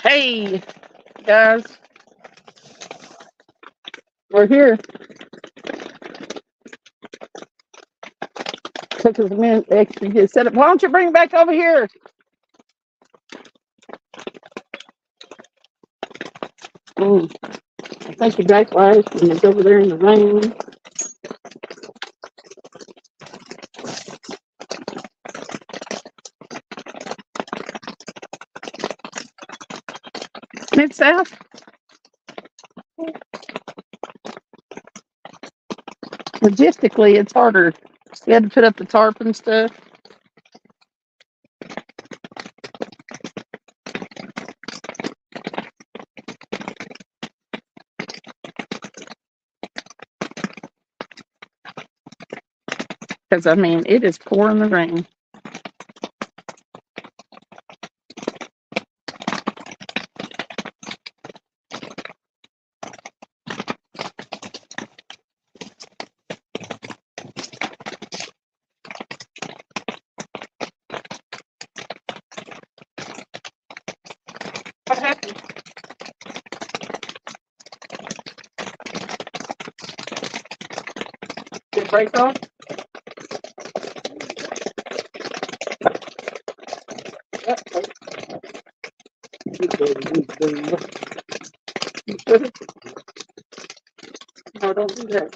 Hey, guys, we're here. Took us a minute extra to get set up. Why don't you bring it back over here? Mm, I think the backlight and it's over there in the rain. Mid South. Logistically, it's harder. You had to put up the tarp and stuff. Because, I mean, it is pouring the rain. What happened? Did it break off? No, don't do that.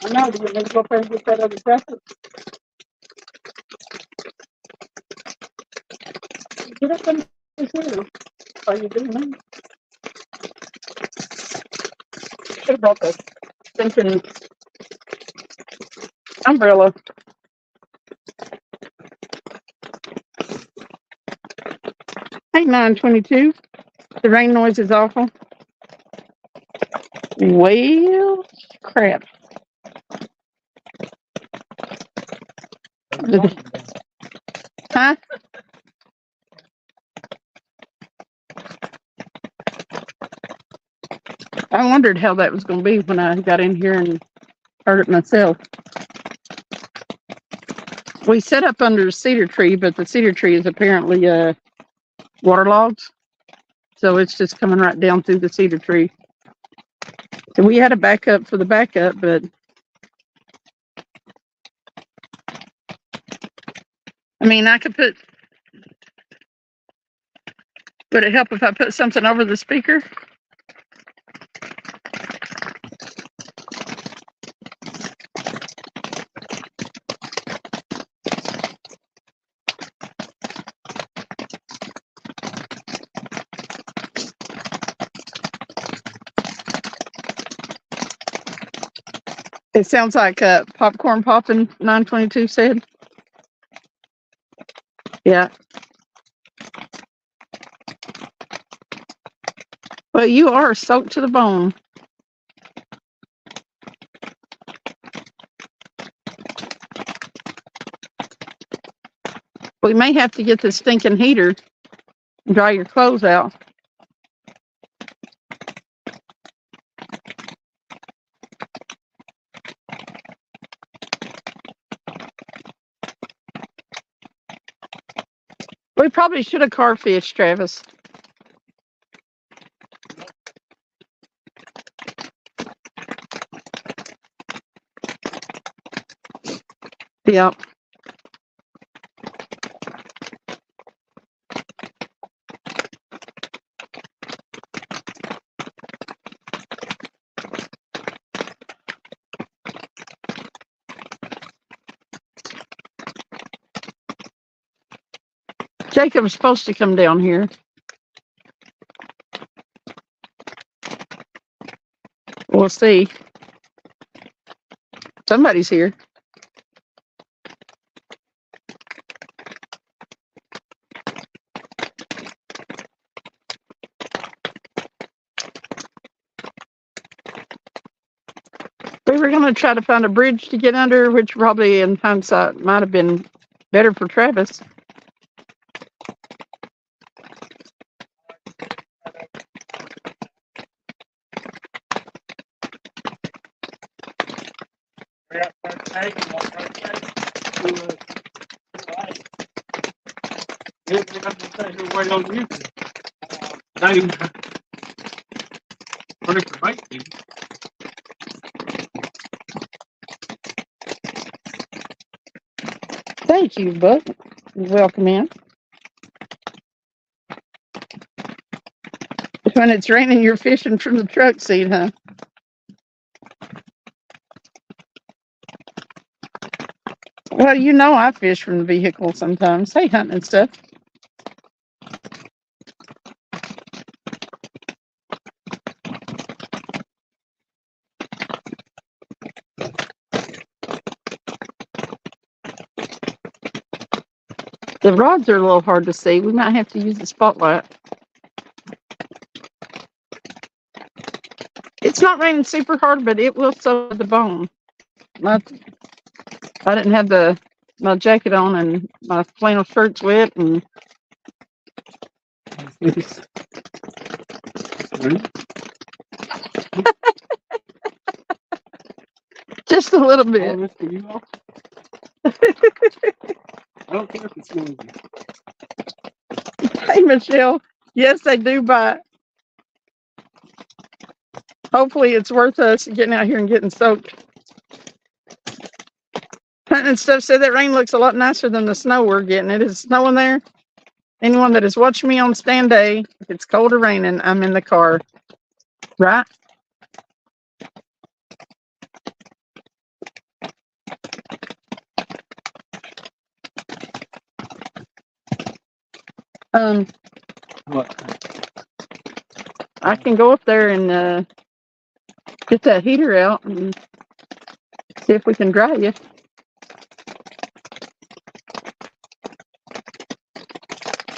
I know, do you need to go up there and get that other bracelet? Get up in the here. Are you doing that? Should have brought the stinking umbrella. Hey, 922. The rain noise is awful. Well, crap. Huh? I wondered how that was going to be when I got in here and heard it myself. We set up under a cedar tree, but the cedar tree is apparently waterlogged. So it's just coming right down through the cedar tree. And we had a backup for the backup, but I mean, I could would it help if I put something over the speaker? It sounds like popcorn popping, 922 said. Yeah. Well, you are soaked to the bone. We may have to get the stinking heater and dry your clothes out. We probably should have carved fish, Travis. Yep. Jacob's supposed to come down here. We'll see. Somebody's here. We were going to try to find a bridge to get under, which probably in hindsight might have been better for Travis. Thank you, Buck. Welcome in. When it's raining, you're fishing from the truck seat, huh? Well, you know I fish from the vehicle sometimes. Hey, hunting and stuff. The rods are a little hard to see. We might have to use the spotlight. It's not raining super hard, but it will soak the bone. I didn't have my jacket on, and my flannel shirt's wet, and just a little bit. I don't care if it's noisy. Hey, Michelle. Yes, they do bite. Hopefully, it's worth us getting out here and getting soaked. Hunting and stuff said that rain looks a lot nicer than the snow we're getting. It is snowing there. Anyone that is watching me on stand day, if it's cold or raining, I'm in the car. Right? What? I can go up there and get that heater out and see if we can dry you.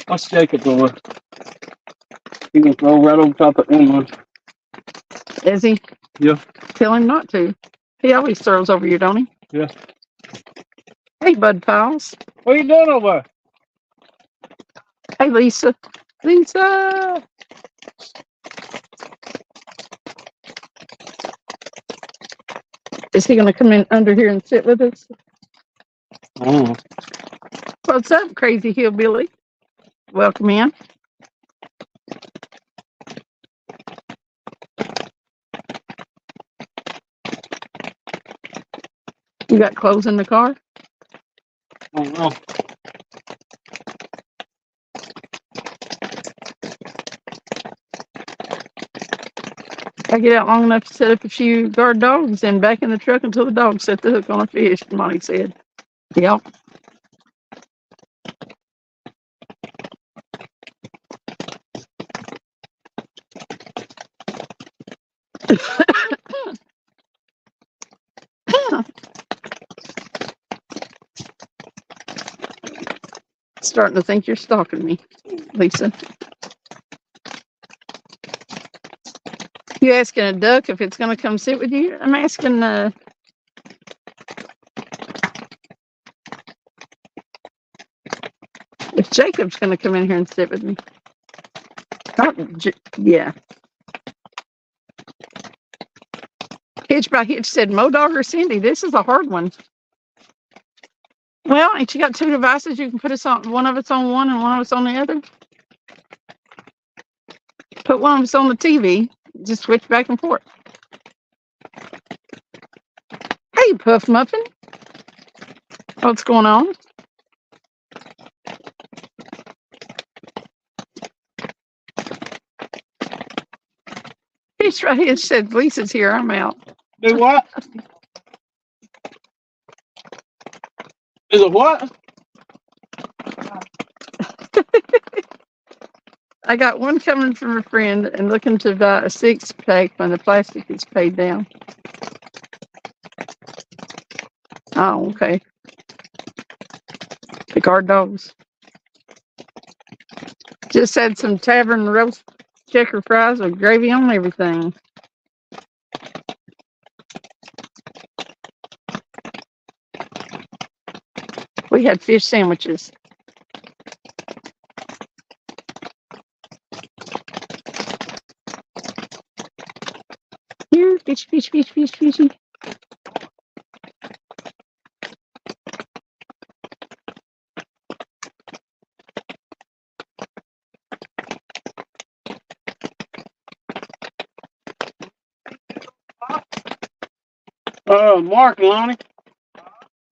What's Jacob over? He can throw right over top of one. Is he? Yeah. Tell him not to. He always throws over you, don't he? Yeah. Hey, Bud Piles. What are you doing over? Hey, Lisa. Lisa! Is he going to come in under here and sit with us? Oh. What's up, crazy hillbilly? Welcome in. You got clothes in the car? Oh no. I get out long enough to set up a few guard dogs and back in the truck until the dogs set the hook on a fish, Monty said. Yep. Starting to think you're stalking me, Lisa. You asking a duck if it's going to come sit with you? I'm asking if Jacob's going to come in here and sit with me. Yeah. Hitch by Hitch said, Modog or Cindy, this is a hard one. Well, ain't you got two devices? You can put us on one of us on one and one of us on the other. Put one of us on the TV. Just switch back and forth. Hey, Puff Muffin. What's going on? He's right here. Said Lisa's here. I'm out. Do what? Is it what? I got one coming from a friend and looking to buy a 6-pack when the plastic is paid down. Oh, okay. The guard dogs. Just had some tavern roast checker fries with gravy on everything. We had fish sandwiches. Here, fish, fish, fish, fish, fishy. Mark and Lonnie.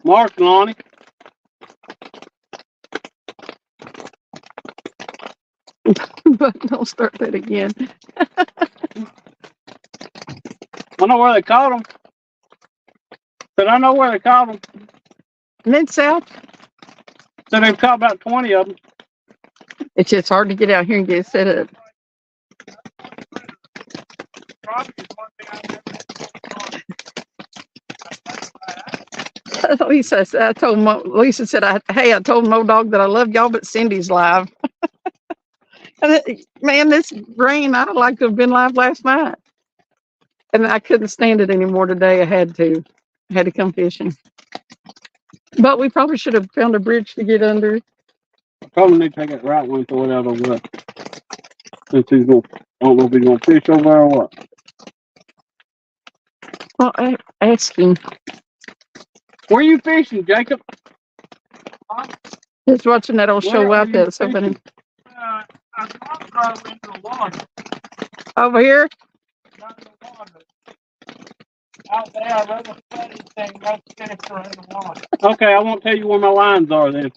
Mark and Lonnie. But don't start that again. I know where they caught them. Said I know where they caught them. Mid-South, Said they've caught about 20 of them. it's just hard to get out here and get set up. Lisa said, I told Mo Dog that I love y'all, but Cindy's live. Man, this rain, I'd like to have been live last night. And I couldn't stand it anymore today. I had to come fishing. But we probably should have found a bridge to get under. Probably need to take that right one and throw it out over there. Since he's going, I don't know if he's going to fish over there or what. Well, ask him. Where are you fishing, Jacob? Just watching that old show out there. So funny. I dropped into the water. Over here? Not in the water. Out there, I run the funny thing, no fish are in the water. Okay, I won't tell you where my lines are then.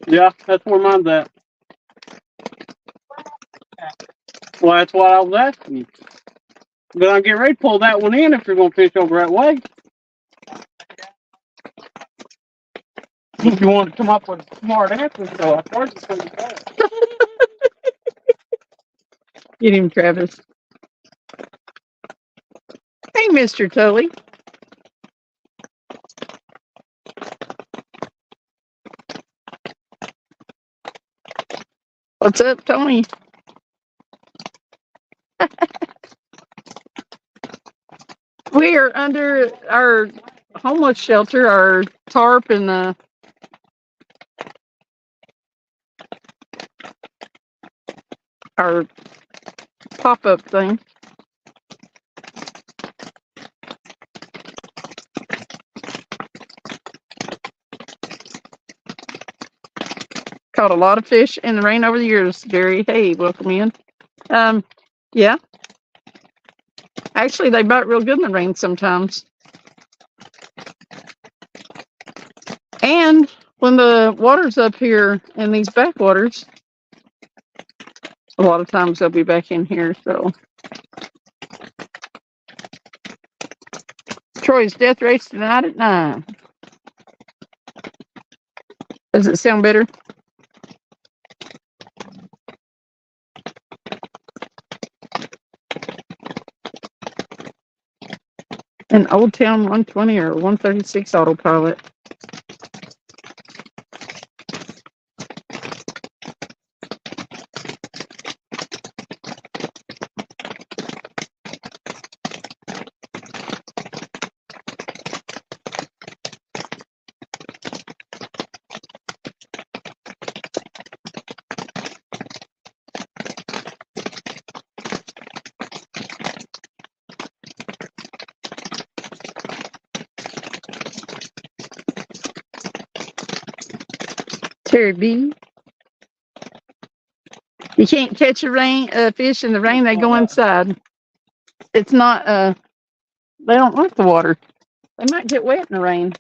Yeah, that's where mine's at. Well, that's what I was asking you. But I'm getting ready to pull that one in if you're going to fish over that way. If you want to come up with a smart answer, so I started to say that. Get him, Travis. Hey, Mr. Tully. What's up, Tony? We are under our homeless shelter, our tarp, and our pop-up thing. Caught a lot of fish in the rain over the years, Jerry. Hey, welcome in. Yeah. Actually, they bite real good in the rain sometimes. And when the water's up here in these backwaters, a lot of times they'll be back in here. So Troy's death race tonight at 9. Does it sound better? An Old Town 120 or 136 autopilot. Terry B. You can't catch a fish in the rain. They go inside. It's not. They don't like the water. They might get wet in the rain.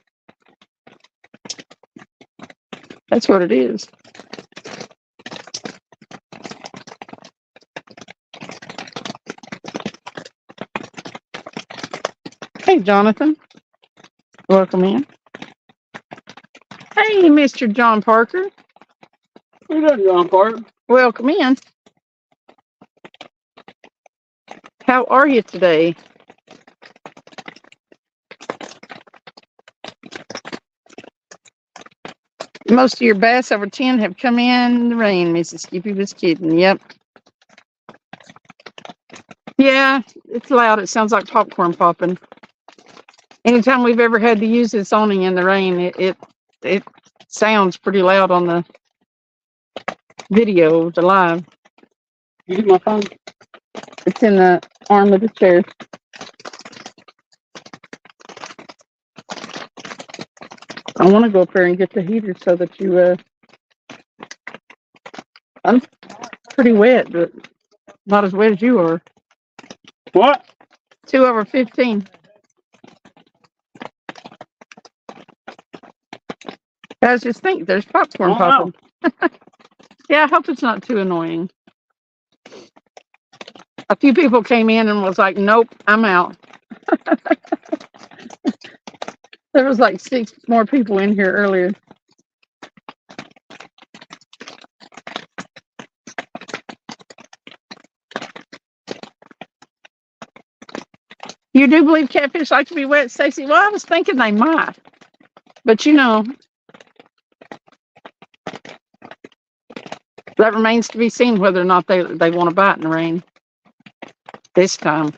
That's what it is. Hey, Jonathan. Welcome in. Hey, Mr. John Parker. Who's that, John Parker? Welcome in. How are you today? Most of your bass over 10 have come in the rain, Mrs. Skippy was kidding. Yep. Yeah, it's loud. It sounds like popcorn popping. Anytime we've ever had to use this awning in the rain, it sounds pretty loud on the video, the live. You get my phone? It's in the arm of the chair. I want to go up there and get the heater so that you, I'm pretty wet, but not as wet as you are. What? 2 over 15. Guys, just think there's popcorn popping. Yeah, I hope it's not too annoying. A few people came in and was like, nope, I'm out. There was like 6 more people in here earlier. You do believe catfish like to be wet, Stacey? Well, I was thinking they might. But you know, that remains to be seen whether or not they want to bite in the rain this time.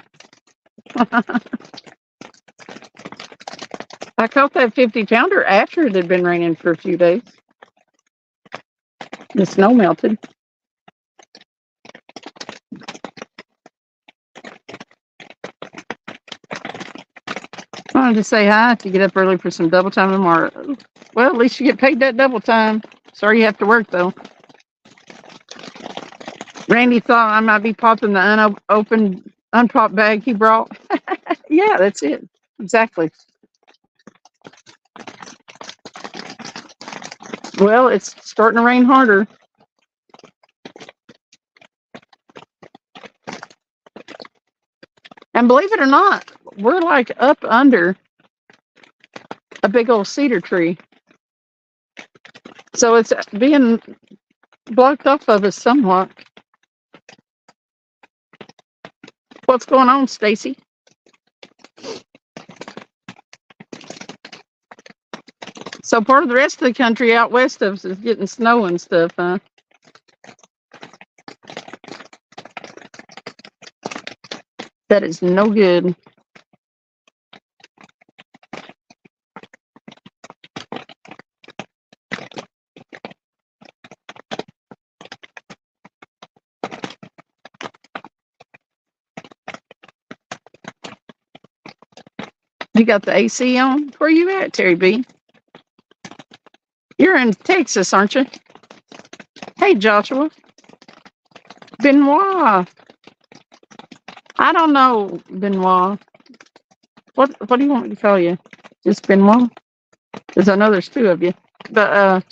I caught that 50-pounder after it had been raining for a few days. The snow melted. I wanted to say hi to get up early for some double time tomorrow. Well, at least you get paid that double time. Sorry you have to work, though. Randy thought I might be popping the unpopped bag he brought. Yeah, that's it. Exactly. Well, it's starting to rain harder. And believe it or not, we're like up under a big old cedar tree. So it's being blocked off of us somewhat. What's going on, Stacy? So part of the rest of the country out west of us is getting snow and stuff, huh? That is no good. You got the AC on? Where you at, Terry B? You're in Texas, aren't you? Hey, Joshua. Benoit. I don't know, Benoit. What do you want me to call you? Just Benoit? Because I know there's 2 of you. But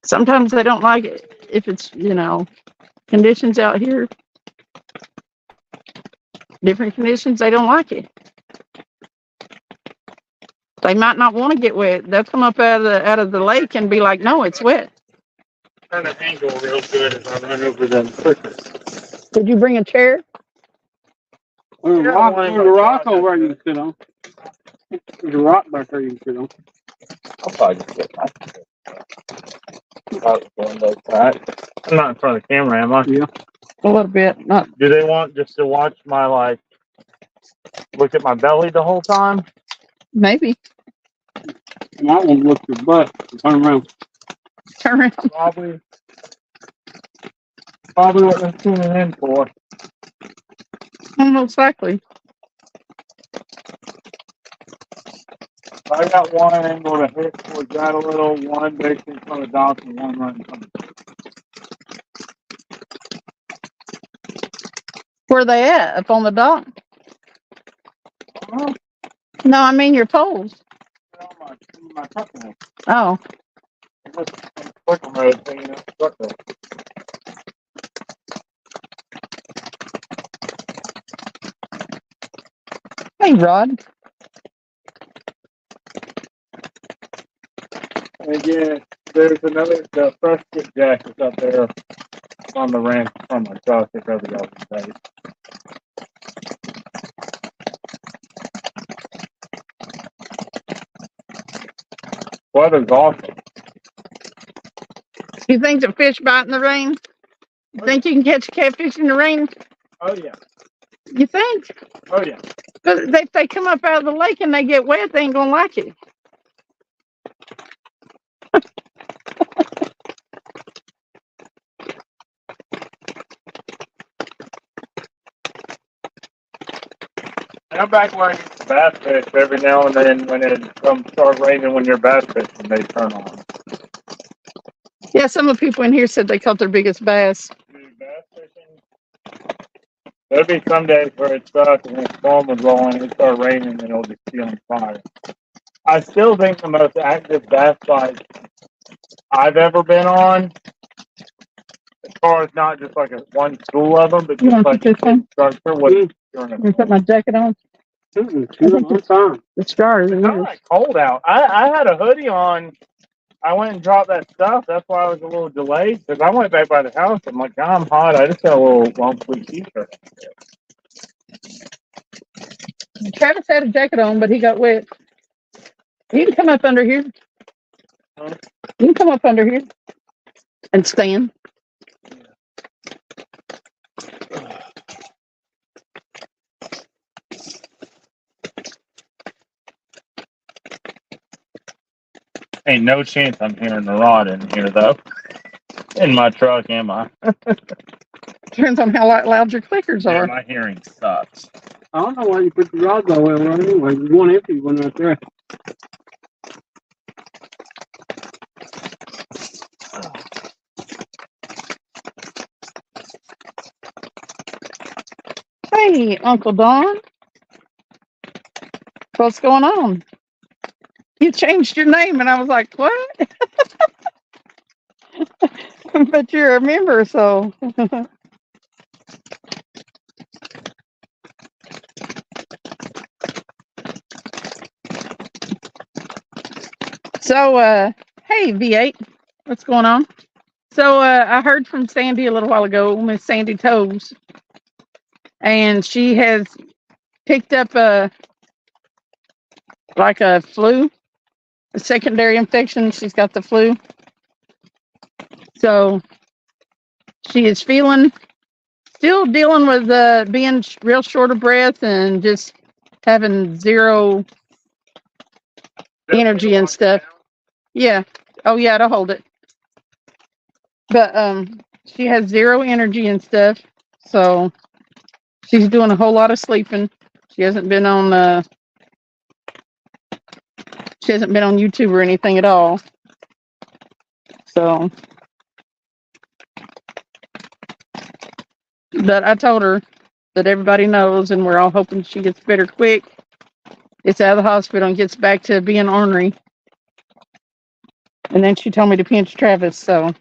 sometimes they don't like it if it's, conditions out here. Different conditions, they don't like it. They might not want to get wet. They'll come up out of the lake and be like, no, it's wet. Trying to angle real good as I run over them crickets. Did you bring a chair? There's a rock over there you can sit on. There's a rock back there you can sit on. I'll probably just get my out the window crack. I'm not in front of the camera, am I? Yeah. A little bit. Not. Do they want just to watch my look at my belly the whole time? Maybe. And I want to look your butt. Turn around. Turn around. Probably what they're tuning in for. Most likely. I got one angle to hit towards that a little, one basically in front of Doc and one right in front of Where are they at? Up on the dock? No, I mean your poles. my truck now. Oh. Click on those thing in the truck there. Hey, Rod. And again, there's the fresh fit jacket up there on the ramp from my truck if everybody else is safe. Weather's awesome. You think the fish bite in the rain? You think you can catch a catfish in the rain? Oh yeah. You think? Oh yeah. But if they come up out of the lake and they get wet, they ain't gonna like it. I'm back where I get the bass fish every now and then when it comes start raining when you're bass fishing, they turn on. Yeah, Yeah, some of the people in here said they caught their biggest bass. Dude, bass fishing. There'll be some days where it sucks and the storm would roll in, it start raining, and it'll just be on fire. I still think the most active bass fight I've ever been on, as far as not just like one school of them, but You just want to like put this on? structure was during Let me put my jacket on. It's fine. The stars. It's not like cold out. I had a hoodie on. I went and dropped that stuff. That's why I was a little delayed, because I went back by the house. I'm like, I'm hot. I just got a little long sleeve t-shirt. Travis had a jacket on, but he got wet. You can come up under here. You can come up under here and stand. Ain't no chance I'm hearing the rod in here, though. In my truck, am I? Depends on how loud your clickers Yeah, are. my hearing sucks. I don't know why you put the rods all the way around anyway. There's one empty one right there. Hey, Uncle Don. What's going on? You changed your name, and I was like, what? But you're a member, so. So, hey, V8, what's going on? So, I heard from Sandy a little while ago, Miss Sandy Toes, and she has picked up a flu, a secondary infection. She's got the flu. So, she is still dealing with being real short of breath and just having zero energy and stuff. Yeah. Oh, yeah, to hold it. But she has zero energy and stuff. So she's doing a whole lot of sleeping. She hasn't been on YouTube or anything at all. So, but I told her that everybody knows, and we're all hoping she gets better quick. Gets out of the hospital and gets back to being ornery. And then she told me to pinch Travis, so.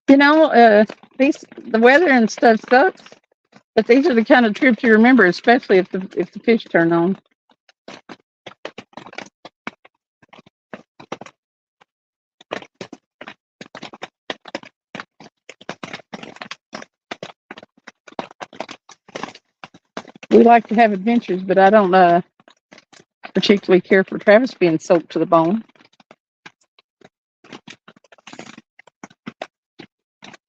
You know, the weather and stuff sucks, but these are the kind of trips you remember, especially if the fish turn on. We like to have adventures, but I don't particularly care for Travis being soaked to the bone.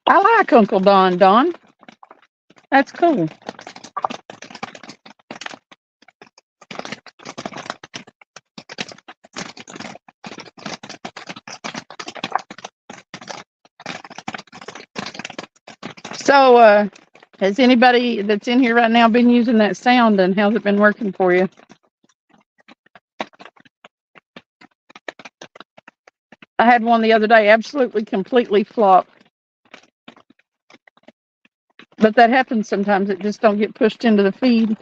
I like Uncle Don. Don, that's cool. So, has anybody that's in here right now been using that sound, and how's it been working for you? I had one the other day, absolutely, completely flop. But that happens sometimes. It just don't get pushed into the feed.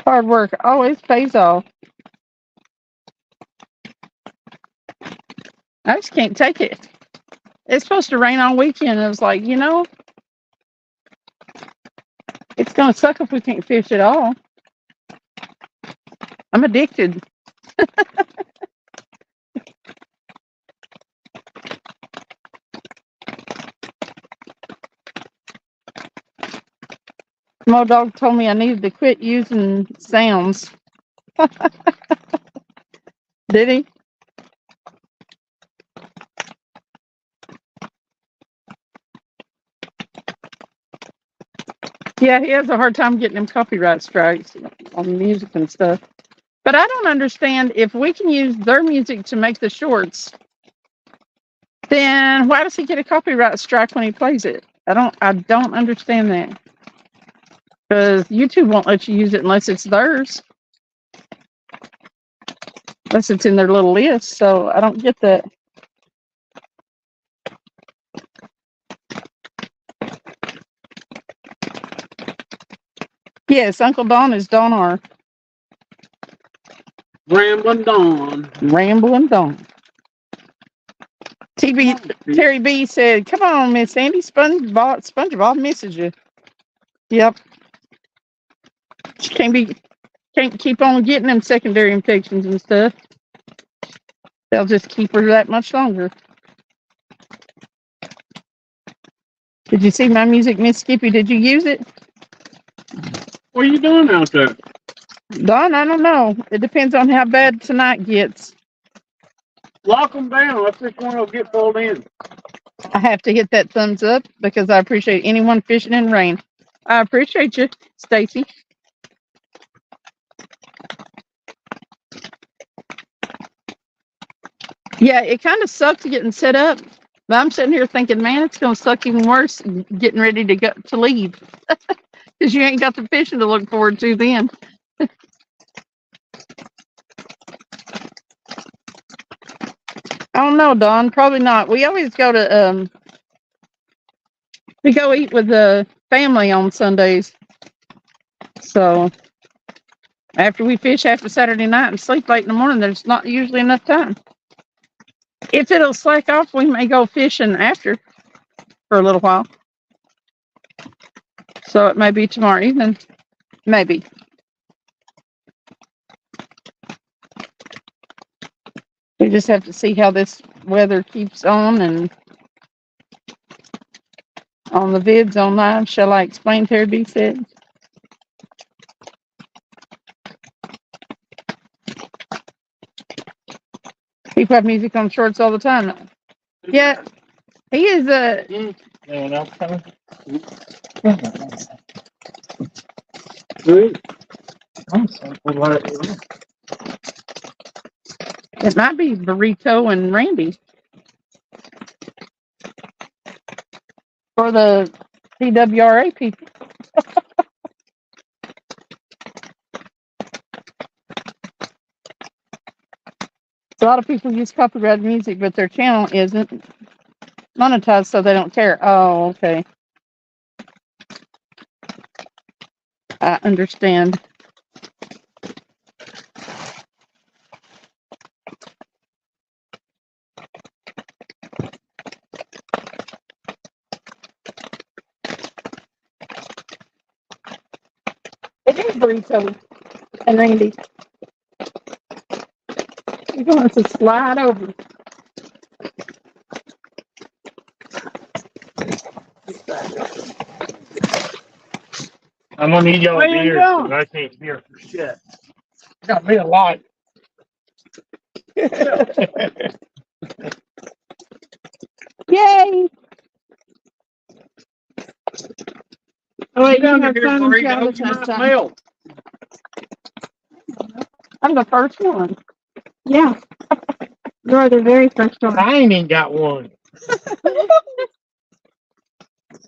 Hard work always pays off. I just can't take it. It's supposed to rain all weekend. I was like, it's going to suck if we can't fish at all. I'm addicted. My dog told me I needed to quit using sounds. Did he? Yeah, he has a hard time getting them copyright strikes on music and stuff. But I don't understand, if we can use their music to make the shorts, then why does he get a copyright strike when he plays it? I don't understand that. Because YouTube won't let you use it unless it's theirs. Unless it's in their little list. So I don't get that. Yes, Uncle Don is Don R. Ramblin' Dawn. Ramblin' Don. Terry B said, "Come on, Miss Andy, SpongeBob misses you." Yep. She can't keep on getting them secondary infections and stuff. They'll just keep her that much longer. Did you see my music, Miss Skippy? Did you use it? What are you doing out there? Don, I don't know. It depends on how bad tonight gets. Lock them down. Let's see which one will get pulled in. I have to hit that thumbs up because I appreciate anyone fishing in rain. I appreciate you, Stacy. Yeah, it kind of sucks getting set up, but I'm sitting here thinking, man, it's going to suck even worse getting ready to go to leave because you ain't got the fishing to look forward to then. I don't know, Don. Probably not. We always go to we go eat with the family on Sundays. So after we fish after Saturday night and sleep late in the morning, there's not usually enough time. If it'll slack off, we may go fishing after for a little while. So it may be tomorrow evening. Maybe. We just have to see how this weather keeps on and on the vids online. Shall I explain, Terry B said? People have music on shorts all the time. Yeah, he is Anyone else coming? it might be Burrito and Randy. For the PWRA people. A lot of people use copyrighted music, but their channel isn't monetized, so they don't care. Oh, okay. I understand. It is Burrito and Randy. You're going to slide over. I'm gonna need y'all Where you beers going? because I can't hear for shit. Got me a light. Yay! Oh, wait, you Down have here, fun and Burrito. Travis You has might time. melt. I'm the first one. Yeah. You're the very first one. I ain't even got one.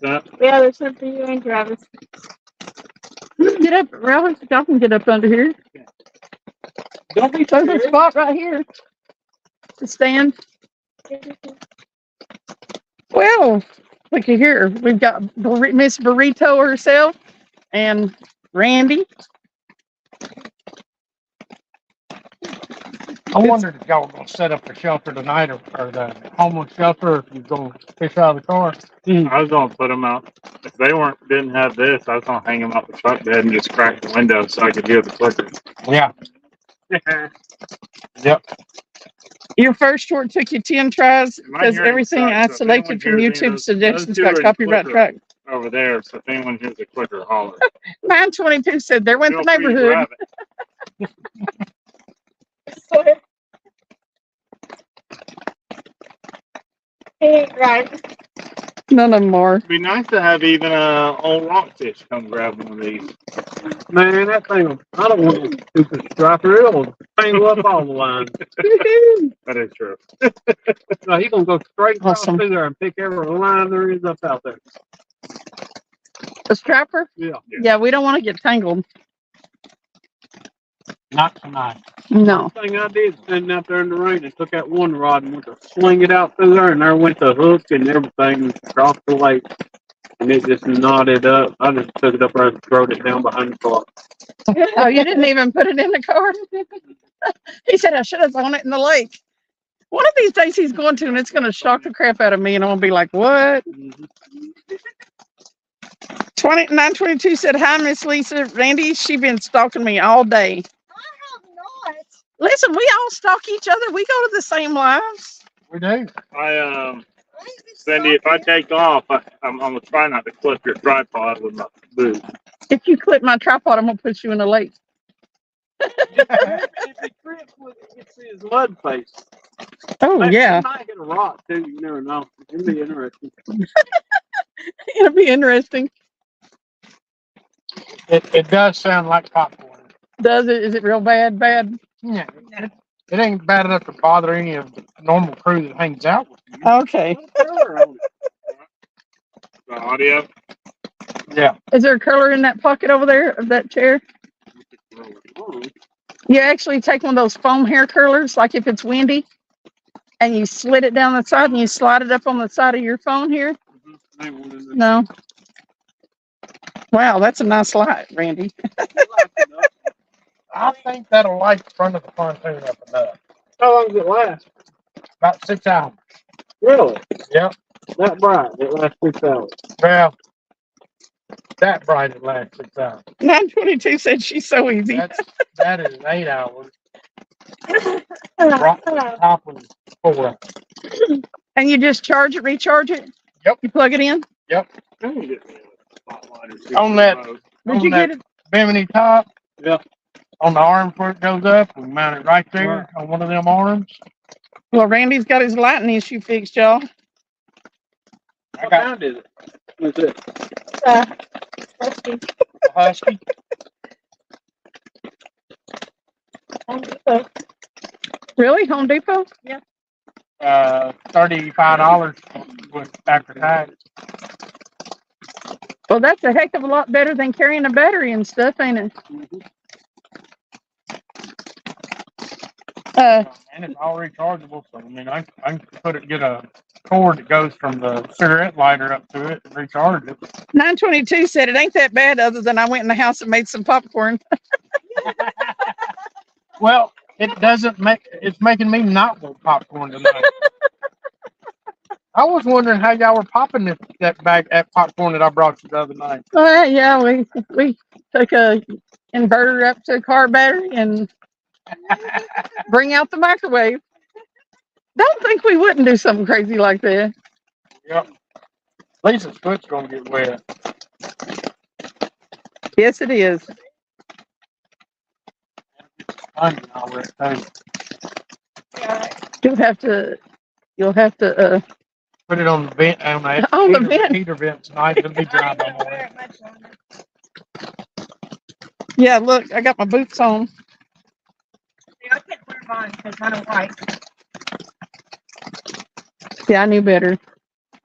Yeah, there's some for you and Travis. Get up, Ralph. Y'all can get up under here. Don't be There's a scared. spot right here to stand. Well, look at here. We've got Miss Burrito herself and Randy. I wondered if y'all were going to set up the shelter tonight or the homeless shelter if you're going to fish out of the car. I was gonna put them out. If they didn't have this, I was gonna hang them out the truck bed and just crack the window so I could hear the clicker. Yeah. Yep. Your first short took you 10 tries because hearing everything I sucks, so if anyone selected from hears any of YouTube those suggestions two got are the copyright clicker track. over there, so if anyone hears the clicker, holler. 922 said there went the Feel free to neighborhood. grab it. Right. None of them are. It'd be nice to have even old rockfish come grab one of these. Man, that thing, I don't want to stupid striper. It'll tangle up all the lines. That is true. No, he's going to go straight across Awesome. through there and pick every line there is up out there. A strapper? Yeah. Yeah, we don't want to get tangled. Not tonight. No. First thing I did, standing out there in the rain, and took that one rod and went to sling it out through there, and there went the hook and everything across the lake. And it just knotted up. I just took it up there and throwed it down behind the car. Oh, you didn't even put it in the car? He said I should have thrown it in the lake. One of these days he's going to, and it's going to shock the crap out of me, and I'm going to be like, what? 922 said, hi, Miss Lisa. Randy, she been stalking me all day. I have not. Listen, we all stalk each other. We go to the same lives. We do. Cindy, if I take off, I'm gonna try not to clip your tripod with my boot. If you clip my tripod, I'm going to put you in the lake. If he trips with it, you see his mud face. Oh, yeah. He might hit a rock, too. You never know. It'll be interesting. It'll be interesting. It does sound like popcorn. Does it? Is it real bad? Bad? Yeah, it ain't bad enough to bother any of the normal crew that hangs out with you. Okay. The audio. Yeah. Is there a curler in that pocket over there of that chair? You actually take one of those foam hair curlers, like if it's windy, and you slit it down the side and you slide it up on the side of your phone here? No. Wow, that's a nice light, Randy. I think that'll light the front of the pontoon up enough. How long does it last? About 6 hours. Really? Yep. That bright. It lasts 6 hours. Well, that bright it lasts 6 hours. 922 said she's so easy. That is 8 hours. Top was 4. And you just charge it, recharge it? Yep. You plug it in? On that, Did you get it? Bimini top. Yeah. On the arms where it goes up, we mount it right there on one of them arms. Well, Randy's got his lighting issue fixed, y'all. What kind is it? What's it? Husky. Really? Home Depot? $35 with after tax. Well, that's a heck of a lot better than carrying a battery and stuff, ain't it? And it's all rechargeable, so I mean, I can get a cord that goes from the cigarette lighter up to it and recharge it. 922 said it ain't that bad, other than I went in the house and made some popcorn. Well, it's making me not want popcorn tonight. I was wondering how y'all were popping that popcorn that I brought you the other night. Yeah, we took a inverter up to a car battery and bring out the microwave. Don't think we wouldn't do something crazy like that. Yep. Lisa's foot's gonna get wet. Yes, it is. Onion all wet too. You'll have to Put it on the vent on the vent. heater vent tonight. It'll be dry by morning. Yeah, look, I got my boots on. I can't wear mine because I don't like. Yeah, I knew better.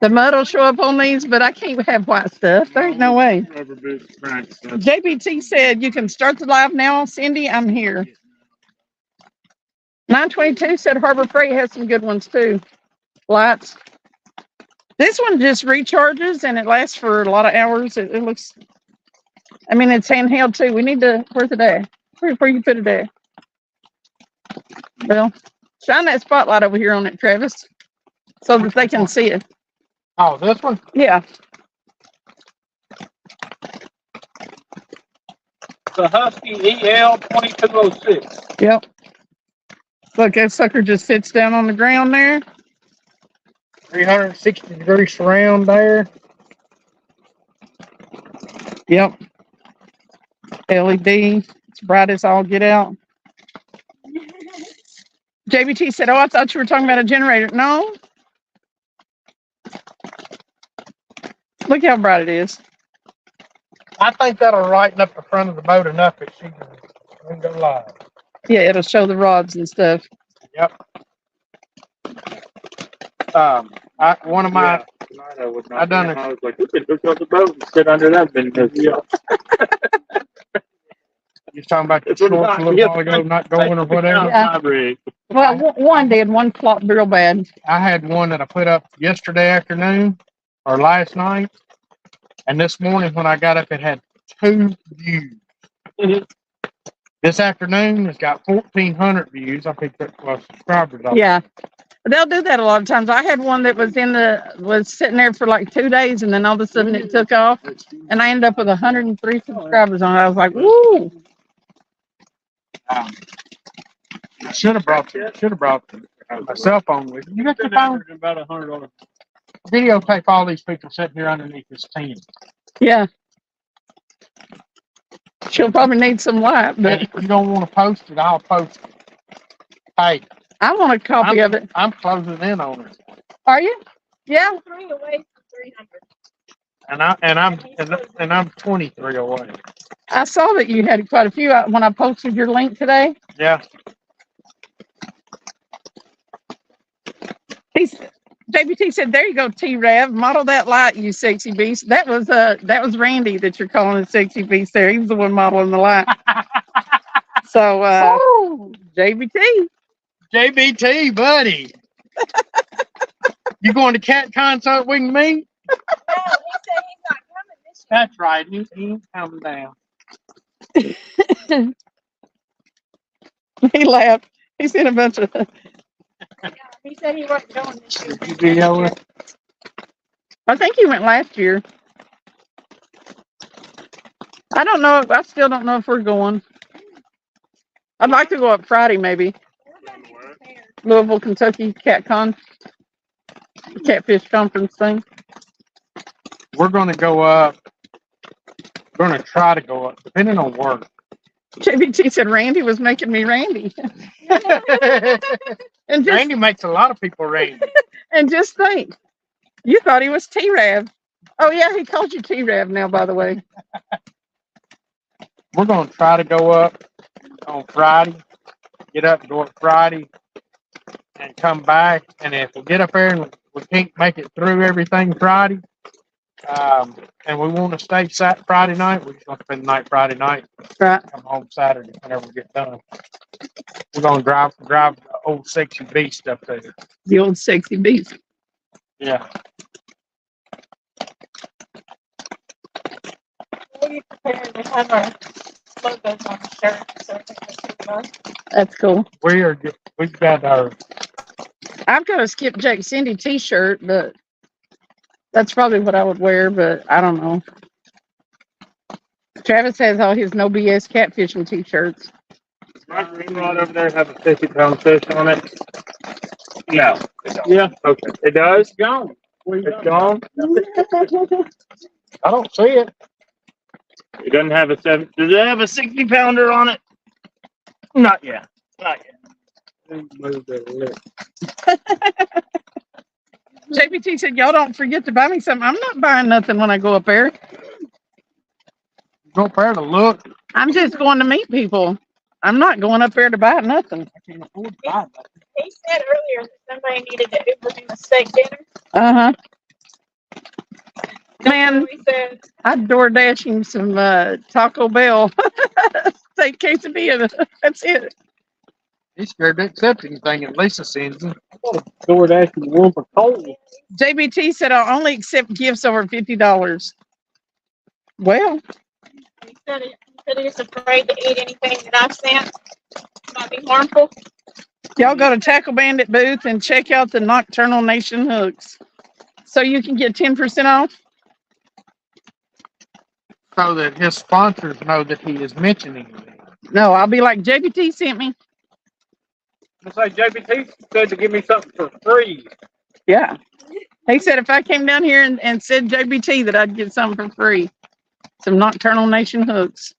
The mud will show up on these, but I can't have white stuff. There ain't no way. Rubber boots, cracked stuff. JBT said you can start the live now. Cindy, I'm here. 922 said Harbor Freight has some good ones too. Lights. This one just recharges and it lasts for a lot of hours. It looks, I mean, it's handheld too. We need to, where's it at? Where you put it at? Well, shine that spotlight over here on it, Travis, so that they can see it. Oh, this one? Yeah. The Husky EL 2206. Yep. Look, that sucker just sits down on the ground there. 360-degree surround there. Yep. LED. It's bright as all get out. JBT said, oh, I thought you were talking about a generator. No. Look how bright it is. I think that'll lighten up the front of the boat enough that she can go live. Yeah, it'll show the rods and stuff. Yep. One of my, I done it. I was like, we could hook up the boat and sit under that because You're talking about the It's what shorts a little while ago not going or whatever. Yeah. Well, one did. One flopped real bad. I had one that I put up yesterday afternoon or last night, and this morning when I got up, it had 2 views. Mhm. This afternoon, it's got 1,400 views. I picked up subscribers off. Yeah. They'll do that a lot of times. I had one that was sitting there for like 2 days, and then all of a sudden it took off, and I ended up with 103 subscribers on it. I was like, woo! I should have brought my cell phone with me. You got your phone? About $100. Videotape all these people sitting here underneath this tent. Yeah. She'll probably need some light, And but if you don't want to post it, I'll post it. Hey, I want a copy of it. I'm closing in on it, Are you? Yeah. 3 away from 300. and I'm 23 away. I saw that you had quite a few when I posted your link today. Yeah. JBT said, "There you go, T-Rav. Model that light, you sexy beast." That was Randy that you're calling a sexy beast. There, he was the one modeling the light. So, JBT, JBT, buddy. You going to Cat Concert we can meet? No, he said he's not coming this year. That's right. He ain't coming down. he laughed. He sent a bunch of. Yeah, he said he wasn't going this year. Did you video it? I think he went last year. I don't know. I still don't know if we're going. I'd like to go up Friday, maybe. Louisville, Kentucky, CatCon, Catfish conference thing. We're going to go up. We're going to try to go up, depending on work. JBT said Randy was making me Randy. And just, Randy makes a lot of people Randy. and just think, you thought he was T-Rav. Oh, yeah, he called you T-Rav now, by the way. We're going to try to go up on Friday. Get up, go up Friday, and come back. And if we get up there and we can't make it through everything Friday, and we want to stay Friday night, we're just going to spend the night Friday night. Right. Come home Saturday whenever we get done. We're going to drive the old sexy beast up there. The old sexy beast. Yeah. We're preparing to have our logos on the shirt, so I think that's fun. That's cool. We've got our. I've got a Skip Jake Cindy T-shirt, but that's probably what I would wear, but I don't know. Travis has all his no BS catfishing T-shirts. My green rod over there have a 50-pound fish on it. No. Yeah. Okay. It does. It's gone. It's gone. I don't see it. It doesn't have a 7. Does it have a 60-pounder on it? Not yet. Not yet. JPT said, "Y'all don't forget to buy me something." I'm not buying nothing when I go up there. Go up there to look. I'm just going to meet people. I'm not going up there to buy nothing. I can't afford to buy nothing. He said earlier that somebody needed to Uber him a steak dinner. Uh-huh. Man, We said, I'd DoorDash him some Taco Bell steak quesadilla. That's it. He's scared to accept anything and Lisa sends him. DoorDash and one for cold. JBT said, "I'll only accept gifts over $50. Well, he said he's afraid to eat anything that I've sent. Might be harmful. y'all go to Tackle Bandit booth and check out the Nocturnal Nation hooks. So you can get 10% off. So that his sponsors know that he is mentioning it. No, I'll be like, JBT sent me. It's like JBT said to give me something for free. Yeah. He said if I came down here and said JBT that I'd get something for free. Some Nocturnal Nation hooks.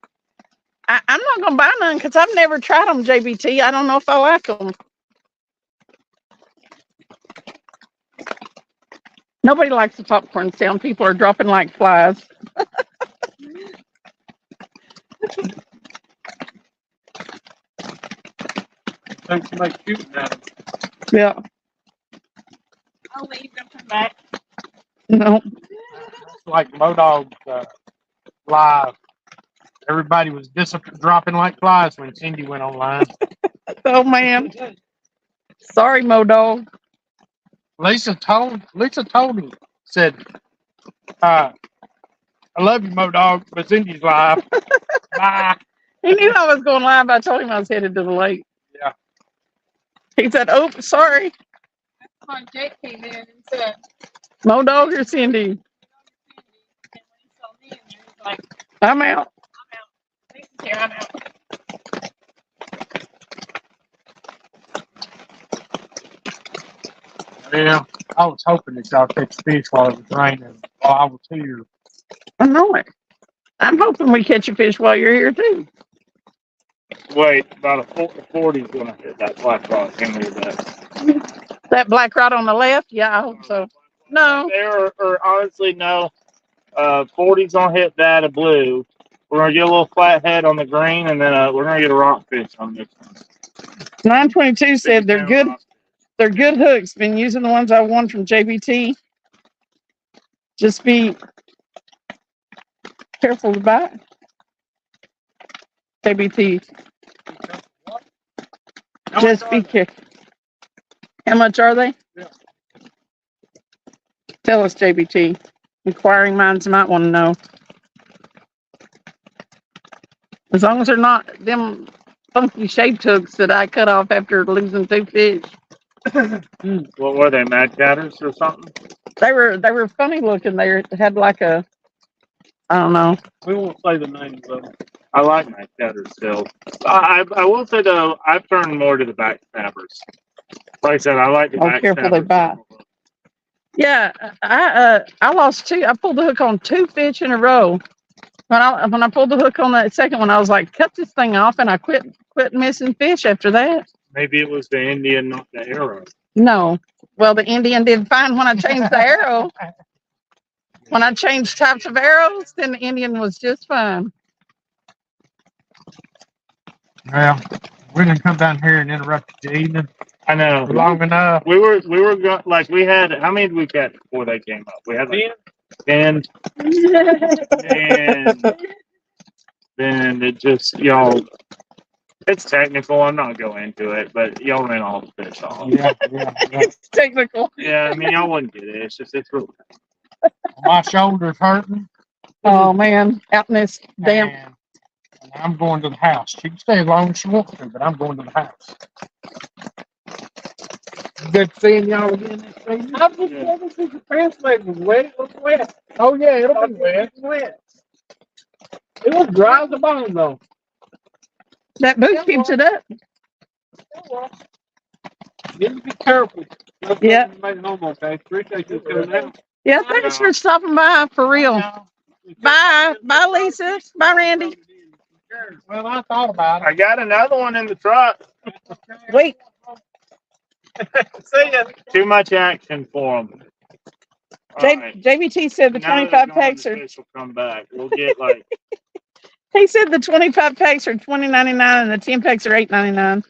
I'm not going to buy none because I've never tried them, JBT. I don't know if I like them. Nobody likes the popcorn sound. People are dropping like flies. Thanks for like shooting at them. Yeah. I'll leave them come back. No. It's like Modog's live. Everybody was dropping like flies when Cindy went online. Oh man. Sorry, Modog. Lisa told me, said, I love you, Modog, but Cindy's live. Bye. He knew I was going live. I told him I was headed to the lake. Yeah. He said, "Oh, sorry, Come on, Jake came in and said, Modog or Cindy." and when he saw me in there, he's like, I'm out. I'm out. Lisa's here, I'm out. Yeah. I was hoping that y'all catch fish while it was raining while I was here. I know it. I'm hoping we catch a fish while you're here too. Wait, about a 40's gonna hit that black rock. Give me that. That black rod on the left. Yeah, I hope so. No. There, or honestly, no. 40's gonna hit that, a blue. We're gonna get a little flathead on the green, and then we're gonna get a rockfish on this one. 922 said they're good. Rockfish. They're good hooks. Been using the ones I won from JBT. Just be careful to buy. JBT. Just be careful. How much are they? Yeah. Tell us, JBT. Inquiring minds might want to know. As long as they're not them funky shaped hooks that I cut off after losing 2 fish. What were they, mad catters or something? They were funny looking. They had like a, I don't know. We won't say the names of them. I like mad catters still. I will say though, I've turned more to the backstabbers. Like I said, I like the Oh, careful they bite. Yeah, I lost 2. I pulled the hook on 2 fish in a row. When I pulled the hook on that second one, I was like, cut this thing off, and I quit missing fish after that. Maybe it was the Indian, not the arrow. No. Well, the Indian did fine when I changed the arrow. When I changed types of arrows, then the Indian was just fine. Well, we didn't come down here and interrupt your evening I know. long enough. We were like we had, how many did we catch before they came up? We had like 10, and then it just, y'all, it's technical. I'm not going into it, but y'all ran all the fish off. Yeah. It's technical. Yeah, I mean, y'all wouldn't get it. It's just, it's really. My shoulder's hurting. Oh man, out in this damp. And I'm going to the house. She can stay as long as she wants to, but I'm going to the house. Good seeing y'all again this evening. I was wondering if the translate was wet. It was wet. Oh yeah, it'll be wet. It was dry as a bone though. That boot keeps it up. You need to be careful. Yeah. Make it home okay. Appreciate you coming out. Yeah, thanks for stopping by, for real. Bye. Bye, Lisa. Bye, Randy. Well, I thought about it. I got another one in the truck. Wait. See ya. Too much action for them. JBT said the 25 packs are. Will come back. We'll get like. He said the 25 packs are $20.99 and the 10 packs are $8.99.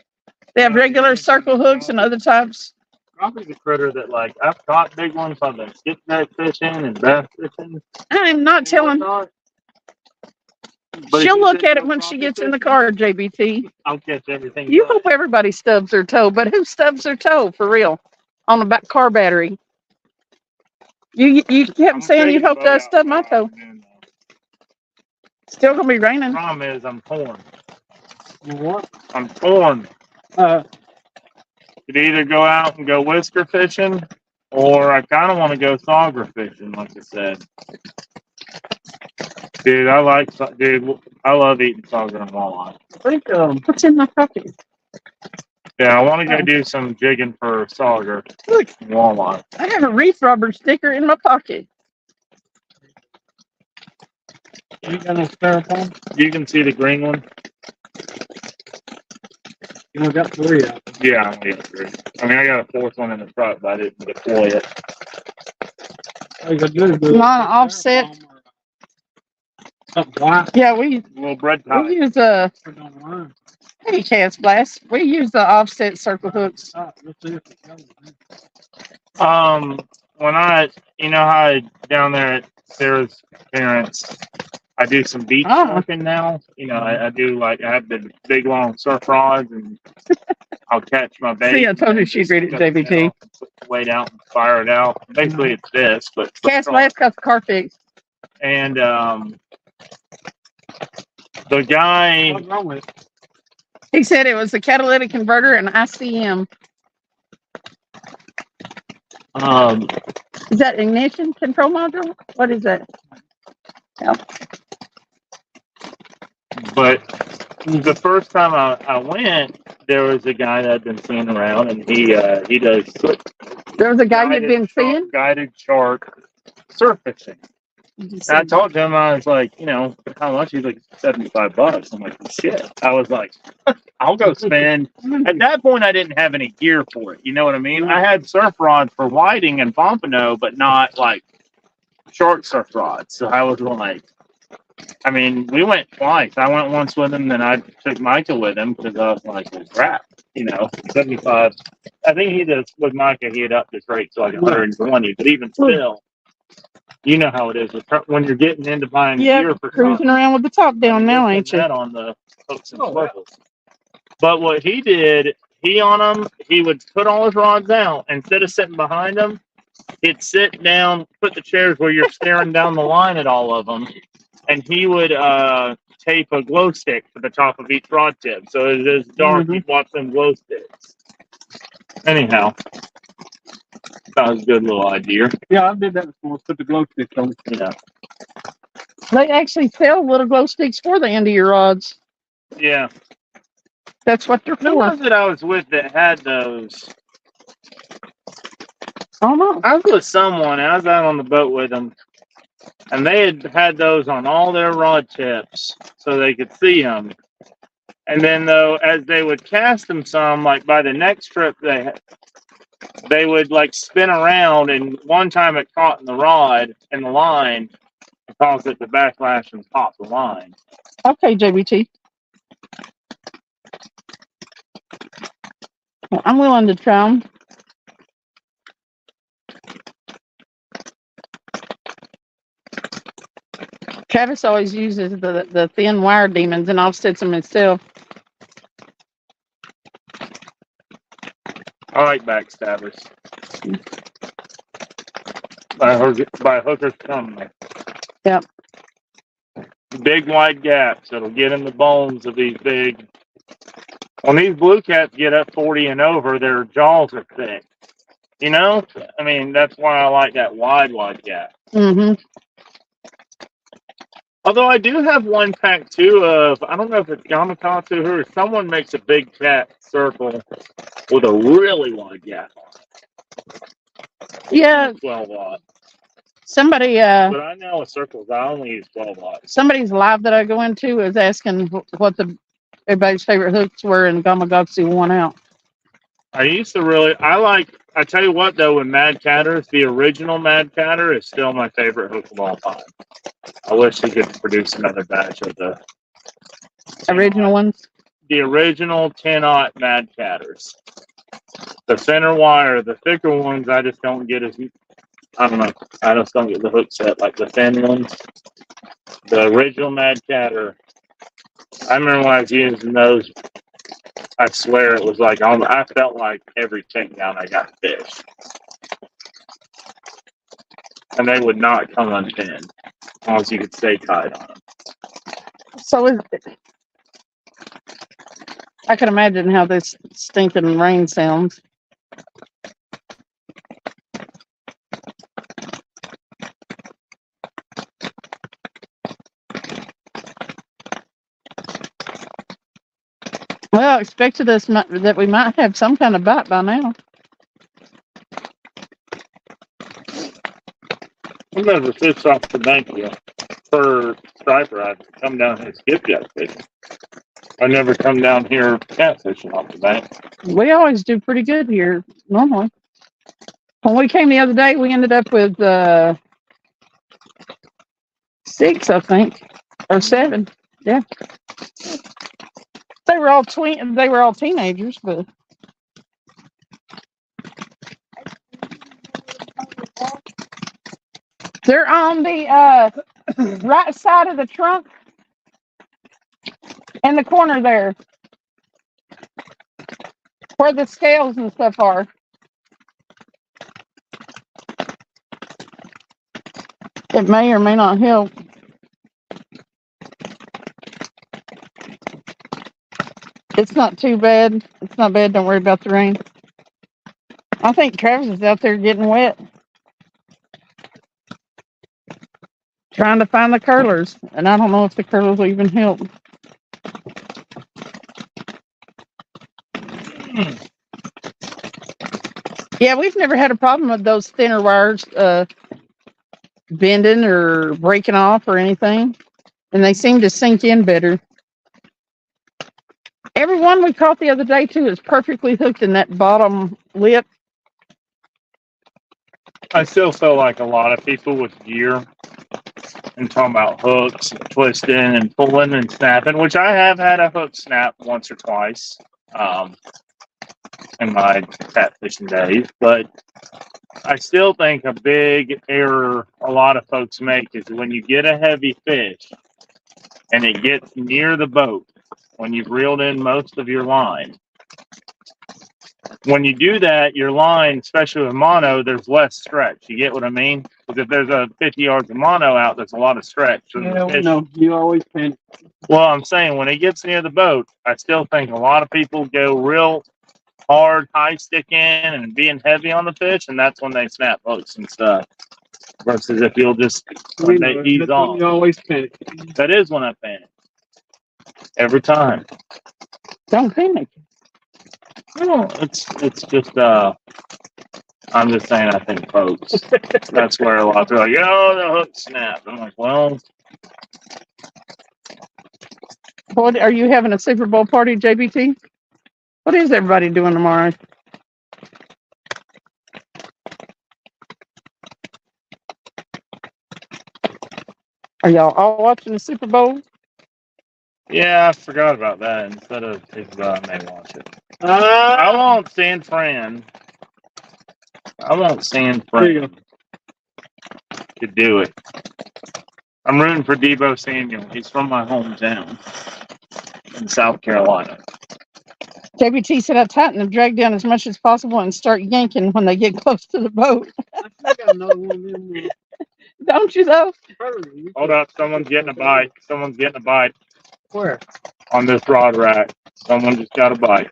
They have regular circle hooks and other types. Probably the critter that like I've caught big ones. I've been skipjack fishing and bass fishing. I'm not telling. But She'll look at it when she gets in the car, JBT. I'll catch everything. You hope everybody stubs their toe, but who stubs their toe for real on the back car battery? You kept saying you hoped I stubbed my toe. Still gonna be raining. The problem is I'm torn. You what? I'm torn. Could either go out and go whisker fishing, or I kind of want to go sauger fishing, like I said. Dude, I love eating sauger and walleye. I think What's in my pocket? Yeah, I want to go do some jigging for sauger Look, and walleye. I have a reef rubber sticker in my pocket. you got no styrofoam. You can see the green one. You only got 3 out. Yeah, I only got 3. I mean, I got a 4th one in the truck, but I didn't deploy it. Like I do, but Non-offset. something white. Yeah, we Little bread pie. use Put it online. hey, Chance Blast. We use the offset circle hooks. Let's see if it goes. When you know how down there at Sarah's parents, I do some beach surfing now. You know, I do like, I have the big long surf rods and I'll catch my bait. See, I told you she'd read it, JBT. Wait out and fire it out. Basically, it's this, but Chance Blast got the car fixed. and the guy, What's wrong with it? He said it was the catalytic converter and ICM. Is that ignition control module? What is that? but the first time I went, there was a guy that I'd been seeing around, and he does There was a guy you've been seeing? guided shark surf fishing. And I told him, I was like, you know, how much? He's like $75. I'm like, shit. I was like, I'll go spend. At that point, I didn't have any gear for it. You know what I mean? I had surf rods for whiting and pompano, but not like short surf rods. So I was like, I mean, we went twice. I went once with him, then I took Micah with him because I was like, well, crap, you know, 75. I think he does with Micah, he had upped his rate to like 120, but even still. You know how it is when you're getting into buying gear for cruising around with the top down now, ain't you? That on the hooks and swivels. But what he did, he would put all his rods out. Instead of sitting behind them, he'd sit down, put the chairs where you're staring down the line at all of them, and he would tape a glow stick to the top of each rod tip. So it is dark, you'd watch them glow sticks. Anyhow. That was a good little idea. Yeah, I did that before. Put the glow sticks on. Yeah. They actually sell little glow sticks for the end of your rods. Yeah. That's what they're Who for. was it I was with that had those? Oh no. I was with someone. I was out on the boat with them, and they had those on all their rod tips so they could see them. And then, though, as they would cast them some, like by the next trip, they would like spin around, and one time it caught in the rod and the line and caused it to backlash and pop the line. Okay, JBT. Well, I'm willing to try them. Travis always uses the thin wire demons and offsets them himself. I like backstabbers. By hookers company. Yep. Big wide gaps. It'll get in the bones of these big. When these blue cats get up 40 and over, their jaws are thick. You know? I mean, that's why I like that wide gap. Mm-hmm. Although I do have one pack too of, I don't know if it's Yamamoto or someone makes a big cat circle with a really wide gap on it. Yeah. 12 watt. Somebody, But I know with circles, I only use 12 watts. somebody's live that I go into is asking what everybody's favorite hooks were, and Gamakatsu won out. I tell you what though, with Mad Catters, the original Mad Catter is still my favorite hook of all time. I wish he could produce another batch of the Original ones? The original 10-aught Mad Catters. The thinner wire, the thicker ones, I just don't get I don't know. I just don't get the hook set like the thin ones. The original Mad Catter. I remember when I was using those, I swear it was like, I felt like every takedown I got fish. And they would not come unpinned, as long as you could stay tight on them. So I can imagine how this stinking rain sounds. Well, I expected that we might have some kind of bite by now. I've never fished off the bank yet. For striper, I've come down here skipjack fishing. I never come down here catfishing off the bank. We always do pretty good here, normally. When we came the other day, we ended up with 6, I think, or 7. Yeah, they were all They were all teenagers, but they're on the right side of the trunk in the corner there, where the scales and stuff are. It may or may not help. It's not too bad. It's not bad. Don't worry about the rain. I think Travis is out there getting wet, trying to find the curlers, and I don't know if the curlers will even help. Yeah, we've never had a problem with those thinner wires bending or breaking off or anything, and they seem to sink in better. Every one we caught the other day too is perfectly hooked in that bottom lip. I still feel like a lot of people with gear and talking about hooks and twisting and pulling and snapping, which I have had a hook snap once or twice in my catfishing days, but I still think a big error a lot of folks make is when you get a heavy fish and it gets near the boat, when you've reeled in most of your line. When you do that, your line, especially with mono, there's less stretch. You get what I mean? Because if there's a 50 yards of mono out, there's a lot of stretch. So Yeah, no, you always panic. well, I'm saying when it gets near the boat, I still think a lot of people go real hard, high stick in and being heavy on the fish, and that's when they snap hooks and stuff. Versus if you'll just when they ease off. You always panic. That is when I panic. Every time. Don't panic. No, it's just I'm just saying I think folks. That's where a lot of people are like, oh, the hook snapped. I'm like, well, What are you having a Super Bowl party, JBT? What is everybody doing tomorrow? Are y'all all watching the Super Bowl? yeah, I forgot about that. Instead of thinking about I may watch it. I won't San Fran. I won't San Fran to do it. I'm rooting for Debo Samuel. He's from my hometown in South Carolina. JBT said I tighten the drag down as much as possible and start yanking when they get close to the boat. I still got another one of them. Don't you though? Hold up, someone's getting a bite. Someone's getting a bite Where? on this rod rack. Someone just got a bite.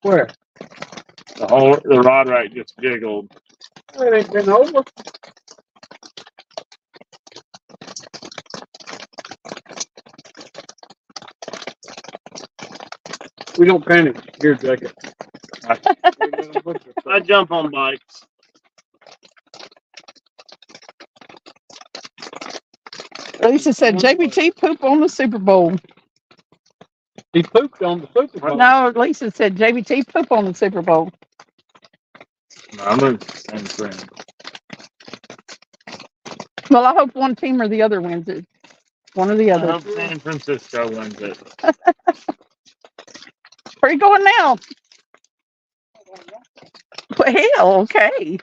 Where? The rod rack just jiggled. It ain't been over. We don't panic. Here, Jacket. I jump on bites. Lisa said JBT poop on the Super Bowl. He pooped on the Super Bowl. No, Lisa said JBT poop on the Super Bowl. No, I'm rooting for San Fran. Well, I hope one team or the other wins it. One or the I other. hope San Francisco wins it. Where are you going now? Well, okay.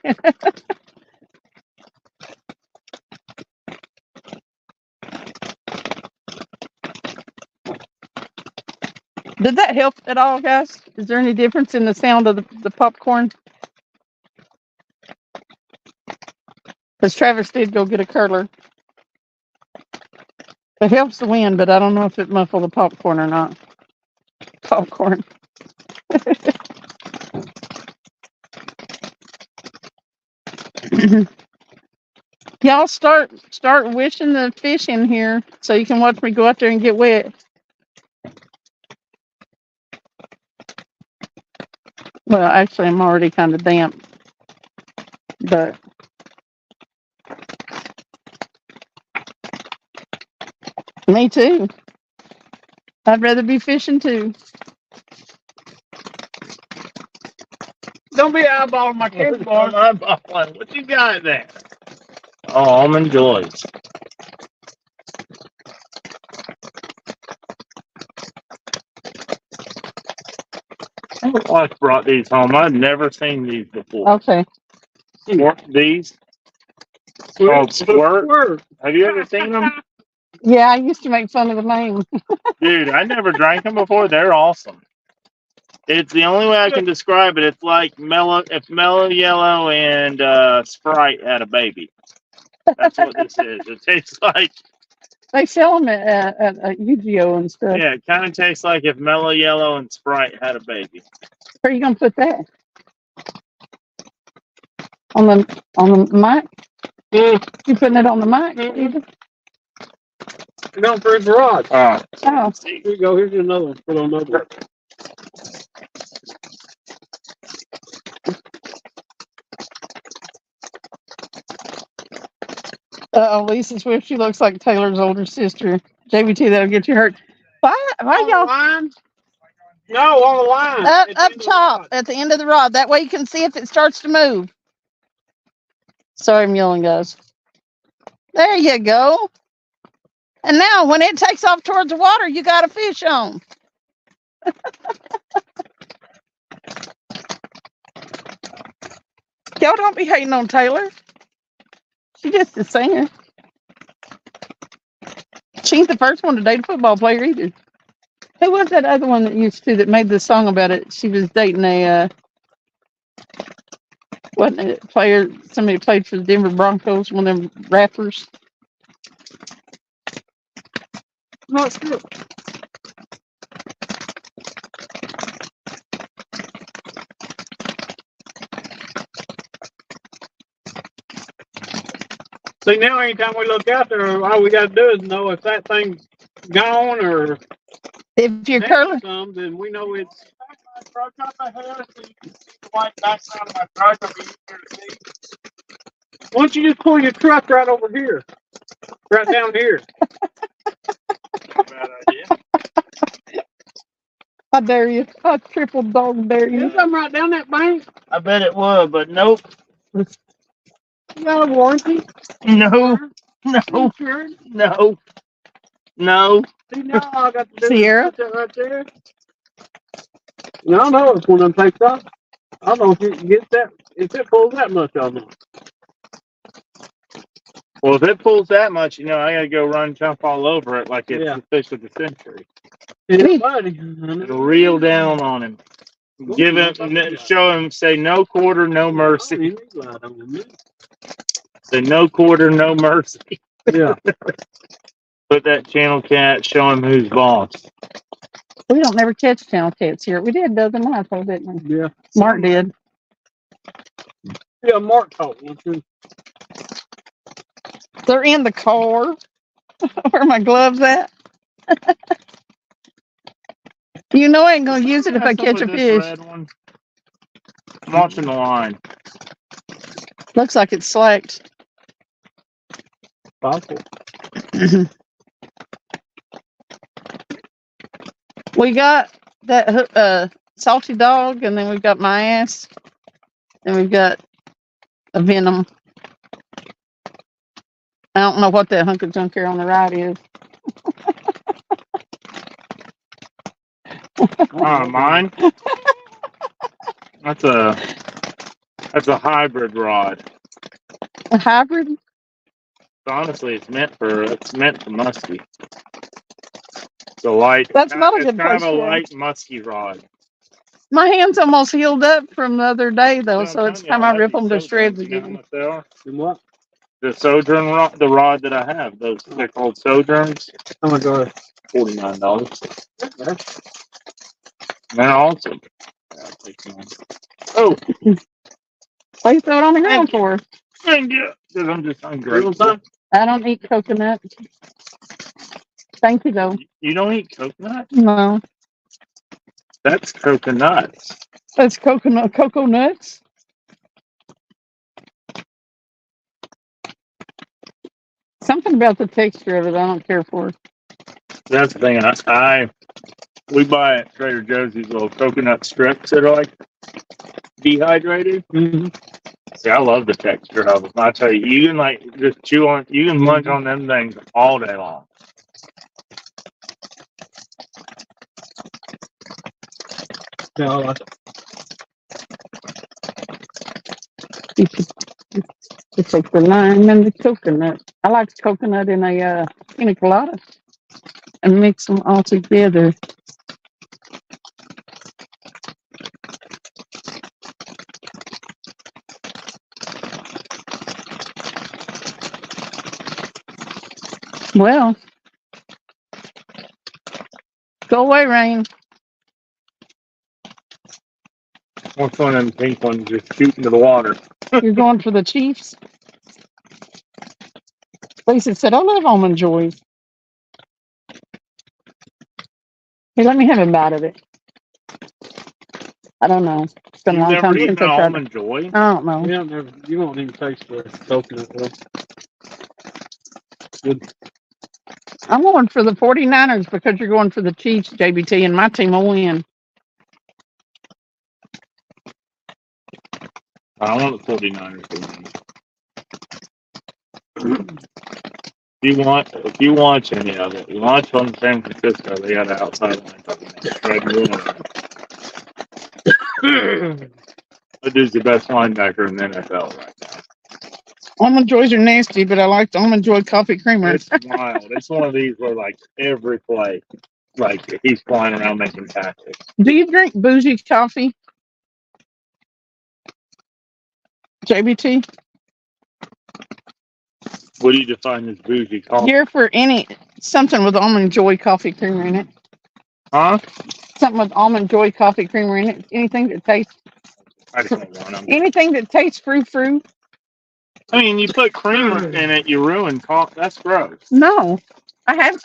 Did that help at all, guys? Is there any difference in the sound of the popcorn? Because Travis did go get a curler. It helps the wind, but I don't know if it muffled the popcorn or not. Popcorn. Y'all start wishing the fish in here so you can watch me go out there and get wet. Well, actually, I'm already kind of damp, but me too. I'd rather be fishing too. Don't be eyeballing my kids, boy. What you got there? Oh, almond joys. Wife brought these home. I've never seen these before. Okay. These called Squirt. Have you ever seen them? Yeah, I used to make fun of the name. Dude, I never drank them before. They're awesome. It's the only way I can describe it. It's like mellow. It's mellow yellow and Sprite had a baby. That's what this is. It tastes like. They sell them at UGO and stuff. Yeah, it kind of tastes like if mellow yellow and Sprite had a baby. Where are you gonna put that? On the mic? You putting it on the mic? Either? No, for his rod. Oh. Here you go. Here's another one. Put on another. Lisa Swift, she looks like Taylor's older sister. JBT, that'll get you hurt. Why On the y'all line? No, on the line. up At the end of the top rod. at the end of the rod? That way you can see if it starts to move. Sorry, I'm yelling, guys. There you go. And now, when it takes off towards the water, you got a fish on. Y'all don't be hating on Taylor. She's just a singer. She ain't the first one to date a football player either. Who was that other one that made the song about it? She was dating a wasn't it player? Somebody played for the Denver Broncos, one of them rappers. No, it's good. See, now anytime we look out there, all we got to do is know if that thing's gone or If you're curling, some, then we know it's. My truck up ahead, so you can see the white background of my truck. It'll be easier to see. Why don't you just pull your truck right over here? Right down here. Bad idea. I dare you. I triple dog dare You you. come right down that bank. I bet it would, but nope. You got a warranty. No. No. Insurance. No. No. See, now all I got to do Sierra? is put that right there. Now I know it's one of them takes off. I don't know if you can get that, if it pulls that much on it. Well, if it pulls that much, I gotta go run, jump all over it like it's Yeah. the fish of the century. Yeah, buddy. Reel down on him. Give him, show him, say no quarter, no mercy. Say no quarter, no mercy. Yeah. Put that channel cat, show him who's boss. We don't never catch channel cats here. We did the other night, though, didn't we? Yeah. Mark did. Yeah, Mark caught one too. They're in the car. Where are my gloves at? You know I ain't gonna use it if I catch a fish. I'm watching the line. Looks like it's slacked. Possible. We got that salty dog, and then we've got my ass, and we've got a venom. I don't know what that hunk of junk here on the right is. Mine? That's a hybrid rod. A hybrid? Honestly, it's meant for musky. It's a light. That's not a it's good kind of place a for it. light musky rod. My hand's almost healed up from the other day, though, Well, so I'm it's telling time I you, rip like them to these shreds Sojourns, you know how again. much they are? And what? The Sojourn rod, the rod that I have, they're called Sojourns. Oh my God. $49. They're awesome. Yeah, I'll take one. Oh, Why you throw it on the ground for? thank you. Because I'm just ungrateful. I don't eat coconut. Thank you, though. You don't eat coconut? No, That's coconuts. that's cocoa nuts. Something about the texture of it I don't care for. That's the thing. We buy at Trader Joe's these little coconut strips that are like dehydrated. Mm-hmm. See, I love the texture of them. I tell you, you can like just chew on, you can munch on them things all day long. No, I like You take the lime and the coconut. I like the coconut in a pina colada and mix them all together. Well, go away, Rain. what's one of them pink ones just shoot into the water. You're going for the Chiefs? Lisa said, I love almond joys. Hey, let me have a bite of it. I don't know. It's been a You've long never time eaten since an I tried it. almond joy? I don't know. Yeah, never. You won't even taste the coconut though. Good. I'm going for the 49ers because you're going for the Chiefs, JBT, and my team will win. I want the 49ers to win. If you watch any of it, you watch on San Francisco, they got an outside linebacker. That dude's the best linebacker in the NFL right now. Almond joys are nasty, but I like the almond joy coffee creamer. It's wild. It's one of these where like every play, like he's flying around making tactics. Do you drink bougie coffee, JBT? What do you define as bougie coffee? Here for something with almond joy coffee creamer in it. Huh? Something with almond joy coffee creamer in it. Anything that tastes I just don't want them. anything that tastes frou. I mean, you put creamer in it, you ruin coffee. That's gross. No, I'm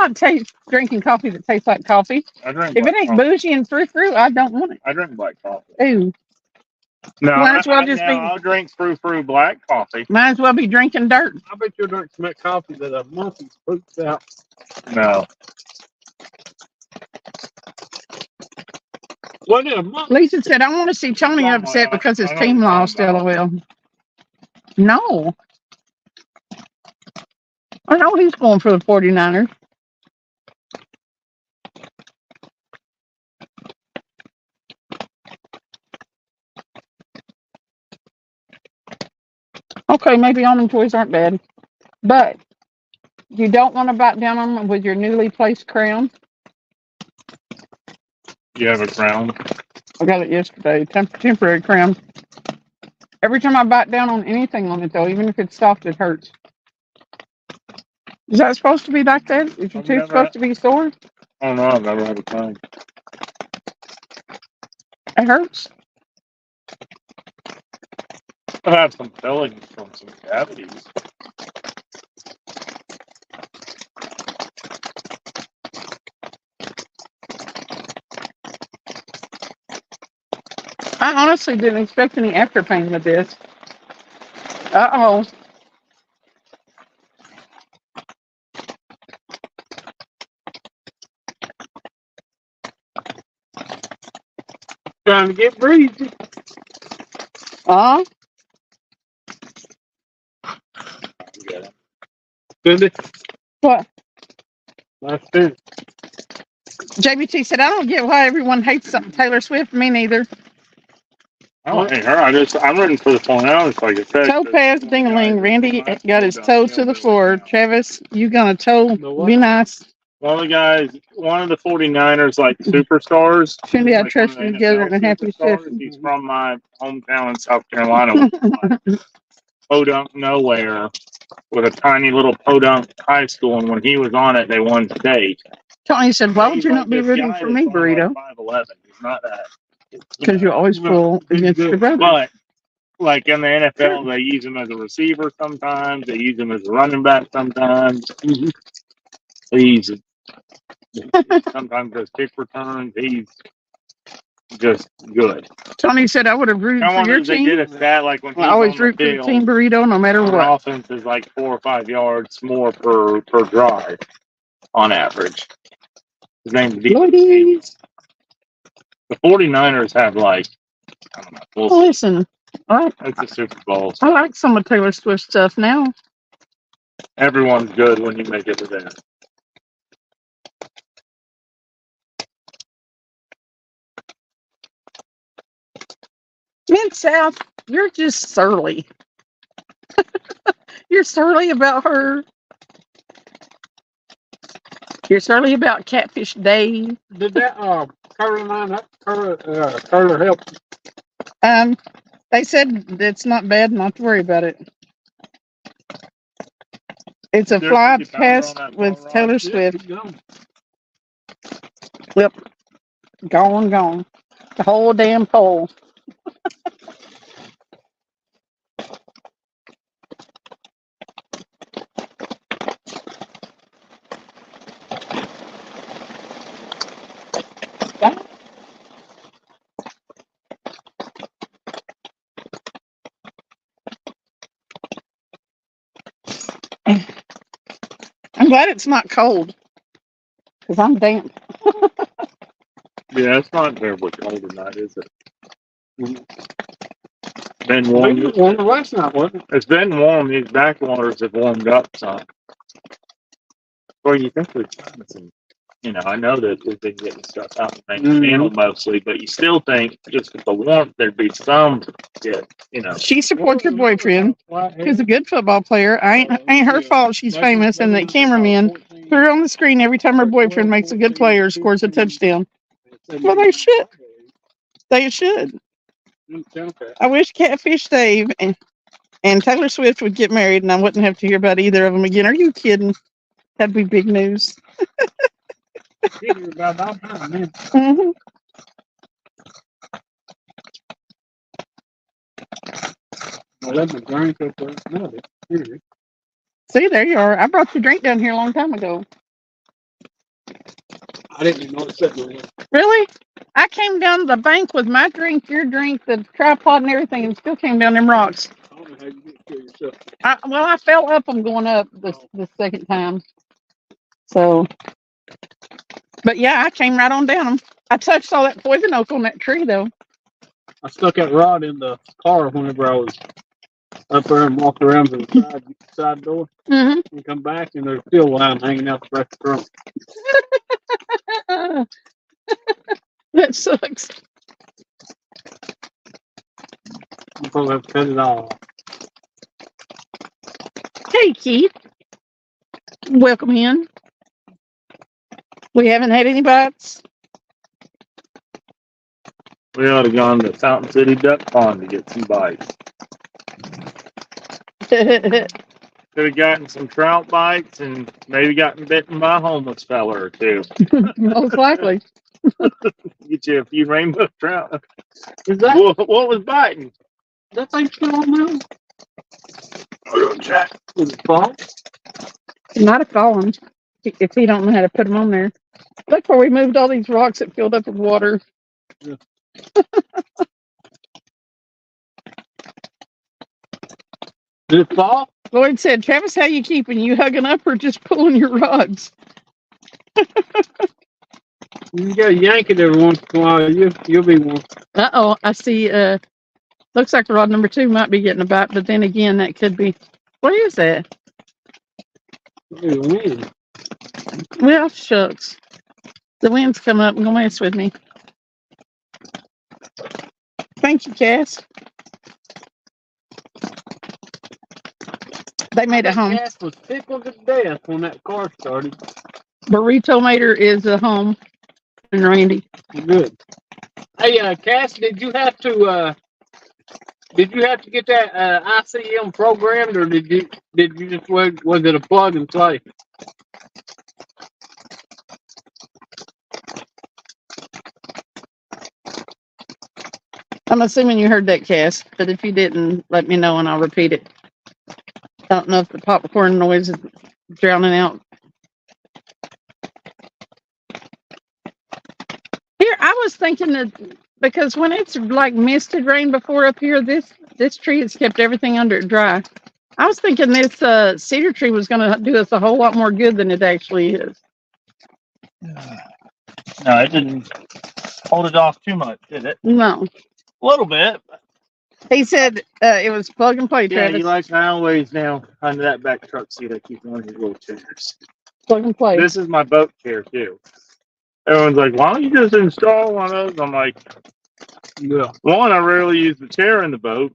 not drinking coffee that tastes like coffee. I drink If black it ain't coffee. bougie and frou, I don't want it. I drink black coffee. Ooh, No, Might as well just be- I'll drink frou black coffee. might as well be drinking dirt. I bet you'll drink some coffee that a monkey poops out. No. What did a monkey? Lisa said, I want to see Tony Oh my upset God. because his I know team what you're lost, talking about. LOL. No. I know he's going for the 49ers. Okay, maybe almond joys aren't bad, but you don't want to bite down on them with your newly placed crown. You have a crown? I got it yesterday, temporary crown. Every time I bite down on anything on it, though, even if it's soft, it hurts. Is that supposed to be like that? Is your I've tooth never- supposed to be sore? I don't know. I've never had a crown. It hurts. I have some fillings from some cavities. I honestly didn't expect any after pain with this. Uh-oh. Trying to get breezy. Uh-huh. Yeah. Did it? What? That's it. JBT said, I don't get why everyone hates Taylor Swift. Me neither. I don't hate her. I'm rooting for the 49ers, like I said. Topaz Dingaling. Randy got his toe to the floor. Travis, you gonna toe? The what? Be nice. One of the guys, one of the 49ers, like superstars. Cindy, I like trust one of you the together NFL and a happy superstars, shift. He's from my hometown in South Carolina. Podunk nowhere with a tiny little Podunk high school, and when he was on it, they won state. Tony said, why would He's you like not be this rooting guy for that's me, only Burrito? like 5'11". He's not that. Because you always pull against your brother. But like in the NFL, they use him as a receiver sometimes. They use him as a running back sometimes. He's sometimes does kick returns. He's just good. Tony said, I would have rooted for your They did team. a stat like when he's I always on the root for the field, team, Burrito, no matter our what. offense is like 4 or 5 yards more per drive on average. His name's Ladies. The 49ers have like, I don't know. We'll see. Listen, It's the Super Bowl. I like some of Taylor Swift stuff now. Everyone's good when you make it to there. went south, you're just surly. You're surly about her. You're surly about Catfish Dave. Did that curler help? They said it's not bad, not to worry about it. It's a Just fly keep pounding pest on that with bone Taylor rod. Swift. Keep going. Yep. Gone. The whole damn pole. I'm glad it's not cold. Because I'm damp. Yeah, it's not terribly cold tonight, is it? Been Maybe warm. it warmer last night, wasn't it? It's been warm. These backwaters have warmed up some. Well, you think we've gotten some, I know that we've been getting stuff out in the channel mostly, but you still think just with the warmth there'd be some get. She supports her boyfriend, who's a good football player. Ain't her fault she's famous and that cameramen put her on the screen every time her boyfriend makes a good play or scores a touchdown. Well, they should. They should. I wish Catfish Dave and Taylor Swift would get married and I wouldn't have to hear about either of them again. Are you kidding? That'd be big news. Mm-hmm. See, there you are. I brought the drink down here a long time ago. I didn't even know it said that. Really? I came down the bank with my drink, your drink, the tripod and everything, and still came down them rocks. I don't know how you get to yourself. I fell up them going up the second time. So, but yeah, I came right on down them. I touched all that poison oak on that tree, though. I stuck that rod in the car whenever I was up there and walked around to the side door Mm-hmm. and come back, and there's still lime hanging out the back of the trunk. That sucks. You probably have to cut it all off. Hey, Keith. Welcome in. We haven't had any bites. We ought to gone to Fountain City Duck Pond to get some bites. Could have gotten some trout bites and maybe gotten bitten by a homeless fella or two. Most likely. Get you a few rainbow trout. Is that What was biting? that thing still on now? Jack. Was it fall? Might have fallen if he don't know how to put them on there. Look where we moved all these rocks that filled up with water. Yeah. Did it fall? Lloyd said, Travis, how you keeping? You hugging up or just pulling your rods? You gotta yank it every once in a while. You'll be one. Uh-oh, I see, looks like rod number 2 might be getting a bite, but then again, that could be, what is that? It'll be wind. Well, shucks. The wind's coming up and gonna mess with me. Thank you, Cass. They made it home. Cass was tickled to death when that car started. Burrito Mater is a home. And Randy. Good. Hey, Cass, did you have to get that ICM programmed, or did you just was it a plug and play? I'm assuming you heard that, Cass, but if you didn't, let me know and I'll repeat it. I don't know if the popcorn noise is drowning out. Here, I was thinking that because when it's like misted rain before up here, this tree has kept everything under it dry. I was thinking this cedar tree was going to do us a whole lot more good than it actually is. No, it didn't hold it off too much, did it? No. A little bit. He said it was plug and play, Yeah, Travis. you like I always now under that back truck seat I keep one of these little chairs. Plug and play. This is my boat chair too. Everyone's like, why don't you just install one of those? I'm like, Yeah. One, I rarely use the chair in the boat.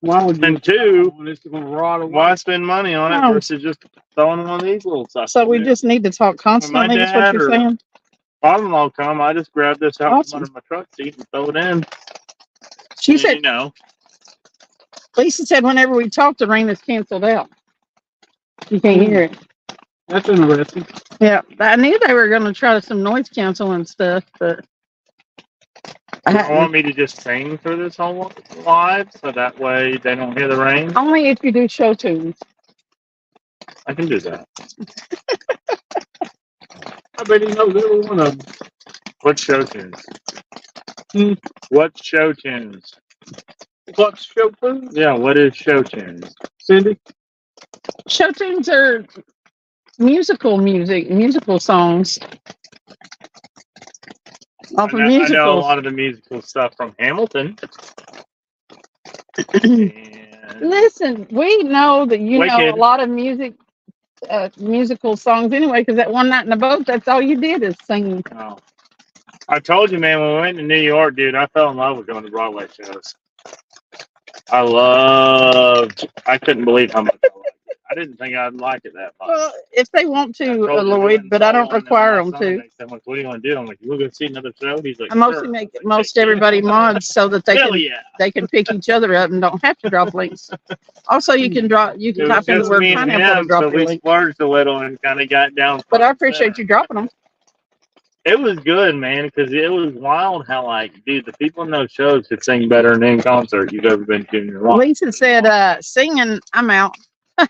Why would you? And two, It's gonna rot away. why spend money on it Oh. versus just throwing one of these little suckers? So we just need to talk constantly, is what dad you're or- saying? Father-in-law come, I just grab this out Awesome. from under my truck seat and throw it in. She And, said, you know, Lisa said whenever we talk, the rain is canceled out. You can't hear it. That's interesting. Yeah, I knew they were going to try some noise canceling stuff, but I you hadn't. want me to just sing through this whole live so that way they don't hear the rain? Only if you do show tunes. I can do that. I bet he knows every one of them. What show tunes? Hmm. What show tunes? What's show food? Yeah, what is show tunes? Cindy? Show tunes are musical songs. Off of I know a musicals. lot of the musical stuff from Hamilton. And Listen, we know that you know Wicked. a lot of musical songs anyway, because that one night in the boat, that's all you did is sing. oh. I told you, man, when we went to New York, dude, I fell in love with going to Broadway shows. I couldn't believe how much I liked it. I didn't think I'd like it that much. Well, if they want I to, told you, Lloyd, we but I don't went and require my them son to. next time, like, what do you want to do? I'm like, you want to go see another show? He's like, I mostly sure. make I'm like, most "Heck everybody yeah." mods so that they Hell can yeah. they can pick each other up and don't have to drop links. Also, you can It was type in the just word me and pineapple to him, drop so your we link. splurged a little and kind of got down. But I front and appreciate center. you dropping them. It was good, man, because it was wild how, like, dude, the people in those shows could sing better than any concert you've ever been to in your life. Lisa said, "Singing, I'm out." Was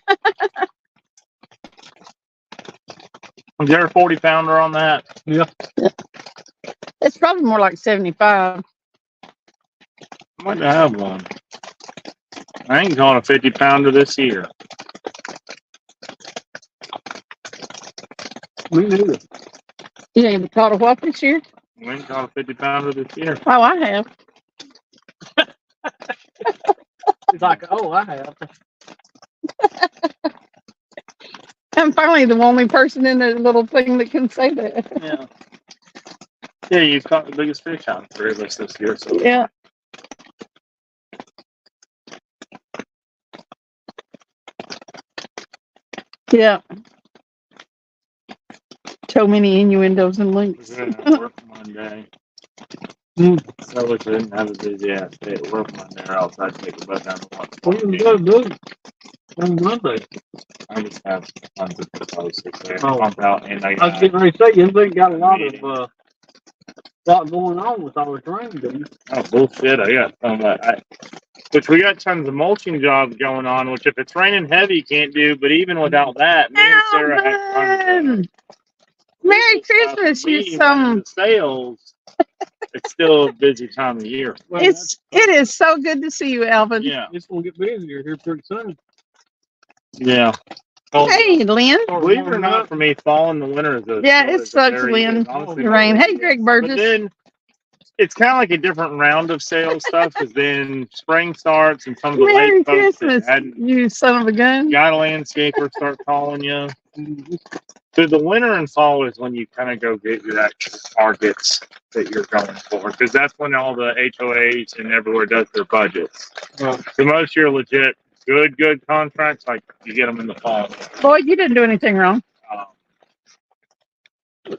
there a 40-pounder on that? Yeah. It's probably more like 75. I might have one. I ain't going a 50-pounder this year. Me neither. You ain't caught a what this year? We ain't got a 50-pounder this year. Oh, I have. It's like, oh, I have. I'm finally the only person in the little thing that can say that. Yeah. Yeah, you caught the biggest fish out of three of us this year. So Yeah. Yeah. So many innuendos and links. we're gonna have work Monday. So I wish I didn't have a busy ass day at work Monday, or else I'd take a butt down to one. What are you gonna do on Monday? I just have tons of posts there. Oh. Pump out, and I was getting ready to say, you think got a lot going on with all this rain, do you? oh bullshit! I got some which we got tons of mulching jobs going on. Which if it's raining heavy, you can't do. But even without that, me and Sarah have tons of Merry stuff. Christmas, We you run some. into sales. It's still a busy time of year. Well, It is so good to see you, Alvin. Yeah, it's gonna get busier here pretty soon. yeah. Hey, Lynn. Believe it or not, for me, fall and the winter is a Yeah, it is a sucks, very Lynn. good, honestly, The rain. very Hey, good. Greg But Burgess. then it's kind of like a different round of sales stuff because then spring starts and some of the Merry late folks that Christmas, hadn't you son of a gun. got a landscaper start calling you. So the winter and fall is when you kind of go get your actual targets that you're going for because that's when all the HOAs and everywhere does their budgets. Right. The most your legit good contracts, like you get them in the fall. Boy, you didn't do anything wrong. Um,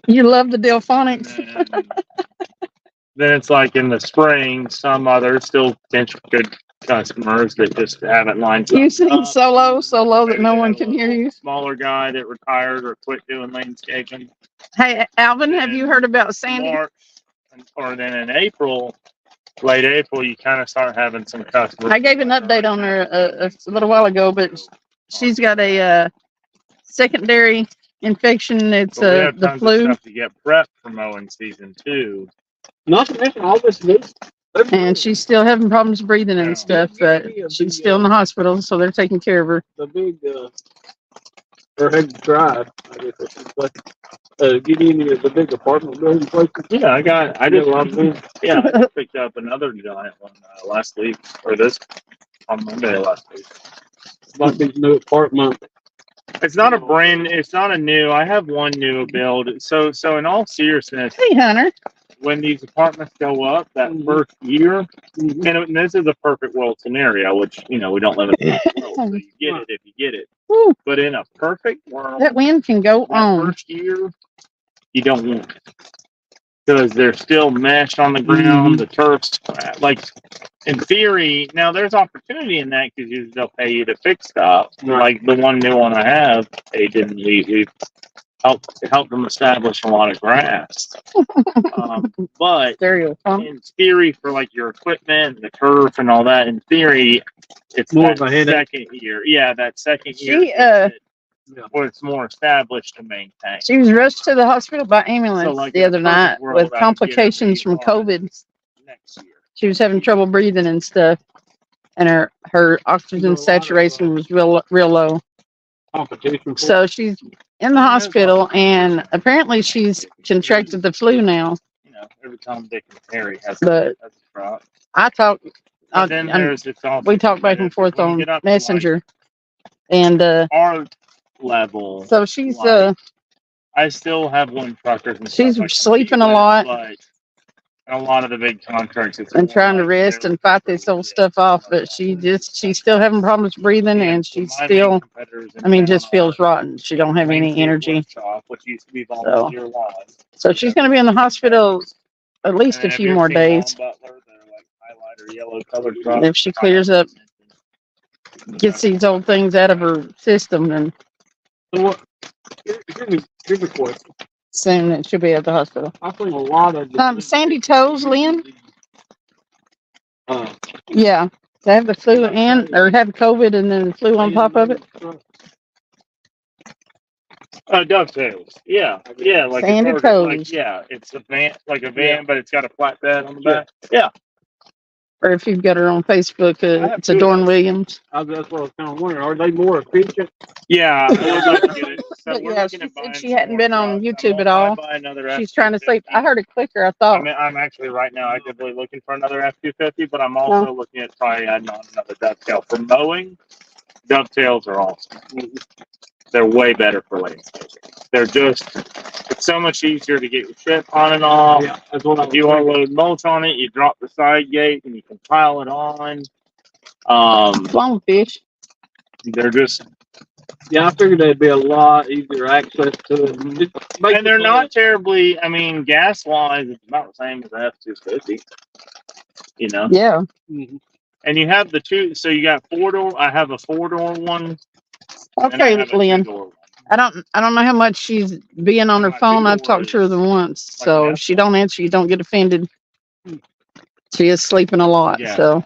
You love the and Delphonics. then it's like in the spring, some other still potential good customers that just haven't lined You sing up. so low that Maybe no they one have a can hear little you. Smaller guy that retired or quit doing landscaping. Hey, Alvin, have you heard about Sandy? March, or then in April, late April, you kind of start having some customers. I gave an update on her a little while ago, but she's got a secondary infection. It's But we have the tons of flu, stuff to get prepped for mowing season 2. Not to mention all this news. and she's still having problems breathing and stuff. But she's still in the hospital, so they're taking care of her. The big, or had you tried, I guess I should say, get any of the big apartment building places. Yeah, I just Yeah. I just picked up another giant one last week, or on Monday last week. Like these new apartment. It's not a new. I have one new build. So in all seriousness, Hey, Hunter. when these apartments go up that first year, and this is a perfect world scenario, which we don't live in a perfect world, so you get it if you get it. Woo. But in a perfect world, That wind can go that on. first year, you don't want it because they're still mesh on the ground. The turf's like, in theory, now there's opportunity in that because they'll pay you to fix stuff. Like the one new one I have, they didn't. We've helped them establish a lot of grass. But Stereo pump. in theory, for like your equipment, the turf, and all that, in theory, it's More that of a headache. second year. Yeah, that second year. She where it's more established to maintain. she was rushed to the hospital by ambulance like, the in a other perfect night world, with I would get complications from every COVID. next year. She was having trouble breathing and stuff, and her oxygen saturation was real low. Competition. So she's in the hospital, and apparently she's contracted the flu now. Every time Dick and Harry has But a drop. I talked. But then We talked back and forth on Messenger, and our level. so she's I still have one truckers. And she's stuff I sleeping compete a lot. But a lot of the big contracts, it's and more trying to like rest they're and fight this old stuff off, but she's still having problems breathing, and she's my main still, competitors in I mean, town just feels rotten. She don't have any Main Street energy. Woodshop, which used to be volunteer lawn. So she's going to be in the hospital at least a few more days. Butler, they're like highlighter yellow colored truck. If she clears up, gets these old things out of her system, then So what? Here's a question. soon it should be at the hospital. I think a lot of Sandy Toes, Lynn? Uh, Yeah. They have the flu and, or have COVID and then the flu on top of it. Dovetails. Yeah. Yeah. Like Sandy it's Toes. like, yeah, it's a van, like a van, but it's got a flat bed on the back. Yeah. Or if you've got her on Facebook, it's Adorn Williams. That's what I was kind of wondering. Are they more efficient? Yeah. I would like to get it. So But we're yeah, looking she at said buying she some hadn't more been on trucks. YouTube at all. Buy another She's trying to sleep. I heard a clicker. I I thought, mean, I'm actually right now actively looking for another F-250, but I'm also looking at probably adding on another dovetail. For mowing, dovetails are awesome. They're way better for landscaping. They're just, it's so much easier to get your shit on and off. Yeah, that's what If you want to load mulch on it, you drop the side gate and you can pile it on. long fish. They're just, yeah, I figured they'd be a lot easier access to it. and they're not terribly, I mean, gas wise, it's about the same as the F-250. Yeah. Mhm. And you have the two, so you got 4-door. I have a 4-door one. Okay, Lynn. One. I don't know how much she's being on her phone. I've talked to her than once. So if she don't answer, you don't get offended. She is sleeping a lot. Yeah. So.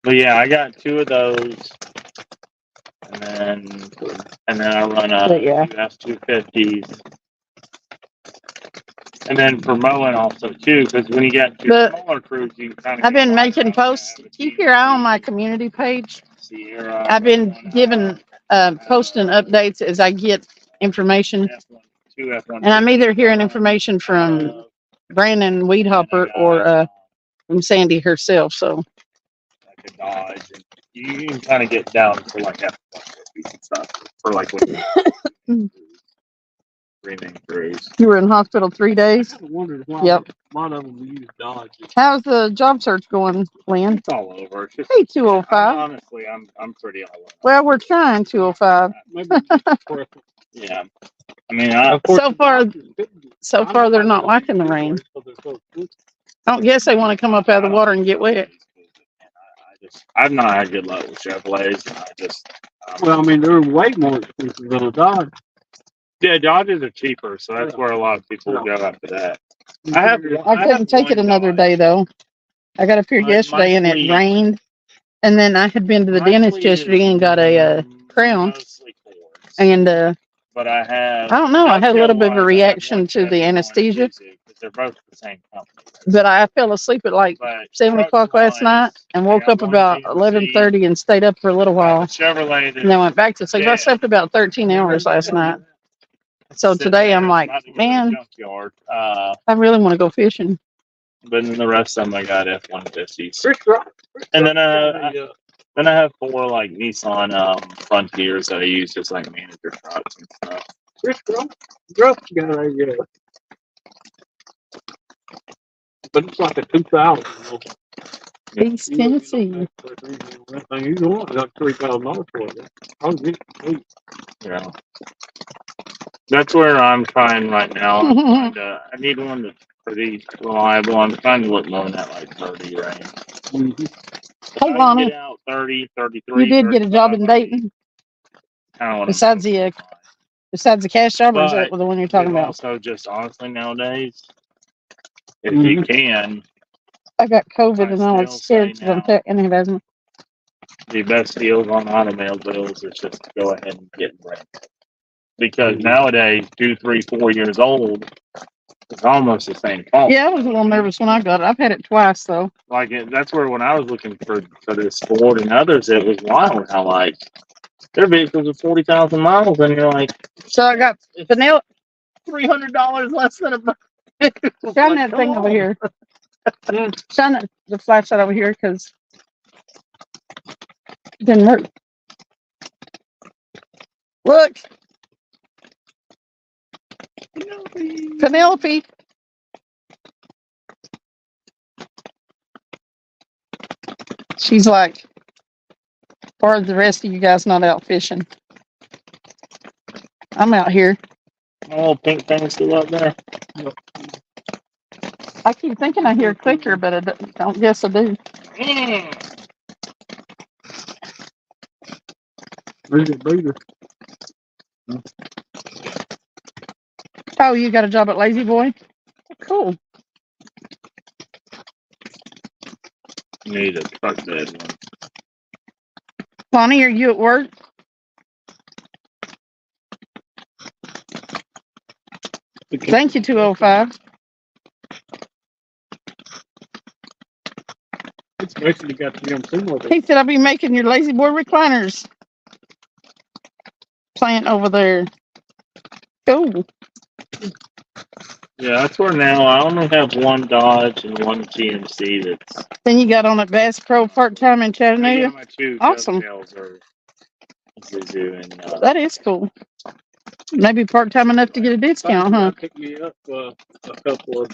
But yeah, I got 2 of those. And then I run a few F-250s. And then for mowing also too, because when you get to smaller crews, you kind of. I've been making posts. Keep your eye on my community page. Sierra, I've been giving, posting updates as I get information. And I'm either hearing information from Brandon Weedhopper or from Sandy herself. So. Like a Dodge. And you can kind of get down to like F-150 and stuff for like what. 3 main crews. You were in hospital 3 days? I wondered why Yep. a lot of them use Dodge. How's the job search going, Lynn? It's all over. It's just, hey, 205. Honestly, I'm pretty all over. Well, we're trying 205. Maybe yeah. I mean, so far they're not liking the rain. I don't guess they want to come up out of the water and get wet. I've not had good luck with Chevrolets. And I just. Well, I mean, they're way more expensive than a Dodge. Yeah, Dodges are cheaper, so that's where a lot of people go after that. I couldn't take it another day though. I got up here yesterday and it rained, and then I had been to the dentist yesterday and got a crown, and but I don't know. I had a little bit of a reaction to the anesthesia. They're both the same company. But I fell asleep at like 7 o'clock last night and woke up about 11:30 and stayed up for a little while. Chevrolet. And then went back to sleep. I slept about 13 hours last night. So today I'm like, man, I really want to go fishing. But then the rest of them I got F-150s. And then I have 4 like Nissan Frontiers that I use as like manager trucks and stuff. Gruff got a but it's like a 2,000. East Tennessee. That thing you want like $3,000 for it. I'll get it. Yeah. That's where I'm trying right now. I need one that's pretty reliable. I'm trying to look more in that like 30 range. Mm-hmm. Hey, I can Lonnie, get out 30, 33. you did get a job in 35, Dayton kinda what I'm besides the doing. besides the cash job, or is that But the one you're talking And about? also, just honestly, nowadays, if Mm-hmm. you can, I got COVID I and I was still scared say because I'm taking it asthma. the best deals on automail bills is just to go ahead and get rent. Because Mhm. nowadays, 2, 3, 4 years old, it's almost the same cost. Yeah, I was a little nervous when I got it. I've had it twice though. Like that's where when I was looking for this Ford and others, it was wild how like their vehicles are 40,000 miles, and you're like, So I got vanilla. $300 less than a. Shine that thing over here. Shine the flashlight over here because it didn't work. Look, Penelope. She's like, or are the rest of you guys not out fishing? I'm out here. Oh, pink thing still up there. I keep thinking I hear a clicker, but I don't guess I do. Breather. Oh, you got a job at Lazy Boy? Cool. Need a truck bed one. Lonnie, are you at work? Thank you, 205. It's basically got to be on similar. He said I'll be making your Lazy Boy recliners plant over there. Cool. Yeah, that's where now I only have one Dodge and one GMC that's. Then you got on at Bass Pro part-time in Yeah, Chattanooga. my two Awesome. dovetails are Zuzu and That is cool. Maybe part-time enough to get a discount, huh? Pick me up a couple of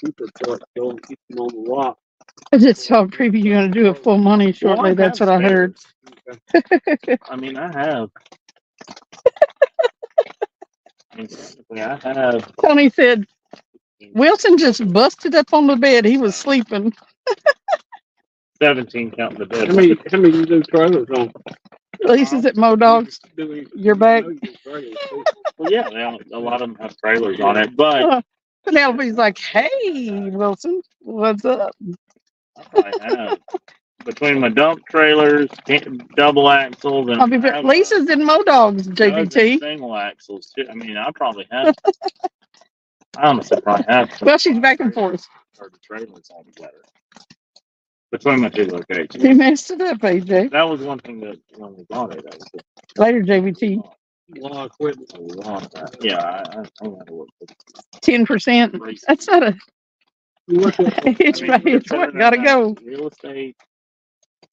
super trucks, go and keep them on the lot. I just saw a preview you're going to do a full money shortly. That's what I heard. I mean, I have. I have Tony said, Wilson just busted up on the bed. He was sleeping. 17 counting the bed. How many you do trailers on? Lisa's at Mo Dogs. You're back. Well, yeah, a lot of them have trailers on it, but Penelope's like, hey, Wilson, what's up? I probably have. Between my dump trailers, double axles, and I'll be back. Lisa's in Mo Dogs, JBT. single axles too. I mean, I probably have. I honestly probably have. Well, she's back and forth. Or the trailers all together. Between my two locations. You messed it up, AJ. That was one thing that when we bought it, that was Later, JBT. A long time. Yeah, I had to work with 10%. That's not a. It's what gotta go. Real estate.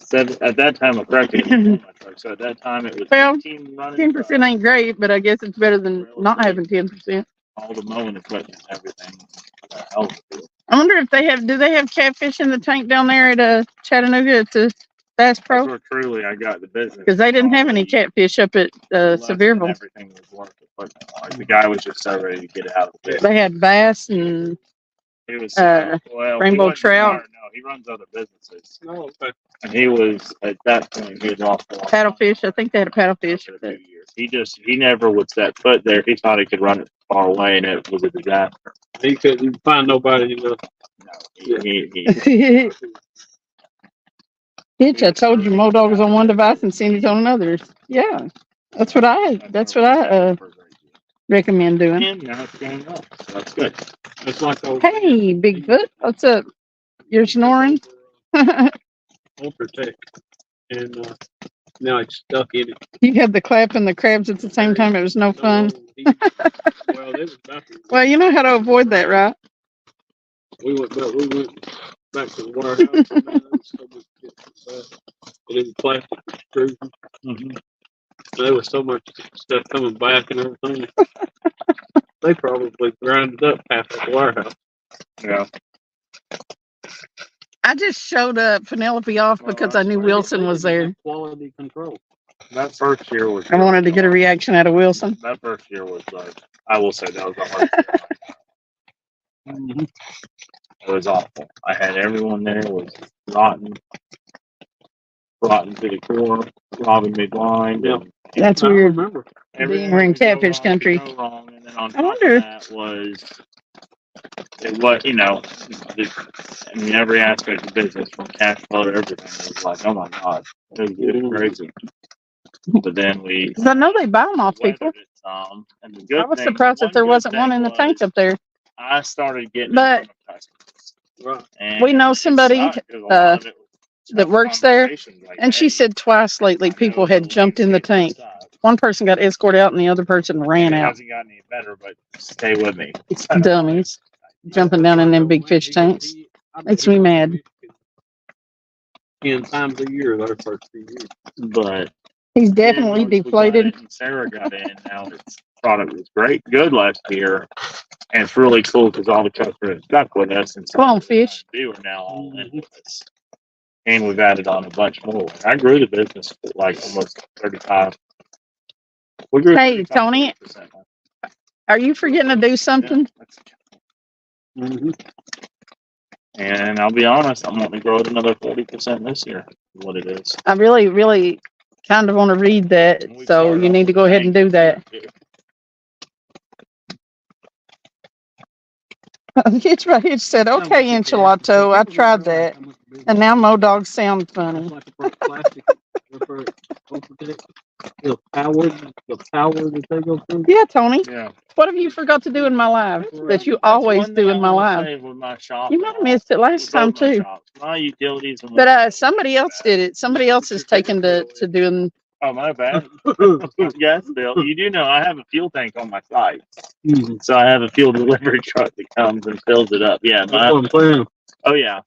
Said at that time, a corrected my truck. So at that time, it was Well, 10 10% ain't great, but I guess it's better than not having 10%. All the mowing equipment and everything. I wonder if do they have catfish in the tank down there at Chattanooga at the Bass Pro? That's where truly I got the business. Because they didn't have any catfish up at Sevierville. Everything was worth equipment. Like the guy was just so ready to get it out of the business. They had bass and He was rainbow trout. No, he runs other businesses. Oh, okay. And he was at that point he was off the paddlefish. I think they had a paddlefish. for 2 years. He never would set foot there. He thought he could run it far away, and it was a disaster. He couldn't find nobody. No, Hitch, I told you Mo Dog was on one device and Cindy's on another. Yeah. That's what I recommend doing. And now it's going up. So that's good. It's like Hey, Bigfoot, what's up? You're snoring? Ultratech, and now it's stuck in it. You had the clap and the crabs at the same time. It was no fun. Well, you know how to avoid that, right? We went back to the warehouse. It is plastic extrusion. There was so much stuff coming back and everything. They probably grinded up half the warehouse. Yeah. I just showed up Penelope off because I knew Wilson was there. Quality control. That first year was. I wanted to get a reaction out of Wilson. That first year was like, I will say that was a hard year. Mm-hmm. It was awful. I had everyone there was rotten to the core, robbing me blind. Yep. And That's I weird. remember. everything We're in could go Catfish wrong, country. could go wrong. And then on I top wonder. of that it was, every aspect of business from cash flow to everything was like, oh my God, it was crazy. But then we 'Cause I know they buy them off people. weathered it some. And the good I was thing, surprised that there wasn't one in the tank up there. I started getting But in front of customers. Right. And we know it somebody sucked 'cause a lot of it was that tough works there, conversations, like, and she hey, said twice lately I know people had the jumped in the landscape tank. sucks. One person got escorted out and the other person ran It out. hasn't gotten any better, but stay with me. It's dummies jumping down in them big fish tanks. Makes me mad. 10 times a year, our first 2 years. But He's then definitely once we got deflated. it and Sarah got in. Now its product was good last year, and it's really cool because all the customers stuck with us. And Come on, fish. We are now all in with us, and we've added on a bunch more. I grew the business to like almost 35. We grew Hey, Tony, 40%. are you forgetting to do something? Mm-hmm. And I'll be honest, I'm wanting to grow it another 40% this year. Is what it is. I really, really kind of want to read that, And we so started you off need to with go ahead and do that. Hitch by Hitch said, okay, enchilado, I tried that. And now Modog sound funny. Like a plastic. The power that they go through. Yeah, Tony. Yeah. What have you forgot to do in my life that you always do in my life? With my shop, You might have missed it last time too. My utilities. And But somebody else did it. Somebody else is taken to doing. Oh, my bad. Yes, Bill. You do know I have a fuel tank on my site. Mm-hmm. So I have a fuel delivery truck that comes and fills it up. Yeah. Oh, yeah.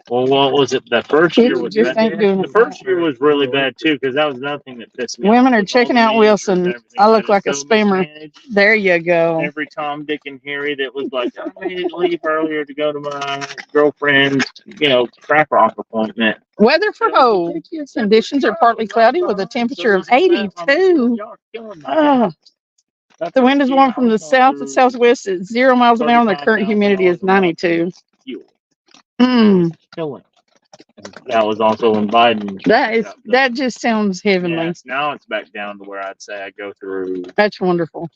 Well, what was it? The first year was Just bad. ain't doing The it. first year was really bad too because that was another thing that pissed me off. Women are With all checking the out managers and Wilson. everything, I look that like a is so spammer. mismanaged. There you go. Every Tom, Dick, and Harry that was like, I need to leave earlier to go to my girlfriend's, crack rock appointment. Weather for Ho. Conditions are partly cloudy with a temperature of 82. Oh, the wind is blowing from the south to southwest at 0 miles an hour, and the current humidity is 92. Mm, Killing. That was also in Biden. that just sounds heavenly. Yes, now it's back down to where I'd say I go through. That's wonderful.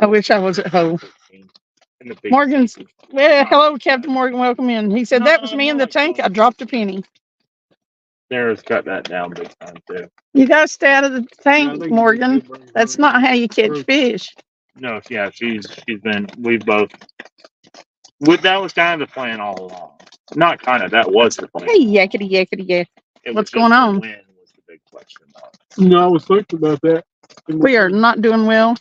I wish I was at home. Morgan's, hello, Captain Morgan, welcome in. He said, that was me in the tank. I dropped a penny. Sarah's cut that down big time too. You got to stay out of the tank, Morgan. That's not how you catch fish. No, yeah, we've both. That was kind of the plan all along. Not kind of, that was the plan. Hey, yakety, yakety, yak. What's going on? When was the big question mark. No, I was thinking about that. We are not doing well.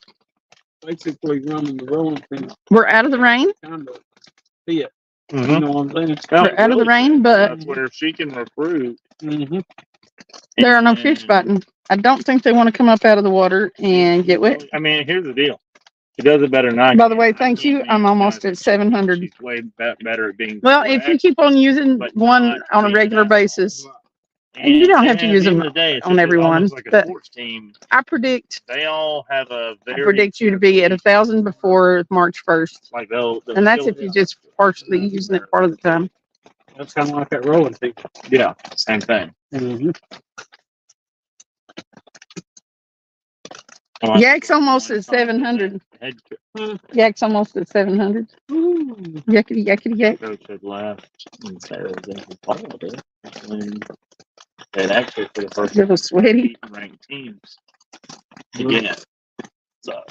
Basically running the rolling pin. We're out of the rain. Kind of fit. Mm-hmm. You know what I'm saying? We're out of the rain, but that's where she can recruit. Mm-hmm. there are no fish biting. I don't think they want to come up out of the water and get wet. I mean, here's the deal. She does it better than I can. By the way, thank you. I'm almost at 700. She's way better at being. Well, if you keep on using one on a regular basis, and you don't have to use them on everyone, but I predict they all have a very. I predict you to be at 1,000 before March 1st. Like and that's if you're just partially using it part of the time. That's kind of like that rolling thing. Yeah, same thing. Mm-hmm. Yak's almost at 700. Yak's almost at 700. Yakety, yakety, yak. Coach had left and Sarah was in the ball there. And actually, for the first Little sweaty. ranked teams again. So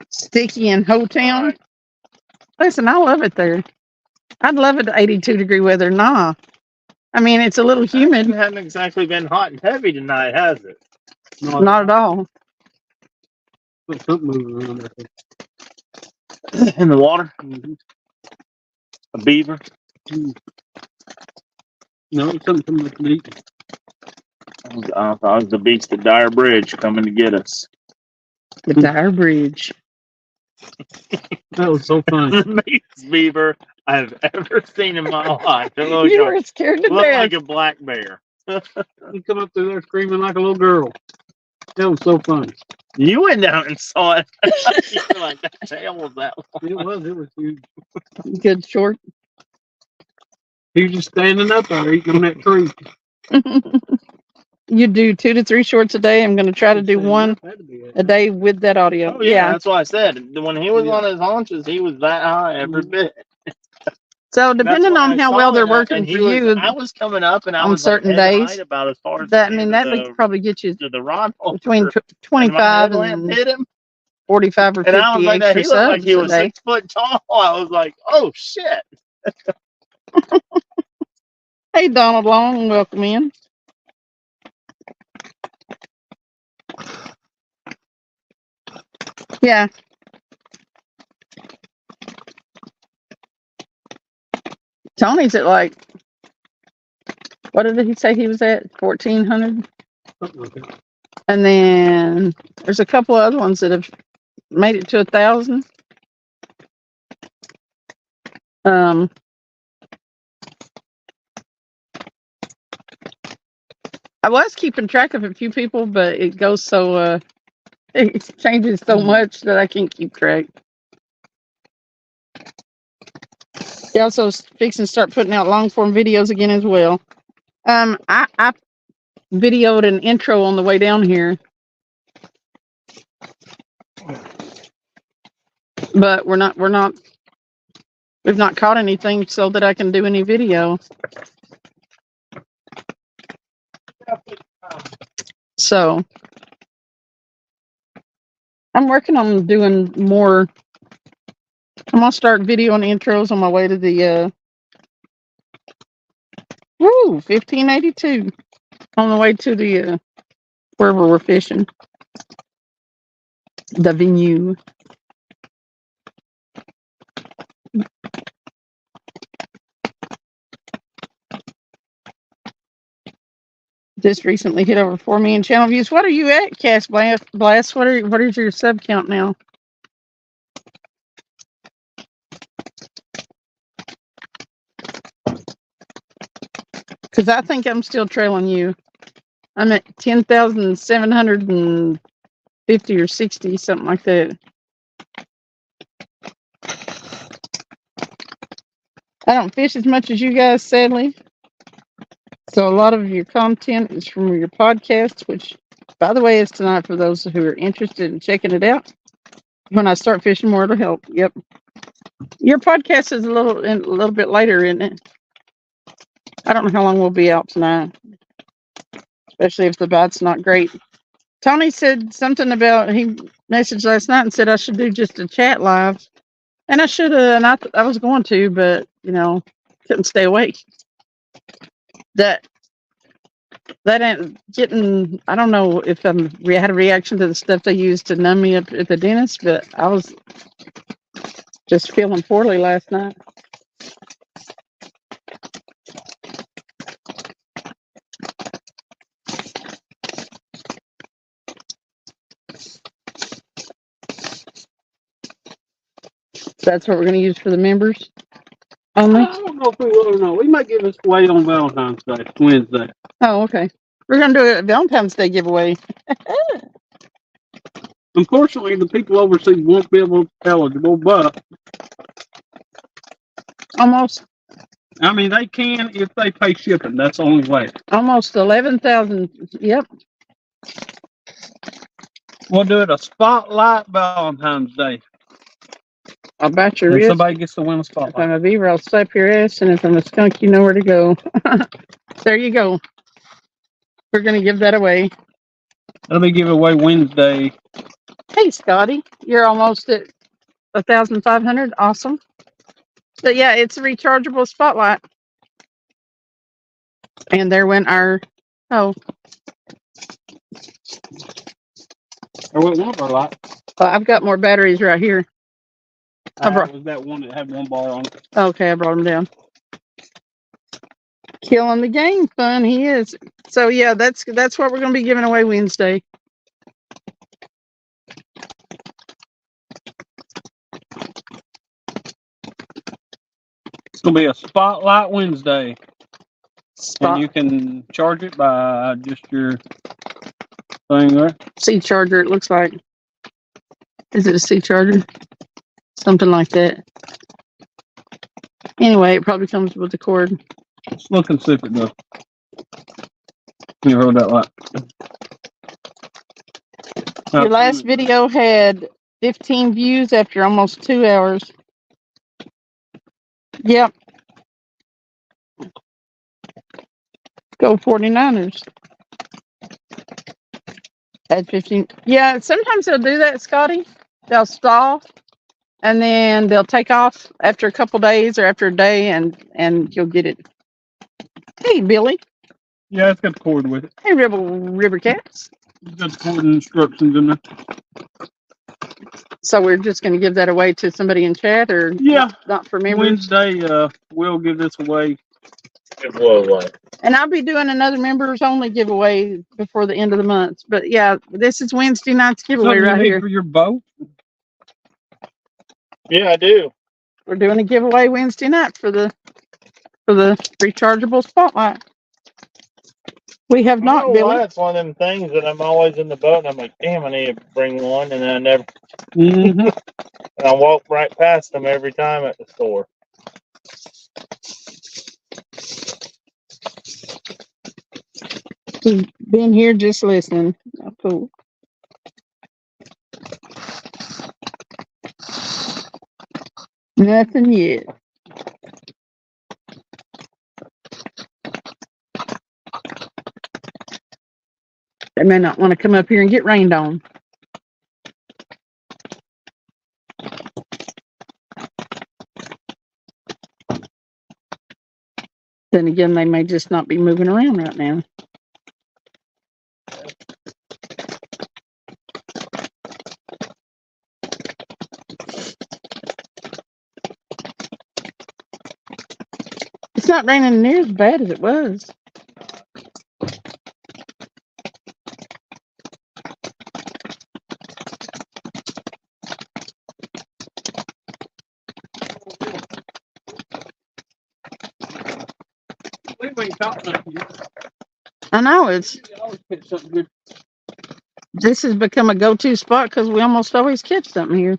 sticky in Ho-Town. Right. Listen, I love it there. I'd love it 82-degree weather. Nah. I mean, it's a little humid. It hasn't exactly been hot and heavy tonight, has it? Not at all. Something moving around in the water? Mm-hmm. A beaver? Mm. No, something like meat. I thought it was the beast at Dyer Bridge coming to get us. The Dyer Bridge. That was so funny. The biggest beaver I've ever seen in my life. It You were scared to looked death. like a black bear. He come up through there screaming like a little girl. That was so funny. You went down and saw it. You were like, "That the hell was that?" It was huge. Good short. He was just standing up there eating on that tree. You do 2 to 3 shorts a day. I'm going to try to do Standing one up, had to be it. a day with that audio. Oh yeah, that's what I said. When he was Yeah. on his haunches, he was that high every Mhm. bit. So That's depending what on I how saw well they're it at, working and for he was. you, I was coming up, and I on was like certain head days, height about as far as that I the mean end that of would probably get you to the rod holder. between And my 25 headlamp and hit him, 45 or and I was 50 like that. extra He looked like subs he a was day. 6 foot tall. I was like, oh shit. Hey, Donald Long, welcome in. Yeah. Tony's at like, what did he say he was at? 1,400? Something like that. And then there's a couple of other ones that have made it to 1,000. I was keeping track of a few people, but it goes so it changes so much that I can't keep track. He also is fixing to start putting out long form videos again as well. I videoed an intro on the way down here, but we've not caught anything so that I can do any video. So I'm working on doing more. I'm gonna start videoing intros on my way to the 1582 on the way to the wherever we're fishing, the venue. Just recently hit over 4 million channel views. What are you at, Cash Blast? What is your sub count now? Because I think I'm still trailing you. I'm at 10,750 or 60, something like that. I don't fish as much as you guys, sadly. So a lot of your content is from your podcast, which, by the way, is tonight for those who are interested in checking it out. When I start fishing more, it'll help. Yep. Your podcast is a little bit later, isn't it? I don't know how long we'll be out tonight, especially if the bite's not great. Tony said something about, he messaged last night and said I should do just a chat live. And I should have, and I was going to, but, couldn't stay awake. That ain't getting, I don't know if we had a reaction to the stuff they used to numb me up at the dentist, but I was just feeling poorly last night. That's what we're going to use for the members only. I don't know if we will or not. We might give this away on Valentine's Day, Wednesday. Oh, okay. We're going to do a Valentine's Day giveaway. Unfortunately, the people overseas won't be eligible, but Almost I mean they can if they pay shipping. That's the only way. 11,000. Yep. We'll do it a spotlight Valentine's Day. I'll bet your And wrist. somebody gets to win a If spotlight. I'm a beaver, I'll slap your ass, and if I'm a skunk, you know where to go. There you go. We're going to give that away. That'll be giveaway Wednesday. Hey, Scotty, you're almost at 1,500. Awesome. So yeah, it's a rechargeable spotlight. And there went our, Or what one of our lights. I've got more batteries right here. Was that one that had one bar on it. Okay, I brought them down. Killing the game fun, he is. So yeah, that's what we're going to be giving away Wednesday. gonna be a Spotlight Wednesday, and Spot you can charge it by just your thing there. C charger. It looks like. Is it a C charger? Something like that. Anyway, it probably comes with the cord. Let's look and see if it does. You heard that light. Your last video had 15 views after almost 2 hours. Yep. Go 49ers. At 15. Yeah, sometimes they'll do that, Scotty. They'll stall and then they'll take off after a couple days or after a day and you'll get it. Hey, Billy. Yeah, it's got the cord with it. Hey, River Cats. It's got the cord and instructions in there. So we're just going to give that away to somebody in chat, or Yeah. not for members? Wednesday, we'll give this away. It was like. And I'll be doing another members only giveaway before the end of the month. But yeah, this is Wednesday night's giveaway Something you right need here. for your boat. Yeah, I do. We're doing a giveaway Wednesday night for the rechargeable spotlight. We have not, Billy. It's one of them things that I'm always in the boat and I'm like, damn, I need to bring one, and I never. Mm-hmm. And I walk right past them every time at the store. He's been here just listening. Oh, cool. Nothing yet. They may not want to come up here and get rained on. Then again, they may just not be moving around right now. It's not raining near as bad as it was. We ain't caught nothing yet. I know it's. We always catch something good. This has become a go-to spot because we almost always catch something here.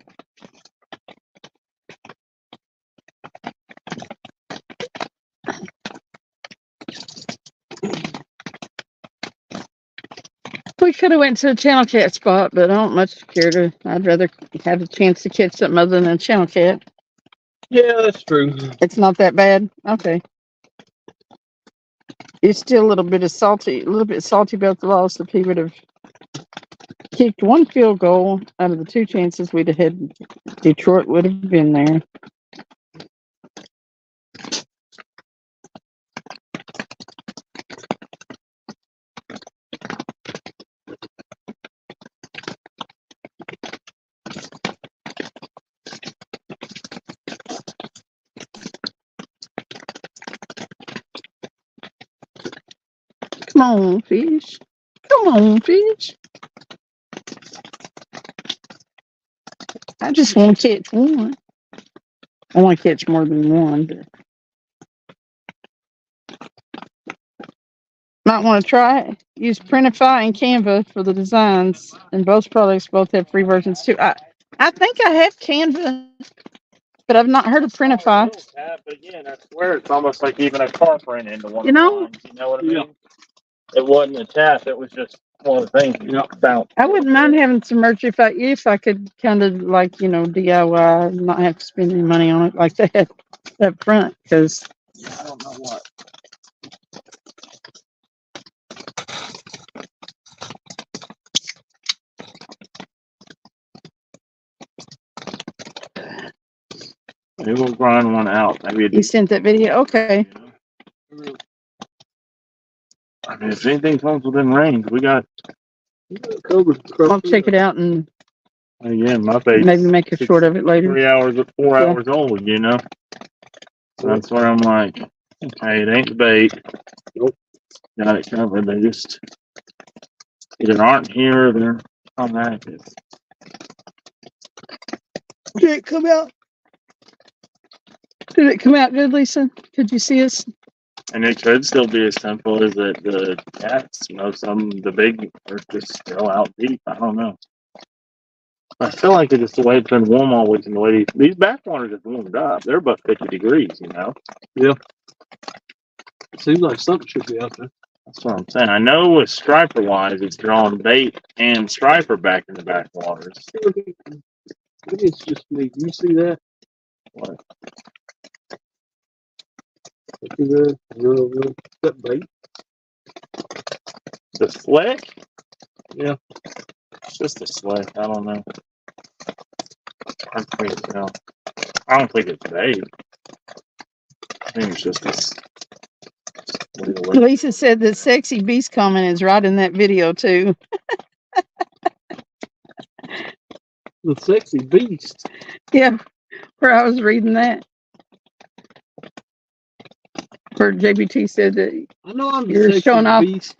We could have went to a channel cat spot, but I don't much care to. I'd rather have a chance to catch something other than a channel cat. Yeah, that's true. It's not that bad. Okay. It's still a little bit salty about the loss. If he would have kicked one field goal out of the two chances we'd have had, Detroit would have been there. Come on, fish. Come on, fish. I just want to catch one. I want to catch more than one. But might want to try it. Use Printify and Canva for the designs, and both products both have free versions too. I think I have Canva, but I've not heard of Printify. But again, I swear it's almost like even a car print into one You of the know? lines. You know what I mean? Yeah. It wasn't a tap. It was just one of the things you found. I wouldn't mind having some merch if I could kind of like, DIY and not have to spend any money on it like that up front, because I don't know what. Maybe we'll grind one out. Maybe you sent that video. Okay. I mean, if anything comes within range, we got. I'll check it out and Again, my face. maybe make a short of it later. 3 hours, 4 Yeah. hours old. You know. So that's where I'm like, okay, it ain't the bait. Nope. Got it covered. They just either aren't here or they're unactive. Did it come out? Did it come out good, Lisa? Could you see us? And it could still be as simple as that the cats, the big are just still out deep. I don't know. I feel like it's just the way it's been warm all week and the way these backwaters have warmed up. They're about 50 degrees, Yeah. Seems like something should be out there. That's what I'm saying. I know with striper wise, it's drawing bait and striper back in the backwaters. Maybe it's just me. Do you see that? What? See that? That bait? The slick? Yeah. It's just a slick. I don't know. I don't think it's bait. I think it's just this. Lisa said the sexy beast comment is right in that video too. The sexy beast. Yeah, where I was reading that. Where JBT said that I know I'm the you're sexy showing off. beast.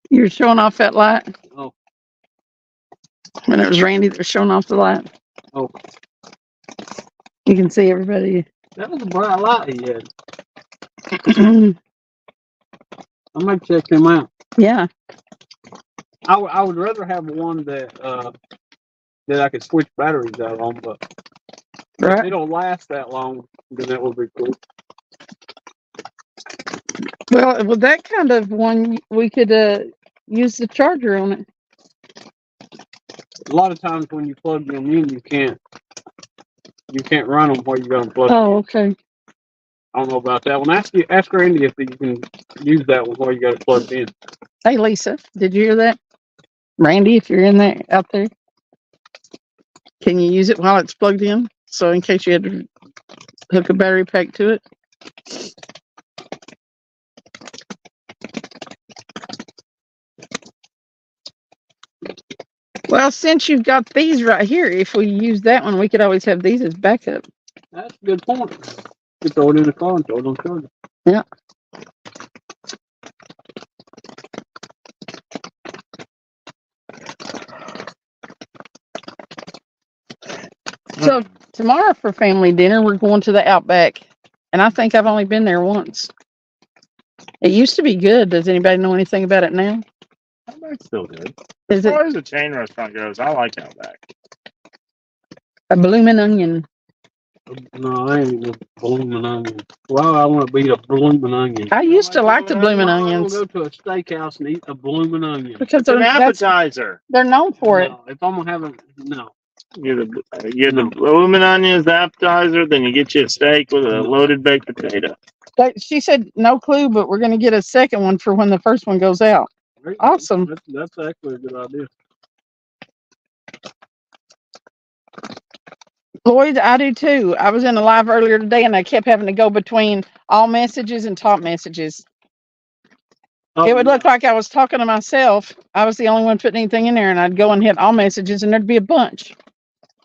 You're showing off that light. Oh. When it was Randy that was showing off the light. Oh. You can see everybody. That was a bright light he had. I might check him out. Yeah. I would rather have one that I could switch batteries out on, but Right. if it don't last that long, then that would be cool. Well, with that kind of one, we could use the charger on it. A lot of times when you plug them in, you can't run them while you're going to plug them Oh, in. okay. I don't know about that one. Ask Randy if you can use that one while you got it plugged in. Hey, Lisa, did you hear that? Randy, if you're in there, out there, can you use it while it's plugged in? So in case you had to hook a battery pack to it. Well, since you've got these right here, if we use that one, we could always have these as backup. That's a good point. You throw it in the car and throw it on charger. Yeah. So tomorrow for family dinner, we're going to the Outback, and I think I've only been there once. It used to be good. Does anybody know anything about it now? Outback's still good. Is As it far as the chain restaurant goes, I like Outback. a blooming onion? No, I ain't no blooming onion. Well, I want to beat a blooming onion. I used to like the blooming I onions want to go to a steakhouse and eat a blooming onion. because It's an appetizer. they're known for it. No, if I'm gonna have a no. You get the blooming onion as the appetizer, then you get you a steak with a loaded baked potato. She said no clue, but we're going to get a second one for when the first one goes out. Awesome. That's actually a good idea. Lloyd, I do too. I was in a live earlier today and I kept having to go between all messages and top messages. It would look like I was talking to myself. I was the only one putting anything in there, and I'd go and hit all messages and there'd be a bunch.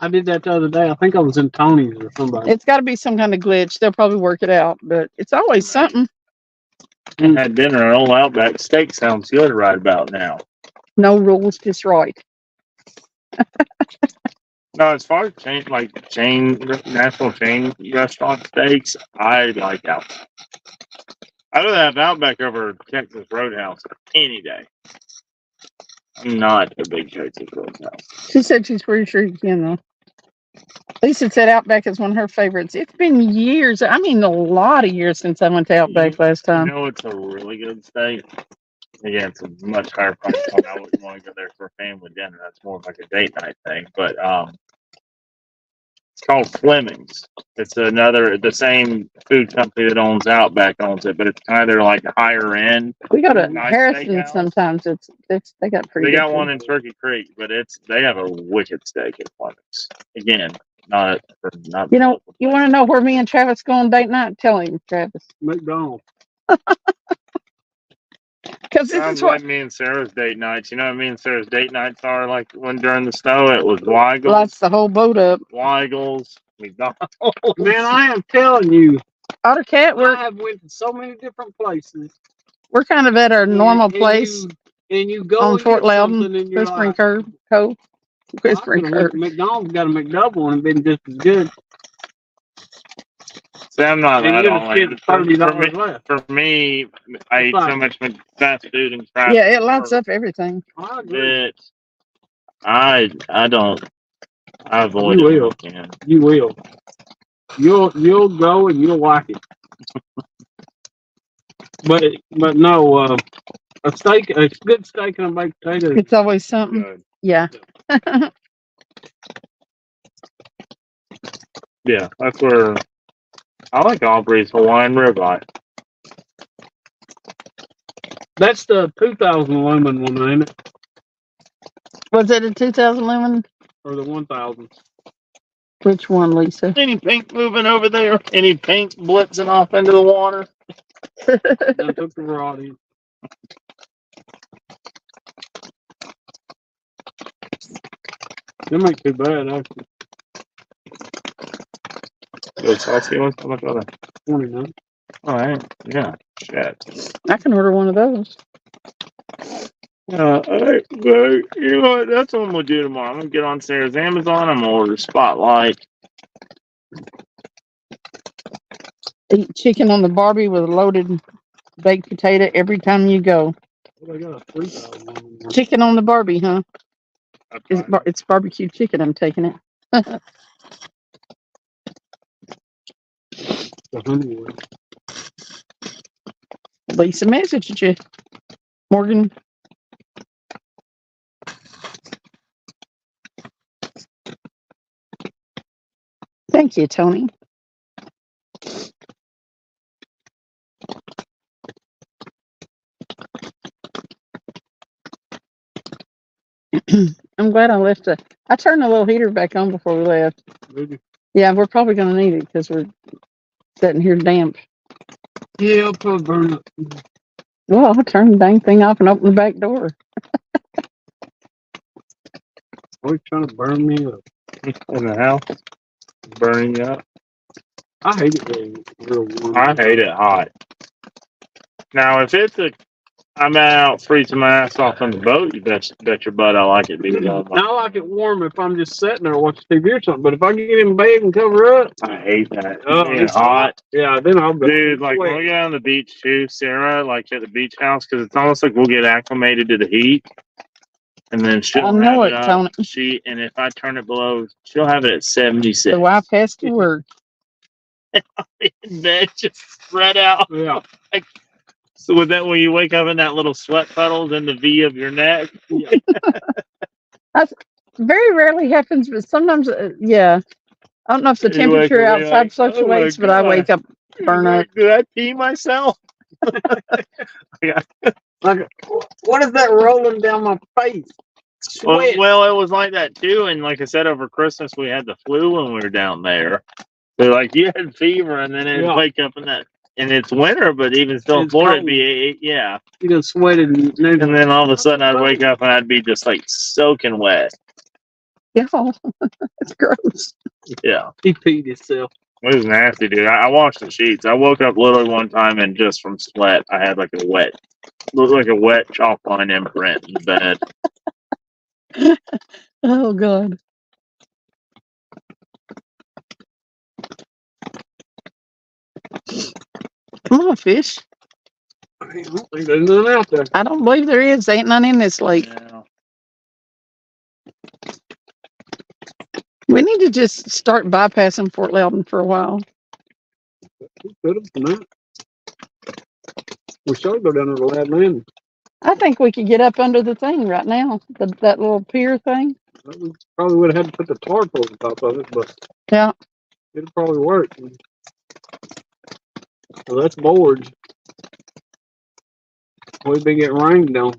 I did that the other day. I think I was in Tony's or somebody. It's got to be some kind of glitch. They'll probably work it out, but it's always something. Had dinner at Old Outback. Steak sounds good right about now. No rules, just right. No, as far as national chain restaurant steaks, I like Outback. I'd rather have Outback over Texas Roadhouse any day. I'm not a big Texas Roadhouse. She said she's pretty sure you can, though. Lisa said Outback is one of her favorites. It's been years. I mean, a lot of years since I went to Outback last time. You know, it's a really good steak. Again, it's a much higher price point. I wouldn't want to go there for a family dinner. That's more of like a date night thing. But it's called Fleming's. It's the same food company that owns Outback owns it, but it's kind of their like higher end. We go to nice Harrison steakhouse. Sometimes. They got pretty. They got good one food. in Turkey Creek, but they have a wicked steak at Fleming's. Again, not. You know, you want to know where me and Travis go on date night? Tell him, Travis. McDonald's. Because this Sounds is what like me and Sarah's date nights. You know what me and Sarah's date nights are like when during the snow it was Weigel's. lights the whole boat up. Weigel's, McDonald's. Man, I am telling you, Ottercat, I have went to so many different places. we're kind of at our normal place And you go on and Fort get Loudon, something and you're Whispering like, Cove. well, I Whispering could've went Cove. to McDonald's, got a McDouble and been just as good. See, I'm not And that you're all gonna in. get $30 less. For me, I eat so much fast food and crap. Yeah, it lights up everything. I agree. That I don't. I avoid You it when will. I can. You will. You'll go and you'll like it. But no, a steak, a good steak and a baked potato. It's always something. Good. Yeah. Yeah, that's where I like Aubrey's Hawaiian ribeye. That's the 2,000 lumen one, ain't it? Was it a 2000 lumen? Or the 1,000? Which one, Lisa? Any pink moving over there? Any pink blitzing off into the water? I took the rod in. Them ain't too bad, actually. Good saucy ones. How much are they? 29. All right. Yeah. Shit. I can order one of those. You know what? That's what I'm gonna do tomorrow. I'm gonna get on Sarah's Amazon. I'm gonna order Spotlight. Eat chicken on the Barbie with a loaded baked potato every time you go. Well, they got a 3,000 lumen one. Chicken on the Barbie, huh? That's It's, fine. it's barbecue chicken. I'm taking it. The Honeywood. Lisa messaged you, Morgan. Thank you, Tony. I'm glad I left I turned the little heater back on before we left. Maybe. Yeah, we're probably going to need it because we're sitting here damp. Yeah, I'll probably burn it. Well, I'll turn the dang thing off and open the back door. Always trying to burn me up. In the house, burning you up. I hate it real warm. I hate it hot. Now, if I'm out freezing my ass off on the boat, you bet your butt I like it being warm. I like it warm if I'm just sitting there watching TV or something. But if I get in bed and cover up, I hate that. being It's hot. Yeah, then I'll be. Dude, like when we go on the beach too, Sarah, like at the beach house, because it's almost like we'll get acclimated to the heat, and then she'll I know have it, up. Tony. And if I turn it below, she'll have it at 76. The wife has to work. In bed, just spread out. Yeah. So with that, when you wake up in that little sweat puddles in the V of your neck, That's very rarely happens, but sometimes, yeah. I don't know if the You wake temperature up, you're outside like, oh my fluctuates, but I God. wake up burn up. Did I pee myself? Like, what is that rolling down my face? Sweat. Well, it was like that too. And like I said, over Christmas we had the flu when we were down there. So like you had fever, and then it'd wake up in that. And it's winter, but even still in It's Florida, cold. it'd be yeah. You done sweated and And then all of a sudden I'd wake up and I'd be just like soaking wet. Yeah, it's gross. Yeah, he peed himself. it was nasty, dude. I washed the sheets. I woke up literally one time and just from sweat, I had like looked like a wet chalk line imprint in the bed. Oh, God. Come on, fish. I don't think there's none out there. I don't believe there is. Ain't none in this lake. Yeah. We need to just start bypassing Fort Loudon for a while. We could have tonight. We should go down to the Lad Landing. I think we could get up under the thing right now. That little pier thing. We probably would have had to put the tarp on top of it, but Yeah. it'll probably work. Well, that's boards. We've been getting rained on.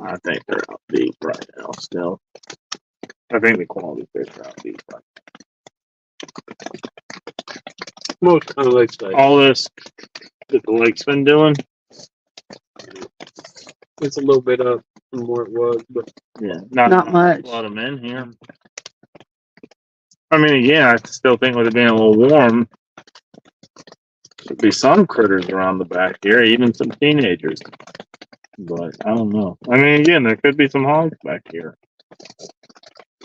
I think they're out deep right now still. I think the quality fish are out deep right Most kind of lake states. all this that the lake's been doing. It's a little bit up from where it was, but Yeah, Not much. A lot of them in here. I mean, again, I still think with it being a little warm, there'd be some critters around the back here, even some teenagers. But I don't know. I mean, again, there could be some hogs back here.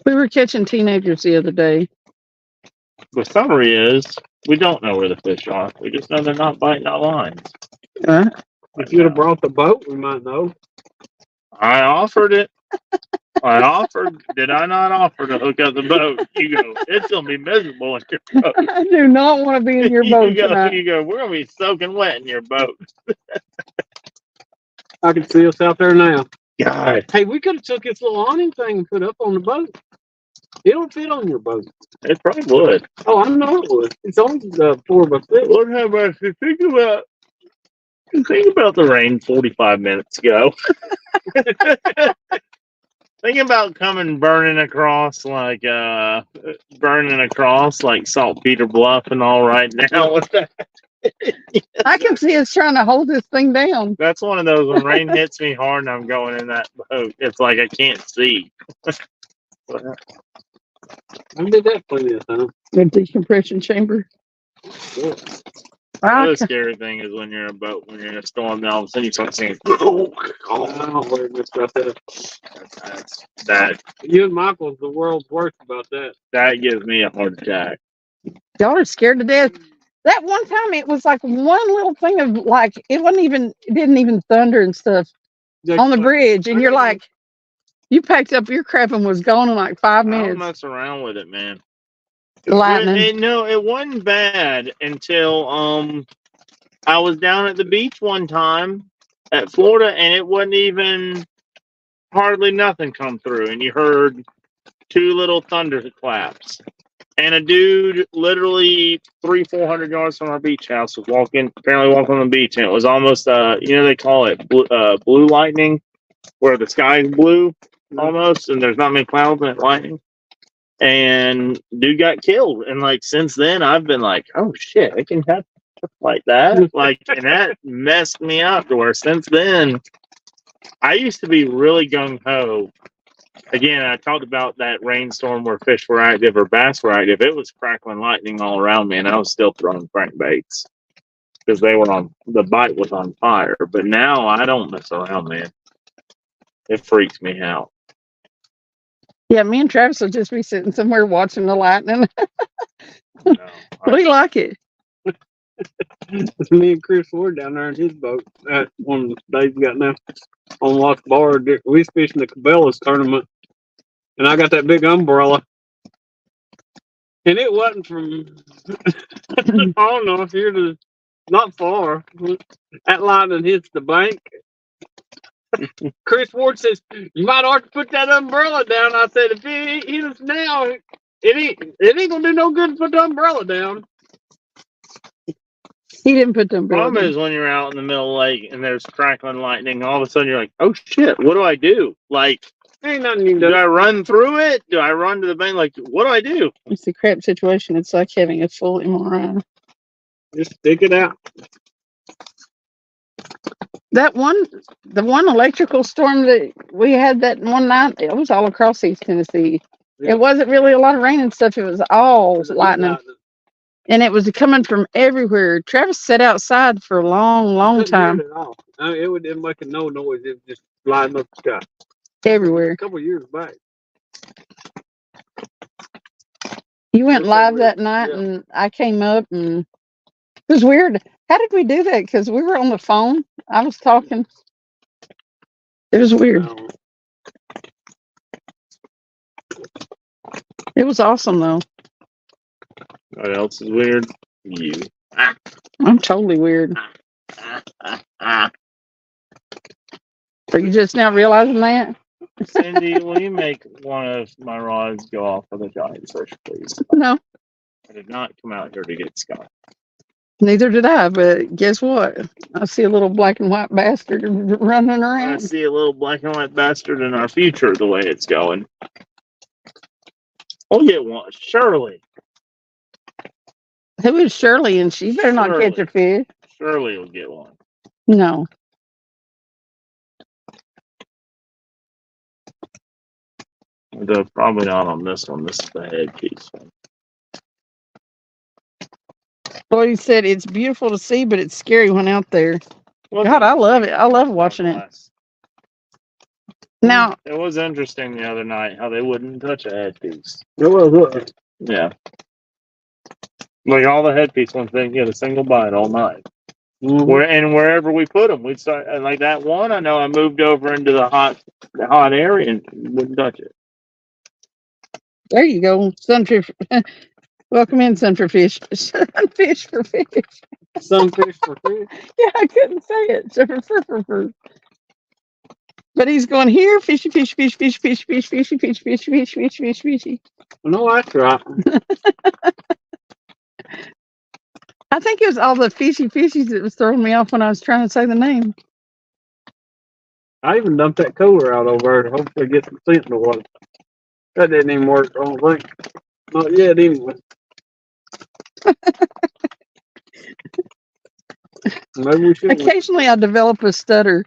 We were catching teenagers the other day. The summary is we don't know where the fish are. We just know they're not biting our lines. If you'd have brought the boat, we might know. I offered it. I offered. Did I not offer to hook up the boat? You go, it's going to be miserable in your boat. I do not want to be in your boat tonight. You go, we're going to be soaking wet in your boat. I can see us out there now. God. Hey, we could have took this little awning thing and put up on the boat. It'll fit on your boat. It probably would. Oh, I know it would. It's only 4x6. Lord have mercy. Think about the rain 45 minutes ago. Think about burning across like Saltpeter Bluff and all right now. I can see us trying to hold this thing down. That's one of those when rain hits me hard and I'm going in that boat. It's like I can't see. I did that plenty of time. The decompression chamber. Yeah. The I other ca- scary thing is when you're in a boat, when you're in a storm, and all of a sudden you start saying, I don't worry about that. that You and Michael's the world's worst about that. that gives me a heart attack. Y'all are scared to death. That one time it was like one little thing of like it didn't even thunder and stuff on the bridge, and you're like, you packed up your crap and was gone in like 5 I don't minutes. mess around with it, man. Lightning. No, it wasn't bad until I was down at the beach one time at Florida, and it wasn't even hardly nothing come through, and you heard 2 little thunderclaps. And a dude literally 300-400 yards from our beach house was apparently walking on the beach, and it was almost they call it blue lightning, where the sky is blue almost, and there's not many clouds and it's lightning. And dude got killed. And like since then I've been like, oh shit, it can happen like that. Like, and that messed me up to where since then I used to be really gung-ho. Again, I talked about that rainstorm where fish were active or bass were active. It was crackling lightning all around me, and I was still throwing crankbaits because the bite was on fire. But now I don't mess around, man. It freaks me out. Yeah, me and Travis will just be sitting somewhere watching the lightning. No, We like it. Me and Chris Ford down there in his boat at one of the days we got now on Lost Bar. We was fishing the Cabela's tournament, and I got that big umbrella, and it wasn't from I don't know here to not far. That lightning hits the bank. Chris Ford says, "You might ought to put that umbrella down." I said, "If it hit us now, it ain't gonna do no good to put the umbrella down." He didn't put the umbrella Problem down. is when you're out in the middle of the lake and there's crackling lightning, all of a sudden you're like, oh shit, what do I do? Like, Ain't nothing you can do do. I run through it? Do I run to the bank? Like, what do I do? It's a crap situation. It's like having a full MRI. Just stick it out. The one electrical storm that we had that one night, it was all across East Tennessee. Yeah. It wasn't really a lot of rain and stuff. It was all lightning. And it was coming from everywhere. Travis sat outside for a long time. It didn't make no noise. It was just flying up the sky. Everywhere. A couple of years back. You went That's live weird. that night, Yeah. and I came up, and it was weird. How did we do that? Because we were on the phone. I was talking. It was weird. It was awesome, though. What else is weird? You. I'm totally weird. Are you just now realizing that? Cindy, will you make one of my rods go off with a giant fish, please? No, I did not come out here to get Scott. neither did I. But guess what? I see a little black and white bastard running I around. see a little black and white bastard in our future the way it's going. We'll get one. Surely. Who is Shirley? And she better not catch a fish. Surely we'll get one. No. Though probably not on this one. This is the head piece. Well, he said it's beautiful to see, but it's scary when out there. Well, God, I love it. I love watching it. Now, It was interesting the other night how they wouldn't touch a headpiece. It was. Yeah. Like all the headpiece ones didn't get a single bite all night. Wherever we put them, we'd start and like that one. I know I moved over into the hot area and wouldn't touch it. there you go. Sunfish. Welcome in, Sunfish. Sunfish for fish. Sunfish for fish. Yeah, I couldn't say it. But he's going here, fishy, fish, fish, fish, fish, fish, fishy, fish, fish, fish, fish, fish, fishy. No, that's right. I think it was all the fishy fishies that was throwing me off when I was trying to say the name. I even dumped that cooler out over there to hopefully get some scent in the water. That didn't even work, I don't think. Not yet, anyway. Maybe we should. Occasionally I develop a stutter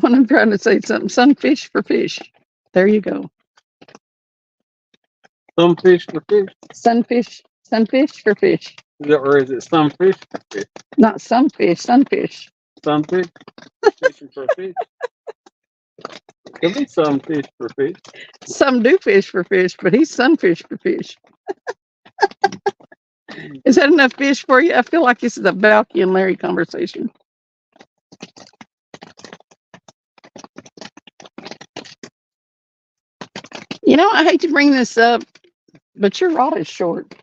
when I'm trying to say something. Sunfish for fish. There you go. Some fish for fish. Sunfish for fish. Or is it some fish for fish? Not some fish, sunfish. Some fish? Fishing for fish? Could be some fish for fish. Some do fish for fish, but he's sunfish for fish. Is that enough fish for you? I feel like this is a Balky and Larry conversation. You know, I hate to bring this up, but your rod is short.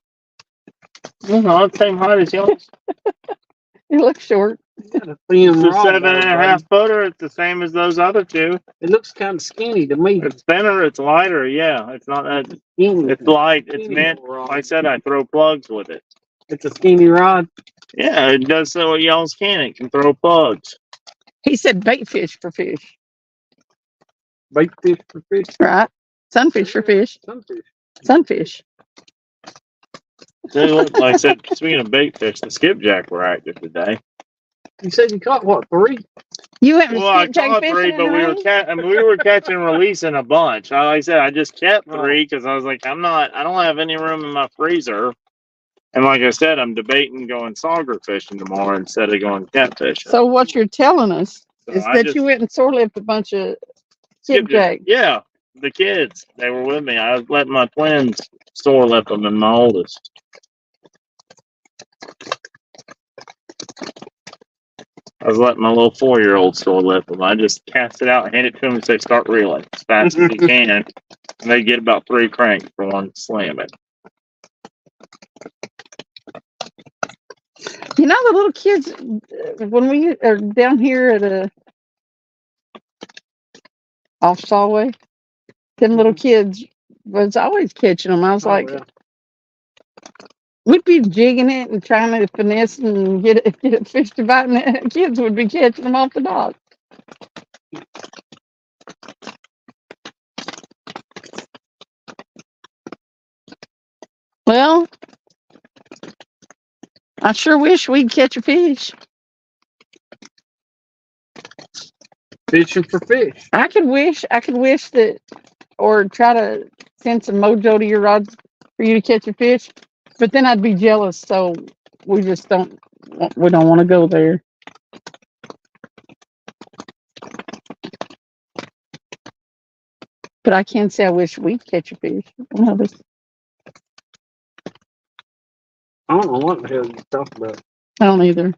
No, it's the same height as yours. It looks short. Got a thin It's a rod 7.5 footer. It's the same as those other two. It looks kind of skinny to me. It's thinner. It's lighter. Yeah, it's not that. Skinny. It's light. It's Skinny meant. rod. Like I said, I throw plugs with it. It's a skinny rod. Yeah, it does so what y'all's can. It can throw plugs. He said bait fish for fish, Bait fish for fish. right? Sunfish for fish. Some fish. Sunfish. Tell you what, like I said, speaking of bait fish, the skipjack were active today. You said you caught what, 3? You haven't Well, I skipjack caught fishing 3, in but the rain? we were catching and releasing a bunch. Like I said, I just kept 3 because I was like, I don't have any room in my freezer. And like I said, I'm debating going sauger fishing tomorrow instead of going catfish. So what you're telling us is I that just- you went and sore lipped a bunch of skipjack. Yeah, the kids, they were with me. I was letting my twins sore lip them and my oldest. I was letting my little 4-year-old sore lip them. I just cast it out and hand it to them and say, start reeling as fast as you can. And they get about 3 cranks for one slamming. You know, the little kids, when we are down here at a off Sawway, them little kids was always catching them. I was like, we'd be jigging it and trying to finesse and get a fish to bite, and the kids would be catching them off the dock. Well, I sure wish we'd catch a fish. Fishing for fish. I could wish that, or try to send some mojo to your rods for you to catch a fish, but then I'd be jealous. So we just don't want to go there. But I can say I wish we'd catch a fish. One of us. I don't know what the hell you're talking about. I don't either.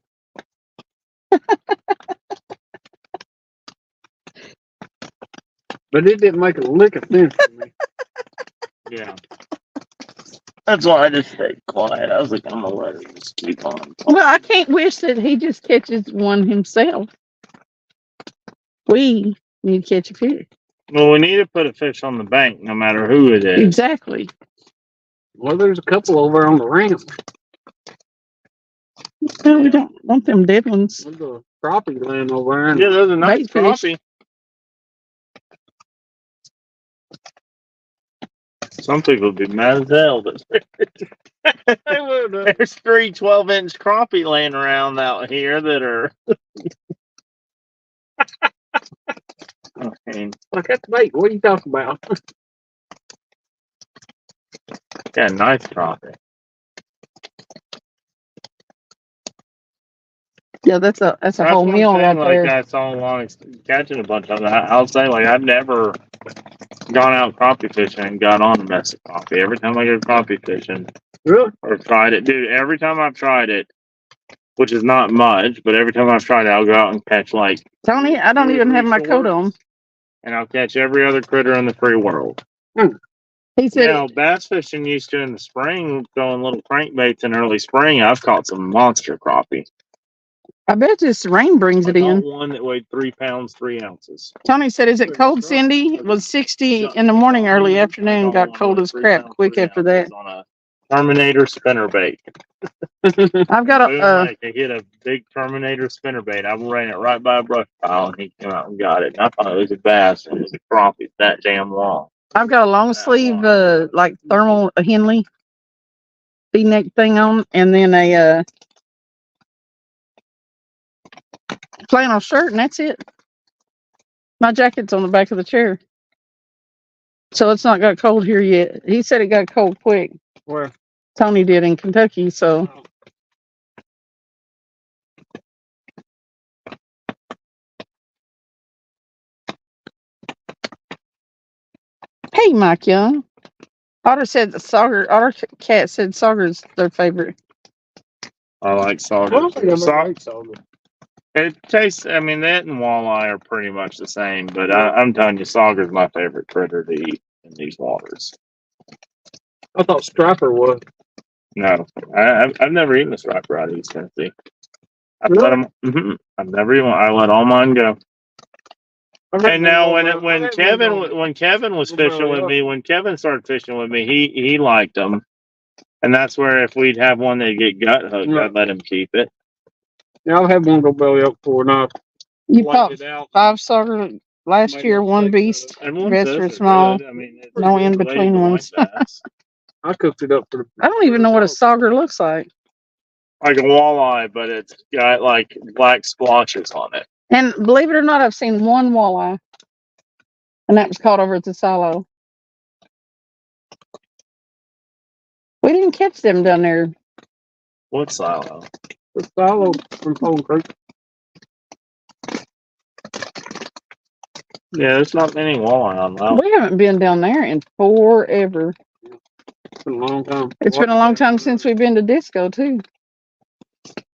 But it didn't make a lick of sense to me. Yeah. That's why I just stayed quiet. I was like, I'm gonna let it just keep on. Well, I can't wish that he just catches one himself. We need to catch a fish. Well, we need to put a fish on the bank, no matter who it is. Exactly. Well, there's a couple over on the ramp. Well, we don't want them dead ones. There's a crappie laying over there. And Yeah, there's a nice Bait fish. crappie. Some people would be mad as hell. But there's 3 12-inch crappie laying around out here that are. Okay. Like, that's bait. What are you talking about? Yeah, nice crappie. Yeah, that's a That's whole what I'm meal saying, right like there. that's all along catching a bunch of them. I'll say, like, I've never gone out crappie fishing and got on a mess of crappie. Every time I go crappie fishing Really? or tried it, dude, every time I've tried it, which is not much, but every time I've tried it, I'll go out and catch like Tony, I don't 2 or even have 3 my coat on. shorts, and I'll catch every other critter in the free world. He said, Now, bass fishing used to in the spring, throwing little crankbaits in early spring, I've caught some monster crappie. I bet this rain brings I it in. caught one that weighed 3 pounds, 3 ounces. Tony said, is it cold, Cindy? It was 60 in the morning, early afternoon, got cold as crap quick after that. On a Terminator spinnerbait. I've got Boom, a, like, I hit a big Terminator spinnerbait. I ran it right by a brush pile, and he came out and got it. And I thought it was a bass, and it was a crappie that damn long. I've got a long sleeve, like thermal Henley V-neck thing on, and then a flannel shirt, and that's it. My jacket's on the back of the chair. So it's not got cold here yet. He said it got cold quick. Where? Tony did in Kentucky, so. Hey, Mike Young. Otter said Otter Cat said Sauger's their favorite. I like I don't think I've sauger. ever ate sauger. It tastes, I mean, that and walleye are pretty much the same, but I'm telling you, sauger's my favorite critter to eat in these waters. I thought striper was. No, I've never eaten a striper out of East Tennessee. I've Really? let them. I've never even. I let all mine go. And now when Kevin was fishing with me, when Kevin started fishing with me, he liked them, and that's where if we'd have one that get gut hooked, Right. I'd let him keep it. Yeah, I've had one go belly up before, and I You wiped caught it out. 5 Sauger last Made year, my one steaks beast. out of it. And one Rest fish were are small. good. I mean, it's No good in related between to white ones. bass. I cooked it up for the. I don't even know what a Sauger looks like. Like a walleye, but it's got like black splotches on it. And believe it or not, I've seen one walleye, and that was caught over at the silo. We didn't catch them down there. What silo? The silo from Cold Creek. Yeah, there's not many walleye on that. We haven't been down there in forever. It's been a long time. It's been a long time since we've been to Disco too.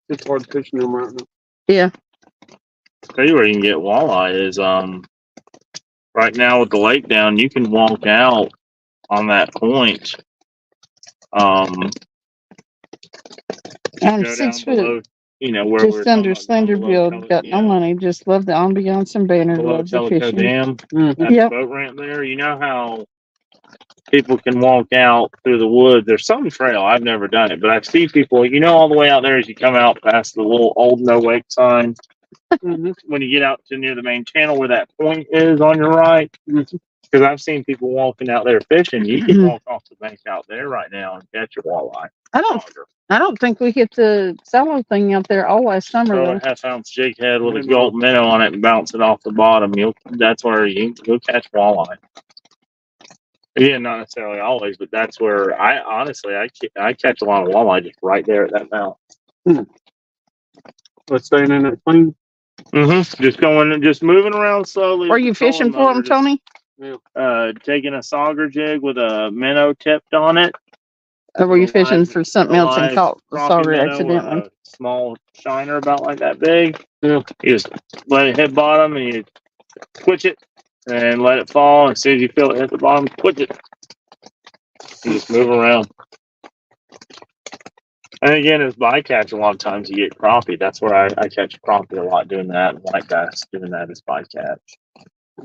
It's hard fishing them right now. Yeah. Tell you where you can get walleye is right now with the lake down, you can walk out on that point. I'm Go 6 down foot. below, you know, where we're Just talking under about down below Slenderville. Got no money. Just love the ambiance and banner. below Love the Tellico fishing. Dam. Mm-hmm. That Yep. boat ramp there. You know how people can walk out through the woods. There's some trail. I've never done it, but I see people, you know, all the way out there as you come out past the little old no wake sign. Mm-hmm. When you get out to near the main channel where that point is on your right. Because I've seen people walking out there fishing. You can walk off the bank out there right now and catch a walleye. I don't think we hit the silo thing out there all last summer Throw a though. half-ounce jig head with a gold minnow on it and bounce it off the bottom. That's where you'll catch walleye. Yeah, not necessarily always, but that's where I honestly I catch a lot of walleye just right there at that mouth. Let's staying in that clean. Just moving around slowly. Were you fishing for them, Tony? Taking a sauger jig with a minnow tipped on it. Or were you fishing for something else and caught the sauger minnow, accidentally? a small shiner about like that big. Yeah. You just let it hit bottom and you twitch it and let it fall. And as soon as you feel it hit the bottom, twitch it. You just move around. And again, as bycatch, a lot of times you get crappie. That's where I catch crappie a lot doing that. And white bass doing that as bycatch.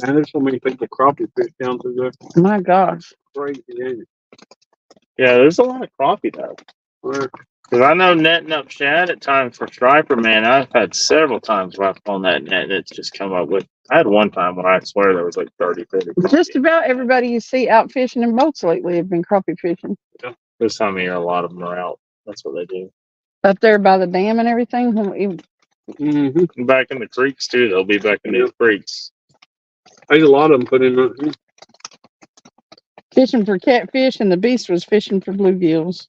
Man, there's so many people crappie fish down through there. My gosh. Crazy, ain't it? Yeah, there's a lot of crappie though. Where? Because I know netting up shad at times for striper, man. I've had several times where I've on that net and it's just come up with. I had one time when I swear there was like 30, 50 crappie. Just about everybody you see out fishing in boats lately have been crappie fishing. This time of year, a lot of them are out. That's what they do. Up there by the dam and everything. Mm-hmm. Back in the creeks too. They'll be back in these creeks. There's a lot of them put in there. Fishing for catfish, and the beast was fishing for bluegills.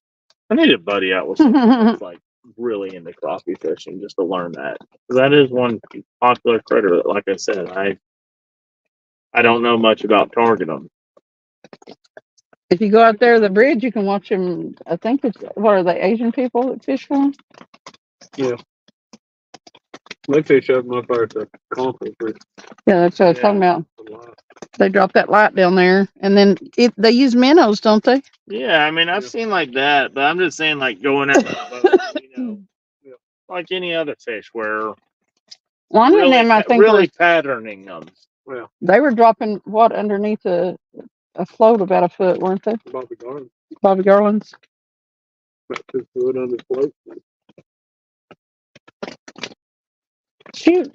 I need a buddy out with something that's like really into crappie fishing just to learn that. That is one popular critter that, like I said, I don't know much about target them. If you go out there to the bridge, you can watch them. I think it's, what are they, Asian people that fish for them? Yeah. They fish up my part of the conference. Yeah, that's what I was talking about. They drop that light down there, and then they use minnows, don't they? Yeah, I mean, I've seen like that, but I'm just saying, like, going out on the boat, like any other fish, where One of them, I think, really patterning them. Well, they were dropping what underneath a float about a foot, weren't they? Bobby Garland. Bobby Garland's. About 2 foot on the float. Shoot.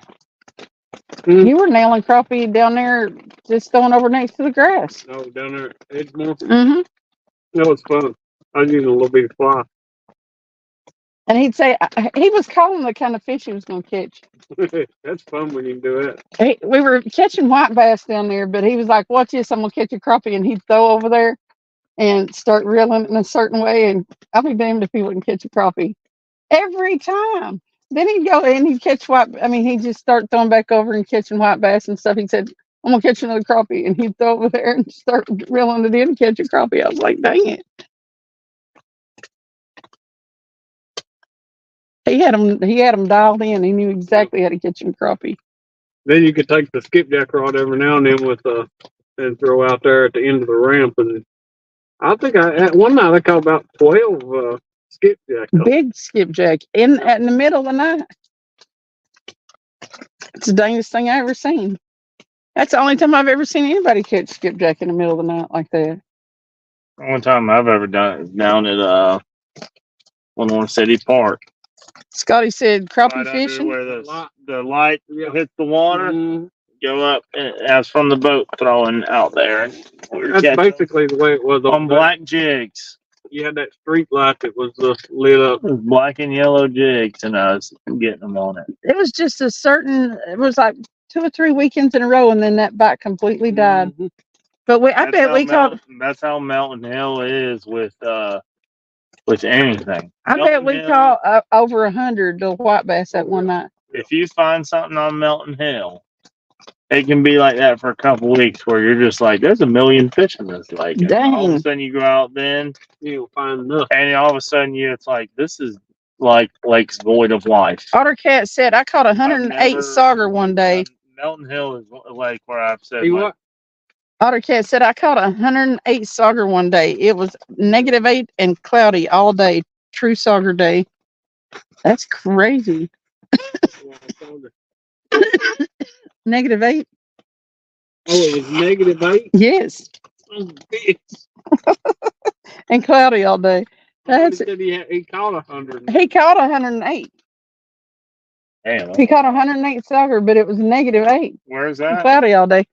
Mm. You were nailing crappie down there, just going over next to the grass. No, down there at Edgemore. Mm-hmm. That was fun. I was using a little bit of fly. And he'd say he was calling the kind of fish he was going to catch. That's fun when you can do that. We were catching white bass down there, but he was like, "Watch this! I'm going to catch a crappie," and he'd throw over there and start reeling in a certain way, and I'll be damned if he wouldn't catch a crappie every time. Then he'd go and he'd catch he'd just start throwing back over and catching white bass and stuff. He said, "I'm gonna catch another crappie," and he'd throw over there and start reeling it in and catch a crappie. I was like, "Dang it!" He had him dialed in. He knew exactly how to catch him crappie. Then you could take the skipjack rod every now and then and throw out there at the end of the ramp. And I think at one night I caught about 12 skipjack. Big skipjack in the middle of the night. It's the dangest thing I ever seen. That's the only time I've ever seen anybody catch skipjack in the middle of the night like that. One time I've ever done it down at Lenore City Park. Scotty said crappie Right under fishing. where the light hits the water, Mm-hmm. go up, and as from the boat throwing out there. And That's basically the way it was on black jigs. You had that street light that was lit up. It was black and yellow jigs, and I was getting them on it. It was just it was like 2 or 3 weekends in a row, and then that bite completely died. Mm-hmm. But I bet we caught. That's how Mountain Hill is with anything. I bet we caught over 100 white bass that one night. If you find something on Mountain Hill, it can be like that for a couple weeks, where you're just like, "There's a million fish in this lake." And Dang. all of a sudden, you go out then, You'll find enough. and all of a sudden, it's like, this is like lakes void of life. Ottercat said I caught 108 sauger one day. Mountain Hill is a lake where I've said, See what? Ottercat said I caught 108 sauger one day. It was -8 and cloudy all day. True sauger day. That's crazy. -8? Oh, it was -8? Yes. And cloudy all day. He caught 100. He caught 108. damn, He caught 108 sauger, but it was -8. where's And that? cloudy all day.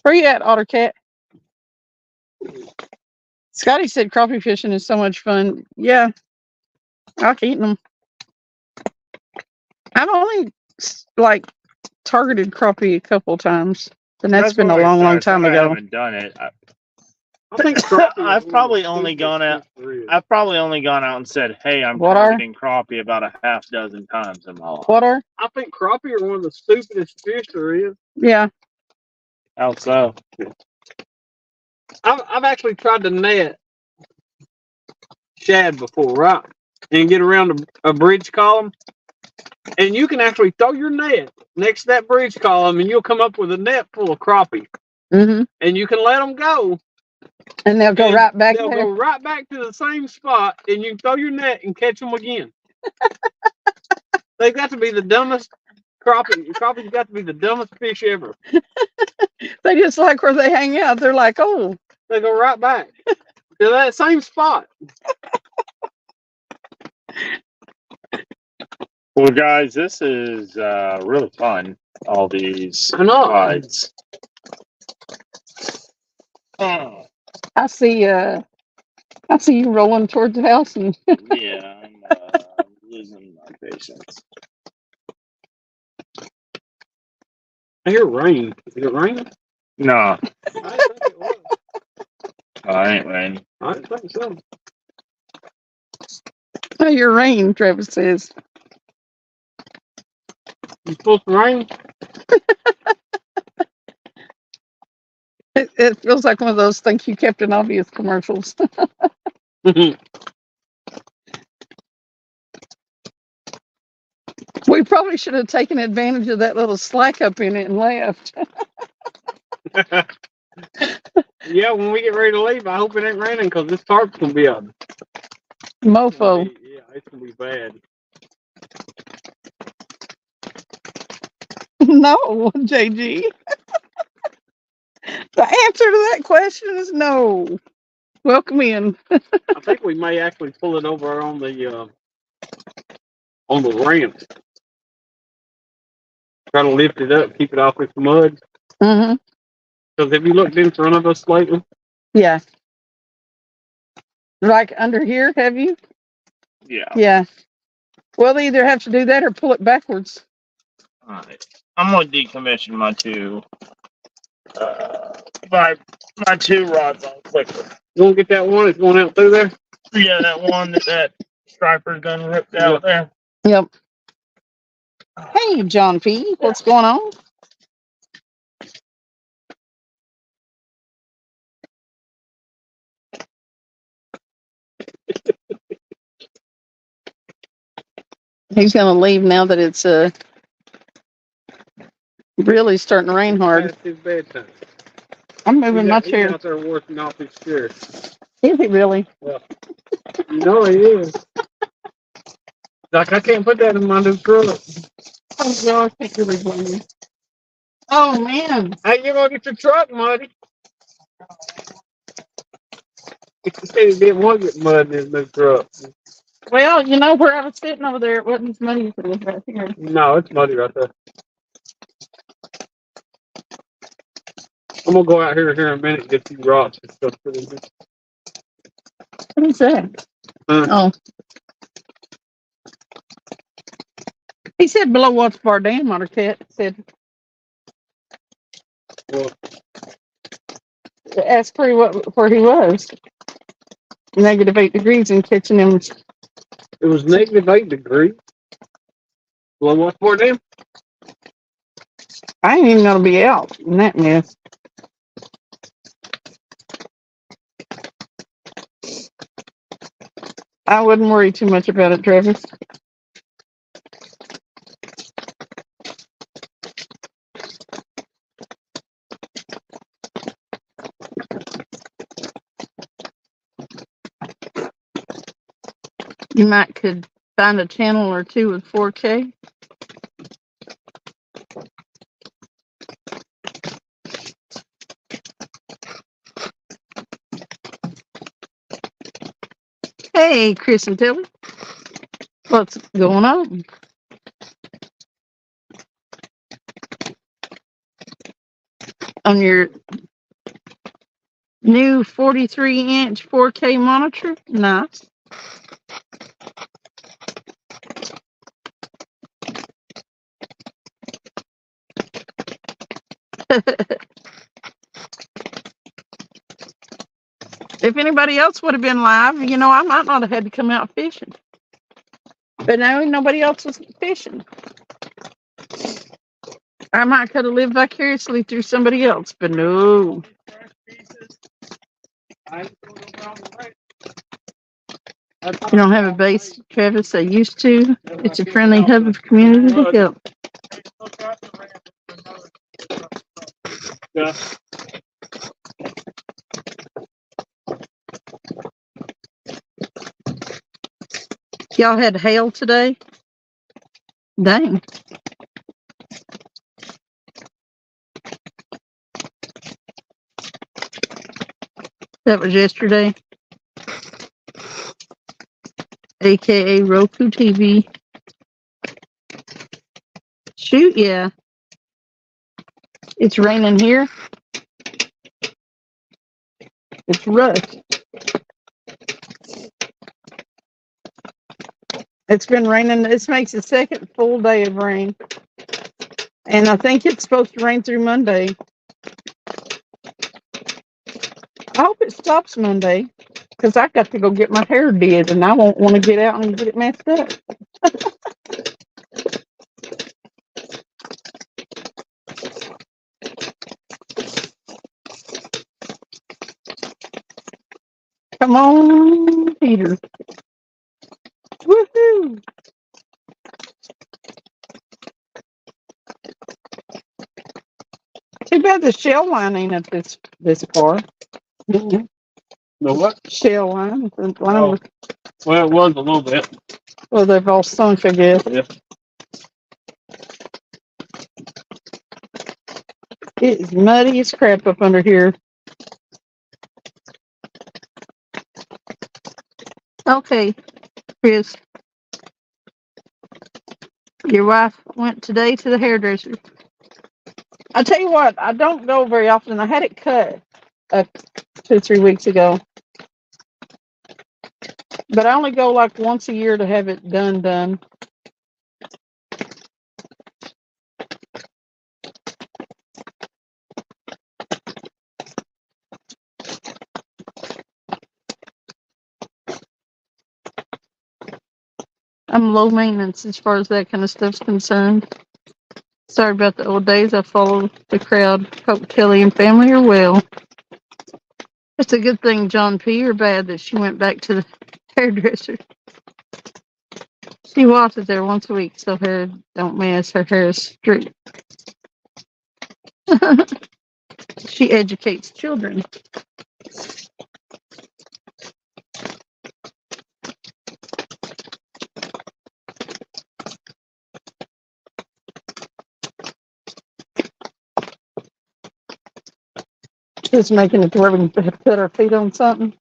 Where you at, Ottercat? Scotty said crappie fishing is so much fun. Yeah, I've eaten them. I've only targeted crappie a couple times, and that's been a long time ago. I haven't done it. I think I've probably only gone out. I've probably only gone out and said, "Hey, I'm targeting crappie" about a half dozen times in my life. What are? I think crappie are one of the stupidest fish there is. Yeah. How so? I've actually tried to net shad before, right? And get around a bridge column. And you can actually throw your net next to that bridge column, and you'll come up with a net full of crappie. Mm-hmm. And you can let them go. And they'll go right back They'll there. go right back to the same spot, and you can throw your net and catch them again. They've got to be the dumbest crappie. Crappie's got to be the dumbest fish ever. They just like where they hang out. They're like, oh. They go right back to that same spot. Well, guys, this is really fun. All these I know. rides. Oh, I see you rolling towards the house, and yeah, I'm losing my patience. I hear rain. Is it raining? No, I didn't think it was. I ain't raining. I didn't think so. Oh, your rain, Travis says. You supposed to rain? It feels like one of those "Thank You, Captain Obvious" commercials. We probably should have taken advantage of that little slack up in it and left. Yeah, when we get ready to leave, I hope it ain't raining because this tarp's gonna be up. Mofo. Yeah, it's gonna be bad. No, JG. The answer to that question is no. Welcome in. I think we may actually pull it over on the ramp. Try to lift it up, keep it off this mud. Mm-hmm. Because have you looked in front of us lately? Yeah. Like under here, have you? Yeah. Yeah. Well, they either have to do that or pull it backwards. All right. I'm gonna decommission my two. My two rods on clicker. You want to get that one? It's going out through there. Yeah, that one that striper's done ripped out there. Yep. Hey, John P. What's going on? He's going to leave now that it's really starting to rain hard. Past his bedtime. I'm moving my He's chair. out there working off his chair. Is he really? Well, you know he is. Like, I can't put that in my new truck. Oh, gosh, I can't really blame you. Oh, man. How you gonna get your truck muddy? He said he didn't want to get mud in his new truck. Well, you know where I was sitting over there, it wasn't as muddy as it was right here. No, it's muddy right there. I'm gonna go out here in a minute and get these rocks and stuff put in here. What is that? Oh. He said below Watts Bar Dam on her cat. Said, Well, asked where he was. -8 degrees and catching him. it was -8 degrees. Well, what's for them? I ain't even going to be out in that mess. I wouldn't worry too much about it, Travis. You might could find a channel or two with 4K. Hey, Chris and Tilly. What's going on? On your new 43-inch 4K monitor? Nice. If anybody else would have been live, you know, I might not have had to come out fishing. But now nobody else was fishing. I might could have lived vicariously through somebody else, but no. You don't have a base, Travis. I used to. It's a friendly hub of community to help. Yeah. Y'all had hail today? Dang. That was yesterday. AKA Roku TV. Shoot, yeah. It's raining here. It's rough. It's been raining. This makes the second full day of rain. And I think it's supposed to rain through Monday. I hope it stops Monday. because I got to go get my hair did, and I won't want to get out and get it messed up. Come on, Peter. Woohoo! Too bad the shell line ain't up this far. The what? Shell line. The line Oh. Well, it was a little bit. well, they've all sunk, I guess. Yeah. It is muddy as crap up under here. Okay, Chris. Your wife went today to the hairdresser. I tell you what, I don't go very often. I had it cut 2 or 3 weeks ago. But I only go like once a year to have it done. I'm low maintenance as far as that kind of stuff's concerned. Sorry about the old days. I follow the crowd. Hope Kelly and family are well. It's a good thing, John P., or bad that she went back to the hairdresser. She washes there once a week, so her don't mess. Her hair is straight. She educates children. Just making it to where we can put our feet on something.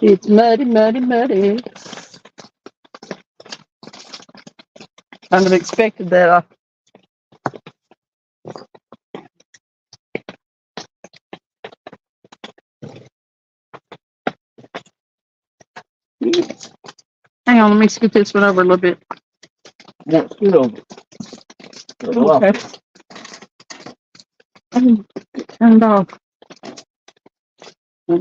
It's muddy, muddy, muddy. I'd have expected that. Hang on, let me scoot this one over a little bit. Yeah, scoot over. Okay. Turn it off. There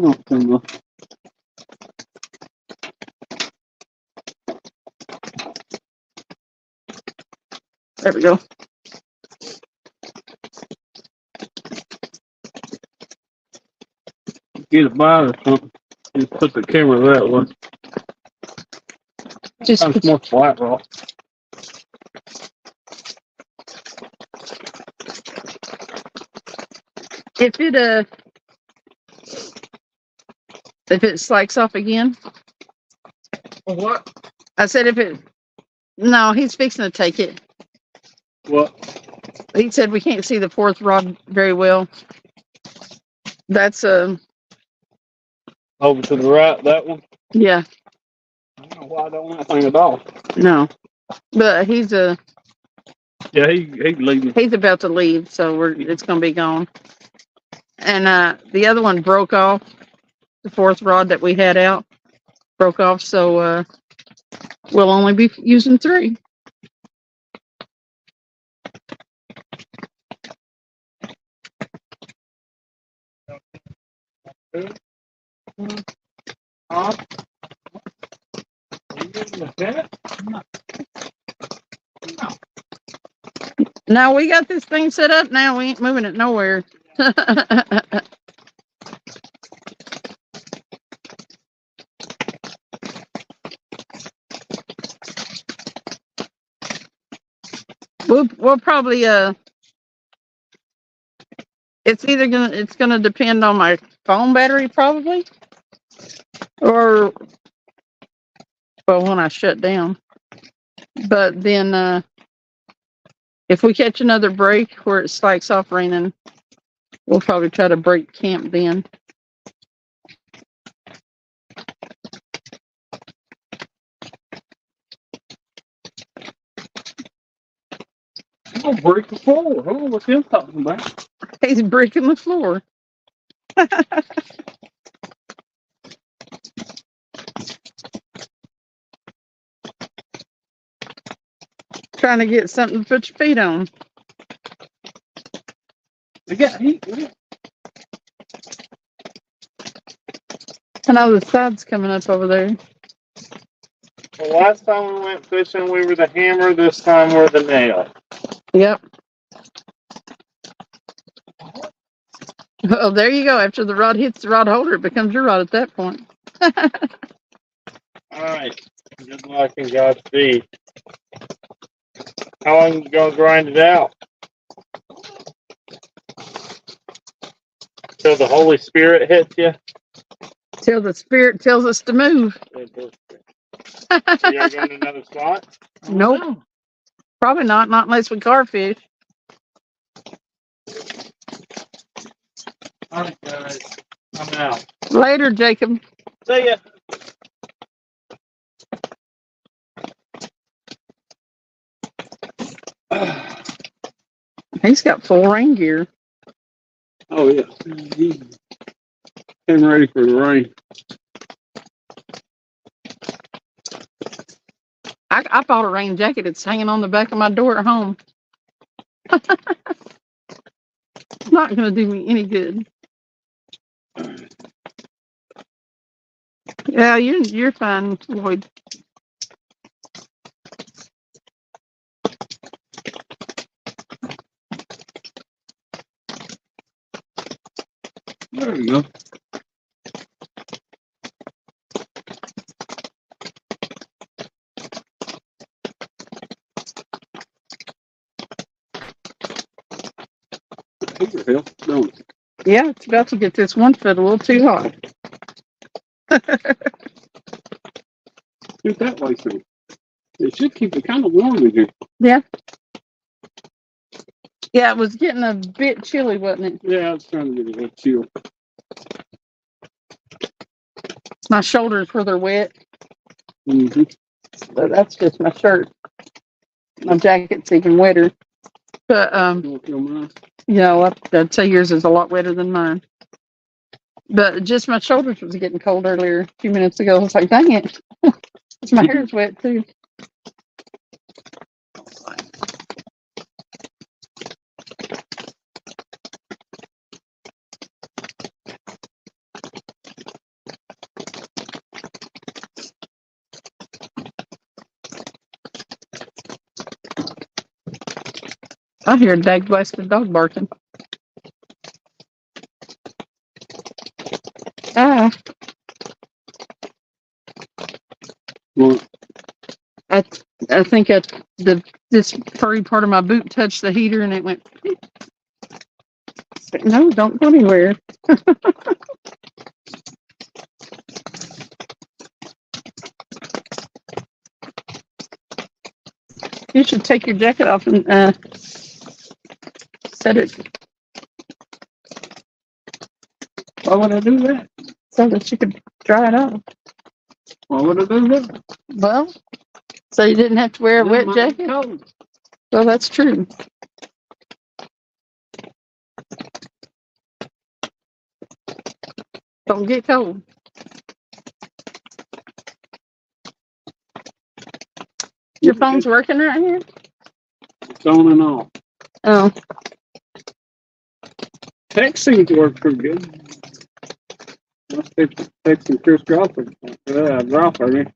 we go. Get a bite or something. Just put the camera that way. Just That's more flat rock. if it slacks off again. What? I said no, he's fixing to take it. What? He said we can't see the fourth rod very well. That's Over to the right, that one? yeah, I don't know why I don't want that thing at all. no. But he's Yeah, he's leaving. he's about to leave, so it's gonna be gone. And the other one broke off. The fourth rod that we had out broke off, so we'll only be using 3. Now we got this thing set up. Now we ain't moving it nowhere. We'll probably it's gonna depend on my phone battery probably, or when I shut down. But then if we catch another break where it slacks off raining, we'll probably try to break camp then. Oh, break the floor. Oh, what's him talking about? He's breaking the floor. trying to get something to put your feet on. We got heat. Yeah. I know the side's coming up over there. The last time we went fishing, we were the hammer. This time we're the nail. Yep. Well, there you go. After the rod hits the rod holder, it becomes your rod at that point. All right. Good luck and Godspeed. How long you gonna grind it out? Till the Holy Spirit hits you? Till the spirit tells us to move. You gotta go in another spot? Nope. Probably not unless we carfish. All right, guys. I'm out. Later, Jacob. See ya. He's got full rain gear. Oh yeah. He's getting ready for the rain. I bought a rain jacket. It's hanging on the back of my door at home. It's not going to do me any good. Yeah, you're fine, Lloyd. There you go. Hell, don't it? Yeah, it's about to get this one foot a little too hot. Get that way through. It should keep it kind of warm in here. Yeah. Yeah, it was getting a bit chilly, wasn't it? Yeah, I was trying to get a little chill. My shoulders where they're wet. Mm-hmm. But that's just my shirt. My jacket's even wetter. But I'd say yours is a lot wetter than mine. But just my shoulders was getting cold earlier a few minutes ago. I was like, dang it. My hair's wet too. I hear a dag blasted dog barking. Ah. Well, I think this furry part of my boot touched the heater and it went. No, don't go anywhere. You should take your jacket off and set it. why would I do that? So that you could dry it off. Why would I do that? Well, so you didn't have to wear a Yeah, wet mine's jacket? cold. Well, that's true. Don't get cold. Your phone's working right here? It's on and off. Oh, Text seems to work pretty good. I was texting Chris Crawford. Crawford.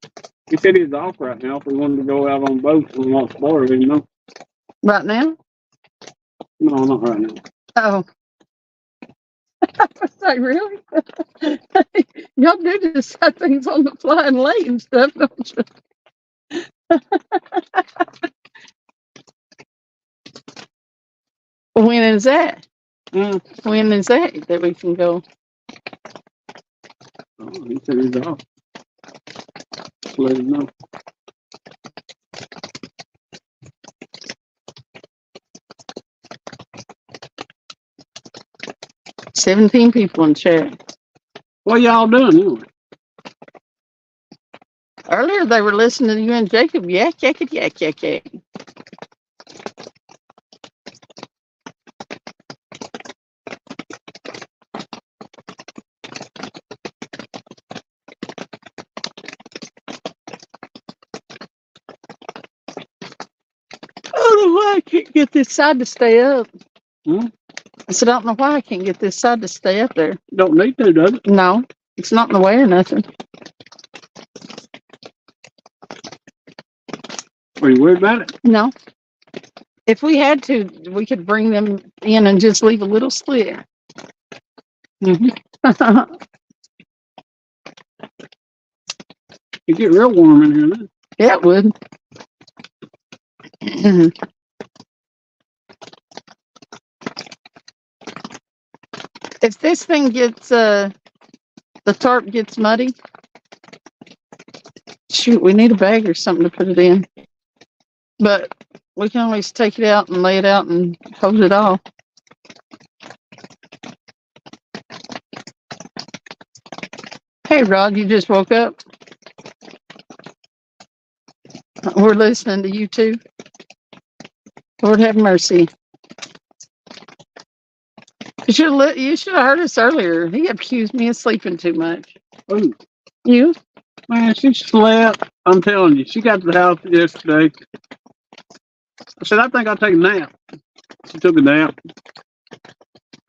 He said he's off right now if we wanted to go out on boats and watch water, you know. right now? No, not right now. Oh. I was like, really? Y'all do decide things on the fly and late and stuff, don't you? When is that? When is that we can go? Oh, he said he's off. Just let him know. $17 people in chat. What y'all doing anyway? Earlier they were listening to you and Jacob yak, yak, yak, yak, yak. why I can't get this side to stay up. Hmm? I said, I don't know why I can't get this side to stay up there. Don't need to, does it? No, it's not in the way or nothing. Are you worried about it? No. If we had to, we could bring them in and just leave a little slit. Mm-hmm. It get real warm in here then. Yeah, it would. If this thing gets, the tarp gets muddy, shoot, we need a bag or something to put it in. But we can always take it out and lay it out and hose it off. Hey, Rod, you just woke up? We're listening to you too. Lord have mercy. You should have heard us earlier. He accused me of sleeping too much. Ooh, You? man, she slept. I'm telling you, she got to the house yesterday. I said, I think I'll take a nap. She took a nap.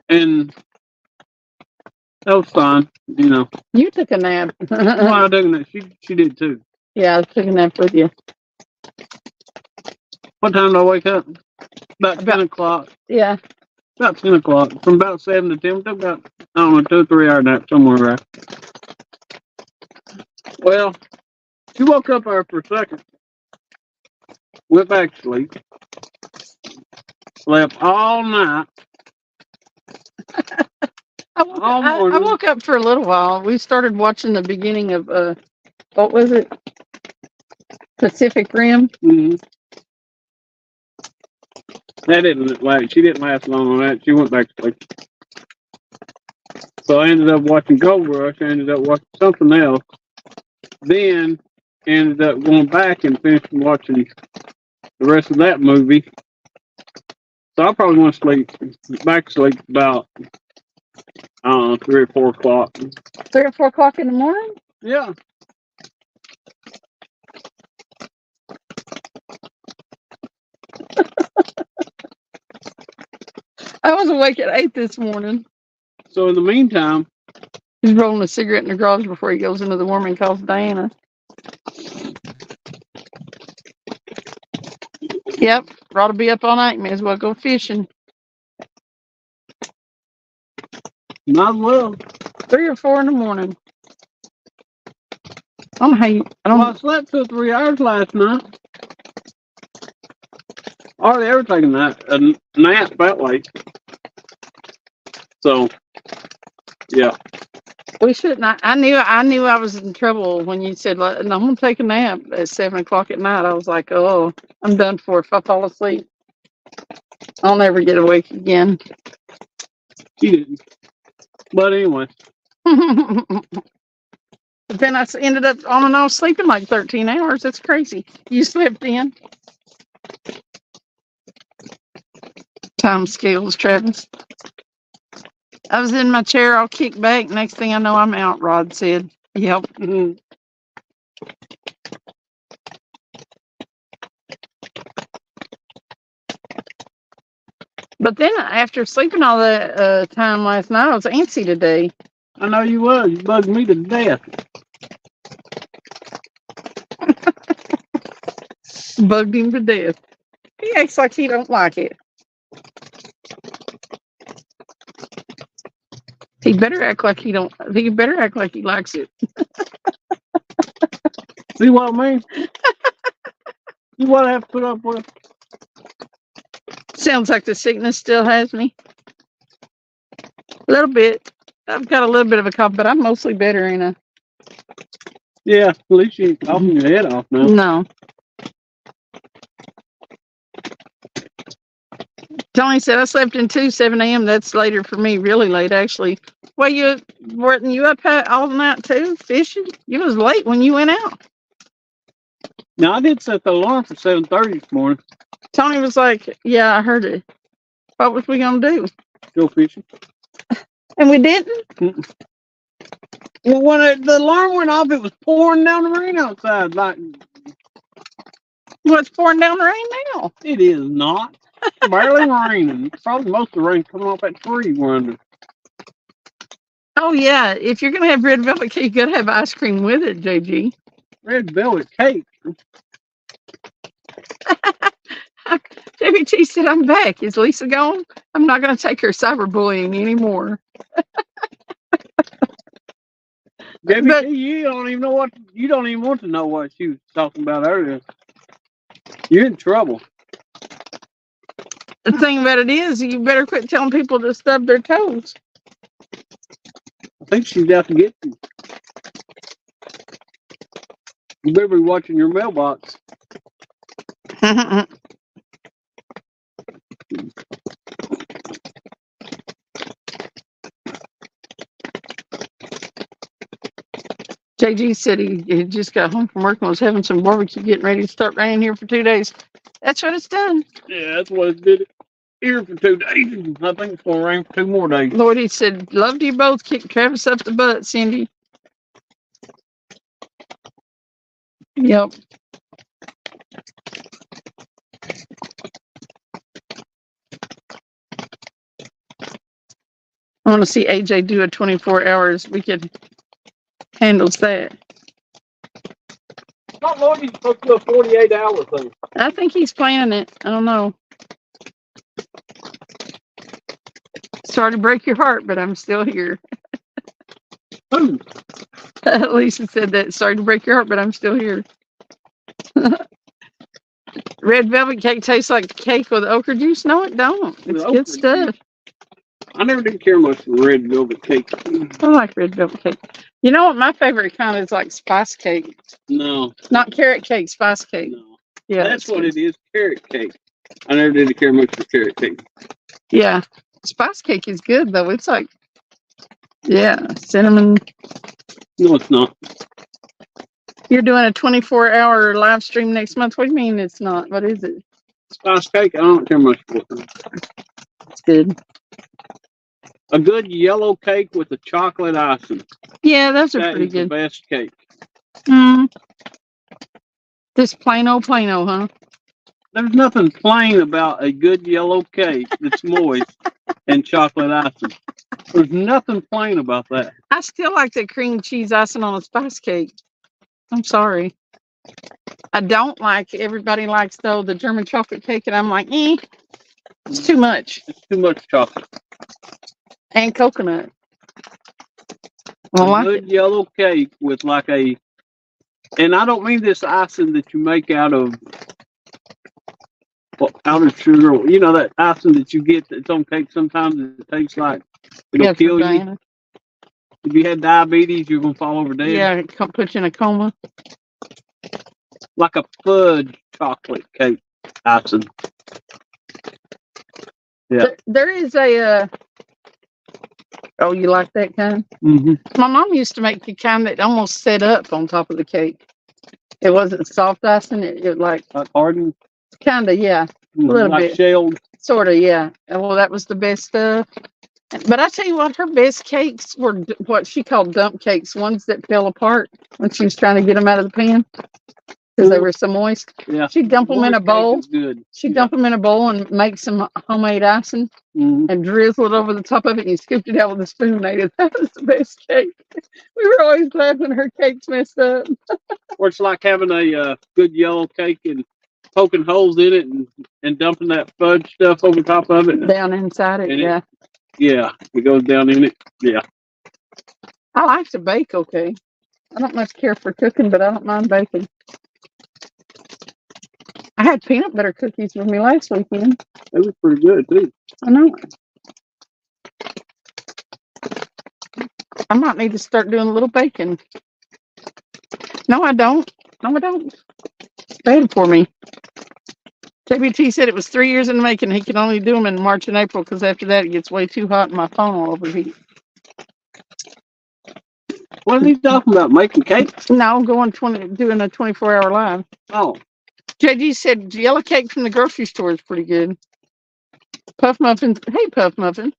And that was fine, you know. You took a nap. While I took a nap, she did too. Yeah, I took a nap with you. What time did I wake up? About 10 o'clock. Yeah. About 10 o'clock. From about 7 to 10. We took about, I don't know, 2 or 3 hour nap somewhere around. Well, she woke up there for a second. Went back to sleep. Slept all night. I woke up for a little while. We started watching the beginning of, what was it? Pacific Rim. Mm-hmm. That didn't last. She didn't last long on that. She went back to sleep. So I ended up watching Gold Rush. I ended up watching something else. Then ended up going back and finishing watching the rest of that movie. So I probably want to sleep back to sleep about, I don't know, 3 or 4 o'clock. 3 or 4 o'clock in the morning? Yeah. I was awake at 8 this morning. So in the meantime, he's rolling a cigarette in the garage before he goes into the warm and calls Diana. Yep, Rod will be up all night. May as well go fishing. might as well. 3 or 4 in the morning. I don't know how you. I slept 2 or 3 hours last night. Hardly ever taken a nap that late. So, yeah. We shouldn't. I knew I was in trouble when you said, I'm going to take a nap at 7 o'clock at night. I was like, oh, I'm done for. If I fall asleep, I'll never get awake again. She didn't. But anyway. But then I ended up on and off sleeping like 13 hours. That's crazy. You slept in. Time scales, Travis. I was in my chair, I'll kick back. Next thing I know, I'm out, Rod said. Yep. Mm-hmm. But then after sleeping all that time last night, I was antsy today. I know you was. You bugged me to death. Bugged him to death. He acts like he don't like it. He better act like he don't. He better act like he likes it. See what I mean? See what I have to put up with? Sounds like the sickness still has me. A little bit. I've got a little bit of a cough, but I'm mostly better, ain't I? Yeah, at least you ain't coughing your head off now. No. Tony said I slept in 7 a.m. That's later for me, really late actually. Well, weren't you up all night too, fishing? You was late when you went out. Now I did set the alarm for 7:30 this morning. Tony was like, "Yeah, I heard it. What was we gonna do? Go fishing." And we didn't. Well, when the alarm went off, it was pouring down the rain outside. Like, Well, it's pouring down rain now. It is not. Barely raining. Probably most of the rain coming off that tree we're under. Oh yeah, if you're gonna have red velvet cake, you gotta have ice cream with it, JG. Red velvet cake. JBT said, "I'm back. Is Lisa gone? I'm not gonna take her cyberbullying anymore." JBT, But- you don't even know what you don't even want to know what she was talking about earlier. You're in trouble. The thing about it is, you better quit telling people to stub their toes. I think she's out to get you. You better be watching your mailbox. JG said he just got home from work and was having some barbecue, getting ready to start raining here for 2 days. That's what it's done. Yeah, that's what it did here for 2 days. I think it's gonna rain for 2 more days. Lord, he said, "Loved you both. Kick Travis up the butt, Cindy." Yep. I want to see AJ do a 24 hours. We could handles that. Not long he's supposed to do a 48-hour thing. I think he's planning it. I don't know. Sorry to break your heart, but I'm still here. Who? Lisa said that. Sorry to break your heart, but I'm still here. Red velvet cake tastes like cake with okra juice. No, it don't. It's With good okra stuff. I never did care much for red velvet cake. I like red velvet cake. You know what? My favorite kind is like spice cake. No, Not carrot cake, spice cake. no. Yeah, That's what it is, carrot cake. I never did care much for carrot cake. Yeah, spice cake is good though. It's like, yeah, cinnamon. No, it's not. You're doing a 24-hour live stream next month. What do you mean it's not? What is it? Spice cake, I don't care much for it. It's good. A good yellow cake with a chocolate icing. Yeah, those are That pretty is the good. best cake. Just plain old, huh? There's nothing plain about a good yellow cake that's moist and chocolate icing. There's nothing plain about that. I still like the cream cheese icing on a spice cake. I'm sorry. I don't like, everybody likes though the German chocolate cake, and I'm like, it's too much. It's too much chocolate. And coconut. I don't A like good it. yellow cake with like a, and I don't mean this icing that you make out of sugar. You know that icing that you get that's on cake sometimes it tastes like it'll Yeah, kill for you. Diana. If you had diabetes, you're gonna fall over dead. Yeah, it can put you in a coma. Like a fudge chocolate cake icing. Yeah. There is a, oh, you like that kind? Mm-hmm. My mom used to make the kind that almost set up on top of the cake. It wasn't soft icing. It like, Like hardened. kind of, yeah. little Like bit. shelled. Sort of, yeah. Well, that was the best stuff. But I tell you what, her best cakes were what she called dump cakes, ones that fell apart when she was trying to get them out of the pan because they were so moist. Yeah. She'd dump them in a Moist cake bowl. is good. She'd dump them in a bowl and make some homemade icing Mm-hmm. and drizzle it over the top of it, and you scooped it out with a spoon and ate it. That was the best cake. We were always laughing her cakes messed up. Or it's like having a good yellow cake and poking holes in it and dumping that fudge stuff over top of it. Down inside it, And yeah. Yeah, it goes down in it. Yeah. I like to bake, okay. I don't much care for cooking, but I don't mind baking. I had peanut butter cookies with me last weekend. They were pretty good too. I know. I might need to start doing a little baking. No, I don't. No, I don't. It's bad for me. JBT said it was 3 years in the making. He can only do them in March and April because after that it gets way too hot and my phone will overheat. What are they talking about? Making cakes? No, doing a 24-hour live. Oh, JG said yellow cake from the grocery store is pretty good. Puff Muffin. Hey, Puff Muffin.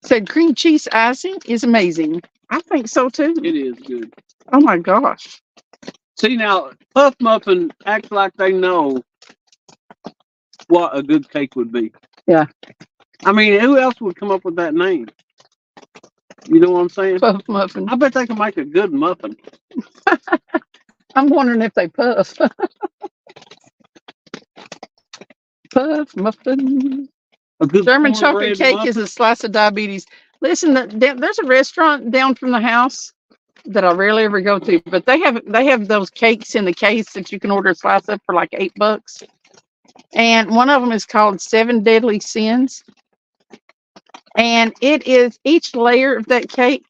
Said cream cheese icing is amazing. I think so too. it is good. Oh my gosh. See now, Puff Muffin acts like they know what a good cake would be. Yeah. I mean, who else would come up with that name? You know what I'm saying? Puff muffin. I bet they can make a good muffin. I'm wondering if they puff. Puff muffin. A good German cornbread chocolate cake muffin. is a slice of diabetes. Listen, there's a restaurant down from the house that I rarely ever go to, but they have those cakes in the case that you can order a slice of for like $8. And one of them is called 7 Deadly Sins. And it is, each layer of that cake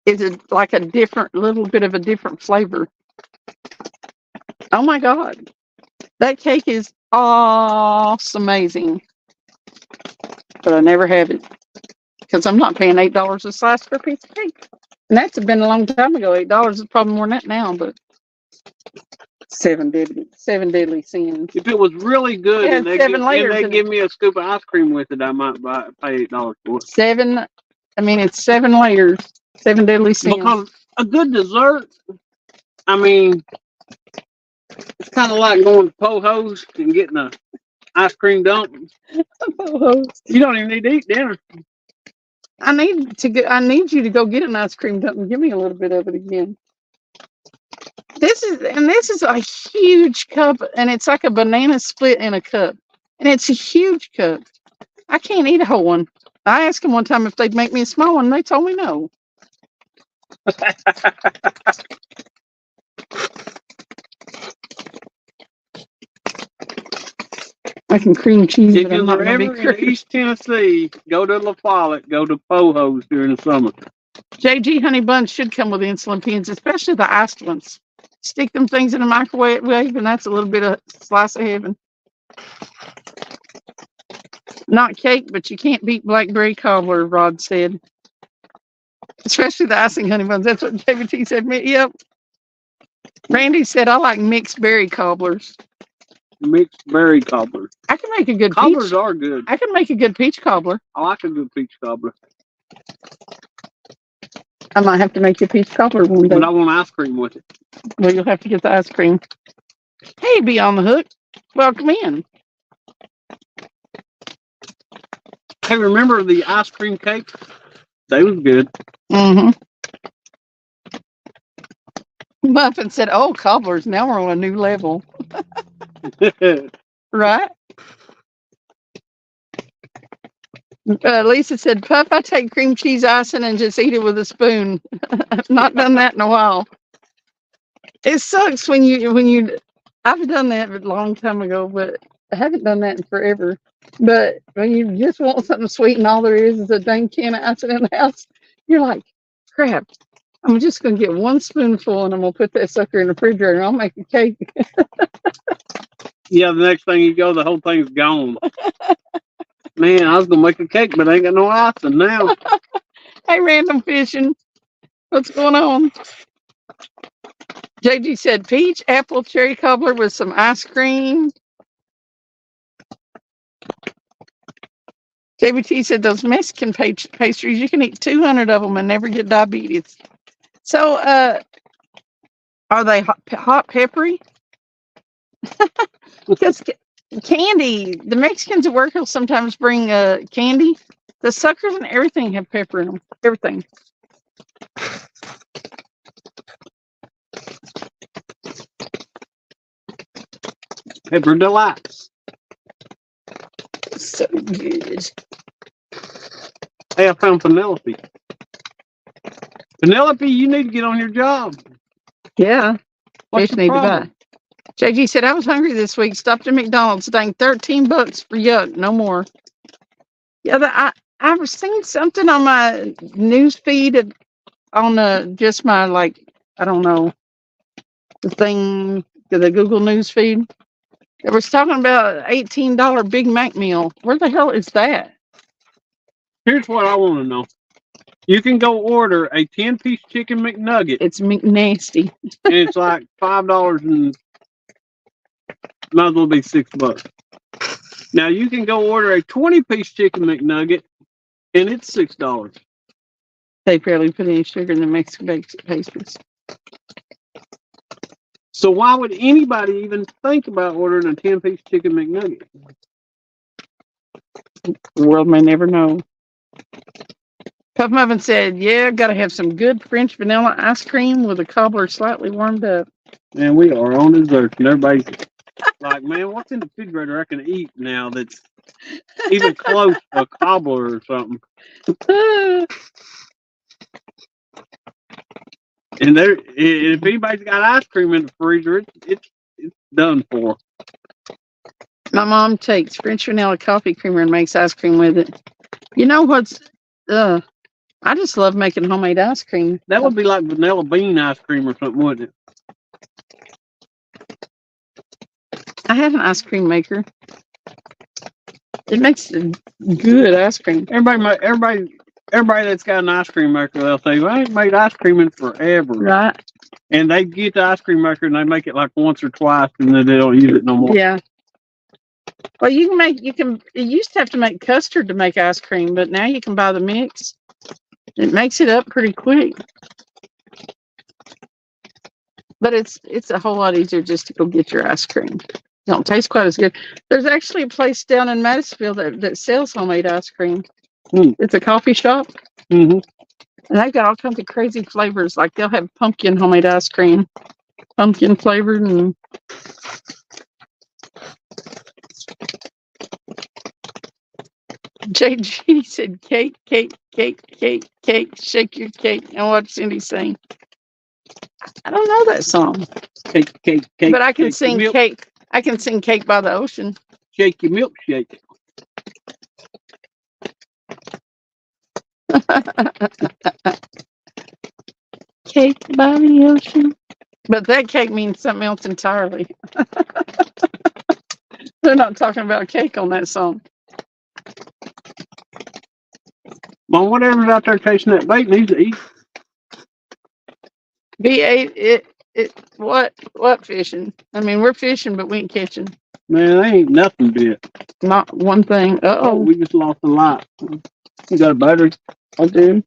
is like a different, little bit of a different flavor. Oh my God. That cake is awesome, amazing. But I never have it because I'm not paying $8 a slice for a piece of cake. And that's been a long time ago. $8 is probably more than that now, but 7 deadly sins. If it was really good Yeah, and they seven layers they in give me a scoop of ice cream with it, I might pay $8 for it. It's 7 layers. 7 deadly sins. Because a good dessert, I mean, it's kind of like going to Poho's and getting a ice cream dump. You don't even need to eat dinner. I need you to go get an ice cream dump and give me a little bit of it again. This is a huge cup, and it's like a banana split in a cup, and it's a huge cup. I can't eat a whole one. I asked them one time if they'd make me a small one, and they told me no. I can cream cheese, If but I'm you're not going ever to be in cream. East Tennessee, go to La Follette, go to Poho's during the summer. JG honey buns should come with insulin pens, especially the iced ones. Stick them things in the microwave, and that's a little bit of slice of heaven. Not cake, but you can't beat blackberry cobbler, Rod said. Especially the icing honey buns. That's what JBT said. Yep. Randy said, I like mixed berry cobblers. Mixed berry cobbler. I can make a good Cobblers peach. are good. I can make a good peach cobbler. I like a good peach cobbler. I might have to make you a peach cobbler one day. But I want ice cream with it. Well, you'll have to get the ice cream. Hey, be on the hook. Welcome in. Hey, remember the ice cream cake? They was good. Mm-hmm. Muffin said, oh, cobblers, now we're on a new level. Right? Lisa said, Puff, I take cream cheese icing and just eat it with a spoon. I've not done that in a while. It sucks when you I've done that a long time ago, but I haven't done that in forever. But when you just want something sweet and all there is a dang can of icing in the house, you're like, crap, I'm just going to get one spoonful and I'm going to put that sucker in the refrigerator and I'll make a cake. Yeah, the next thing you go, the whole thing's gone. Man, I was going to make a cake, but I ain't got no icing now. Hey, random fishing. What's going on? JG said peach, apple, cherry cobbler with some ice cream. JBT said those Mexican pastries, you can eat 200 of them and never get diabetes. So, are they hot peppery? Because candy, the Mexicans at work will sometimes bring candy. The suckers and everything have pepper in them. Everything. Pepper Delights. So good. Hey, I found Penelope. Penelope, you need to get on your job. Yeah. What's Fish the need to problem? buy. JG said, I was hungry this week. Stopped at McDonald's. Dang, $13 for yuck. No more. Yeah, I've seen something on my news feed on just my, like, I don't know, the thing, the Google news feed. It was talking about $18 Big Mac meal. Where the hell is that? Here's what I want to know. You can go order a 10-piece chicken McNugget, It's McNasty. and it's like $5 and might as well be $6. Now you can go order a 20-piece chicken McNugget, and it's $6. They barely put any sugar in the Mexican baked pastries. So why would anybody even think about ordering a 10-piece chicken McNugget? The world may never know. Puff Muffin said, yeah, gotta have some good French vanilla ice cream with a cobbler slightly warmed up. And we are on dessert, and everybody's like, man, what's in the refrigerator I can eat now that's even close to a cobbler or something? And if anybody's got ice cream in the freezer, it's done for. My mom takes French vanilla coffee creamer and makes ice cream with it. You know what's, I just love making homemade ice cream. That would be like vanilla bean ice cream or something, wouldn't it? I have an ice cream maker. It makes good ice cream. Everybody that's got an ice cream maker, they'll say, well, I ain't made ice cream in forever. Right. And they get the ice cream maker and they make it like once or twice and then they don't use it no more. Yeah. Well, you used to have to make custard to make ice cream, but now you can buy the mix. It makes it up pretty quick. But it's a whole lot easier just to go get your ice cream. It don't taste quite as good. There's actually a place down in Madisonville that sells homemade ice cream. It's a coffee shop. Mm-hmm. And they've got all kinds of crazy flavors. Like they'll have pumpkin homemade ice cream. Pumpkin flavored and JG said cake, cake, cake, cake, cake, shake your cake. And what Cindy sing? I don't know that song. Cake, cake, cake. But I can sing cake. I can sing Cake by the Ocean. Shake your milkshake. Cake by the ocean. But that cake means something else entirely. They're not talking about cake on that song. Well, whatever's out there chasing that bait needs to eat. B8, what fishing? I mean, we're fishing, but we ain't catching. Man, they ain't nothing bit. Not one thing. Oh, we just lost a lot. You got a battery? I do.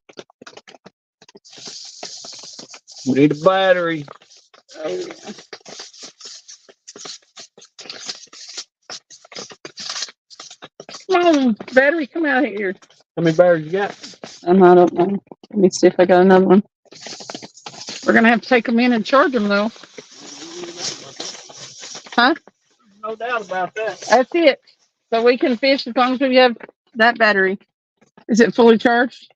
We need a battery. Oh, yeah. Come on, battery, come out here. How many batteries you got? I don't know. Let me see if I got another one. We're going to have to take them in and charge them, though. Huh? No doubt about that. That's it. So we can fish as long as we have that battery. Is it fully charged?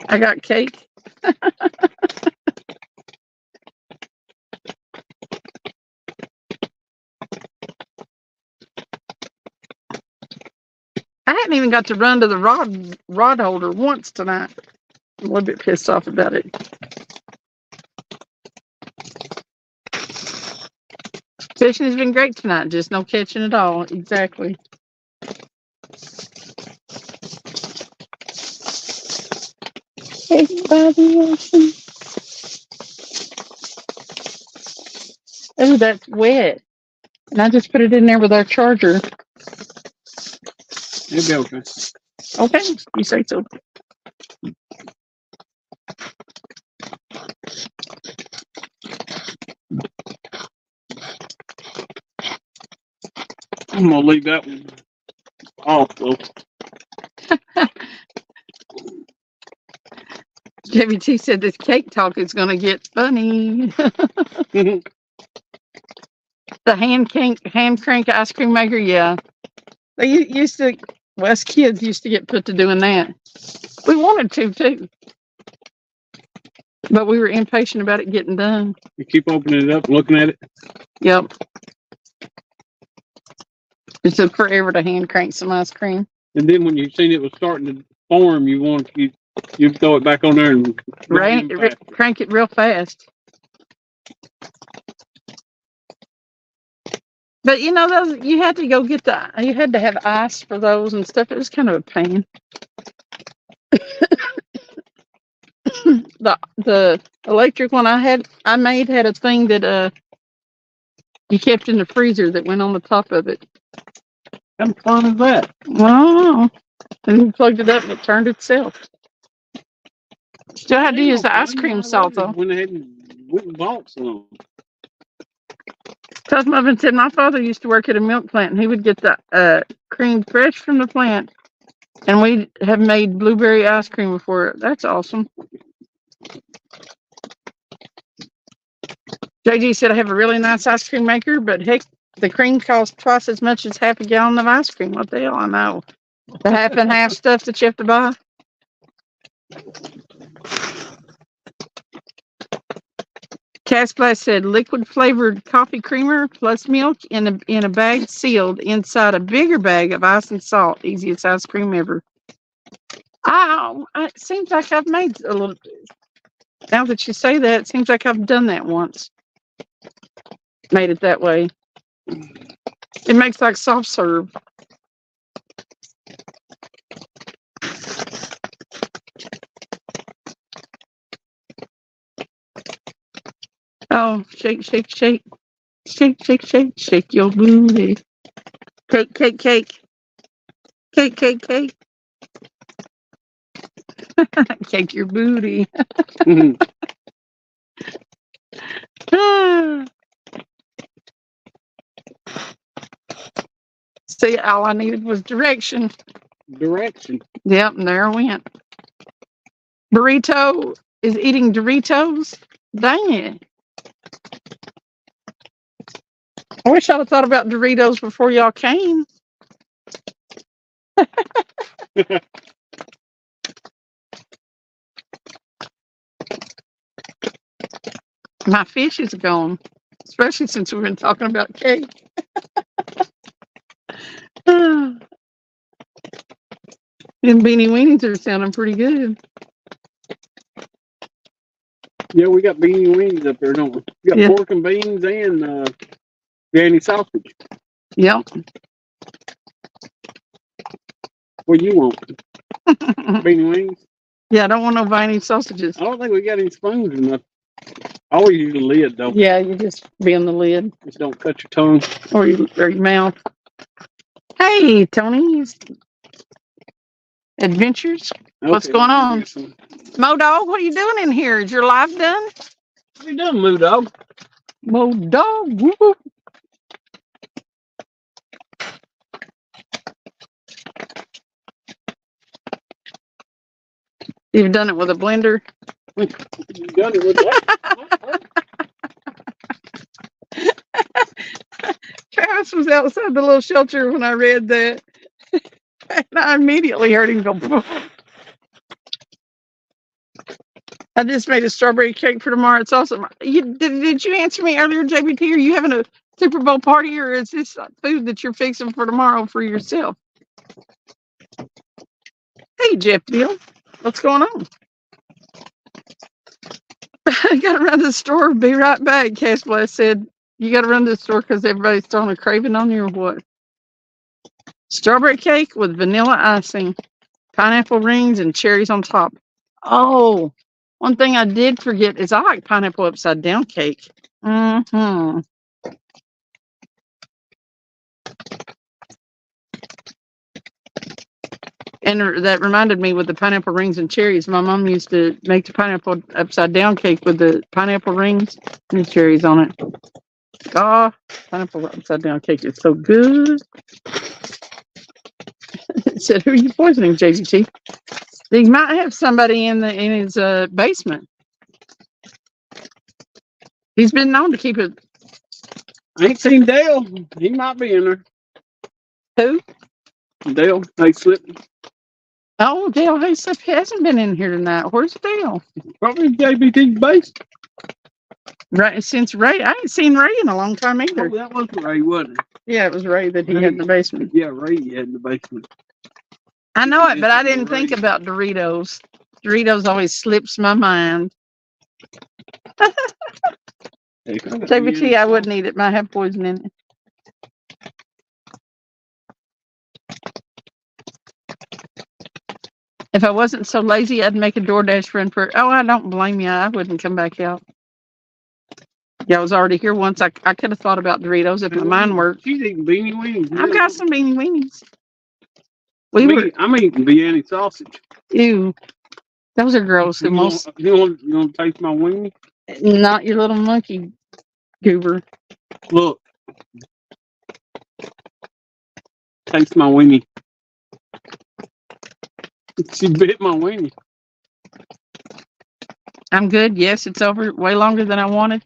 I got cake. I hadn't even got to run to the rod holder once tonight. I'm a little bit pissed off about it. Fishing has been great tonight, just no catching at all. Exactly. Cake by the ocean. Oh, that's wet. And I just put it in there with our charger. It'll be okay. Okay, you say so. I'm gonna leave that one off though. JVT said this cake talk is going to get funny. The hand crank ice cream maker, yeah. They used to, us kids used to get put to doing that. We wanted to too. But we were impatient about it getting done. You keep opening it up, looking at it. Yep. It took forever to hand crank some ice cream. And then when you seen it was starting to form, you throw it back on there and crank it real fast. But you know, those you had to go get you had to have ice for those and stuff. It was kind of a pain. The electric one I made had a thing that you kept in the freezer that went on the top of it. How much fun is that? Oh, and you plugged it up and it turned itself. Still had to They use the don't ice find cream out. salt They though. just went ahead and went and bought some. Cousin said my father used to work at a milk plant, and he would get the cream fresh from the plant, and we have made blueberry ice cream before. That's awesome. JG said I have a really nice ice cream maker, but heck, the cream costs twice as much as half a gallon of ice cream. What the hell? I know. The half and half stuff that you have to buy. Casplay said liquid flavored coffee creamer plus milk in a bag sealed inside a bigger bag of ice and salt. Easiest ice cream ever. It seems like I've made a little. Now that you say that, it seems like I've done that once. Made it that way. It makes like soft serve. Oh, shake, shake, shake. Shake, shake, shake, shake your booty. Cake, cake, cake. Cake, cake, cake. Cake your booty. See, all I needed was direction. Direction. Yep, and there I went. Burrito is eating Doritos. Dang it. I wish I'd have thought about Doritos before y'all came. My fish is gone, especially since we've been talking about cake. Them beanie weenies are sounding pretty good. Yeah, we got beanie weenies up there, don't we? We got Yeah. pork and beans and Danny sausage. Yep. What do you want? Beanie wings? Yeah, I don't want no viney sausages. I don't think we got any spoons enough. I always use the lid though. Yeah, you just be on the lid Just don't cut your tongue. or your mouth. Hey, Tony's Adventures. What's going on? Mo Dog, what are you doing in here? Is your live done? What you doing, Moo Dog? Mo Dog. Whoop, whoop. You've done it with a blender. You done it with what? Travis was outside the little shelter when I read that. And I immediately heard him go. Poof. I just made a strawberry cake for tomorrow. It's awesome. Did you answer me earlier, JBT? Are you having a Super Bowl party, or is this food that you're fixing for tomorrow for yourself? Hey, Jeff Bill. What's going on? I got to run to the store. Be right back. Casplay said, you got to run to the store because everybody's throwing a craving on you or what? Strawberry cake with vanilla icing, pineapple rings, and cherries on top. Oh, one thing I did forget is I like pineapple upside down cake. Mm-hmm. And that reminded me with the pineapple rings and cherries. My mom used to make the pineapple upside down cake with the pineapple rings and the cherries on it. Oh, pineapple upside down cake is so good. It said, who are you poisoning, JGT? He might have somebody in his basement. He's been known to keep it. I ain't seen Dale. He might be in there. Who? Dale, they slipped. Oh, Dale Hayslip hasn't been in here tonight. Where's Dale? Probably JBT's base. Right, since Ray. I ain't seen Ray in a long time either. Oh, that was Ray, wasn't it? Yeah, it was Ray that he had in the basement. Yeah, Ray had in the basement. I know it, but I didn't think about Doritos. Doritos always slips my mind. JBT, I wouldn't eat it. Might have poison in it. If I wasn't so lazy, I'd make a DoorDash run for. Oh, I don't blame you. I wouldn't come back out. Yeah, I was already here once. I could have thought about Doritos if my mind worked. She's eating beanie wings. I've got some beanie weenies. I'm eating biryani sausage. Ew. Those are girls who most You want to taste my weenie? not your little monkey goober. Look. Taste my weenie. She bit my weenie. I'm good. Yes, it's over way longer than I wanted.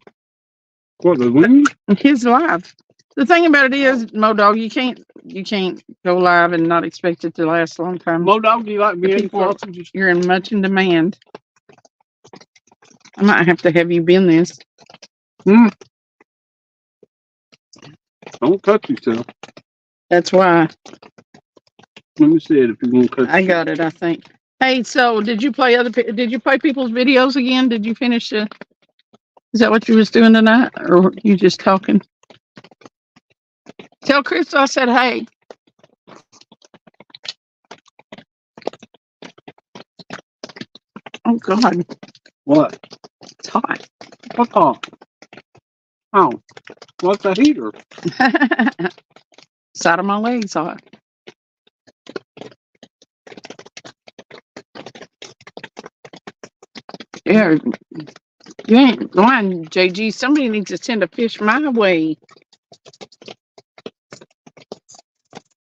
What, the weenie? His live. The thing about it is, Modog, you can't go live and not expect it to last a long time. Modog, do you like The being people are- sausages? You're in much in demand. I might have to have you bin this. Don't cut yourself. That's why Let me see it if you want to cut I got it. I think. Hey, so did you play Did you play people's videos again? Did you finish? Is that what you was doing tonight, or were you just talking? Tell Chris I said hey. Oh God, What? it's hot. What's hot? Oh, what's a heater? Side of my legs hot. Yeah, you ain't lying, JG. Somebody needs to send a fish my way.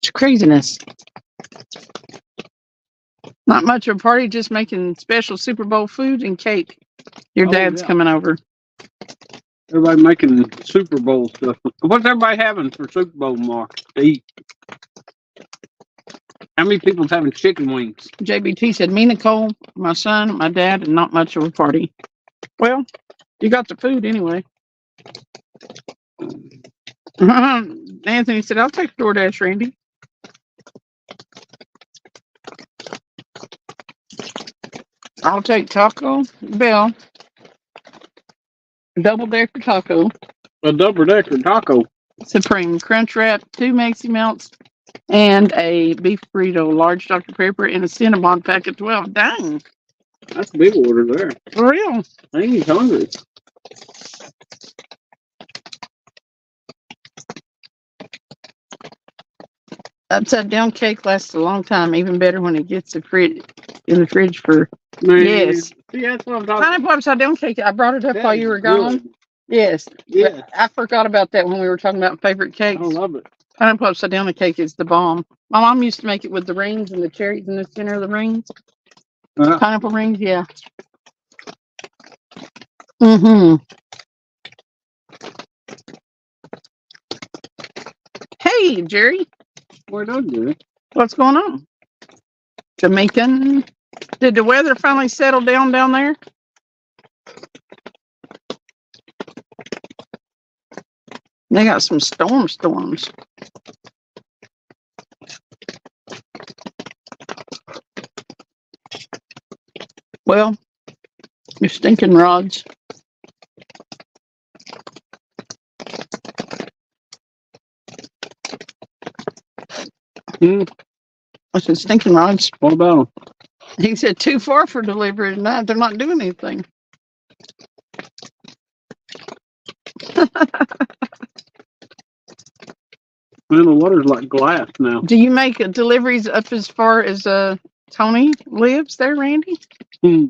It's craziness. Not much of a party, just making special Super Bowl food and cake. Your Oh, dad's yeah. coming over. Everybody making Super Bowl stuff. What's everybody having for Super Bowl, Mark, to eat? How many people's having chicken wings? JBT said, me, Nicole, my son, my dad, and not much of a party. Well, you got the food anyway. Anthony said, I'll take DoorDash, Randy. I'll take Taco Bell, double decker taco, A double-decker taco. Supreme Crunch Wrap, 2 Maxi Melts, and a beef burrito, large Dr. Pepper, and a Cinnabon pack of 12. Dang, That's a big order there. for real. I ain't hungry. Upside down cake lasts a long time, even better when it gets in the fridge for. Man, Yes. See, that's what I'm talking Pineapple upside down cake. I brought it up That while is you were good. gone. Yes. Yeah. But I forgot about that when we were talking about favorite I cakes. love it. Pineapple upside down cake is the bomb. My mom used to make it with the rings and the cherries in the center of the rings. Pineapple rings, yeah. Mm-hmm. Hey, Jerry. What done do? What's going on? Jamaican. Did the weather finally settle down there? They got some storms. Well, your stinking rods. I said stinking rods. What about them? He said too far for delivery tonight. They're not doing anything. Man, the water's like glass now. Do you make deliveries up as far as Tony lives there, Randy? Hmm.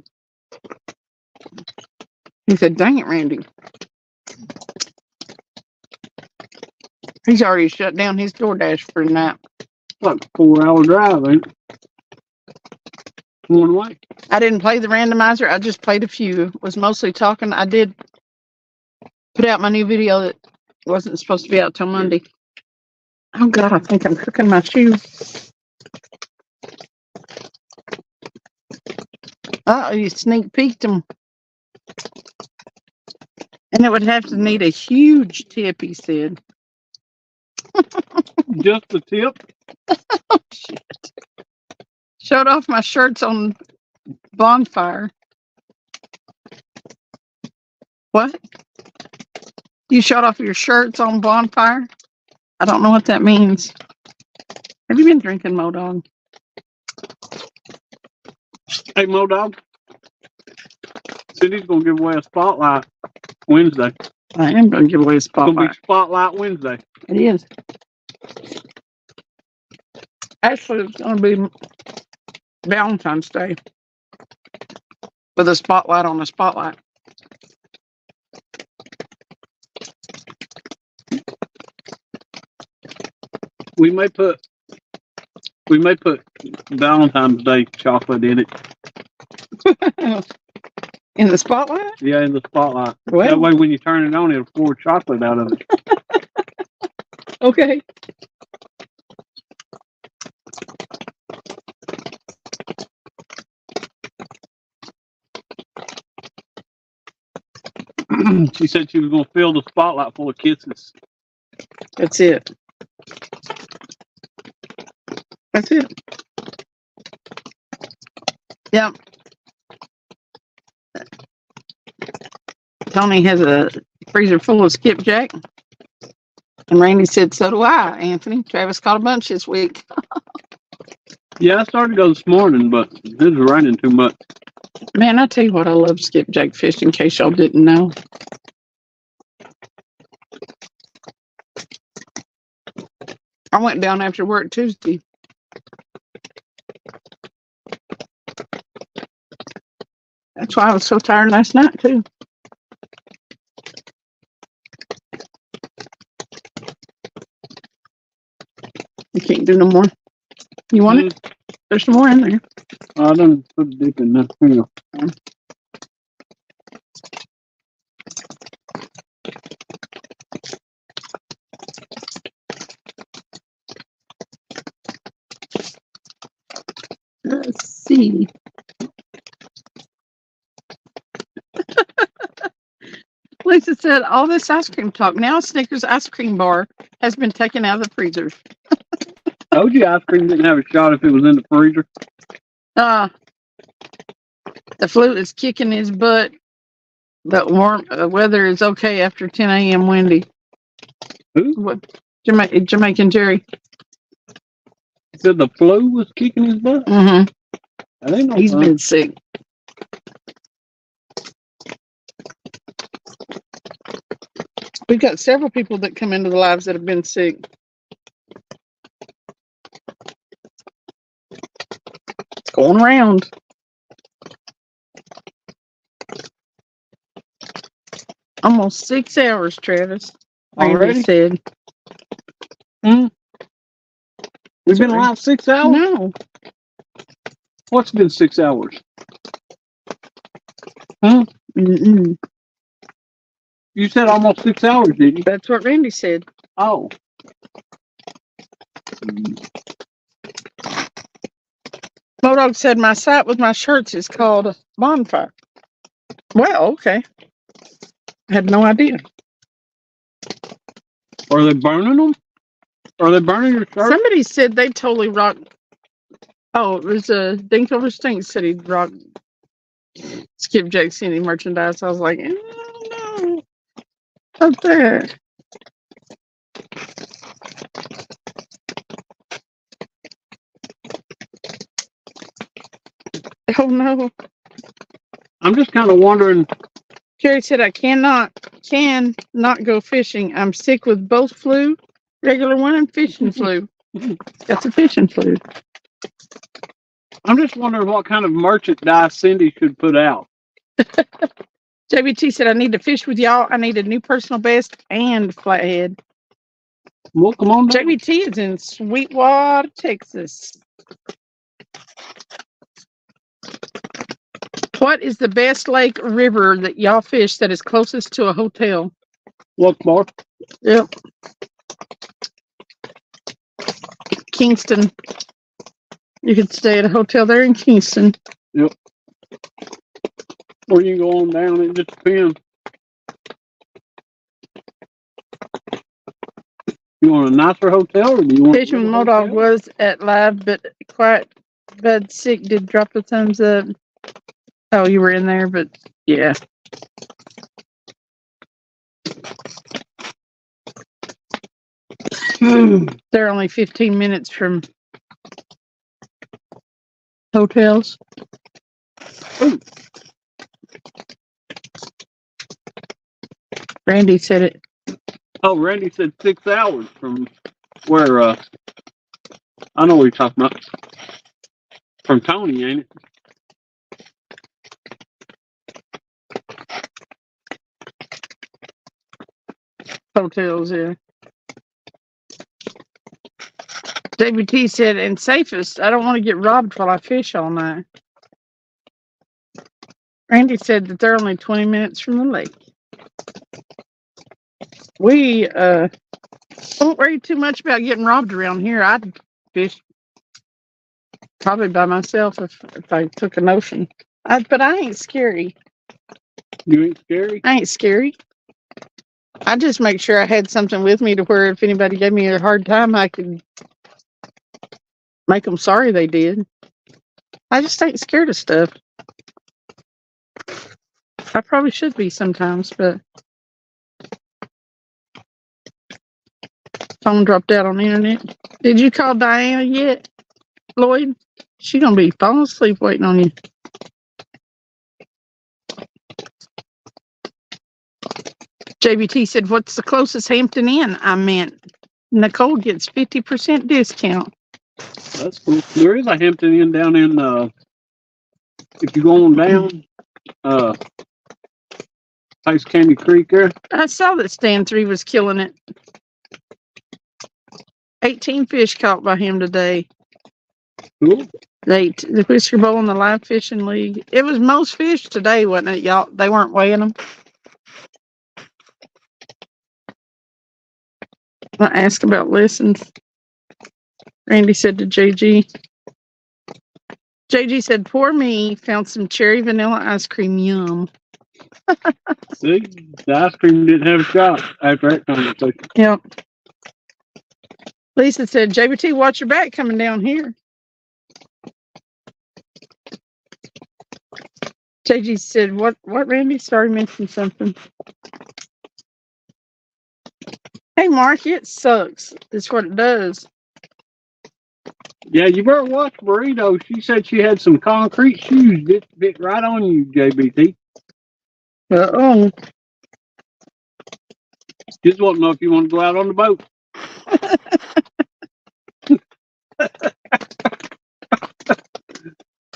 He said, dang it, Randy. He's already shut down his DoorDash for tonight. Like a 4-hour drive, ain't it? One way. I didn't play the randomizer. I just played a few. Was mostly talking. I did put out my new video that wasn't supposed to be out till Monday. Oh God, I think I'm cooking my shoe. Oh, you sneak peeked them. And it would have to need a huge tip, he said. Just the tip? Oh, shit. Showed off my shirts on Bonfire. What? You showed off your shirts on Bonfire? I don't know what that means. Have you been drinking, Modog? Hey, Modog. Said he's going to give away a spotlight Wednesday. I am going to give away a It's going to spotlight. be Spotlight Wednesday. It is. Actually, it's going to be Valentine's Day. with a spotlight on the spotlight. We may put Valentine's Day chocolate in it. In the spotlight? Yeah, in the spotlight. Well. That way, when you turn it on, it'll pour chocolate out of it. Okay. She said she was going to fill the spotlight full of kisses. That's it. That's it. Yeah. Tony has a freezer full of skipjack. And Randy said, so do I, Anthony. Travis caught a bunch this week. Yeah, I started to go this morning, but it was raining too much. Man, I tell you what, I love skipjack fish, in case y'all didn't know. I went down after work Tuesday. That's why I was so tired last night, too. You can't do no more. You want it? There's some more in there. I done put it deep in that field. Let's see. Lisa said, all this ice cream talk. Now Snickers ice cream bar has been taken out of the freezers. Told you ice cream didn't have a shot if it was in the freezer. The flu is kicking his butt. The warm weather is okay after 10 a.m. windy. Who? What? Jamaican Jerry. Said the flu was kicking his butt. Mm-hmm. That ain't no He's fun. been sick. We've got several people that come into the lives that have been sick. It's going around. Almost 6 hours, Travis. Randy Already? said. We've been alive 6 hours? No. What's been 6 hours? Mm-mm. You said almost 6 hours, did you? That's what Randy said. Oh. Modog said my site with my shirts is called Bonfire. Well, okay. I had no idea. Are they burning them? Are they burning your shirt? Somebody said they totally rocked. Oh, it was Dinkover Stinks said he'd rock Skipjack City merchandise. I was like, no. Up there. Oh no. I'm just kind of wondering. Jerry said I cannot go fishing. I'm sick with both flu, regular one and fishing flu. That's a fishing flu. I'm just wondering what kind of merchandise Cindy should put out. JBT said I need to fish with y'all. I need a new personal best and flathead. Well, come on down. JBT is in Sweetwater, Texas. What is the best lake or river that y'all fish that is closest to a hotel? What more? Yep. Kingston. You could stay at a hotel there in Kingston. Yep. Or you can go on down. It just depends. You want a nicer hotel, or do you want? Fishing with Modog was at live, but quite bad sick. Did drop the thumbs up. Oh, you were in there, but yeah. They're only 15 minutes from hotels. Ooh. Randy said it. Oh, Randy said 6 hours from where? I know what you're talking about. From Tony, ain't it? hotels, yeah. WT said, and safest, I don't want to get robbed while I fish all night. Randy said that they're only 20 minutes from the lake. We don't worry too much about getting robbed around here. I'd fish probably by myself if I took a notion. But I ain't scary. You ain't scary? I ain't scary. I just make sure I had something with me to where if anybody gave me a hard time, I could make them sorry they did. I just ain't scared of stuff. I probably should be sometimes, but phone dropped out on the internet. Did you call Diana yet, Lloyd? She gonna be falling asleep waiting on you. JBT said, "What's the closest Hampton Inn?" I meant Nicole gets 50% discount. That's cool. There is a Hampton Inn down in if you go on down Ice Candy Creek there. I saw that Stan 3 was killing it. 18 fish caught by him today. Cool. The Whisker Bowl in the Live Fishing League. It was most fish today, wasn't it, y'all? They weren't weighing them. I asked about lessons. Randy said to JG. JG said, "Poor me, found some cherry vanilla ice cream. Yum." See, the ice cream didn't have a shot after that conversation. Yep. Lisa said, "JBT, watch your back coming down here." JG said, What, Randy? Sorry, mentioned something. Hey, Mark, it sucks. That's what it does. Yeah, you better watch Burrito. She said she had some concrete shoes bit right on you, JBT. Uh-oh. Just want to know if you want to go out on the boat.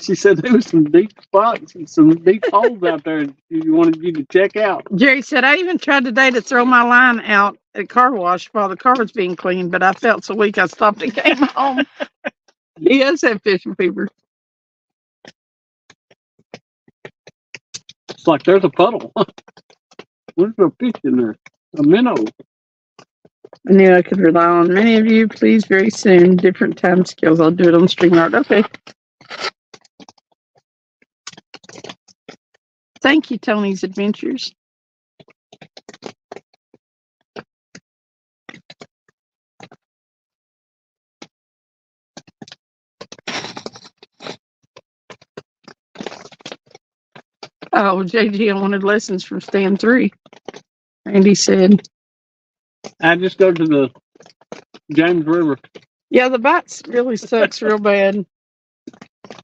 She said there was some deep spots and some deep holes out there you wanted you to check out. Jerry said, "I even tried today to throw my line out at car wash while the car was being cleaned, but I felt so weak I stopped and came home." He has that fishing fever. It's like there's a puddle. Where's a fish in there? A minnow. I knew I could rely on many of you. Please, very soon, different time skills. I'll do it on StreamYard. Okay. Thank you, Tony's Adventures. Oh, JG, I wanted lessons from Stan 3. Randy said, I just go to the James River. "Yeah, the bites really sucks real bad."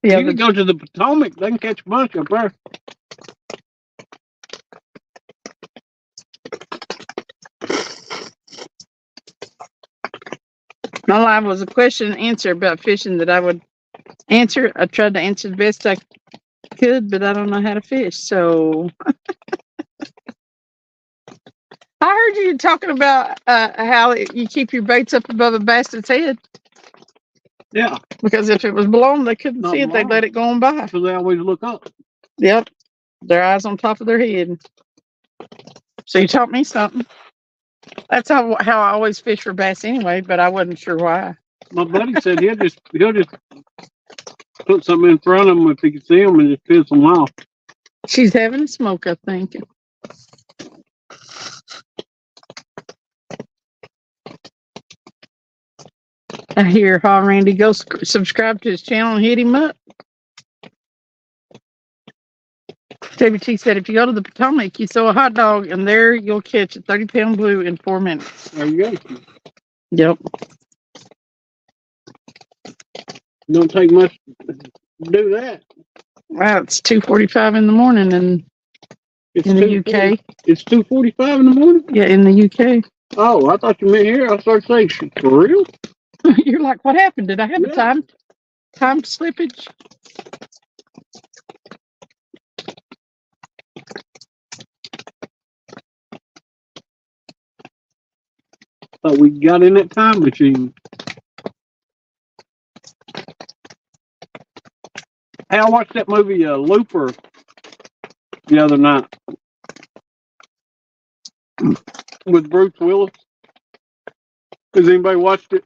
Yeah, You can go to the Potomac. They can catch a bunch up there. my live was a question and answer about fishing that I would answer. I tried to answer the best I could, but I don't know how to fish. So I heard you talking about how you keep your baits up above a basset's head. Yeah. Because if it was blown, they couldn't Not see it. They'd blown. let it go on by. So they always look up. Yep. Their eyes on top of their head. So you taught me something. That's how I always fish for bass anyway, but I wasn't sure why. My buddy said he'll just put something in front of him if he can see them and just piss them off. She's having a smoke, I think. I hear Randy, go subscribe to his channel and hit him up. JBT said, "If you go to the Potomac, you throw a hot dog, and there you'll catch a 30-pound blue in 4 minutes." There you go. Yep. Don't take much to do that. Wow, it's 2:45 in the morning in the UK. It's 2:45 in the morning? Yeah, in the UK. Oh, I thought you meant here. I started saying, for real? You're like, what happened? Did I have a time slippage? But we got in that time machine. Hey, I watched that movie Looper the other night with Bruce Willis. Has anybody watched it?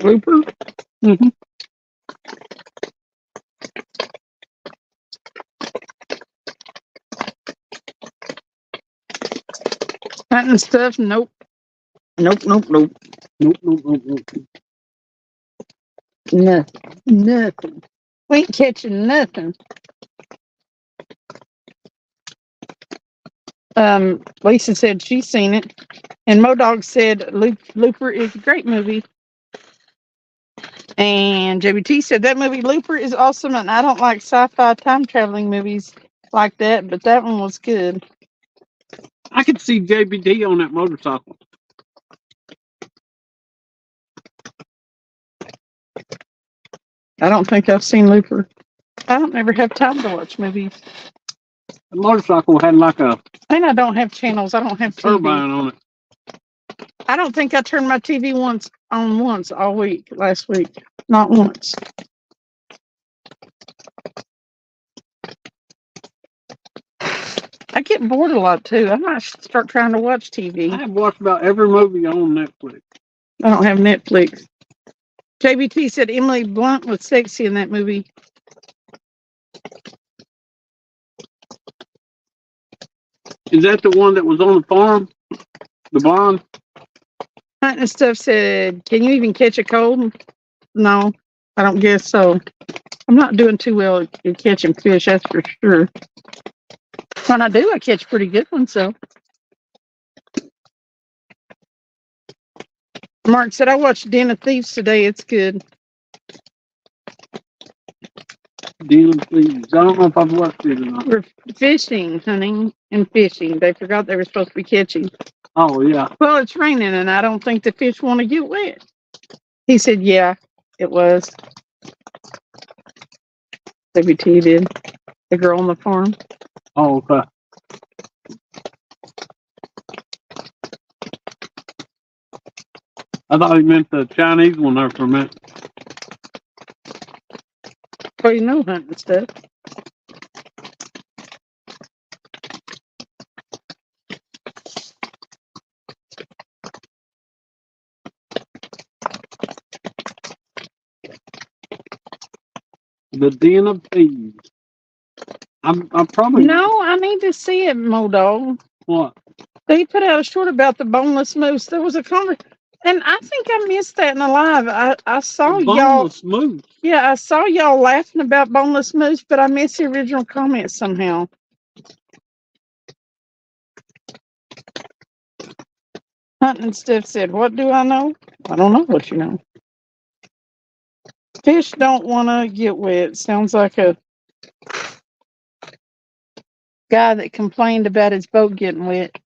Looper? Mm-hmm. Hunting stuff? Nope. Nope. Nope, nope, nope, nope. Nothing. We ain't catching nothing. Lisa said she's seen it. And Modog said Looper is a great movie. And JBT said that movie Looper is awesome, and I don't like sci-fi time traveling movies like that, but that one was good. I could see JBD on that motorcycle. I don't think I've seen Looper. I don't ever have time to watch movies. The motorcycle had like a And I don't have channels. I don't have TV. turbine on it. I don't think I turned my TV once all week last week. Not once. I get bored a lot too. I might start trying to watch TV. I have watched about every movie on Netflix. I don't have Netflix. JBT said Emily Blunt was sexy in that movie. Is that the one that was on the farm? The blonde? Hunting and stuff said, can you even catch a cold? No, I don't guess so. I'm not doing too well at catching fish, that's for sure. When I do, I catch pretty good ones, so. Mark said, I watched Den of Thieves today. It's good. Dealing Thieves. I don't know if I've watched it or not. We're fishing, hunting, and fishing. They forgot they were supposed to be catching. Oh, yeah. Well, it's raining, and I don't think the fish want to get wet. He said, yeah, it was. WT did. The girl on the farm. Oh, okay. I thought he meant the Chinese one there for a minute. Well, you know hunting stuff. The Den of Thieves. I'm probably... No, I need to see it, Modog. What? They put out a short about the boneless moose. There was a conversation, and I think I missed that in the live. I saw The y'all. boneless moose. Yeah, I saw y'all laughing about boneless moose, but I missed the original comment somehow. Hunting and stuff said, what do I know? I don't know what you know. Fish don't want to get wet. Sounds like a guy that complained about his boat getting wet.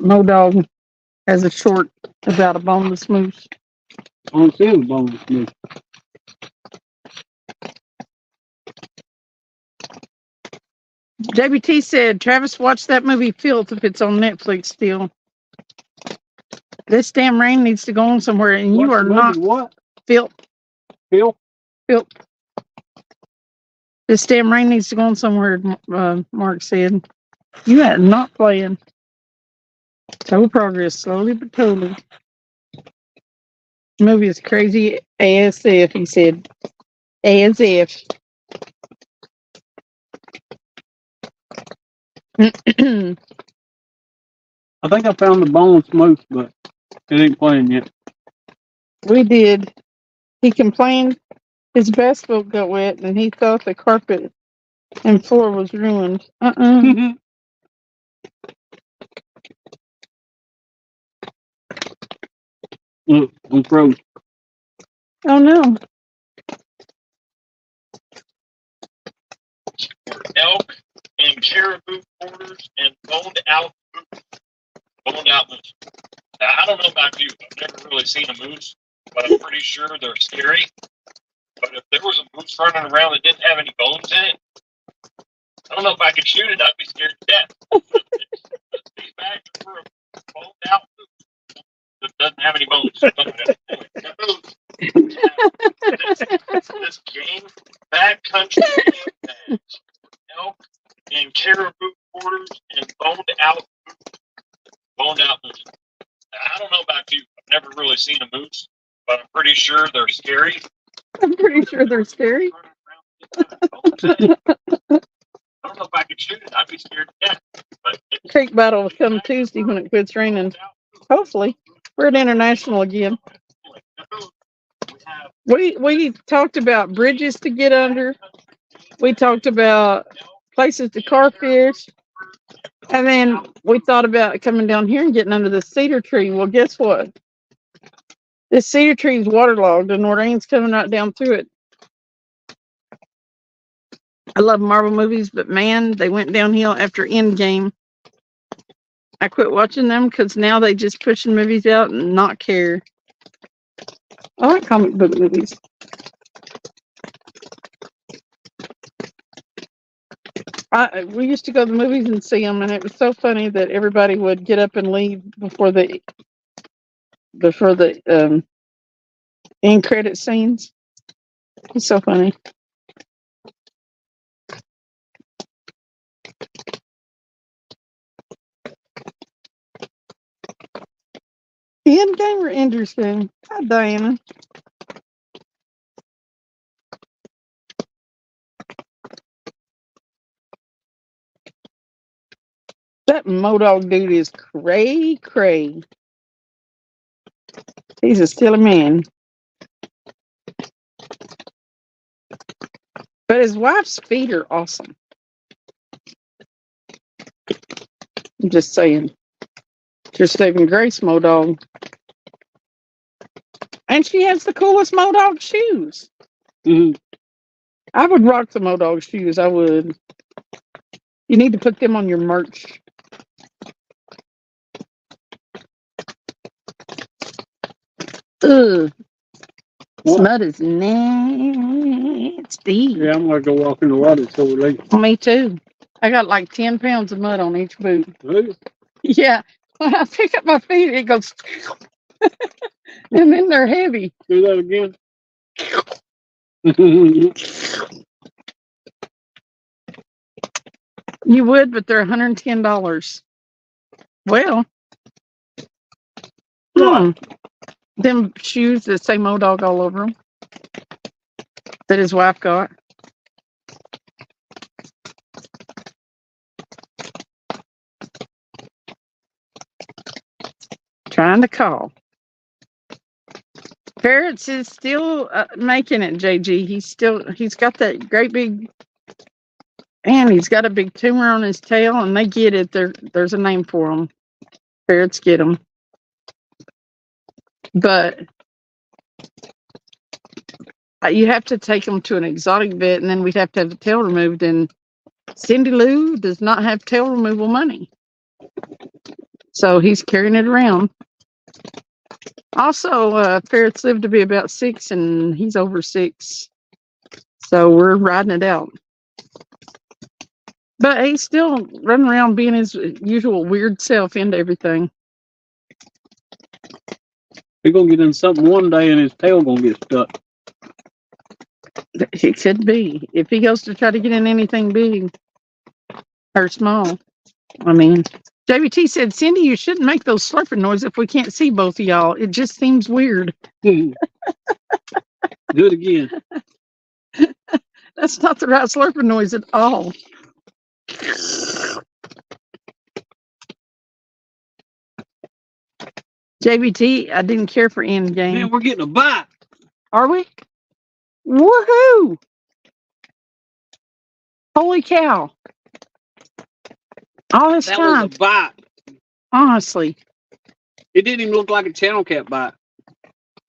Modog has a short about a boneless moose. I don't see the boneless moose. JBT said, Travis, watch that movie Filth if it's on Netflix still. This damn rain needs to go on somewhere, and you are not. What? Filth. Phil? Filth. This damn rain needs to go on somewhere, Mark said. You are not playing. Total progress, slowly but totally. The movie is crazy as if, he said. As if. I think I found the boneless moose, but it ain't playing yet. We did. He complained his basketball got wet and he thought the carpet and floor was ruined. Look, I'm froze. Oh no. Elk and caribou quarters and boned out moose. Now, I don't know about you. I've never really seen a moose, but I'm pretty sure they're scary. But if there was a moose running around that didn't have any bones in it, I don't know if I could shoot it. I'd be scared to death. These bags are for a boned out moose that doesn't have any bones. This game, backcountry elk and caribou quarters and boned out moose. I don't know about you. I've never really seen a moose, but I'm pretty sure they're scary. I'm pretty sure they're scary. I don't know if I could shoot it. I'd be scared to death. But Creek battle will come Tuesday when it quits raining. Hopefully, we're at international again. We talked about bridges to get under. We talked about places to car fish. And then we thought about coming down here and getting under the cedar tree. Well, guess what? This cedar tree is waterlogged and the rain's coming right down through it. I love Marvel movies, but man, they went downhill after Endgame. I quit watching them because now they just pushing movies out and not care. I like comic book movies. We used to go to the movies and see them, and it was so funny that everybody would get up and leave before the end credit scenes. It's so funny. Endgame or Ender's Game? Hi, Diana. That Modog dude is cray. He's a still a man. But his wife's feet are awesome. I'm just saying. Just saving Grace Modog. And she has the coolest Modog shoes. Mhm. I would rock the Modog shoes. I would. You need to put them on your merch. Ugh. Mud is nasty. Yeah, I'm gonna go walk in the water so late. Me too. I got like 10 pounds of mud on each boot. Really? Yeah. When I pick up my feet, it goes, and then they're heavy. Do that again. You would, but they're $110. Well, them shoes that say Modog all over them that his wife got. Trying to call. Parrots is still making it, JG. He's got that great big, and he's got a big tumor on his tail, and they get it. There's a name for them. Parrots get them. But you have to take them to an exotic vet, and then we'd have to have the tail removed, and Cindy Lou does not have tail removal money. So he's carrying it around. Also, ferrets live to be about 6, and he's over 6. So we're riding it out. But he's still running around being his usual weird self into everything. He's gonna get in something one day and his tail gonna get stuck. It could be. If he goes to try to get in anything big or small. I mean, JVT said, Cindy, you shouldn't make those slurping noises if we can't see both of y'all. It just seems weird. Do it again. That's not the right slurping noise at all. JVT, I didn't care for Endgame. Man, we're getting a bite. Are we? Woohoo! Holy cow. All this That time. was a bite. Honestly. It didn't even look like a channel cat bite.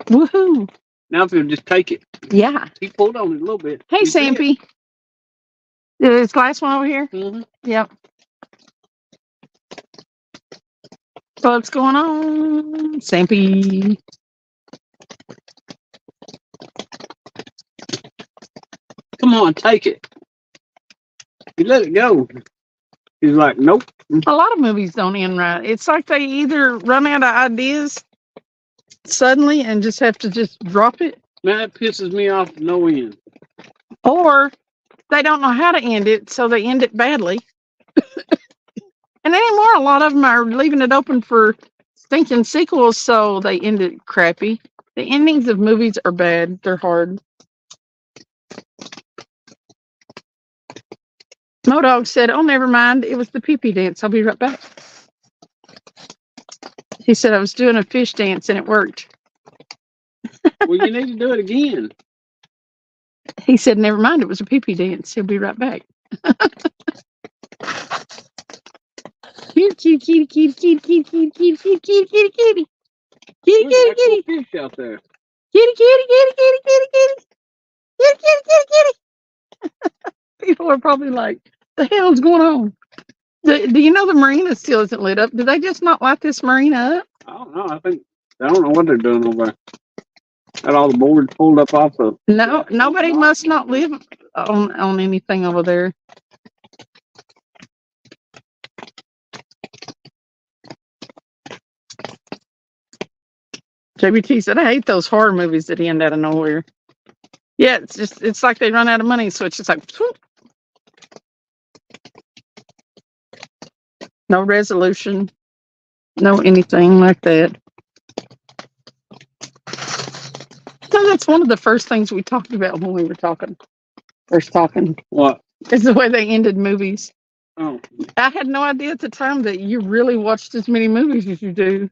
Woohoo! Now if you'll just take it. Yeah. He pulled on it a little bit. Hey, You see it? Sampy. This last one over here? Mhm. Yep. What's going on, Sampy? come on, take it. You let it go. He's like, nope. A lot of movies don't end right. It's like they either run out of ideas suddenly and just have to just drop it, Man, that pisses me off to no end. or they don't know how to end it, so they end it badly. And anymore, a lot of them are leaving it open for stinking sequels, so they end it crappy. The endings of movies are bad. They're hard. Modog said, "Oh, never mind. It was the pee-pee dance. I'll be right back." He said, "I was doing a fish dance and it worked." Well, you need to do it again. He said, "Never mind. It was a pee-pee dance. He'll be right back." Cute, cute, kitty, kitty, kitty, kitty, kitty, kitty, kitty, kitty, kitty, kitty. Kitty, There's kitty, kitty. actual fish out there. Kitty, kitty, kitty, kitty, kitty, kitty. Kitty, kitty, kitty, kitty. People are probably like, the hell's going on? Do you know the marina still isn't lit up? Did they just not light this marina up? I don't know. I don't know what they're doing over there. Got all the boards pulled up off of. No, nobody must not live on anything over there. JBT said, "I hate those horror movies that end out of nowhere." Yeah, it's like they run out of money, so it's just like, whoop. No resolution, no anything like that. So that's one of the first things we talked about when we were first talking, What? is the way they ended movies. Oh, I had no idea at the time that you really watched as many movies as you do.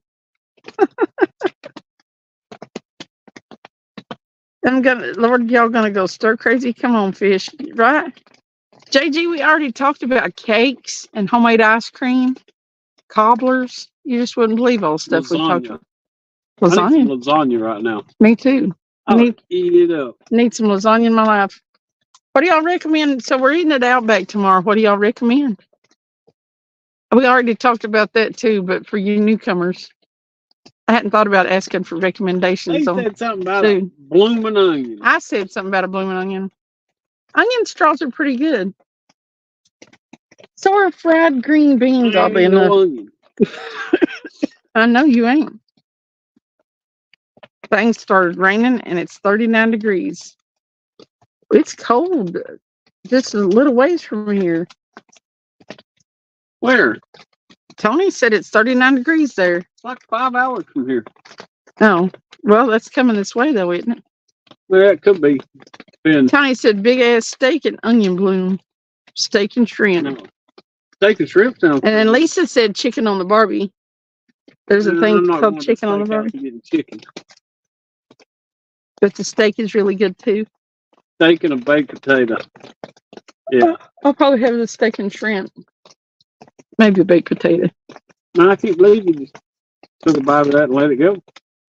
Lord, y'all gonna go stir crazy? Come on, fish, right? JG, we already talked about cakes and homemade ice cream, cobblers. You just wouldn't believe all the stuff we talked lasagna. about. I need Lasagna. some lasagna right now. Me too. I would eat it up. Need some lasagna in my life. What do y'all recommend? So we're eating at Outback tomorrow. What do y'all recommend? We already talked about that too, but for you newcomers, I hadn't thought about asking for They recommendations on said something about a food. blooming onion. I said something about a blooming onion. Onion straws are pretty good. So are fried green beans, I oddly ain't enough. no onion. I know you ain't. Things started raining and it's 39 degrees. It's cold. Just a little ways from here. Where? Tony said it's 39 degrees there. It's like 5 hours from here. Oh, well, that's coming this way though, isn't it? Well, that could be. Depends. Tony said big ass steak and onion bloom. Steak and shrimp. No. Steak and shrimp sounds And then good. Lisa said chicken on the Barbie. There's a No, thing I'm not called going to chicken on the steakhouse Barbie. and getting chicken. But the steak is really good too. Steak and a baked potato. Yeah. I'll probably have the steak and shrimp. Maybe a baked potato. No, I can't believe you just took a bite of that and let it go.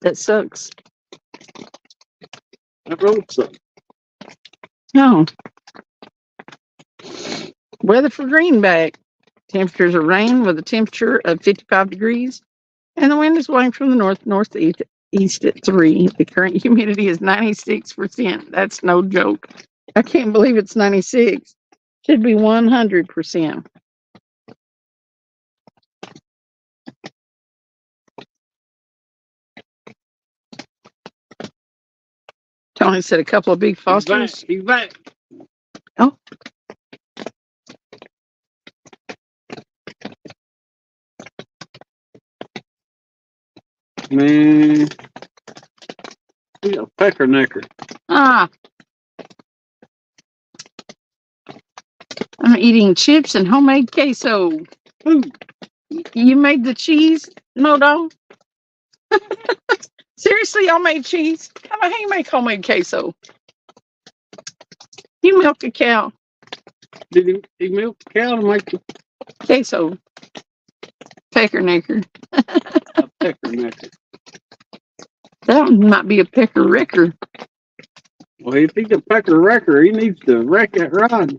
That sucks. That road sucks. No. Weather for Greenback. Temperatures are rain with a temperature of 55 degrees. And the wind is blowing from the northeast at 3. The current humidity is 96%. That's no joke. I can't believe it's 96. Should be 100%. Tony said a couple of big Fosters. He's back. Oh. Man. He's a pecker necker. Ah. I'm eating chips and homemade queso. Ooh. You made the cheese, Modo? Seriously, y'all made cheese? How you make homemade queso? You milk a cow. Did he milk the cow to make the Queso. Pecker necker. a pecker necker? That one might be a pecker wrecker. Well, if he's a pecker wrecker, he needs to wreck that rod.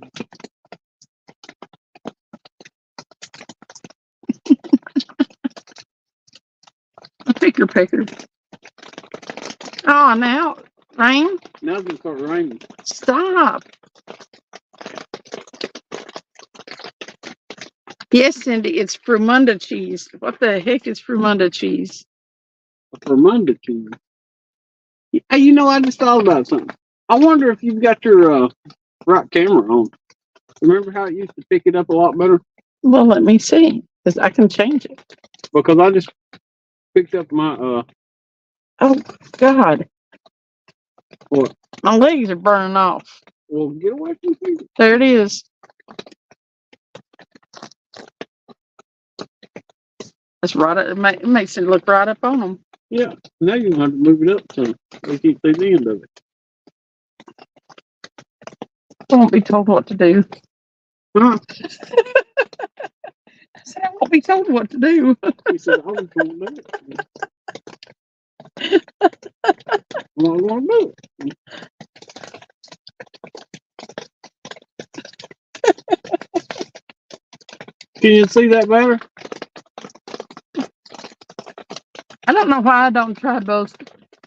A pecker. Oh, now, rain? Now it's going to start raining. Stop. Yes, Cindy, it's Frumunda cheese. What the heck is Frumunda cheese? For Monday cheese. Hey, I just thought about something. I wonder if you've got your right camera on. Remember how it used to pick it up a lot better? Well, let me see, because I can change it. Because I just picked up my Oh, God. What? My legs are burning off. Well, get away from me. There it is. It's right. It makes it look right up on them. Yeah. Now you have to move it up so they can't see the end of it. I won't be told what to do. Huh? I said I won't be told what to do. He said, I was going to do it. I'm not going to do it. Can you see that better? I don't know why I don't try both.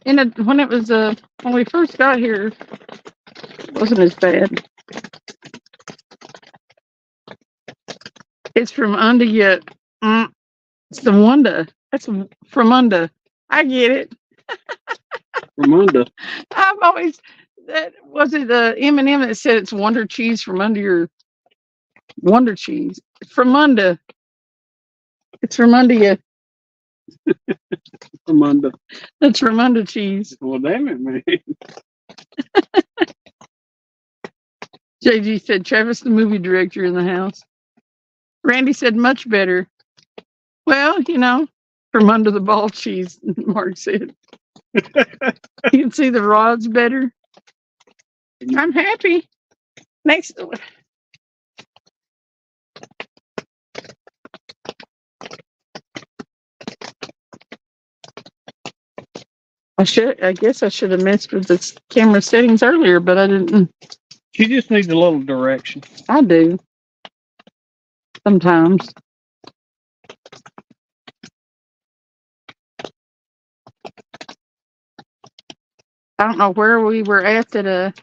When it was when we first got here, it wasn't as bad. It's from under yet. It's the Wonder. That's from under. I get it. Ramunda. I've always that was it the M&M that said it's Wonder cheese from under your Wonder cheese. From under. It's from under you. Ramunda. It's from under cheese. Well, damn it, man. JG said Travis the movie director in the house. Randy said much better. Well, from under the ball cheese, Mark said. You can see the rods better. I'm happy. Next. I guess I should have messed with the camera settings earlier, but I didn't. She just needs a little direction. I do. Sometimes. I don't know where we were at that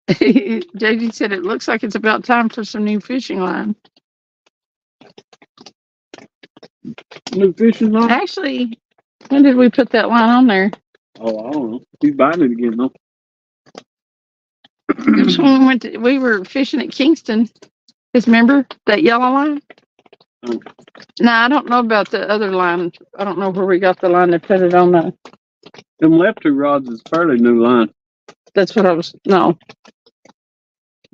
JG said it looks like it's about time for some new fishing line. New fishing line? Actually, when did we put that line on there? Oh, I don't know. He's buying it again, though. It was when we were fishing at Kingston. Just remember that yellow line? Oh. No, I don't know about the other line. I don't know where we got the line to put it on the. Them left two rods is fairly new line. That's what I was. No.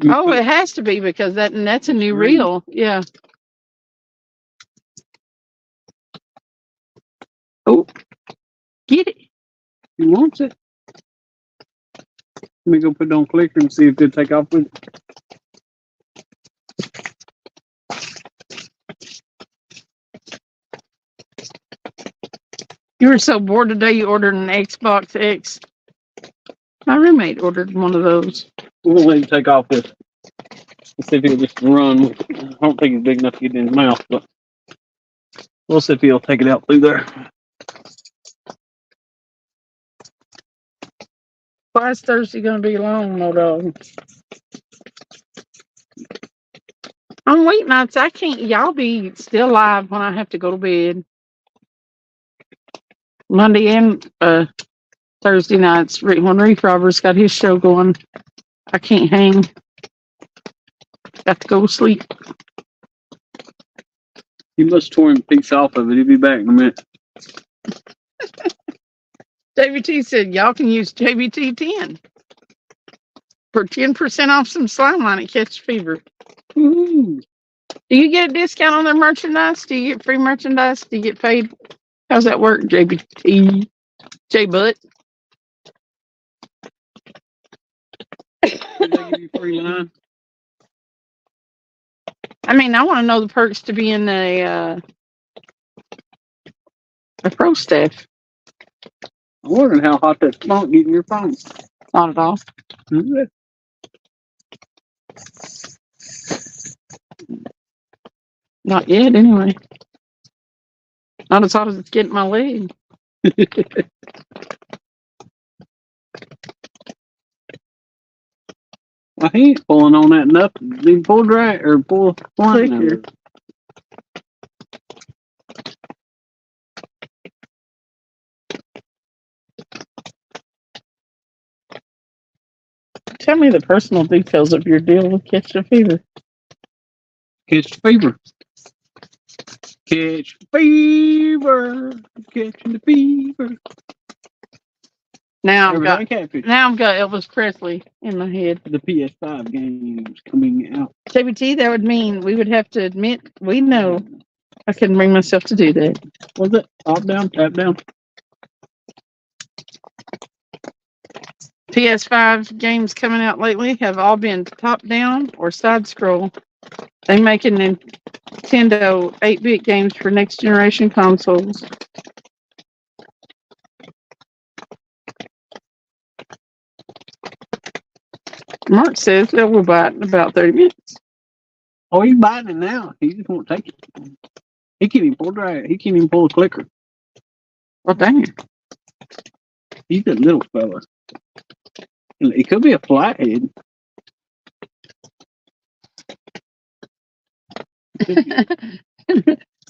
Oh, it has to be because that's a new reel. Yeah. Oh, get it. He wants it. Let me go put it on clicker and see if it'll take off with it. You were so bored today you ordered an Xbox X. My roommate ordered one of those. We'll let him take off this. Let's see if he'll just run. I don't think it's big enough to get in his mouth, but we'll see if he'll take it out through there. Why is Thursday going to be long, no dog? On weeknights, I can't. Y'all be still live when I have to go to bed. Monday and Thursday nights, when Reef Roberts got his show going, I can't hang. Got to go to sleep. You must tore him a piece off of it. He'll be back in a minute. JBT said y'all can use JBT 10 for 10% off some slime line at Catch Fever. Ooh. Do you get a discount on their merchandise? Do you get free merchandise? Do you get paid? How's that work, JBT? J-Butt? Did they give you free line? I mean, I want to know the perks to being a pro staff. I'm wondering how hot that spunk getting your phone. Not at all. Mm-hmm. Not yet, anyway. Not as hot as it's getting my leg. He ain't pulling on that nothing. He pull drag or pull flying. Clicker. Tell me the personal details of your deal with Catch the Fever. Catch fever. Catch fever. Catching the fever. Now I've Everything got Catfish. Elvis Presley in my head. The PS5 game's coming out. JBT, that would mean we would have to admit we know I couldn't bring myself to do that. Was it? Top down, tap down. PS5 games coming out lately have all been top down or side scroll. They making Nintendo 8-bit games for next generation consoles. Mark says that we'll buy it in about 30 minutes. Oh, he's biting it now. He just won't take it. He can't even pull drag. He can't even pull a clicker. Well, dang it. He's a little fella. It could be a flathead.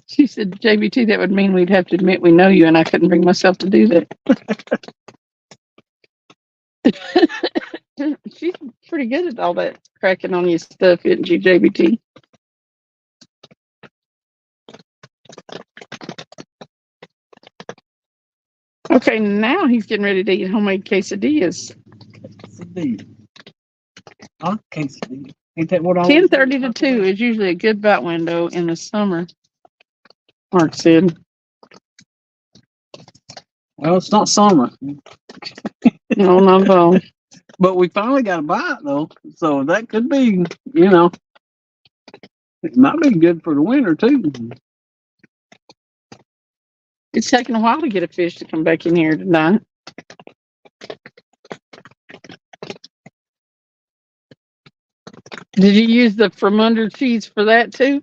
She said, JBT, that would mean we'd have to admit we know you, and I couldn't bring myself to do that. She's pretty good at all that cracking on your stuff, isn't she, JBT? Okay, now he's getting ready to eat homemade quesadillas. Quesadilla. Huh? Quesadilla. Ain't that what I 10:30 to 2 is usually a good bite window in the summer, Mark said. Well, it's not summer. No, not at all. But we finally got a bite, though. So that could be, it might be good for the winter, too. It's taking a while to get a fish to come back in here tonight. Did you use the from under cheese for that too?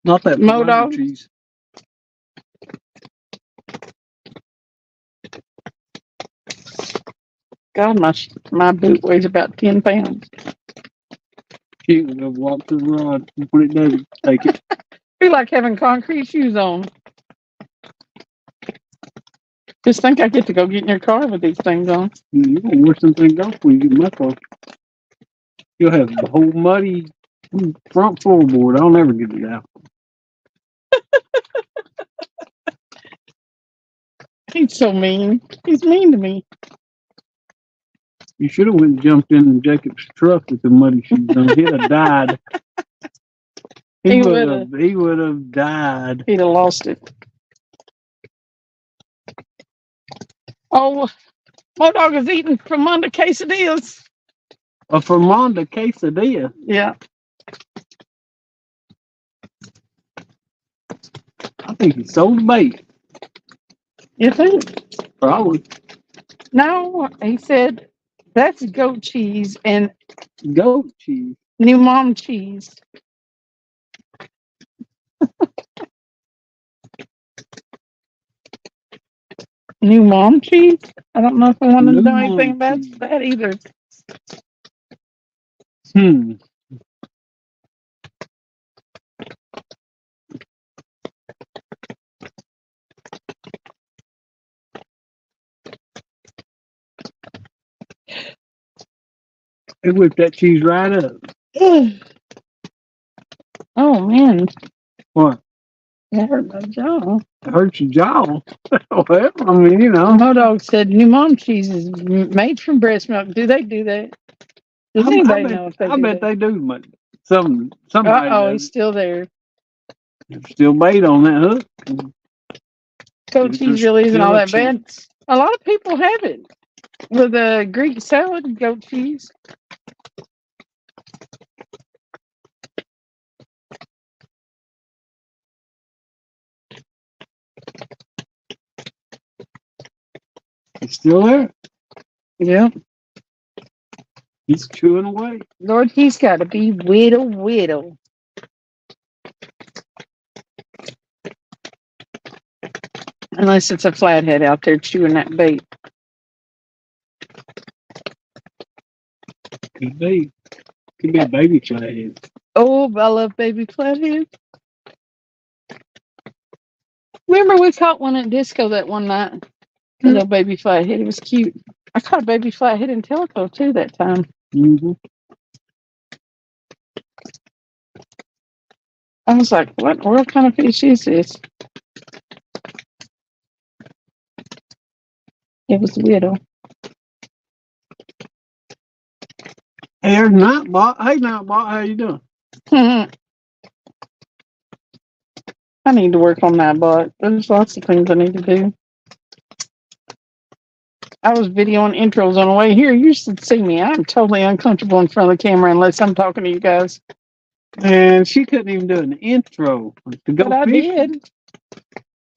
Not that Modog? cheese. God, my boot weighs about 10 pounds. You can go walk to the rod. When it does, take it. Feel like having concrete shoes on. Just think I get to go get in your car with these things on. You're going to wear something off when you get in my car. You'll have the whole muddy front floorboard. I'll never get it out. He's so mean. He's mean to me. You should have went and jumped in Jacob's truck with the muddy shoes on. He'd have died. He would have died. He'd have lost it. Oh, Modog is eating from under quesadillas. A Fermanda quesadilla. Yeah. I think he sold the bait. You think? Probably. No, he said that's goat cheese and Goat cheese. new mom cheese. New mom cheese? I don't know if I want to New know mom anything about cheese. that either. They whipped that cheese right up. Oh man, What? that hurt my jaw. It hurts your jaw. Well, I mean, Modog said new mom cheese is made from breast milk. Do they do that? Does anybody know if they do I bet that? they do, but somebody Uh-oh, he's does. still there. There's still bait on that hook. Goat There's cheese really isn't still all a that bad. A lot of people have it with a Greek salad, goat cheese. It's still there. Yeah. He's chewing away. Lord, he's got to be whittle. Unless it's a flathead out there chewing that bait. Could be a baby flathead. Oh, I love baby flathead. Remember we caught one at disco that one night? A little baby flathead. It was cute. I caught a baby flathead in Teleco too that time. Mm-hmm. I was like, what world kind of fish is this? It was a widow. Hey, there's Nightbot. Hey, Nightbot, how you doing? I need to work on that, but there's lots of things I need to do. I was videoing intros on the way here. You should see me. I'm totally uncomfortable in front of the camera unless I'm talking to you guys. And she couldn't even do an intro to go But I fishing. did.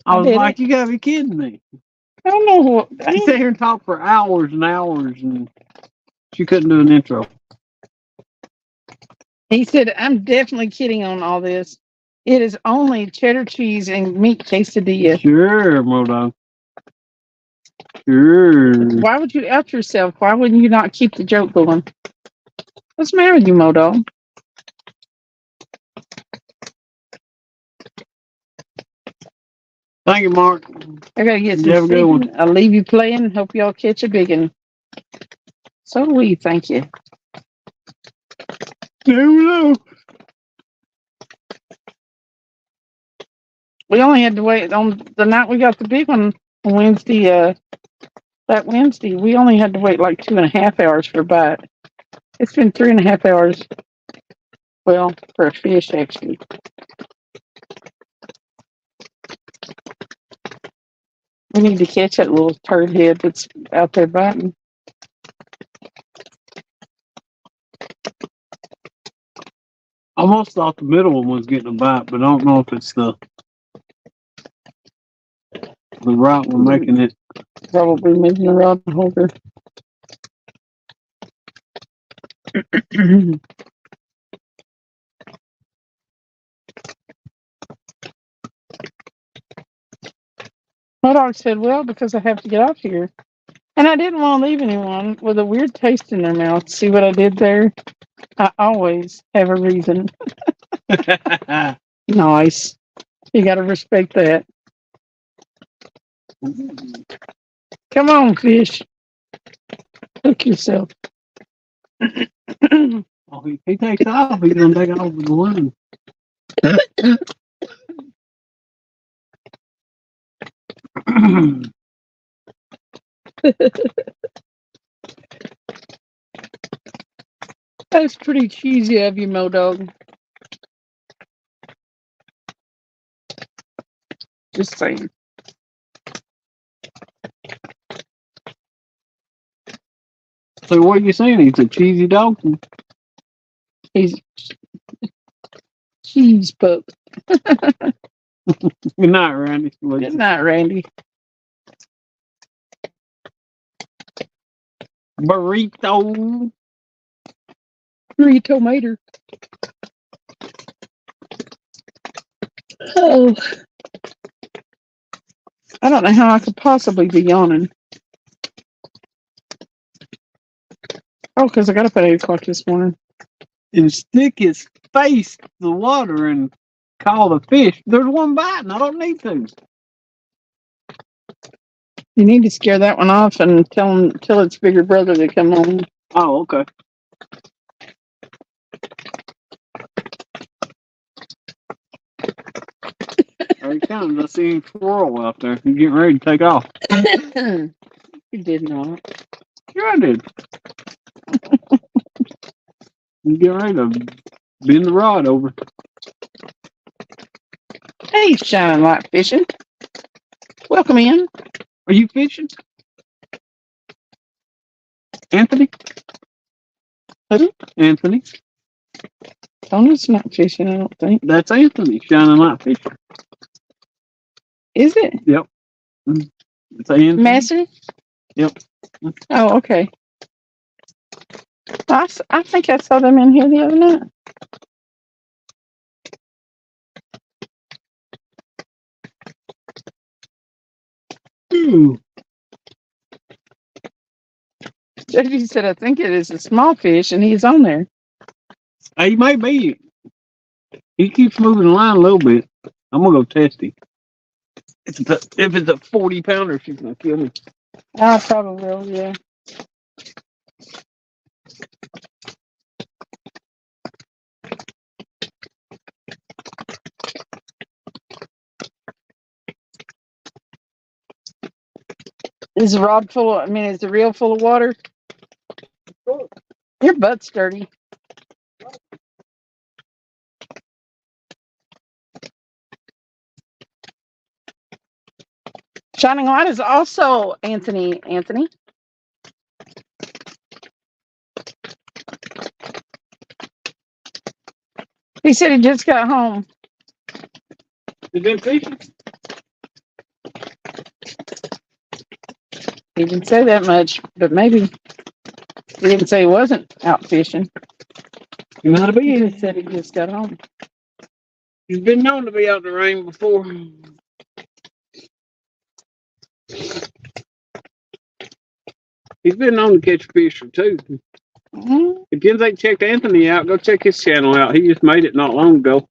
I was did like, it. you gotta be kidding me. I don't know what. She sat here and talked for hours and hours, and she couldn't do an intro. He said, I'm definitely kidding on all this. It is only cheddar cheese and meat quesadilla. Sure, Modo. Sure. Why would you out yourself? Why wouldn't you not keep the joke going? What's the matter with you, Modo? Thank you, Mark. I gotta get You have some a good one. sleeping. I'll leave you playing. Hope y'all catch a big one. So do we. Thank you. Hello. We only had to wait on the night we got the big one on Wednesday. That Wednesday, we only had to wait like 2.5 hours for a bite. It's been 3.5 hours. Well, for a fish, actually. We need to catch that little turd head that's out there biting. I almost thought the middle one was getting a bite, but I don't know if it's the right one making it. Probably making a rod holder. My dog said, well, because I have to get off here. And I didn't want to leave anyone with a weird taste in their mouth. See what I did there? I always have a reason. Nice. You got to respect that. Come on, fish. Hook yourself. Oh, he takes off. He's gonna take off with the line. That's pretty cheesy of you, Mo Dog. Just saying. So what are you saying? He's a cheesy dog? He's cheese pup. Good night, Randy. Good night, Randy. Burrito. Burrito mater. Oh. I don't know how I could possibly be yawning. Oh, because I got up at 8 o'clock this morning. And stick his face to the water and call the fish. There's one biting. I don't need to. You need to scare that one off and tell its bigger brother to come on. Oh, okay. Every time I see him twirl out there, he's getting ready to take off. You did not. Sure I did. He's getting ready to bend the rod over. Hey, shining light fishing. Welcome in. Are you fishing? Anthony? Who? Anthony. Tony's not fishing, I don't think. That's Anthony, shining light fishing. Is it? Yep. It's Anthony. Massey? Yep. Oh, okay. I think I saw them in here the other night. Ooh. JG said, I think it is a small fish, and he's on there. He may be. He keeps moving the line a little bit. I'm gonna go test him. If it's a 40-pounder, she's gonna kill me. I probably will, yeah. Is the rod full of, is the reel full of water? Your butt's dirty. Shining Light is also Anthony. Anthony. He said he just got home. You been fishing? He didn't say that much, but maybe he didn't say he wasn't out fishing. You might have He been. just said he just got home. He's been known to be out in the rain before. He's been known to catch fish too. Mm-hmm. If you ain't checked Anthony out, go check his channel out. He just made it not long ago.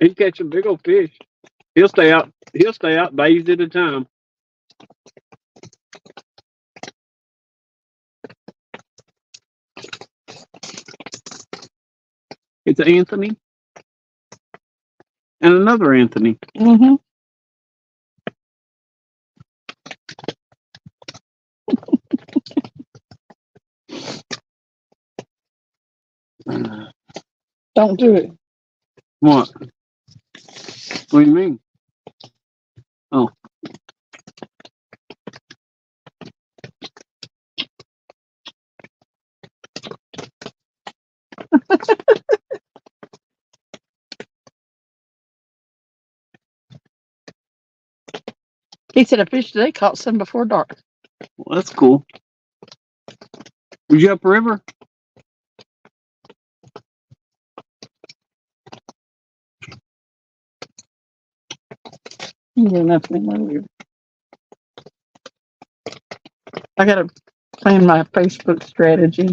He's catching big old fish. He'll stay out days at a time. It's Anthony and another Anthony. Mm-hmm. Don't do it. What? What do you mean? Oh. He said a fish today caught some before dark. Well, that's cool. Was you up river? Yeah, nothing earlier. I gotta plan my Facebook strategy.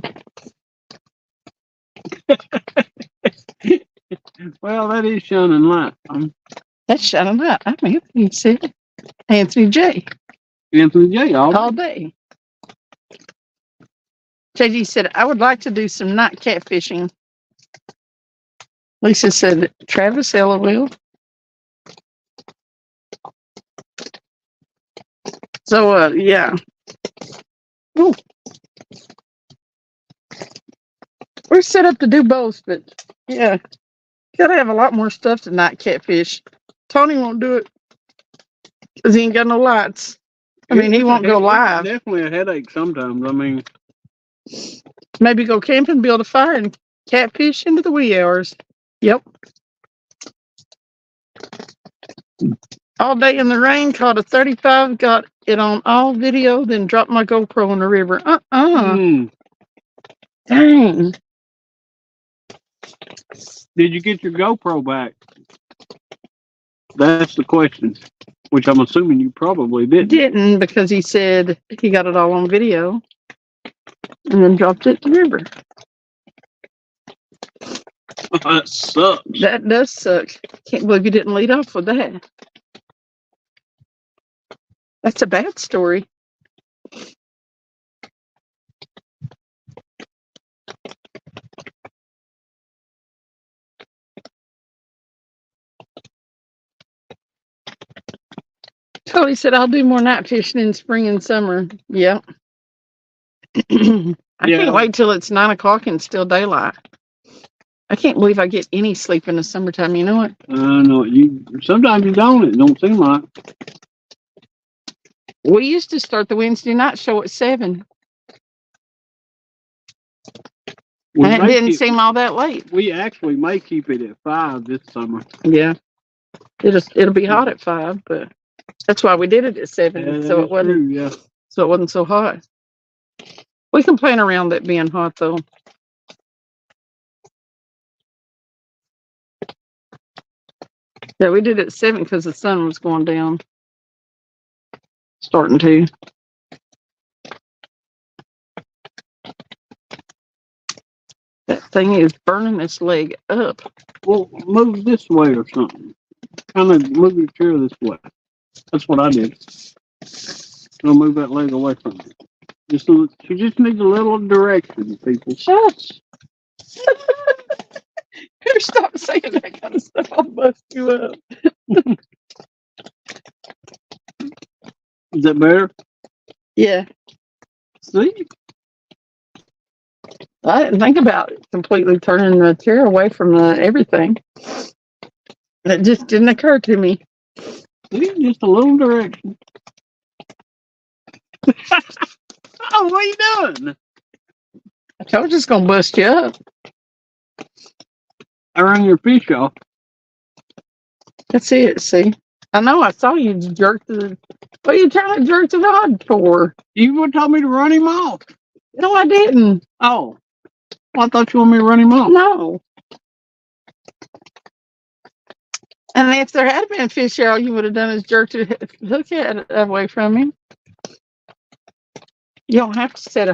Well, that is shining light. That's shining light. I'm Anthony said. Anthony J. Anthony J. All day. JD said, I would like to do some night catfishing. Lisa said, Travis, LOL. So, yeah. Ooh. We're set up to do both, but yeah, gotta have a lot more stuff to night catfish. Tony won't do it because he ain't got no lights. He won't go live. Definitely a headache sometimes. Maybe go camping, build a fire, and catfish into the wee hours. Yep. All day in the rain, caught a 35, got it on all video, then dropped my GoPro in the river. Dang. Did you get your GoPro back? That's the question. Which I'm assuming you probably didn't. Didn't, because he said he got it all on video and then dropped it in the river. That sucks. That does suck. Can't believe you didn't lead off with that. That's a bad story. Tony said, I'll do more night fishing in spring and summer. Yep. I can't wait till it's 9 o'clock and still daylight. I can't believe I get any sleep in the summertime. You know what? I know. Sometimes you don't. It don't seem like. We used to start the Wednesday night show at 7. And it didn't seem all that late. We actually may keep it at 5 this summer. Yeah. It'll be hot at 5, but that's why we did it at 7. So it wasn't so hot. We can plan around it being hot though. Yeah, we did it at 7 because the sun was going down. Starting to. thing is burning this leg up. Well, move this way or something. Kind of move your chair this way. That's what I did. I'll move that leg away from you. She just needs a little direction, people. Shush. Better stop saying that kind of stuff. I'll bust you up. Is that better? Yeah. See? I didn't think about it, completely turning the chair away from everything. It just didn't occur to me. See? Just a little direction. Oh, what are you doing? I told you it's going to bust you up. I run your fish off. That's it, see? I know, I saw you jerk the... What are you trying to jerk the rod for? You would tell me to run him off. No, I didn't. Oh. Well, I thought you wanted me to run him off. No. And if there had been fish here, all you would have done is jerked the hook head away from him. You don't have to set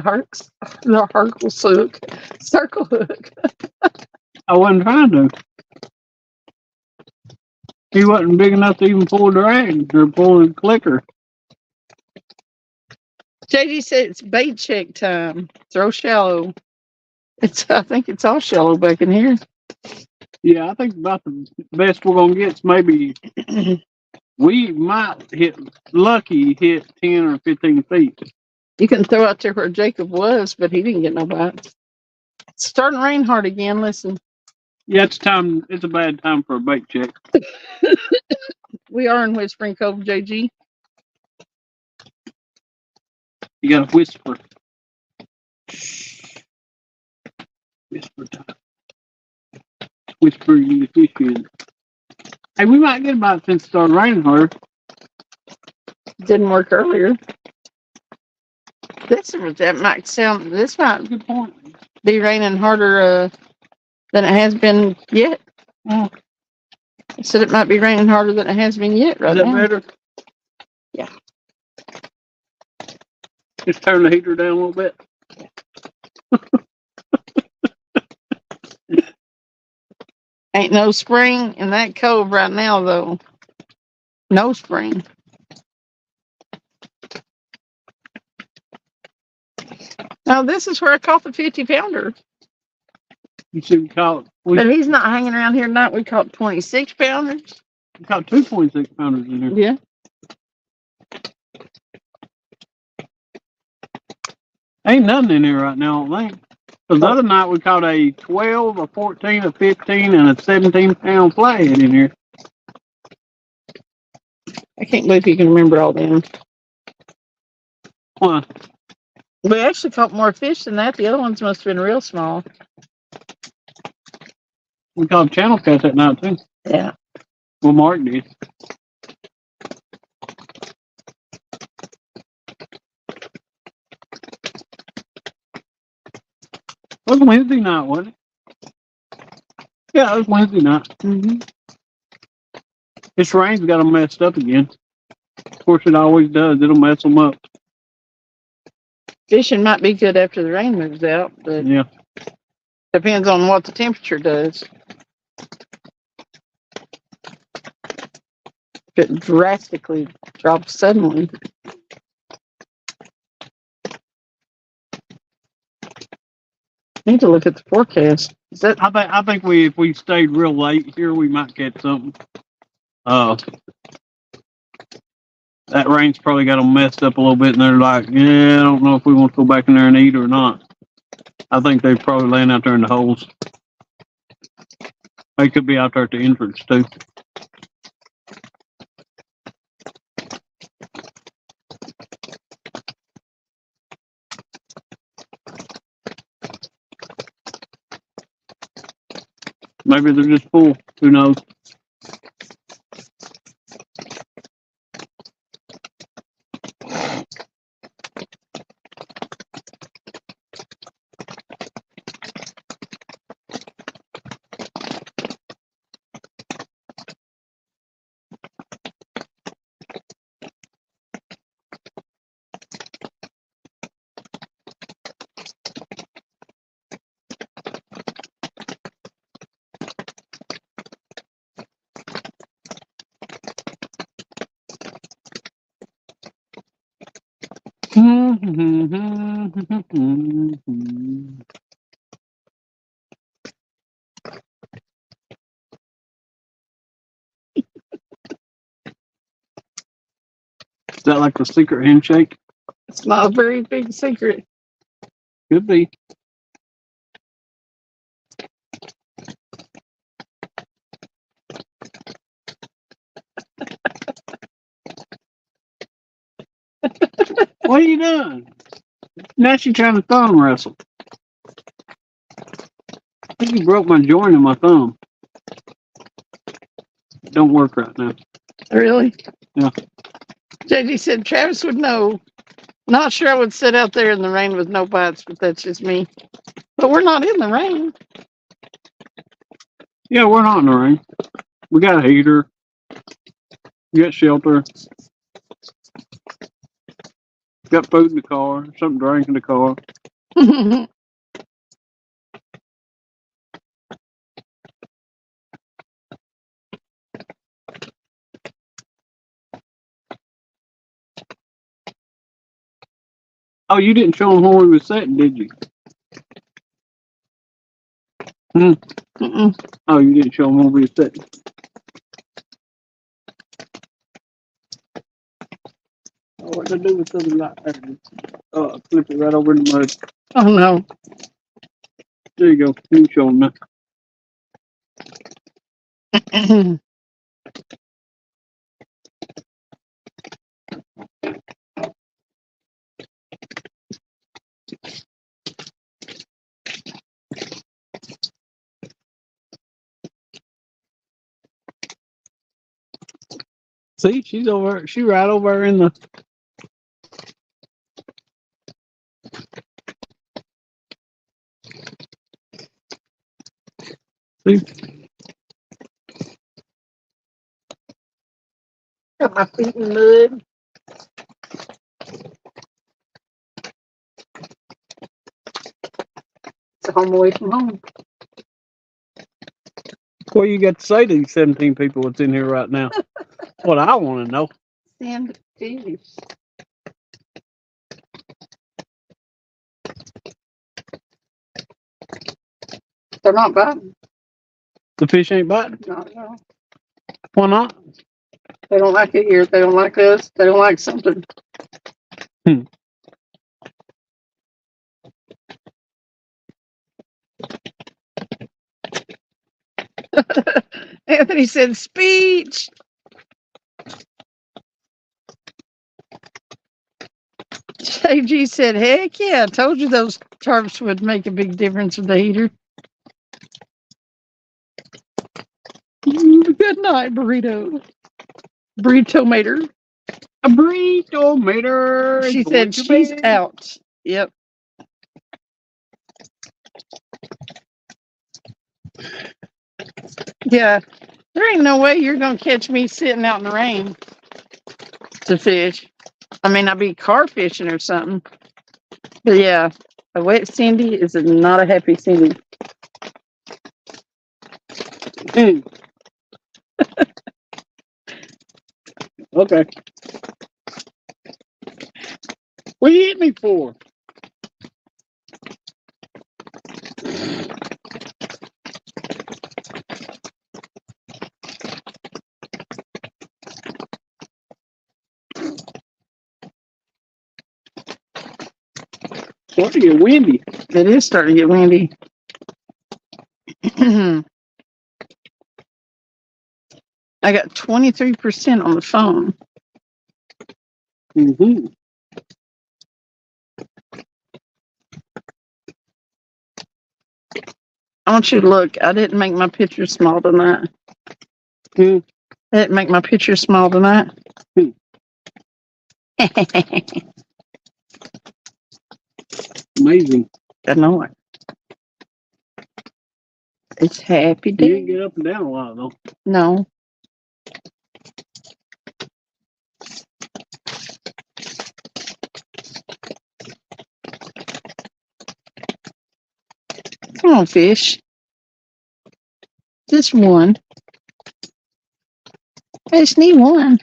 circle hook. I wasn't trying to. He wasn't big enough to even pull a drag or pull a clicker. JD said it's bait check time. Throw shallow. I think it's all shallow back in here. Yeah, I think about the best we're gonna get is maybe we might hit 10 or 15 feet. You can throw out there where Jacob was, but he didn't get no bites. It's starting to rain hard again. Listen. Yeah, it's time. It's a bad time for a bait check. We are in Whispering Cove, JG. You gotta whisper. Whisper time. Whisper you the fish in. Hey, we might get about since it started raining hard. Didn't work earlier. This might Good point. be raining harder than it has been yet. Oh. I said it might be raining harder than it has been yet right Is that now. better? Yeah. Just turn the heater down a little bit. Ain't no spring in that cove right now, though. No spring. Now, this is where I caught the 50-pounder. You should caught. But he's not hanging around here tonight. We caught 26-pounders. We caught 2.6 pounders in here. Yeah. Ain't nothing in here right now, I don't think. Because the other night we caught a 12, a 14, a 15, and a 17-pound flathead in here. I can't believe you can remember all them. Why? We actually caught more fish than that. The other ones must have been real small. We caught channel cats that night, too. Yeah. Well, Mark did. It was Wednesday night, wasn't it? Yeah, it was Wednesday night. Mm-hmm. This rain's got them messed up again. Of course, it always does. It'll mess them up. Fishing might be good after the rain moves out, but Yeah. depends on what the temperature does. If it drastically drops suddenly. Need to look at the forecast. Is that I think if we stayed real late here, we might catch something. That rain's probably got them messed up a little bit, and they're like, yeah, I don't know if we want to go back in there and eat or not. I think they're probably laying out there in the holes. They could be out there at the entrance, too. Maybe they're just full. Who knows? Is that like the secret handshake? It's not a very big secret. Could be. What are you doing? Now she's trying to thumb wrestle. I think you broke my joint in my thumb. Don't work right now. Really? Yeah. JD said Travis would know. Not sure I would sit out there in the rain with no bites, but that's just me. But we're not in the rain. Yeah, we're not in the rain. We got a heater. We got shelter. Got food in the car. Something to drink in the car. Oh, you didn't show them when we was sitting, did you? Mm-mm. Oh, you didn't show them when we was sitting. Oh, what to do with the light? Flip it right over in the mud. Oh no. There you go. You can show them now. See, she's over. She right over in the. See, Got my feet in mud. It's a home away from home. what you got to say to these 17 people that's in here right now? What I want to know. Sand fish. They're not biting. The fish ain't biting. No. Why not? They don't like it here. They don't like us. They don't like something. Anthony said, speech. JG said, heck yeah, I told you those tarps would make a big difference with the heater. Good night, burrito. Burrito mater. A burrito mater. She said she's out. Yep. Yeah. There ain't no way you're going to catch me sitting out in the rain to fish. I mean, I'd be car fishing or something. But yeah, a wet Cindy is not a happy Cindy. Okay. What you hit me for? Starting to get windy. It is starting to get windy. I got 23% on the phone. Mm-hmm. I want you to look. I didn't make my picture small tonight. I didn't make my picture small tonight. Amazing. I know it. It's happy You day. didn't get up and down a lot though. No. Come on, fish. Just one. I just need one.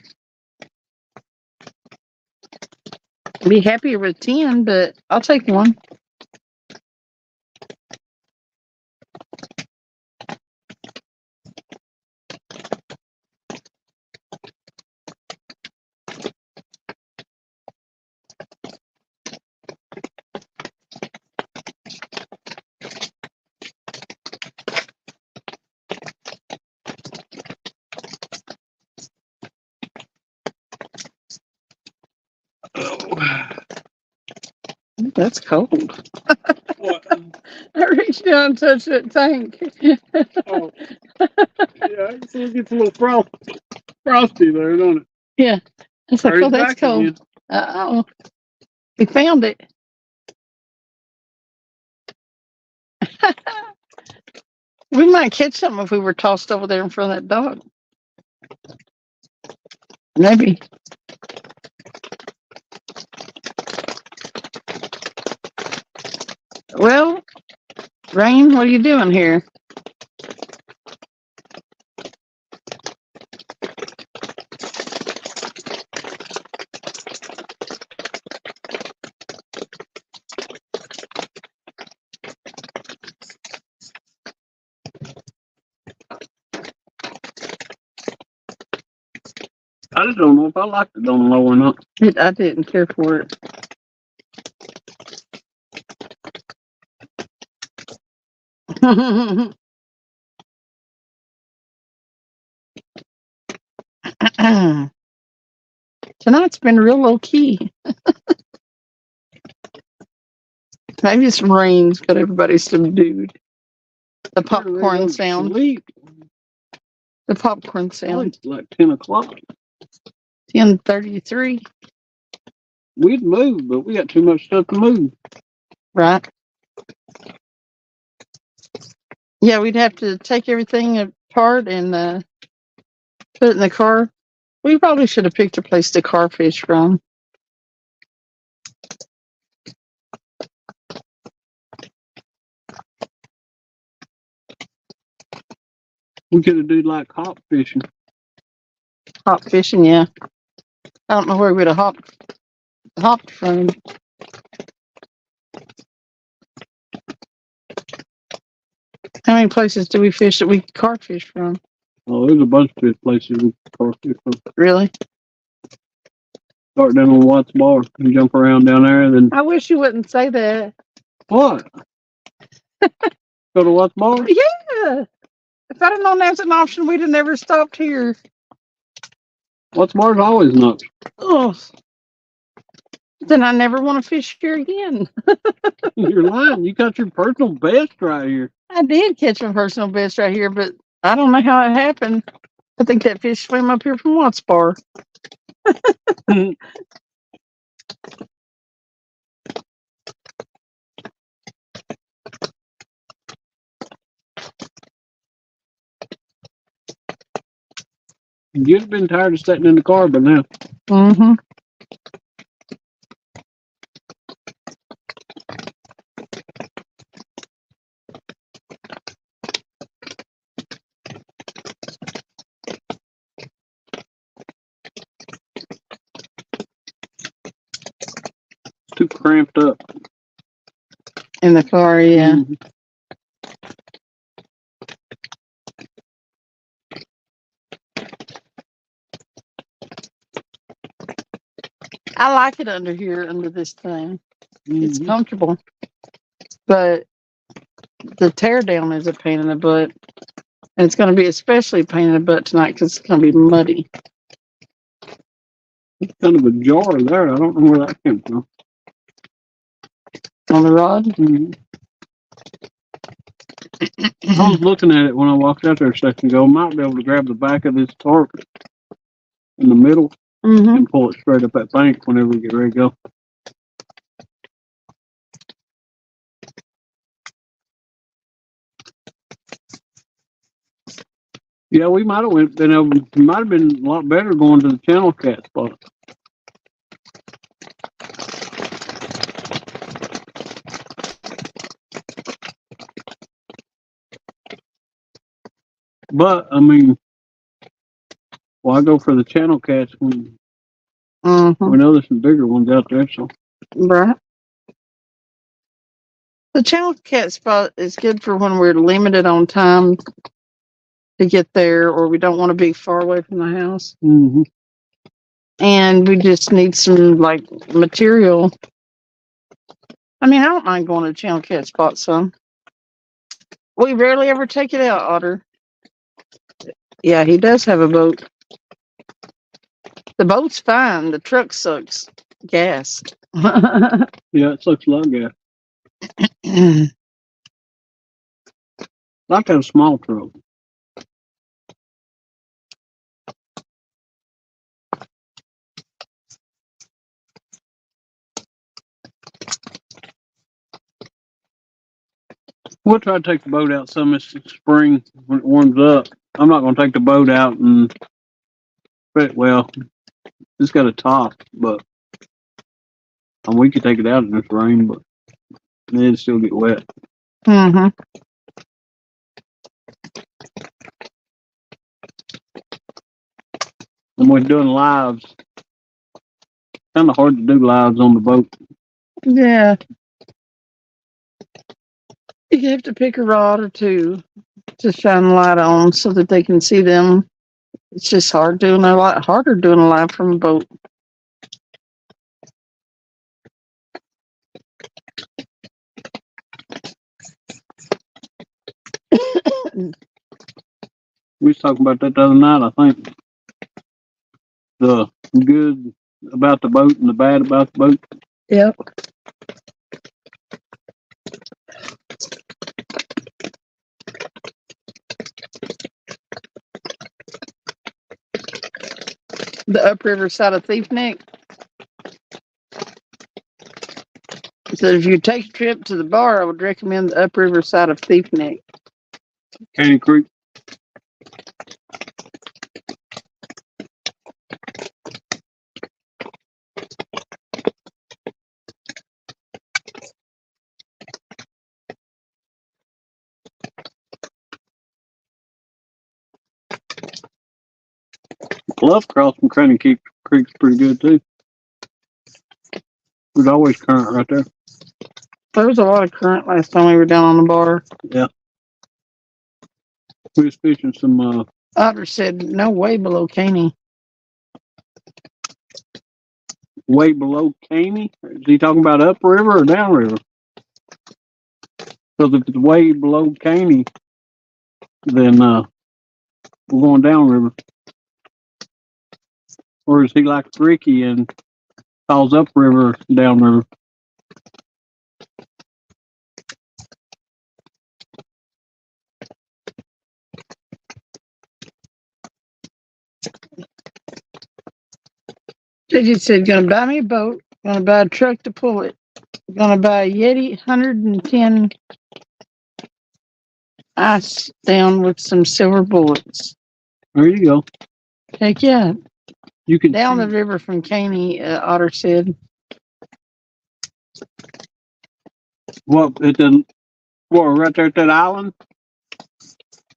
Be happier with 10, but I'll take one. That's cold. What? I reached down and touched that tank. Oh, yeah, so it gets a little frosty there, don't it? Yeah. It's like, There's oh, that's back cold. again. Oh, we found it. We might catch something if we were tossed over there in front of that dog. Maybe. Well, Rain, what are you doing here? I just don't know if I liked it on the low or not. I didn't care for it. Tonight's been real low key. Maybe some rain's got everybody subdued. The popcorn sound. Sleep. The popcorn sound. It's like 10 o'clock. 10:33. We'd move, but we got too much stuff to move. Right. Yeah, we'd have to take everything apart and put it in the car. We probably should have picked a place to car fish from. We could have do like hop fishing. Hop fishing, yeah. I don't know where we'd have hopped from. How many places do we fish that we car fish from? Oh, there's a bunch of fish places we could car fish from. Really? Start down on Watts Bar and jump around down there, and then I wish you wouldn't say that. what? Go to Watts Bar? Yeah. If I'd have known that's an option, we'd have never stopped here. Watts Bar's always nuts. Oh. Then I never want to fish here again. You're lying. You got your personal best right here. I did catch my personal best right here, but I don't know how it happened. I think that fish swam up here from Watts Bar. You'd have been tired of sitting in the car by now. Mm-hmm. Too cramped up. In the car, yeah. Mhm. I like it under here, under this thing. It's Mhm. comfortable. But the tear down is a pain in the butt. And it's going to be especially a pain in the butt tonight because it's going to be muddy. It's kind of a jar there. I don't know where that came from. On the rod? Mhm. I was looking at it when I walked out there a second ago. Might be able to grab the back of this tarp in the middle Mm-hmm. and pull it straight up that bank whenever we get ready to go. Yeah, we might have been able. Might have been a lot better going to the channel cat spot. But I mean, why go for the channel cats when Mm-hmm. we know there's some bigger ones out there? So Right. The channel cat spot is good for when we're limited on time to get there, or we don't want to be far away from the house, Mm-hmm. and we just need some like material. I mean, I don't mind going to channel cat spot some. We rarely ever take it out, Otter. Yeah, he does have a boat. The boat's fine. The truck sucks gas. Yeah, it sucks a lot of gas. Like that small truck. We'll try to take the boat out some this spring when it warms up. I'm not going to take the boat out and, well, it's got a top, but we could take it out in this rain, but it'd still get wet. Mm-hmm. And we're doing lives. Kind of hard to do lives on the boat. Yeah. You have to pick a rod or two to shine the light on so that they can see them. It's just hard doing a lot harder doing a live from a boat. We was talking about that the other night, I think. The good about the boat and the bad about the boat. Yep. The upriver side of Thief Neck. So if you take a trip to the bar, I would recommend the upriver side of Thief Neck. Caney Creek. Bluff cross from Caney Creek's pretty good too. There's always current right there. There was a lot of current last time we were down on the bar. Yeah. We was fishing some Otter said no way below Caney. way below Caney. Is he talking about upriver or downriver? Because if it's way below Caney, then we're going downriver. Or is he like Ricky and calls upriver downriver? They just said, gonna buy me a boat, gonna buy a truck to pull it, gonna buy a Yeti 110 ice down with some silver bullets. There you go. Heck yeah. You can Down the river from Caney, Otter said. right there at that island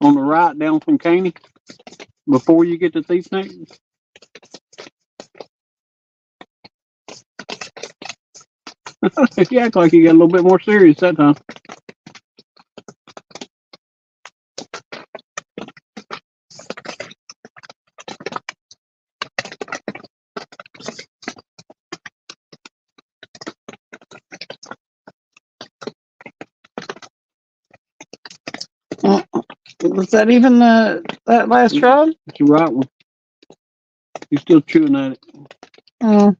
on the right down from Caney before you get to Thief Neck. You act like you got a little bit more serious that time. Was that even that last rod? It's the right one. You're still chewing at it. Oh.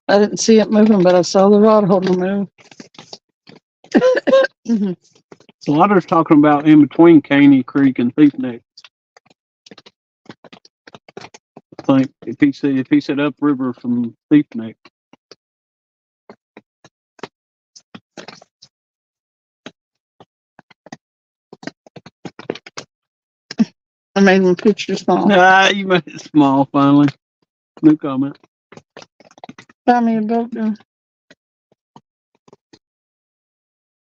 I didn't see it moving, but I saw the rod holder move. Mhm. So Otter's talking about in between Caney Creek and Thief Neck. I think if he said upriver from Thief Neck. I made my picture small. You made it small finally. No comment. Buy me a boat, then.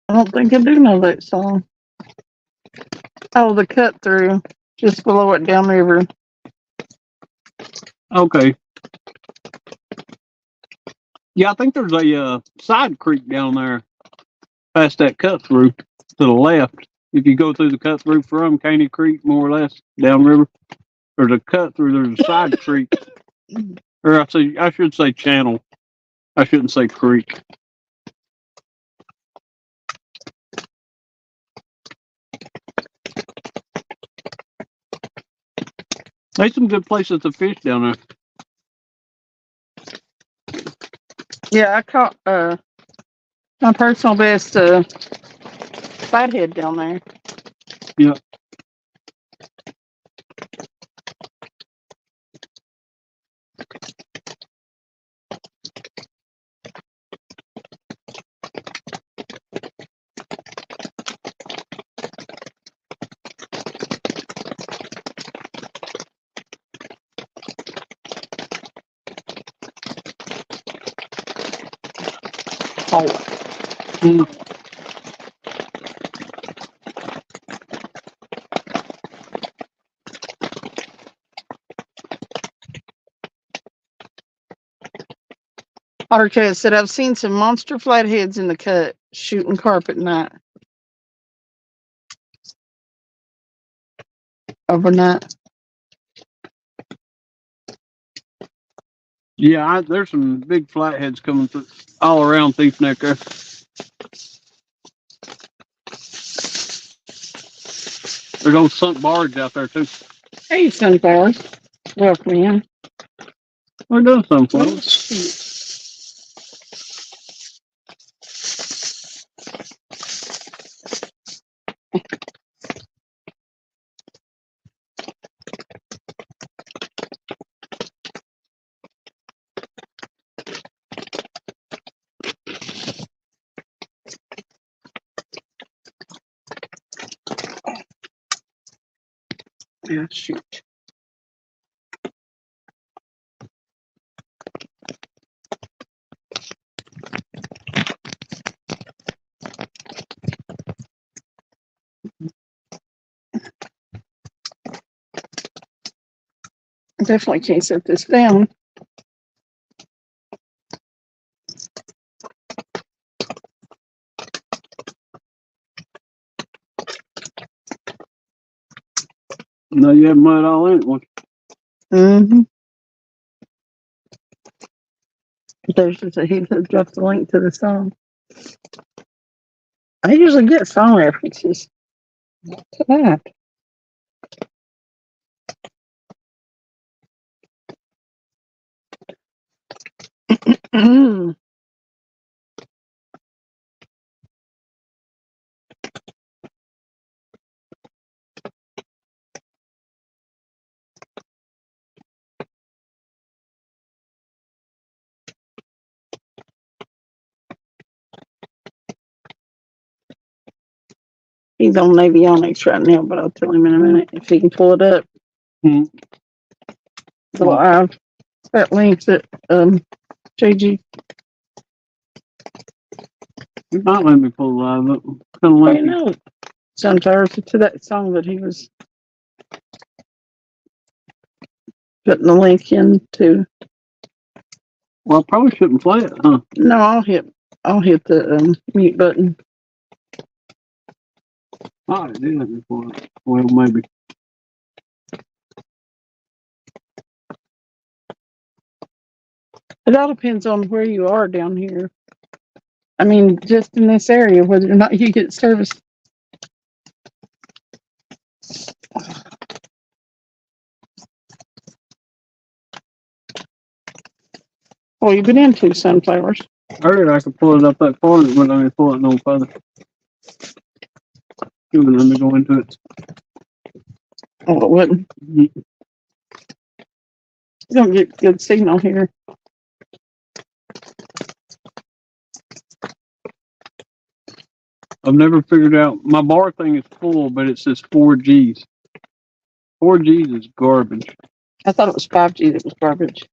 I don't think I do know that song. Oh, the cut through, just below it downriver. Okay. Yeah, I think there's a side creek down there past that cut through to the left. If you go through the cut through from Caney Creek, more or less downriver, there's a cut through. There's a side creek, or I should say channel. I shouldn't say creek. There's some good places to fish down there. Yeah, I caught my personal best flathead down there. Yeah. Oh, Mm. Ottercat said, I've seen some monster flatheads in the cut shooting carp at night. Overnight. Yeah, there's some big flatheads coming through all around Thief Neck there. There's old sunk barge out there too. Hey, sunflowers. Welcome in. We're doing some Oh, flowers. shoot. Yeah, shoot. I definitely can't set this down. No, you have mud all in it. One. Mm-hmm. There's just he dropped the link to the song. I usually get song references. Not to that. He's on Navionics right now, but I'll tell him in a minute if he can pull it up. Hmm. The live that link that JG. You might let me pull the live up. Kind of I like know. Sunflowers to that song that he was putting the link into. Well, I probably shouldn't play it, huh? No, I'll hit the mute button. I did it before. Well, maybe. It all depends on where you are down here. I mean, just in this area, whether or not you get service. Well, you've been into sunflowers. I heard I could pull it up that far, but let me pull it no further. You would let me go into it. Oh, it wouldn't. You don't get good signal here. I've never figured out. My bar thing is full, but it says 4Gs. 4Gs is garbage. I thought it was 5G that was garbage.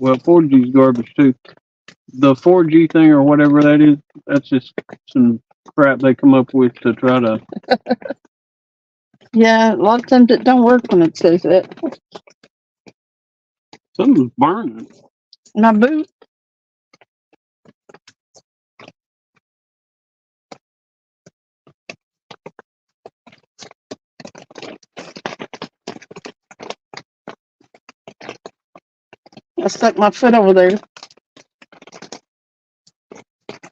Well, 4G is garbage too. The 4G thing or whatever that is, that's just some crap they come up with to try to. Yeah, a lot of times it don't work when it says that. Something's burning. My boot. I stuck my foot over there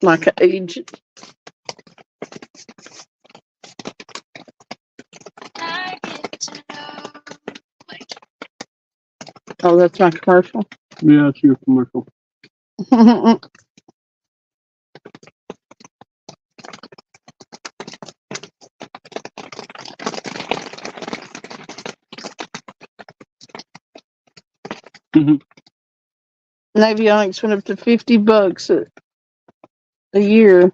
like an agent. Oh, that's my commercial. Yeah, it's your commercial. Navionics went up to $50 a year.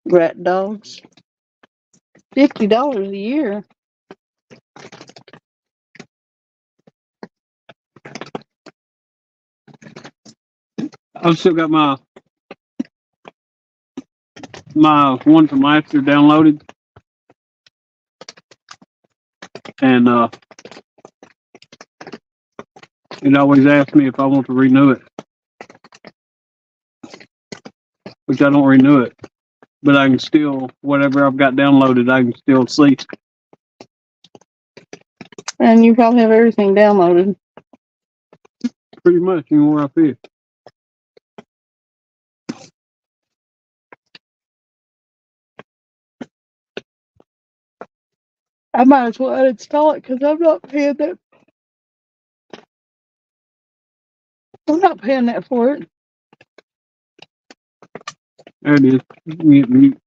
Rat dogs. $50 a year. I've still got my one from last year downloaded, and it always asks me if I want to renew it, which I don't renew it, but I can still, whatever I've got downloaded, I can still see. And you probably have everything downloaded. Pretty much anywhere I fit. I might as well uninstall it because I'm not paying that. I'm not paying that for it. There it is. Mute.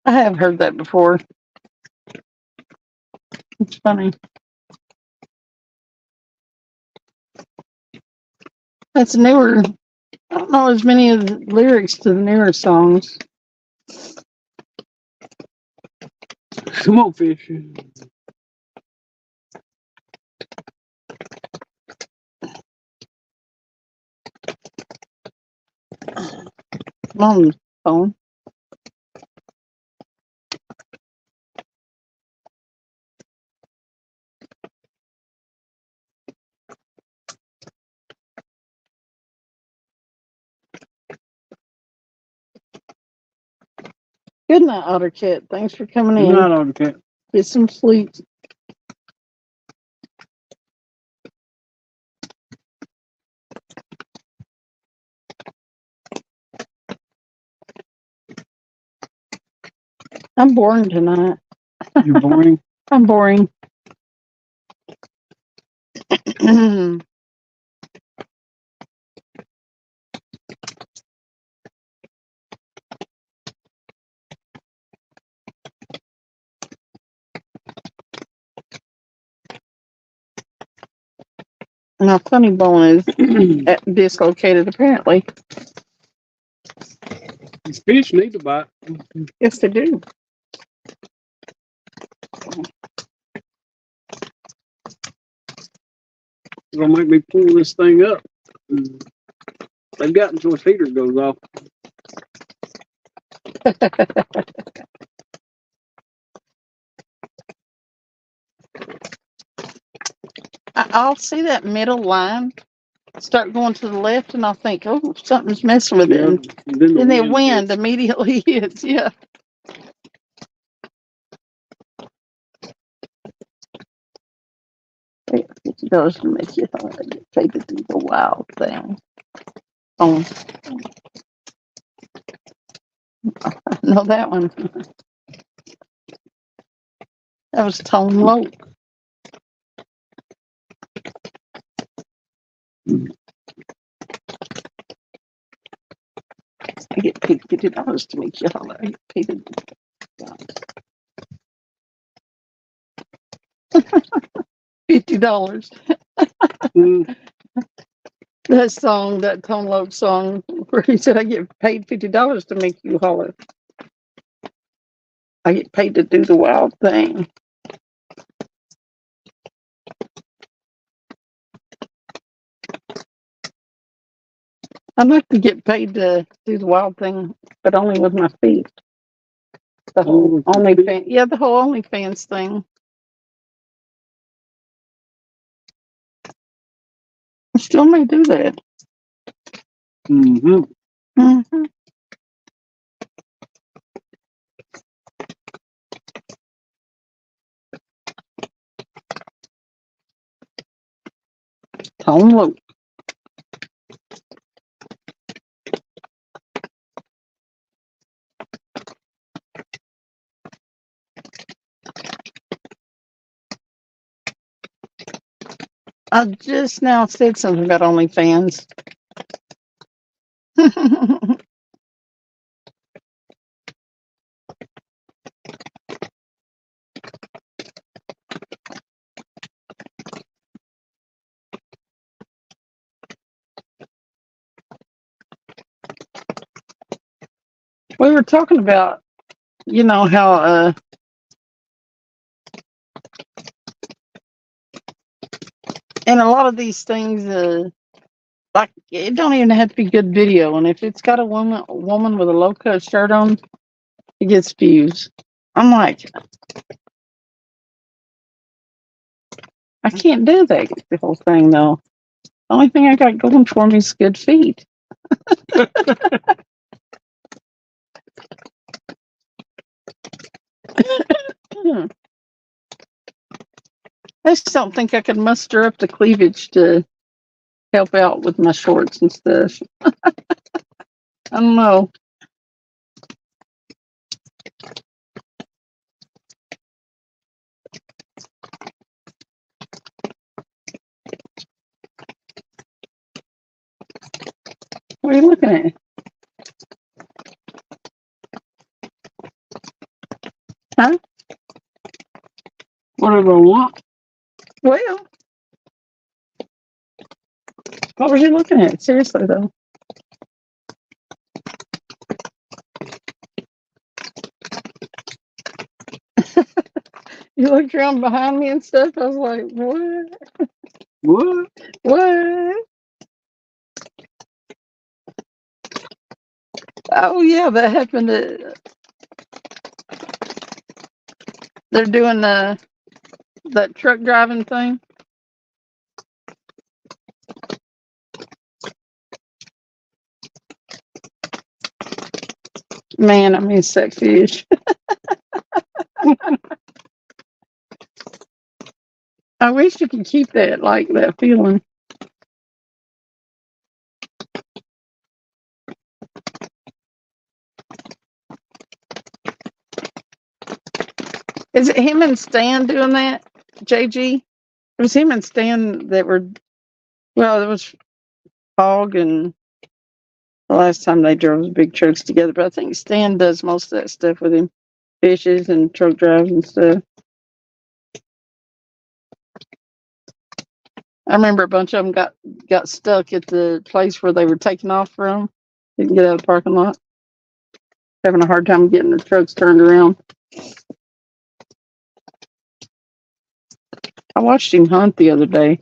I have heard that before. It's funny. That's newer. I don't know as many of the lyrics to the newer songs. Come on, fish. I'm on the phone. Good night, Ottercat. Thanks for coming Good in. night, Ottercat. Get some sleep. I'm boring tonight. You're boring. I'm boring. My funny bone is dislocated, apparently. These fish need to bite. Yes, they do. It's gonna make me pull this thing up. They've got until the heater goes off. I'll see that middle line start going to the left, and I'll think, oh, something's messing with it. And then And the wind hits. immediately hits. Yeah. It does make you take it to the wild thing. Oh, I know that one. That was Tone Loc. I get paid $50 to make you holler. I get paid $50. Mm. That song, that Tone Loc song, where he said, I get paid $50 to make you holler. I get paid to do the wild thing. I'd like to get paid to do the wild thing, but only with my feet. The whole OnlyFans, yeah, the whole OnlyFans thing. I still may do that. Mm-hmm. Mm-hmm. Tone Loc. I just now said something about OnlyFans. We were talking about, how and a lot of these things, like it don't even have to be good video, and if it's got a woman with a low cut shirt on, it gets views. I'm like, I can't do that. The whole thing though. The only thing I got going for me is good feet. I just don't think I could muster up the cleavage to help out with my shorts and stuff. I don't know. What are you looking at? Huh? Whatever I want. Well, what were you looking at? Seriously though. You looked around behind me and stuff. I was like, what? What? What? Oh yeah, that happened. They're doing that truck driving thing. Man, I miss that fish. I wish you could keep that feeling. Is it him and Stan doing that, JG? It was him and Stan that were. Well, it was Hog and the last time they drove big trucks together. But I think Stan does most of that stuff with him, fishes and truck drives and stuff. I remember a bunch of them got stuck at the place where they were taking off from. Didn't get out of the parking lot. Having a hard time getting the trucks turned around. I watched him hunt the other day.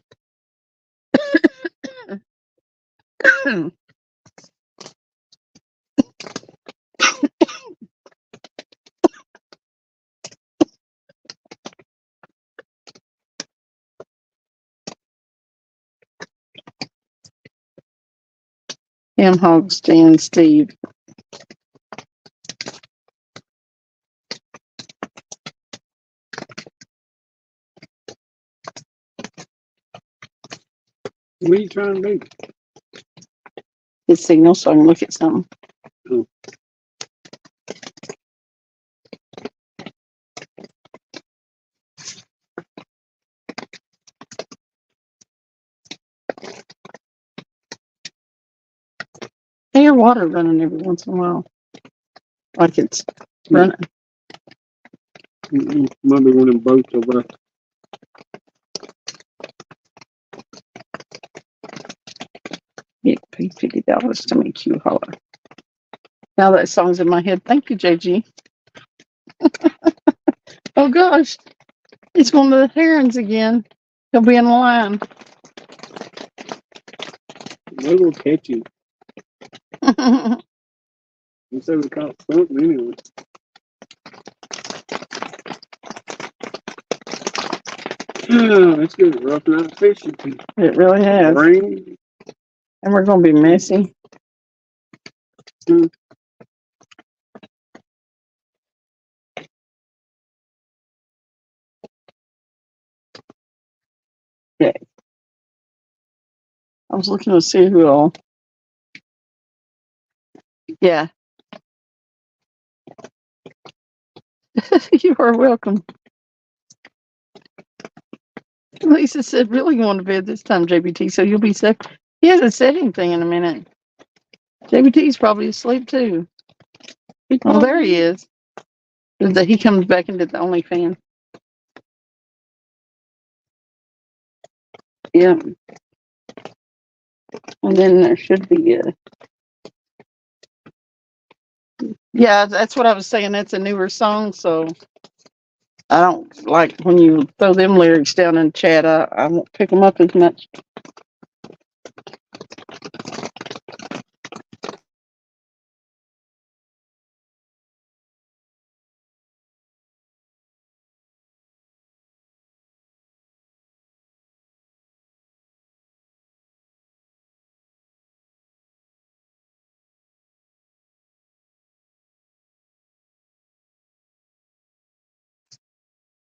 Him, Hog, Stan, Steve. What are you trying to do? His signal so I can look at something. Oh. I hear water running every once in a while. Like it's running. Might be one of them boats over there. You pay $50 to make you holler. Now that song's in my head. Thank you, JG. Oh gosh, it's one of the herons again. He'll be in line. Maybe we'll catch him. They say we caught something anyway. It's good. Rough night fishing. It really has. Rain. And we're going to be messy. Okay. I was looking to see who all. Yeah. You are welcome. Lisa said, really going to bed this time, JBT, so you'll be safe. He hasn't said anything in a minute. JBT's probably asleep too. Oh, there he is. He comes back into the OnlyFans. Yeah. And then there should be a. Yeah, that's what I was saying. That's a newer song, so I don't like when you throw them lyrics down in chat. I won't pick them up as much.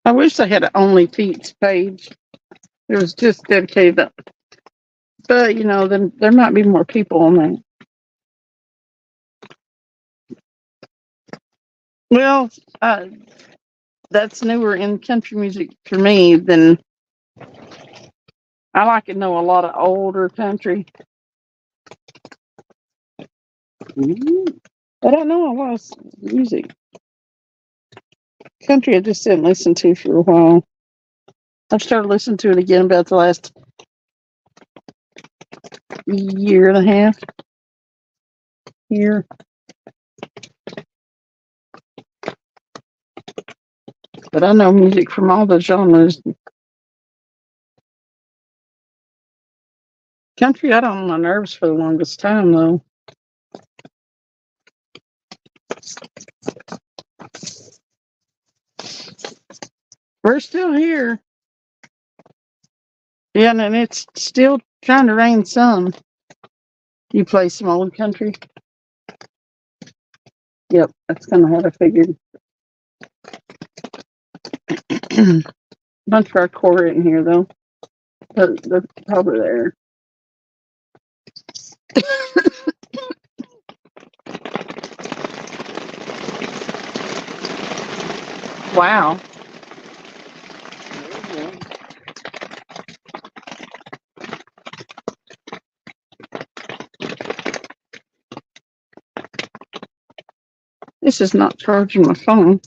I wish they had an Only Feats page. It was just dedicated to, but you know, then there might be more people on there. Well, that's newer in country music for me than I like to know a lot of older country. But I know a lot of music. Country I just didn't listen to for a while. I've started listening to it again about the last year and a half. Year. But I know music from all the genres. Country, I don't on my nerves for the longest time, though. We're still here. Yeah, and it's still trying to rain some. You play some old country? Yep, that's kind of what I figured. Bunch of our core in here, though. They're probably there. Wow. This is not charging my phone.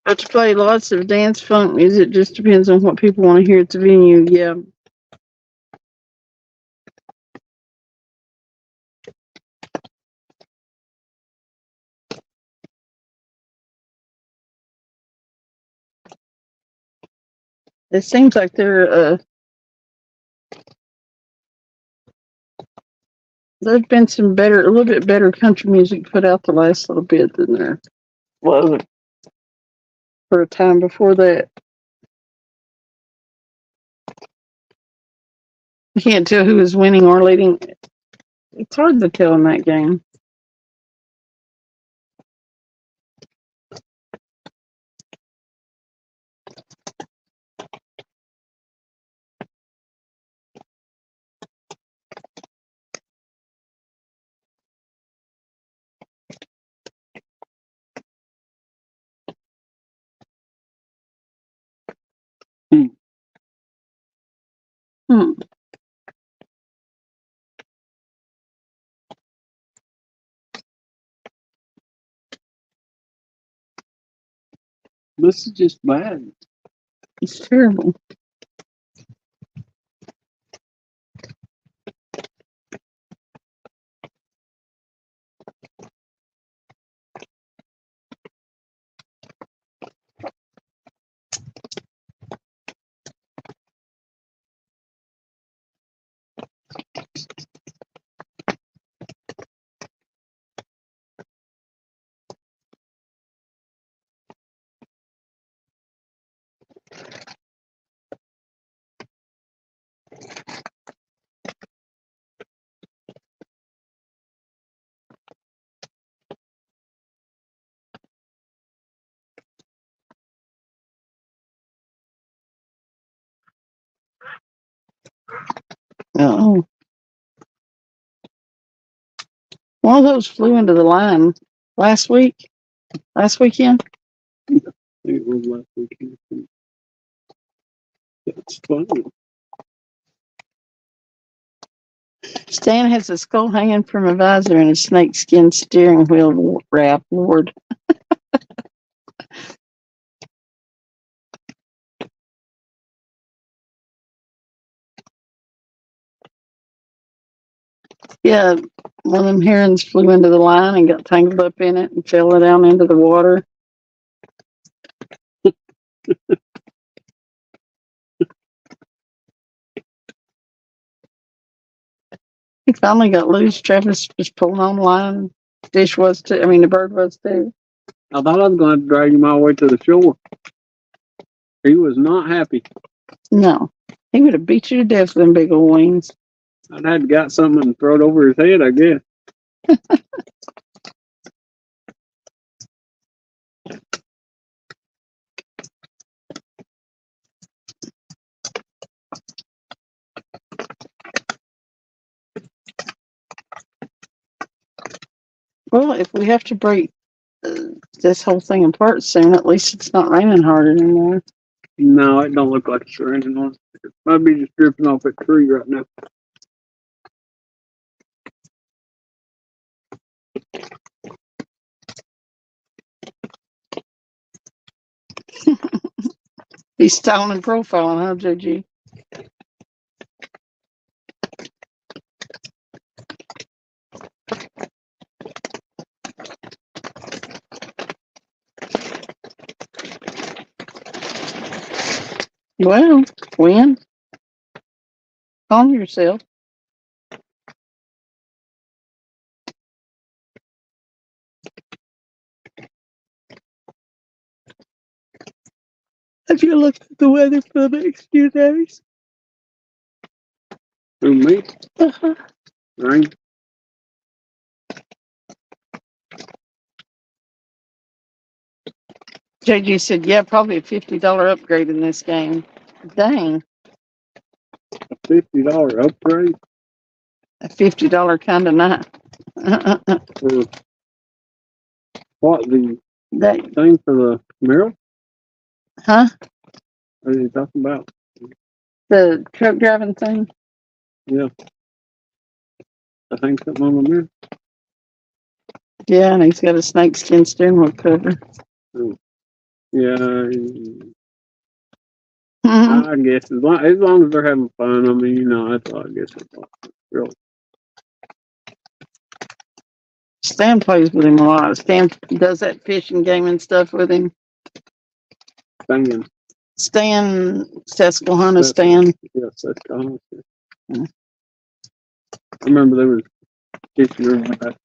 I to play lots of dance funk music. Just depends on what people want to hear at the venue. Yeah. It seems like there's been some a little bit better country music put out the last little bit than there was for a time before that. You can't tell who is winning or leading. It's hard to tell in that game. Hmm. This is just bad. It's terrible. Oh. One of those flew into the line last weekend. It was last weekend. That's funny. Stan has a skull hanging from a visor and a snakeskin steering wheel wrap. Lord. Yeah, one of them herons flew into the line and got tangled up in it and fell down into the water. He finally got loose. Travis was pulling on line. Fish was too. I mean, the bird was too. I thought I was going to have to drag him all the way to the shore. He was not happy. No, he would have beat you to death with them big old wings. I'd had got something and throw it over his head, I guess. Well, if we have to break this whole thing apart soon, at least it's not raining hard anymore. No, it don't look like it's raining on. It might be just dripping off that tree right now. He's styling and profiling, huh, JG? Well, Win, calm yourself. Have you looked at the weather for the next few days? Who, me? Uh-huh. Rain? JG said, yeah, probably a $50 upgrade in this game. Dang, A $50 upgrade? a $50 kind of night. For what? The That, thing for the mural? huh? What are you talking about? The truck driving thing? Yeah. I think something on the mirror. Yeah, and he's got a snakeskin steering wheel cover. Oh. Yeah, Mhm. I guess as long as they're having fun, I mean, that's all I guess it's all. Really. Stan plays with him a lot. Stan does that fishing game and stuff with him. Singing. Stan, Susquehanna Stan. Yes, that's common. Mm. I remember there was fishing room like that.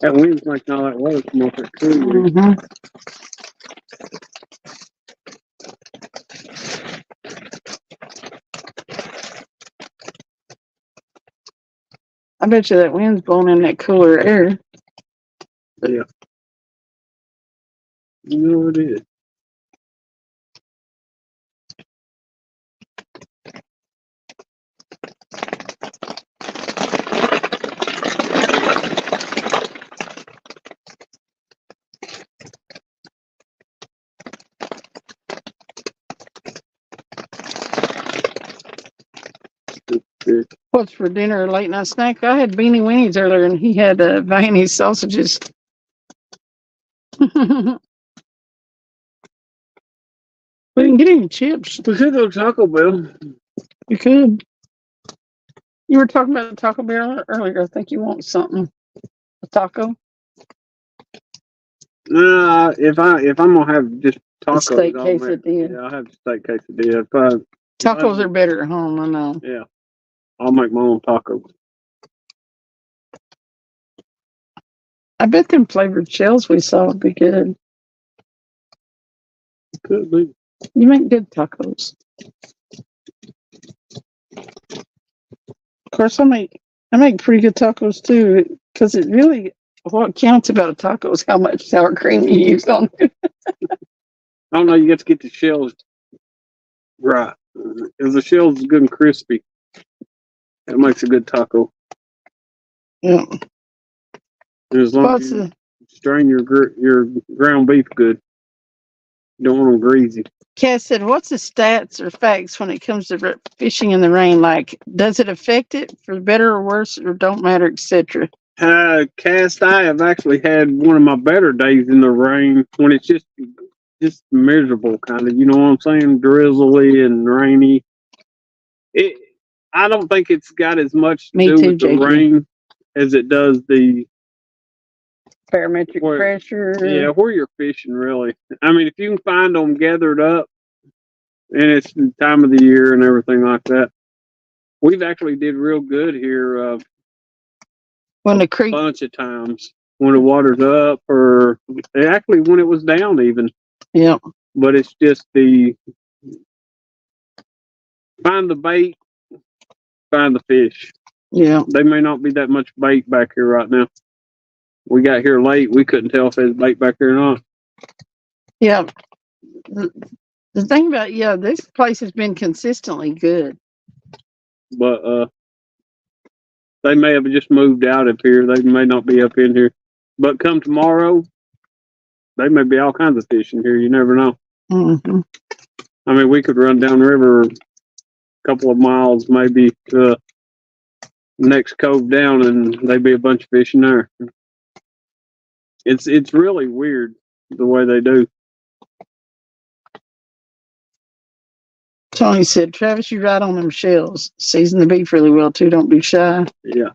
That wind's making all that water come off that tree. Mm-hmm. I bet you that wind's blowing in that cooler air. Yeah. You know it is. What's for dinner or late night snack? I had beanie weenies earlier, and he had Viennese sausages. We didn't get any chips. We could go to Taco Bell. You could. You were talking about Taco Bell earlier. I think you want something. A taco? If I'm gonna have just tacos, steak I'll quesadilla. I'll have steak quesadilla. Tacos are better at home, I know. Yeah, I'll make my own tacos. I bet them flavored shells we saw would be good. Could be. You make good tacos. Of course, I make pretty good tacos too, because it really what counts about a taco is how much sour cream you use on it. I don't know. You got to get the shells right. If the shells is good and crispy, that makes a good taco. Yeah. And as long as you strain your ground beef good, you don't want them greasy. Cass said, "What's the stats or facts when it comes to fishing in the rain? Like, does it affect it for better or worse, or don't matter, etc.?" Cast, I have actually had one of my better days in the rain when it's just miserable, kind of. You know what I'm saying? Drizzly and rainy. I don't think it's got as much to do with the rain as it does the barometric pressure. Yeah, where you're fishing, really. I mean, if you can find them gathered up, and it's the time of the year and everything like that, we've actually did real good here. When the creek, a bunch of times when the water's up, or actually when it was down, even. Yeah. But it's just find the bait, find the fish. Yeah. They may not be that much bait back here right now. We got here late. We couldn't tell if there's bait back here or not. Yeah. The thing about, this place has been consistently good. But they may have just moved out up here. They may not be up in here. But come tomorrow, they may be all kinds of fish in here. You never know. Mm-hmm. I mean, we could run down the river a couple of miles, maybe to the next cove down, and there'd be a bunch of fish in there. It's really weird the way they do. Tony said, "Travis, you right on them shells. Season the beef really well too. Don't be shy." Yeah,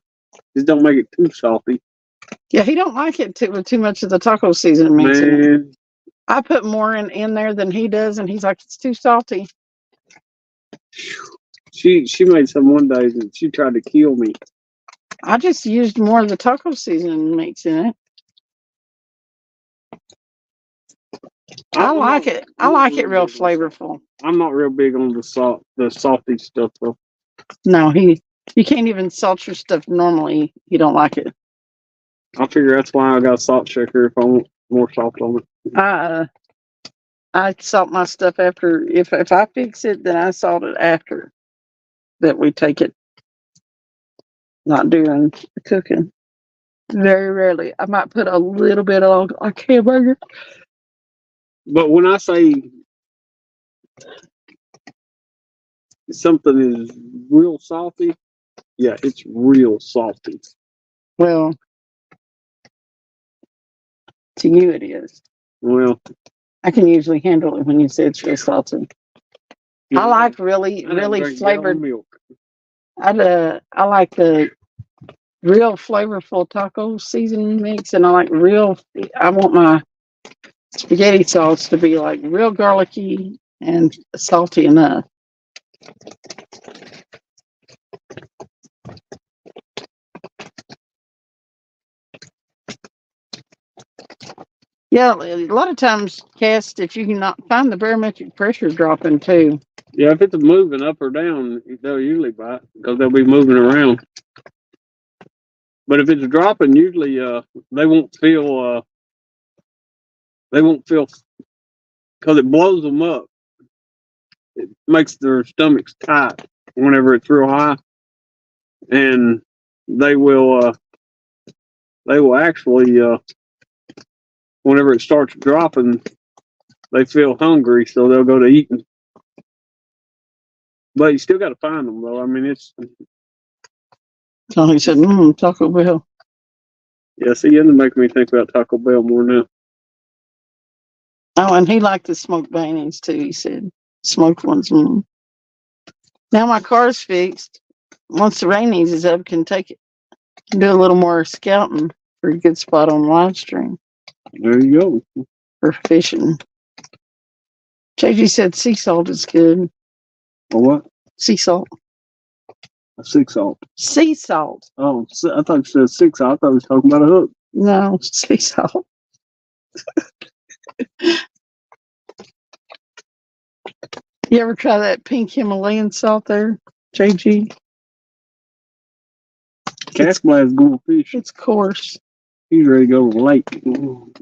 just don't make it too salty. Yeah, he don't like it with too much of the taco seasoning mix in it. Man, I put more in there than he does, and he's like, "It's too salty." she made some one day and she tried to kill me. I just used more of the taco seasoning mix in it. I like it. I like it real flavorful. I'm not real big on the salty stuff though. No, you can't even salt your stuff normally. You don't like it. I figure that's why I got a salt shaker if I want more salt on it. I salt my stuff after. If I fix it, then I salt it after that we take it. Not during the cooking. Very rarely. I might put a little bit on like hamburger. But when I say something is real salty, yeah, it's real salty. Well, to you it is. Well, I can usually handle it when you say it's real salty. I like really flavored milk. I like the real flavorful taco seasoning mix, and I want my spaghetti sauce to be like real garlicky and salty enough. Yeah, a lot of times, Cass, if you can not find the barometric pressure dropping too. Yeah, if it's moving up or down, they'll usually bite because they'll be moving around. But if it's dropping, usually they won't feel because it blows them up. It makes their stomachs tight whenever it's real high, and they will actually whenever it starts dropping, they feel hungry, so they'll go to eating. But you still got to find them, though. I mean, So he said, Taco Bell. Yeah, see, you're making me think about Taco Bell more now. Oh, and he liked the smoked beignets too, he said. Smoked ones. Now my car's fixed. Once the rainies is up, can take it. Do a little more scouting for a good spot on live stream There you go. for fishing. JG said sea salt is good. Or what? Sea salt. A 6 salt. Sea salt. Oh, I thought you said 6 salt. I thought you was talking about a hook. No, sea salt. You ever try that pink Himalayan salt there, JG? Cat Blast going fish. It's coarse. He's ready to go to the lake.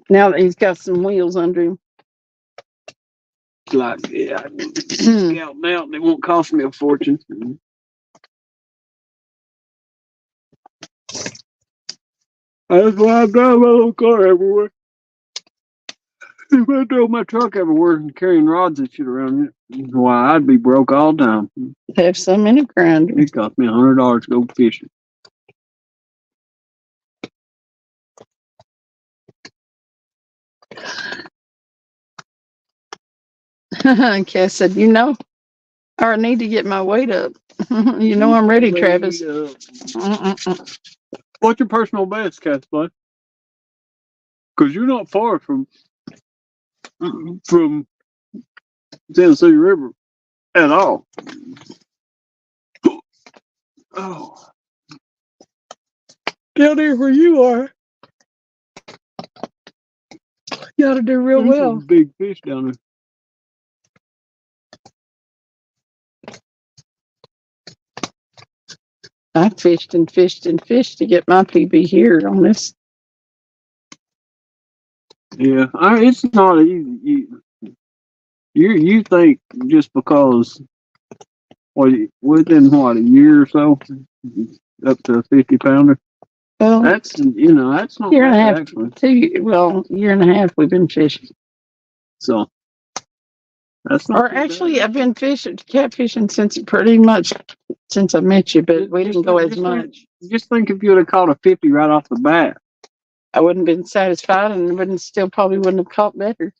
Now that he's got some wheels under him. Like, yeah, I can scout now and it won't cost me a fortune. That's why I drive my little car everywhere. If I drove my truck everywhere and carrying rods and shit around, why I'd be broke all the time. Have some in a grinder. It cost me $100 to go fishing. Cass said, I need to get my weight up. I'm ready, Travis. What's your personal best, Cass Blood? Because you're not far from Tennessee River at all. Oh. Down there where you are, You ought to do real there's well. some big fish down there. I fished and fished and fished to get my PB here on this. Yeah, it's not easy. You think just because within a year or so, up to a 50-pounder. Well, That's not year and a bad, half. actually. Year and a half we've been fishing. So that's not. Or actually, I've been catfishing since I met you, but we didn't go as much. Just think if you would have caught a 50 right off the bat. I wouldn't have been satisfied and probably wouldn't have caught better.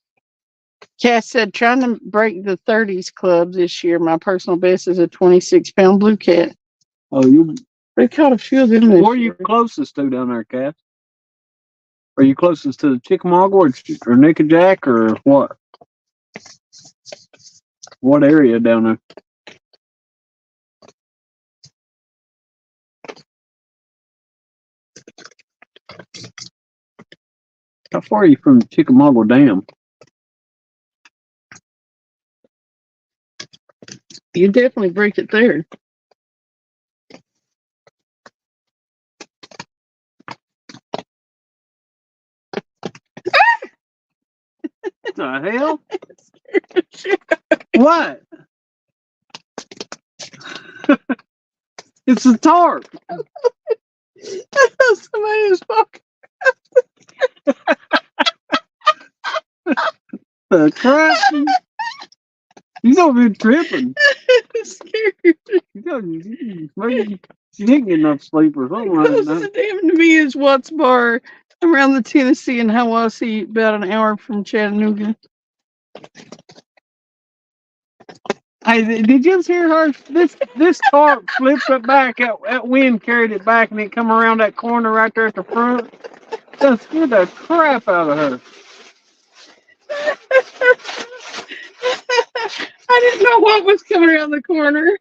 Cass said, trying to break the 30s club this year. My personal best is a 26-pound blue cat. Oh, We caught a few of them this where are you year. closest to down there, Cass? Are you closest to the Chickamauga or Nickajack or what? What area down there? How far are you from the Chickamauga Dam? You definitely break it there. The hell? What? It's a tarp. Somebody was walking. The crap? You don't be tripping. Scared. Maybe she didn't get enough sleep or something like Closest that. dam to me is Watts Bar around the Tennessee and Hiwassee, about an hour from Chattanooga. Hey, did you just hear her? This tarp flipped it back. That wind carried it back, and it come around that corner right there at the front. That scared the crap out of her. I didn't know what was coming around the corner.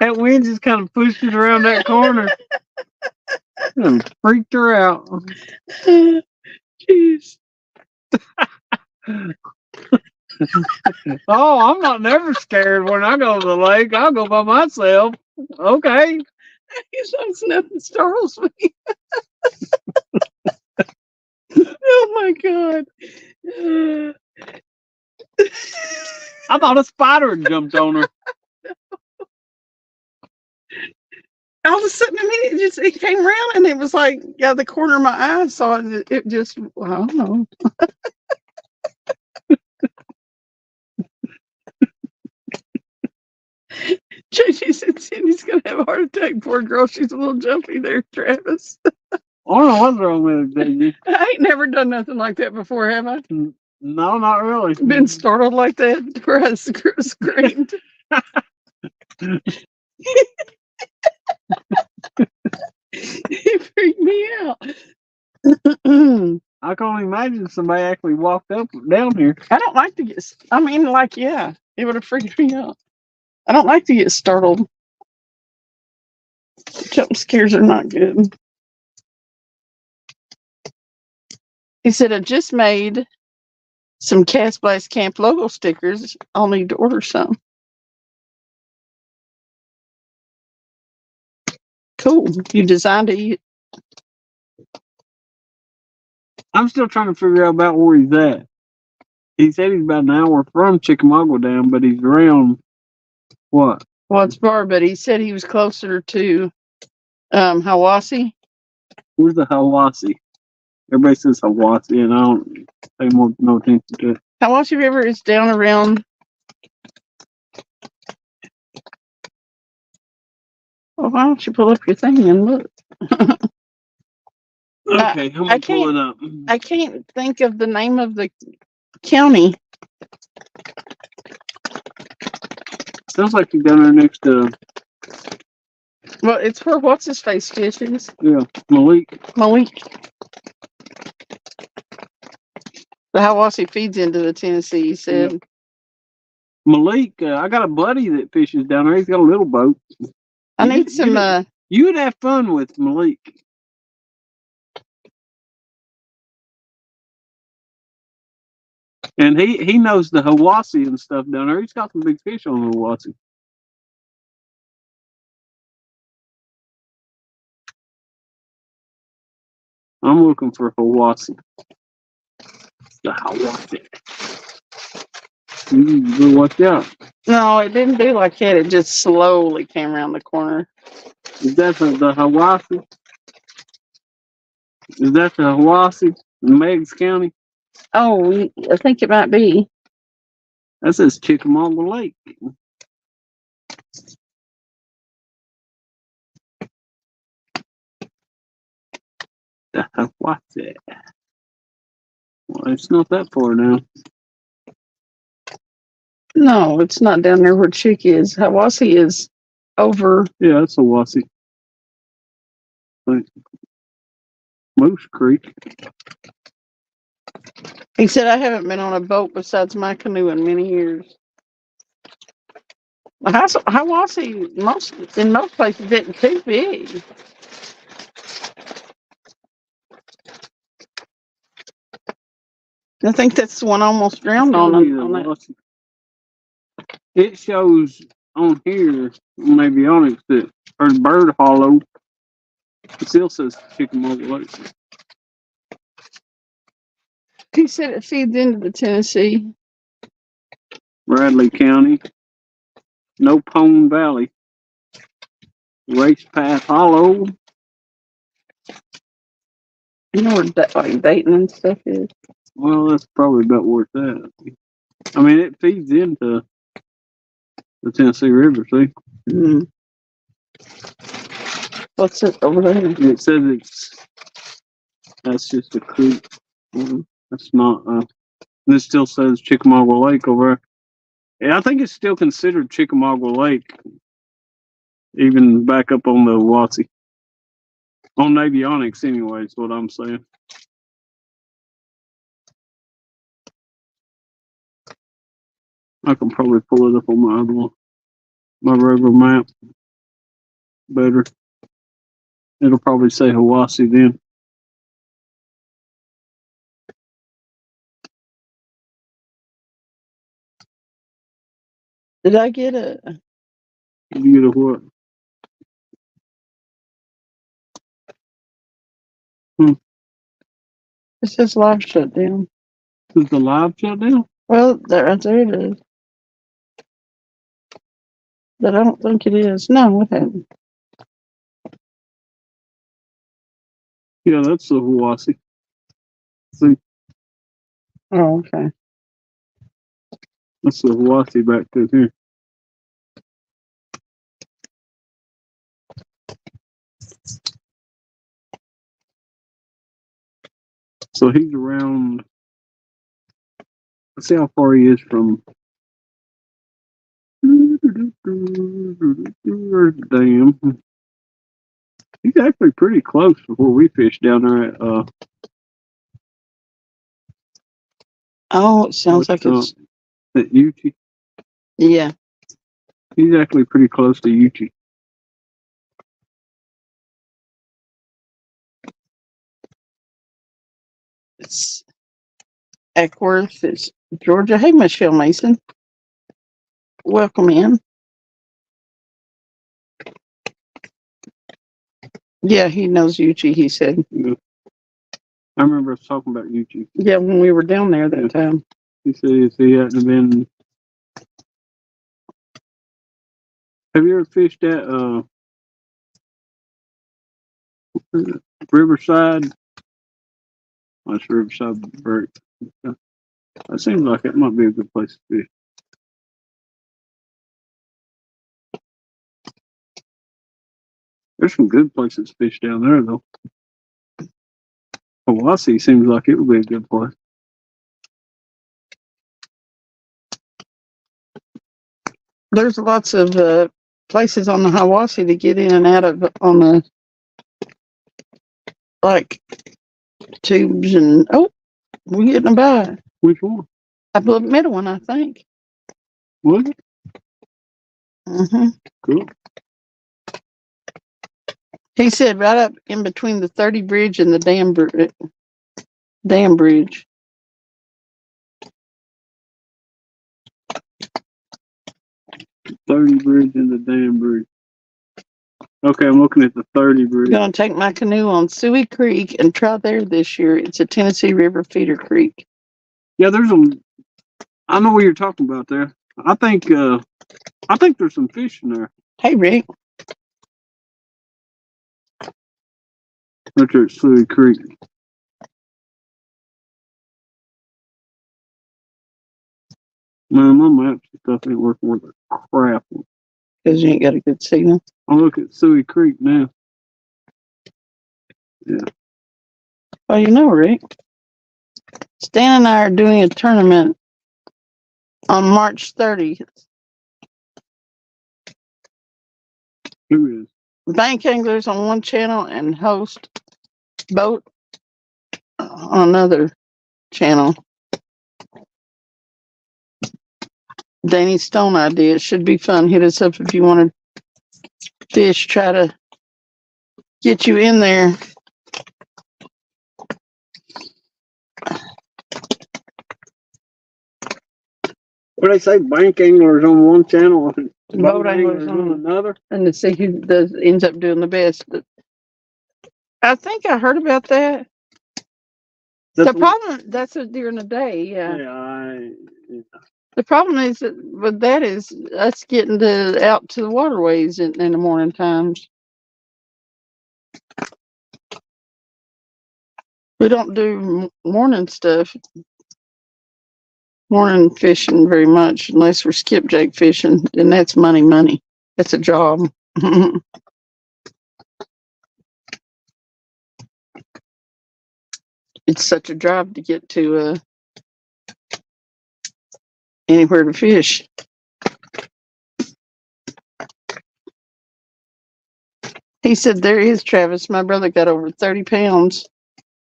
That wind just kind of pushed it around that corner and freaked her out. Jeez. Oh, I'm not never scared when I go to the lake. I'll go by myself. Okay. It's nothing startles me. Oh my God. I thought a spider had jumped on her. All of a sudden, it came around and it was like, the corner of my eye I saw it. It just, I don't know. gonna have a heart attack. Poor girl. She's a little jumpy there, Travis. I don't know what's wrong with it, Daisy. I ain't never done nothing like that before, have I? No, not really. Been startled like that where I screamed. It freaked me out. I can't imagine somebody actually walked up down here. I don't like to get. I mean, like, yeah, it would have freaked me out. I don't like to get startled. Jump scares are not good. He said, I just made some Cast Blast Camp logo stickers. I'll need to order some. Cool. You designed it. I'm still trying to figure out about where he's at. He said he's about an hour from Chickamauga Dam, but he's around what? Well, it's far, but he said he was closer to Hiwassee. Where's the Hiwassee? Everybody says Hiwassee, and I don't pay no attention to it. Hiwassee River is down around. Well, why don't you pull up your thing and look? Okay, I'm gonna pull it up. I can't think of the name of the county. Sounds like you're down there next to Well, it's where what's his face fishes. Malik. Malik. The Hiwassee feeds into the Tennessee. He said. Yeah. Malik, I got a buddy that fishes down there. He's got a little boat. I need some. You would have fun with Malik. And he knows the Hiwassee and stuff down there. He's got some big fish on the Hiwassee. I'm looking for Hiwassee. The Hiwassee. You better watch out. No, it didn't do like that. It just slowly came around the corner. Is that the Hiwassee? Is that the Hiwassee in Meigs County? Oh, I think it might be. That says Chickamauga Lake. The Hiwassee. Well, it's not that far now. No, it's not down there where Chick is. Hiwassee is over. Yeah, that's Hiwassee. Like Moose Creek. He said, I haven't been on a boat besides my canoe in many years. Hiwassee, in most places, isn't too big. I think that's the one I almost drowned on that. It shows on here, maybe on it, that there's Bird Hollow. It still says Chickamauga Lake. He said it feeds into the Tennessee. Bradley County. No Pone Valley. Race Path Hollow. You know where like Dayton and stuff is? Well, that's probably about where it's at. I mean, it feeds into the Tennessee River, see? Mm. What's it over there? It says that's just a creek. That's not, this still says Chickamauga Lake over there. Yeah, I think it's still considered Chickamauga Lake, even back up on the Hiwassee. On Navionics, anyway, is what I'm saying. I can probably pull it up on my other one, my regular map. Better. It'll probably say Hiwassee then. Did I get a? You get a what? It says live shutdown. Is the live shut down? Well, there it is. But I don't think it is. No, it hasn't. Yeah, that's the Hiwassee. See, Oh, okay. that's the Hiwassee back to here. So he's around. Let's see how far he is from. Where's the dam? He's actually pretty close to where we fished down there at. Oh, it sounds like it's. At Uchi. Yeah. He's actually pretty close to Uchi. It's Eckworth. It's Georgia. Hey, Michelle Mason. Welcome in. Yeah, he knows Uchi, he said. Yeah. I remember us talking about Uchi. Yeah, when we were down there that time. He said if he hadn't been. Have you ever fished at Riverside? That's Riverside Break. That seems like it might be a good place to fish. There's some good places to fish down there, though. Hawaii seems like it would be a good place. There's lots of places on the Hiwassee to get in and out of on the like tubes and we're getting by. Which one? I blew the middle one, I think. Was it? Mm-hmm. Cool. He said right up in between the 30 bridge and the dam bridge. '30 bridge and the dam bridge. Okay, I'm looking at the 30 bridge. I'm gonna take my canoe on Suey Creek and try there this year. It's a Tennessee River feeder creek. Yeah, there's I know what you're talking about there. I think there's some fish in there. Hey, Rick. Right there at Suey Creek. Man, my maps and stuff ain't working worth a crap. Because you ain't got a good signal. I'll look at Suey Creek now. Yeah. Well, you know, Rick. Stan and I are doing a tournament on March 30th. Who is? Bank anglers on one channel and host boat on another channel. Danny Stone idea. It should be fun. Hit us up if you want to fish. Try to get you in there. What they say? Bank anglers on one channel and Boat anglers on another. And to see who ends up doing the best. But I think I heard about that. The problem that's during the day, yeah. Yeah, The problem is that with that is us getting out to the waterways in the morning times. We don't do morning stuff, morning fishing very much unless we're skipjack fishing, and that's money. That's a job. It's such a drive to get to anywhere to fish. He said there is, Travis. My brother got over 30 pounds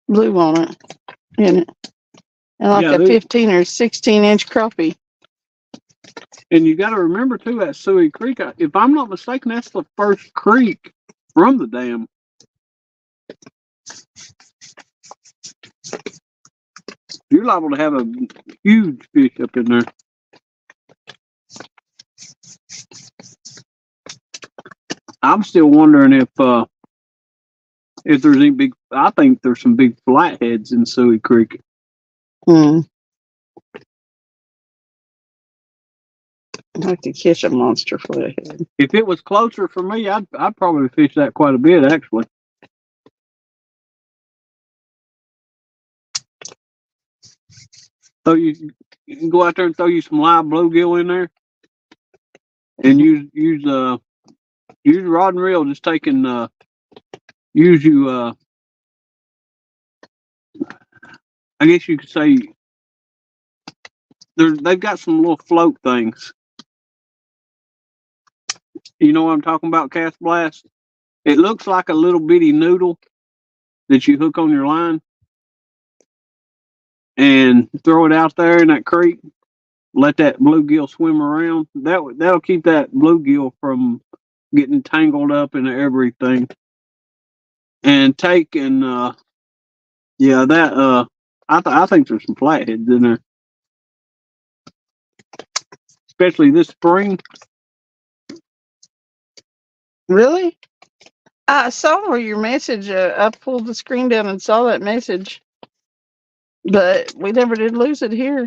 blue on it, in it. And like a 15 or 16-inch crappie. And you got to remember, too, at Suey Creek, if I'm not mistaken, that's the first creek from the dam. You're liable to have a huge fish up in there. I'm still wondering if there's any big. I think there's some big flatheads in Suey Creek. I'd like to catch a monster flathead. If it was closer for me, I'd probably fish that quite a bit, actually. So you can go out there and throw you some live bluegill in there, and use rod and reel. Just taking use you I guess you could say they've got some little float things. You know what I'm talking about, Cast Blast? It looks like a little bitty noodle that you hook on your line and throw it out there in that creek. Let that bluegill swim around. That'll keep that bluegill from getting tangled up in everything. And take and yeah, that I think there's some flatheads in there, especially this spring. Really? I saw where your message. I pulled the screen down and saw that message, but we never did lose it here.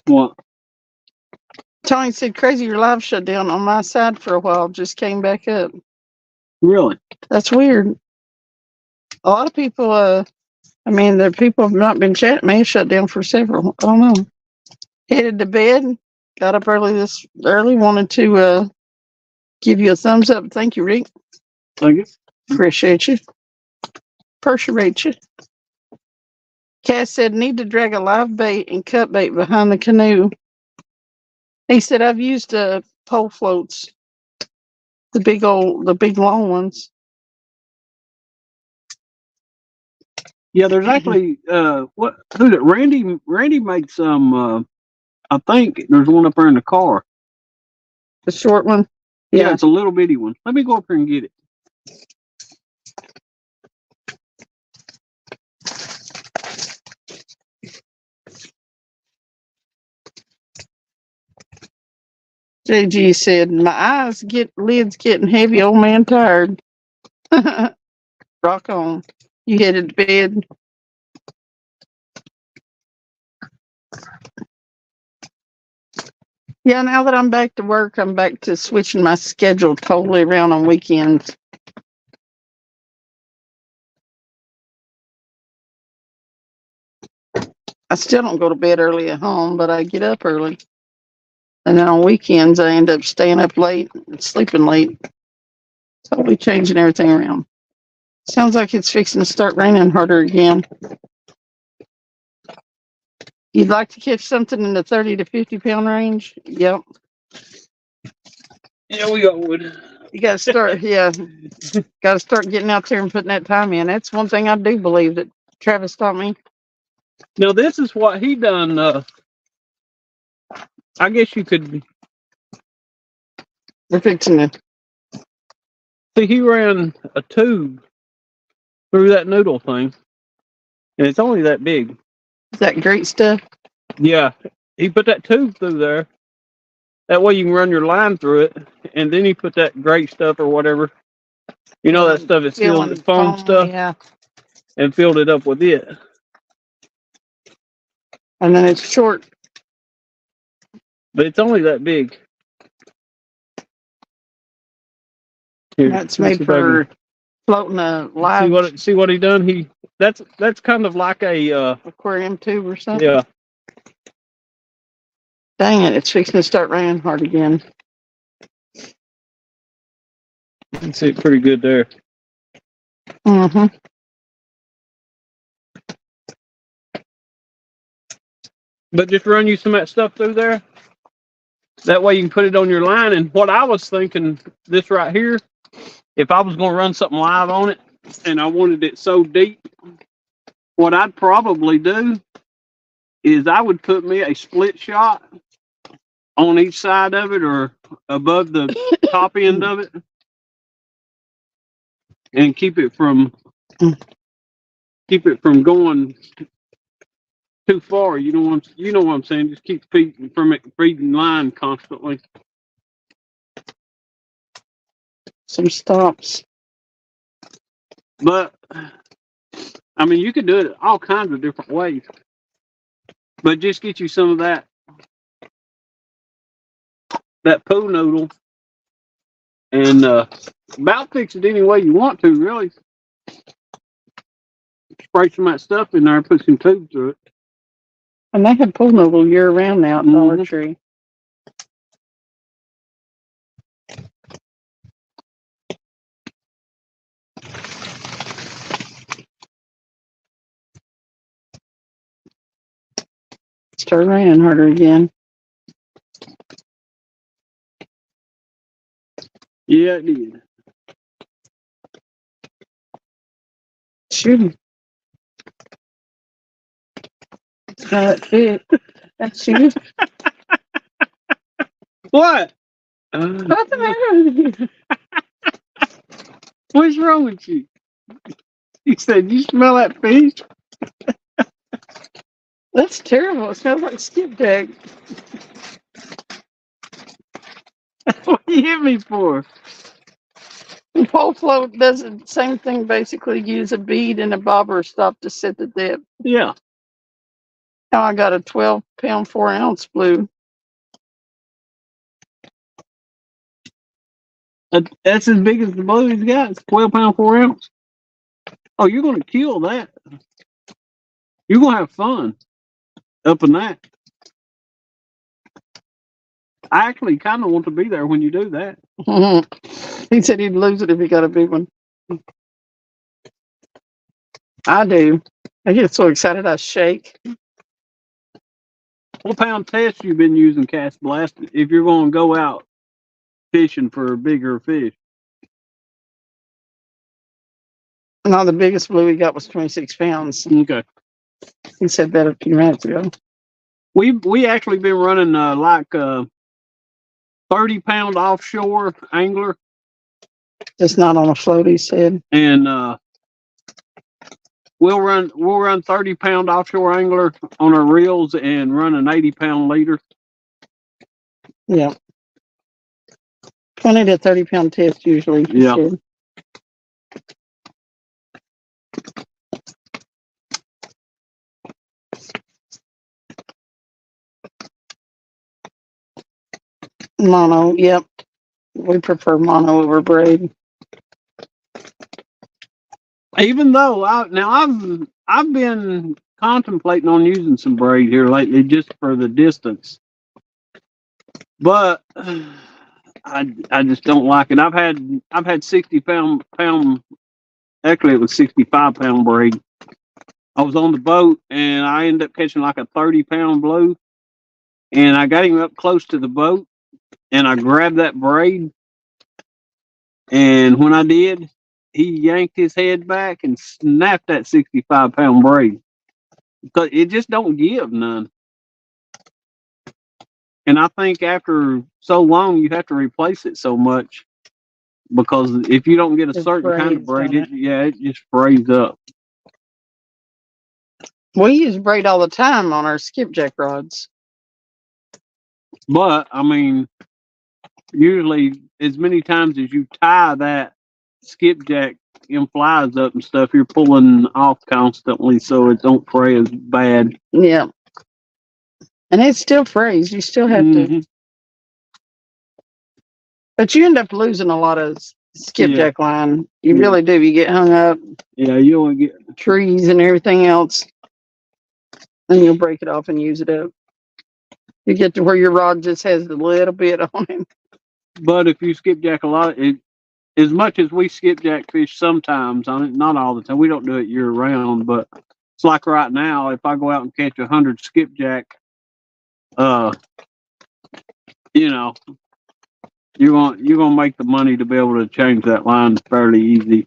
What? Tony said, "Crazy, your live shut down on my side for a while. Just came back up." Really? That's weird. A lot of people. I mean, the people have not been chatting. May have shut down for several. I don't know. Headed to bed. Got up this early. Wanted to give you a thumbs up. Thank you, Rick. Thank you. Appreciate you. Perseverate you. Cass said, need to drag a live bait and cut bait behind the canoe. He said, I've used pole floats, the big long ones. Yeah, there's actually who's it? Randy made some. I think there's one up there in the car. The short one. Yeah, it's a little bitty one. Let me go up here and get it. JG said, my lids getting heavy, old man tired. Rock on. You headed to bed. Yeah, now that I'm back to work, I'm back to switching my schedule totally around on weekends. I still don't go to bed early at home, but I get up early. And then on weekends, I end up staying up late and sleeping late. Totally changing everything around. Sounds like it's fixing to start raining harder again. You'd like to catch something in the 30 to 50 pound range? Yep. Yeah, we got wood. You got to start, got to start getting out there and putting that time in. That's one thing I do believe that Travis taught me. Now, this is what he done. I guess you could. We're fixing to. See, he ran a tube through that noodle thing, and it's only that big. Is that great stuff? Yeah, he put that tube through there. That way you can run your line through it, and then he put that great stuff or whatever. You know that stuff that seals the foam stuff, yeah. and filled it up with it. And then it's short. But it's only that big. Here, That's made for floating a live. See what he done? That's kind of like a aquarium tube or something. Yeah. Dang it! It's fixing to start raining hard again. You can see it pretty good there. Mm-hmm. But just run you some of that stuff through there. That way you can put it on your line. And what I was thinking, this right here, if I was going to run something live on it and I wanted it so deep, what I'd probably do is I would put me a split shot on each side of it or above the top end of it and keep it from going too far. You know what I'm saying? Just keep feeding line constantly. Some stops. But I mean, you could do it all kinds of different ways. But just get you some of that pool noodle and about fix it any way you want to, really. Spray some of that stuff in there and put some tubes through it. And they have pool noodle year round now at Dollar Tree. Start raining harder again. Yeah, it did. Shoot. Catfish. That's you. What? What's the matter with you? What's wrong with you? He said, "You smell that fish?" That's terrible. It smells like skipjack. What you hit me for? Pole float does the same thing, basically use a bead and a bobber stop to set the depth. Yeah. Now I got a 12-pound, 4-ounce blue. That's as big as the blue he's got. It's 12-pound, 4-ounce. Oh, you're gonna kill that. You're gonna have fun up in that. I actually kind of want to be there when you do that. He said he'd lose it if he got a big one. I do. I get so excited I shake. What pound test you been using, Cast Blast, if you're going to go out fishing for bigger fish? No, the biggest blue he got was 26 pounds. Okay. He said that a few minutes ago. We actually been running 30-pound offshore angler, Just not on a float, he said. and we'll run 30-pound offshore angler on our reels and run an 80-pound leader. Yeah. 20 to 30-pound test usually. He Yeah. said. Mono, yep. We prefer mono over braid. Even though I've been contemplating on using some braid here lately just for the distance, but I just don't like it. I've had 60-pound. Actually, it was 65-pound braid. I was on the boat and I ended up catching like a 30-pound blue, and I got him up close to the boat and I grabbed that braid, and when I did, he yanked his head back and snapped that 65-pound braid. Because it just don't give none. And I think after so long, you have to replace it so much, because if you don't get a It certain kind of braids, braid, don't it just frays up. We use braid all the time on our skipjack rods. But I mean, usually as many times as you tie that skipjack and flies up and stuff, you're pulling off constantly, so it don't fray as bad. Yeah. And it still frays. You still have to. Mhm. But you end up losing a lot of skipjack line. You Yeah. really do. You get hung up, Yeah, you only get. trees and everything else. And you'll break it off and use it up. You get to where your rod just has a little bit on it. But if you skipjack a lot, as much as we skipjack fish sometimes on it, not all the time. We don't do it year round, but it's like right now. If I go out and catch 100 skipjack, you know, you're gonna make the money to be able to change that line fairly easy.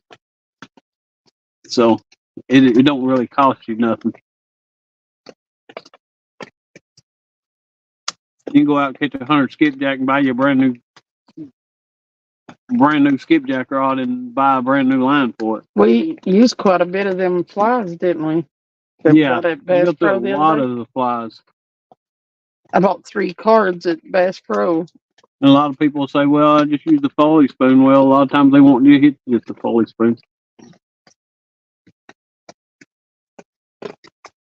So it don't really cost you nothing. You can go out and catch 100 skipjack and buy you a brand new skipjack rod and buy a brand new line for it. We used quite a bit of them flies, didn't we? That Yeah, bought at you Bass go through Pro a the lot other day. of the flies. I bought 3 cards at Bass Pro. And a lot of people say, well, I just use the foley spoon. Well, a lot of times they want you to hit just the foley spoon.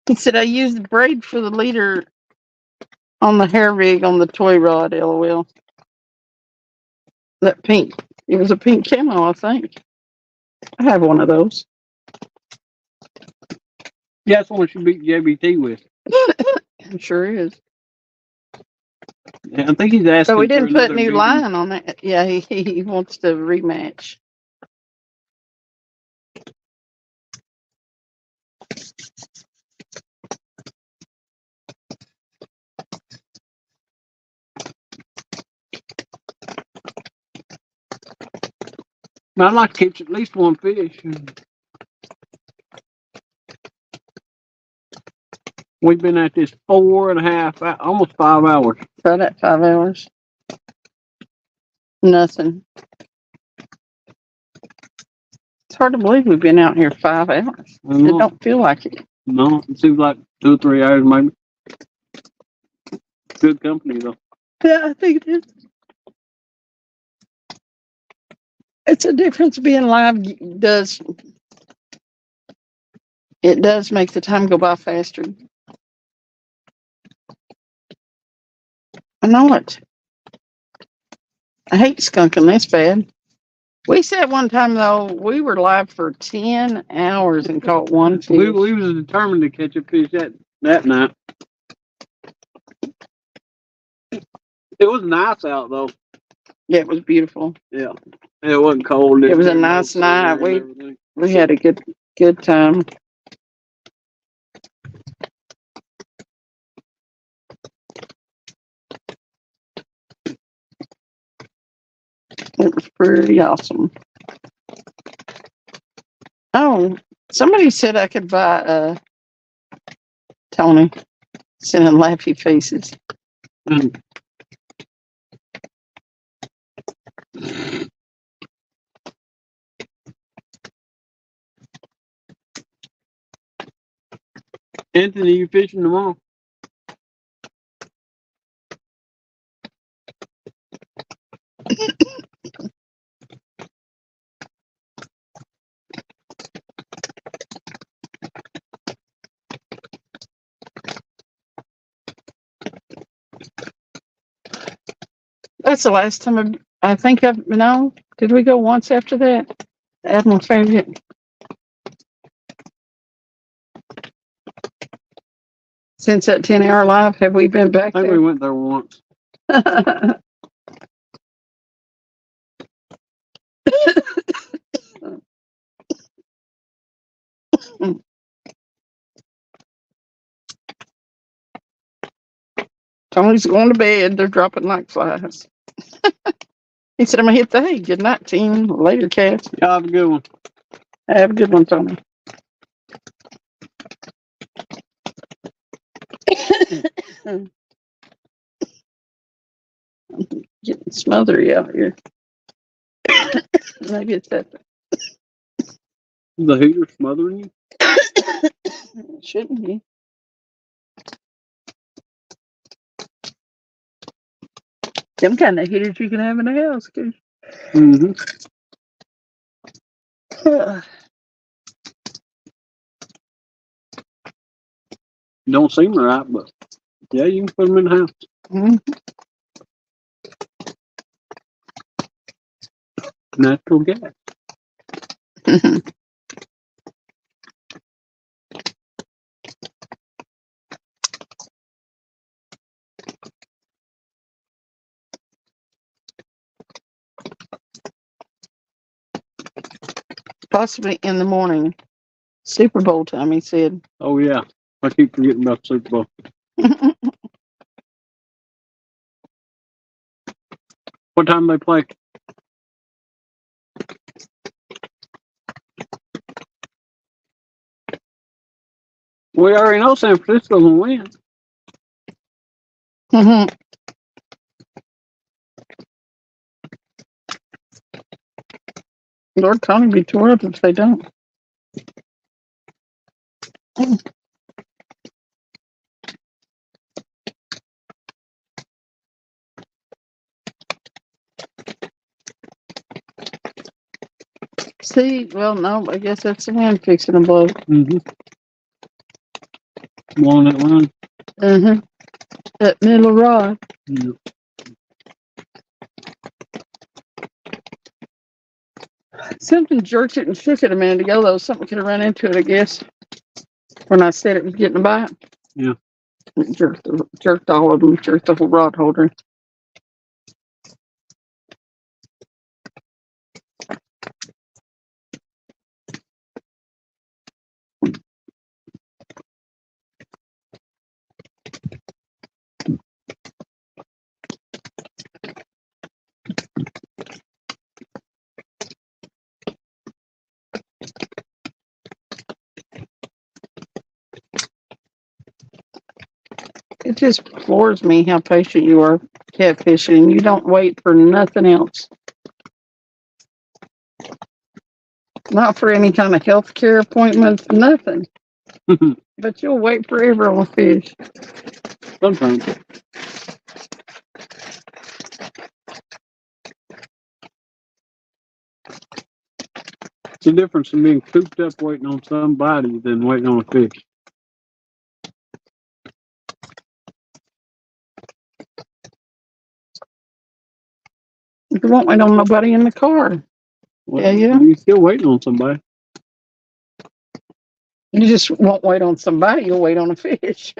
He said I used braid for the leader on the hair rig on the toy rod, LOL. That pink. It was a pink camo, I think. I have one of those. Yeah, that's one you beat JBT with. It sure is. And I think he's asking. So we for didn't put another new meeting. line on that. Yeah, he wants to rematch. I'd like to catch at least one fish. We've been at this 4.5, almost 5 hours. About at 5 hours. Nothing. It's hard to believe we've been out here 5 hours. I It know. don't feel like it. No, it seems like 2 or 3 hours maybe. Good company though. Yeah, I think it is. It's a difference being live does. It does make the time go by faster. I know it. I hate skunking this bad. We said one time though, we were live for 10 hours and caught one fish. We was determined to catch a fish that night. It was nice out though. Yeah, it was beautiful. Yeah. It wasn't cold. It was a nice night. We had a good time. It was pretty awesome. Oh, somebody said I could buy Tony sending laughy faces. Mm. Anthony, you fishing tomorrow? That's the last time I think I've no. Did we go once after that? Admiral favorite. Since that 10-hour live, have we been back I think there? we went there once. Tony's going to bed. They're dropping like flies. He said, I'm going to hit the hay. Good night, team. Later, cats. Y'all have a good one. Have a good one, Tony. Getting smothery out here. Maybe it's that. The heater smothering you? Shouldn't be. Them kind of heaters you can have in the house. Mm-hmm. Don't seem right, but yeah, you can put them in the house. Mm-hmm. Natural gas. Possibly in the morning. Super Bowl time, he said. Oh yeah, I keep forgetting about Super Bowl. What time they play? We already know San Francisco's gonna win. Lord Tony be tore up if they don't. See, well, no, I guess that's the wind fixing to blow. Mm-hmm. Blowing that line. Mm-hmm. That middle rod. Yeah. Something jerked it and shook it a minute ago, though. Something could have run into it, I guess. When I said it was getting a bite. Yeah. It jerked all of them, jerked the whole rod holder. just floors me how patient you are catfishing. You don't wait for nothing else. Not for any kind of health care appointments, nothing. But you'll wait forever on a fish. Sometimes. It's the difference in being cooped up waiting on somebody than waiting on a fish. You won't wait on nobody in the car. Well, Yeah. You're still waiting on somebody. You just won't wait on somebody. You'll wait on a fish.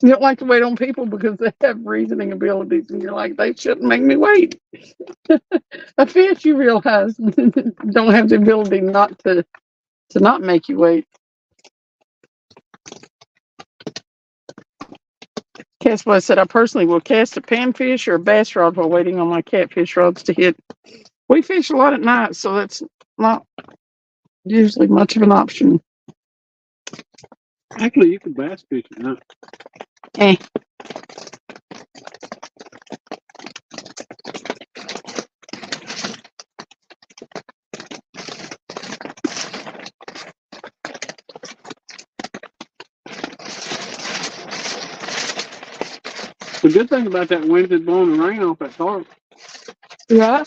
You don't like to wait on people because they have reasoning abilities, and you're like, they shouldn't make me wait. A fish, you realize, don't have the ability not to not make you wait. Caswell said, I personally will cast a panfish or a bass rod while waiting on my catfish rods to hit. We fish a lot at night, so that's not usually much of an option. Actually, you can bass fish at night. Eh. The good thing about that wind is blowing the rain off that tarp. Yeah.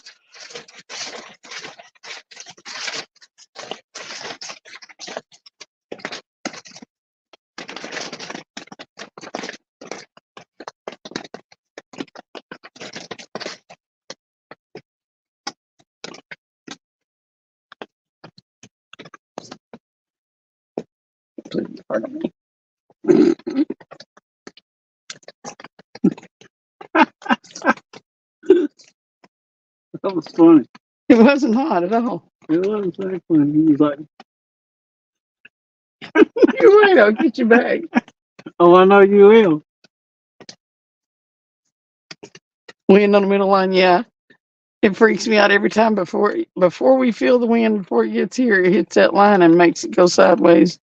Please pardon me. That was funny. It wasn't hot at all. It wasn't that funny. He was like, You're right, I'll get you back. oh, I know you will. Wind on the middle line, yeah. It freaks me out every time before we feel the wind, before it gets here, it hits that line and makes it go sideways.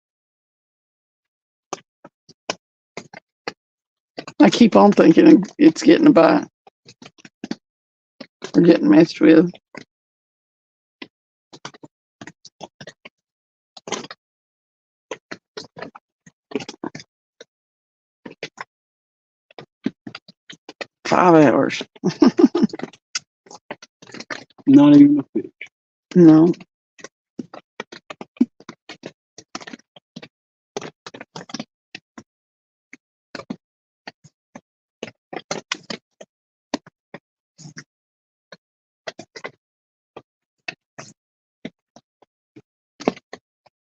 I keep on thinking it's getting a bite. Or getting messed with. Five hours. Not even a fish. No.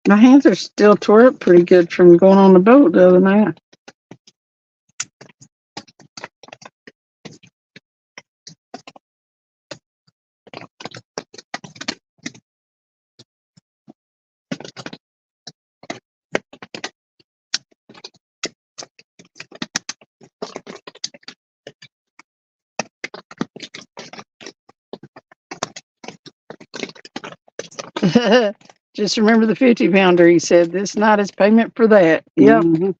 My hands are still tore up pretty good from going on the boat the other night. Just remember the 50-pounder, he said. This night is payment for that. Yep. Mm-hmm.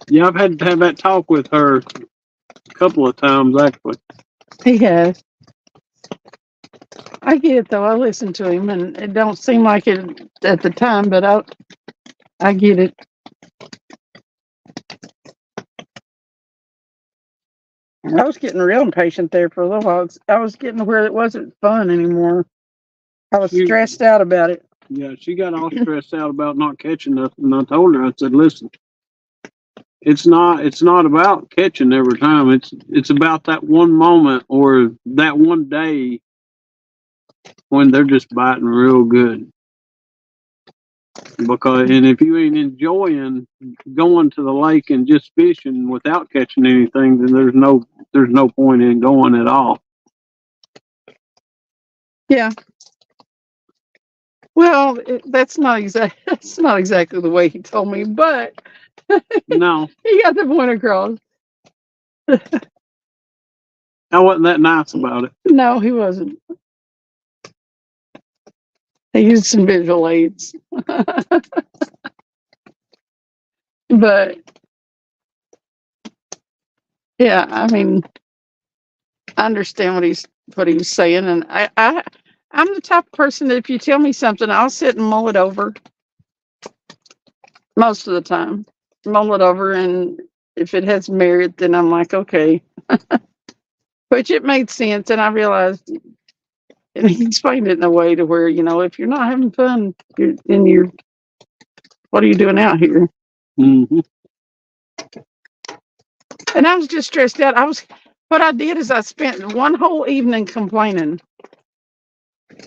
Yeah, I've had to have that talk with her a couple of times, actually. He has. I get it, though. I listen to him, and it don't seem like it at the time, but I get it. I was getting real impatient there for a little while. I was getting to where it wasn't fun anymore. I was stressed out about it. Yeah, she got all stressed out about not catching nothing. And I told her, I said, listen, it's not about catching every time. It's about that one moment or that one day when they're just biting real good. And if you ain't enjoying going to the lake and just fishing without catching anything, then there's no point in going at all. Yeah. Well, that's not exactly the way he told me, but No, he got the point across. I wasn't that nice about it. No, he wasn't. He used some visual aids. But yeah, I mean, I understand what he's saying, and I'm the type of person that if you tell me something, I'll sit and mull it over most of the time. Mull it over, and if it has merit, then I'm like, okay. Which it made sense, and I realized, and he explained it in a way to where, if you're not having fun, then what are you doing out here? Mm-hmm. And I was just stressed out. What I did is I spent one whole evening complaining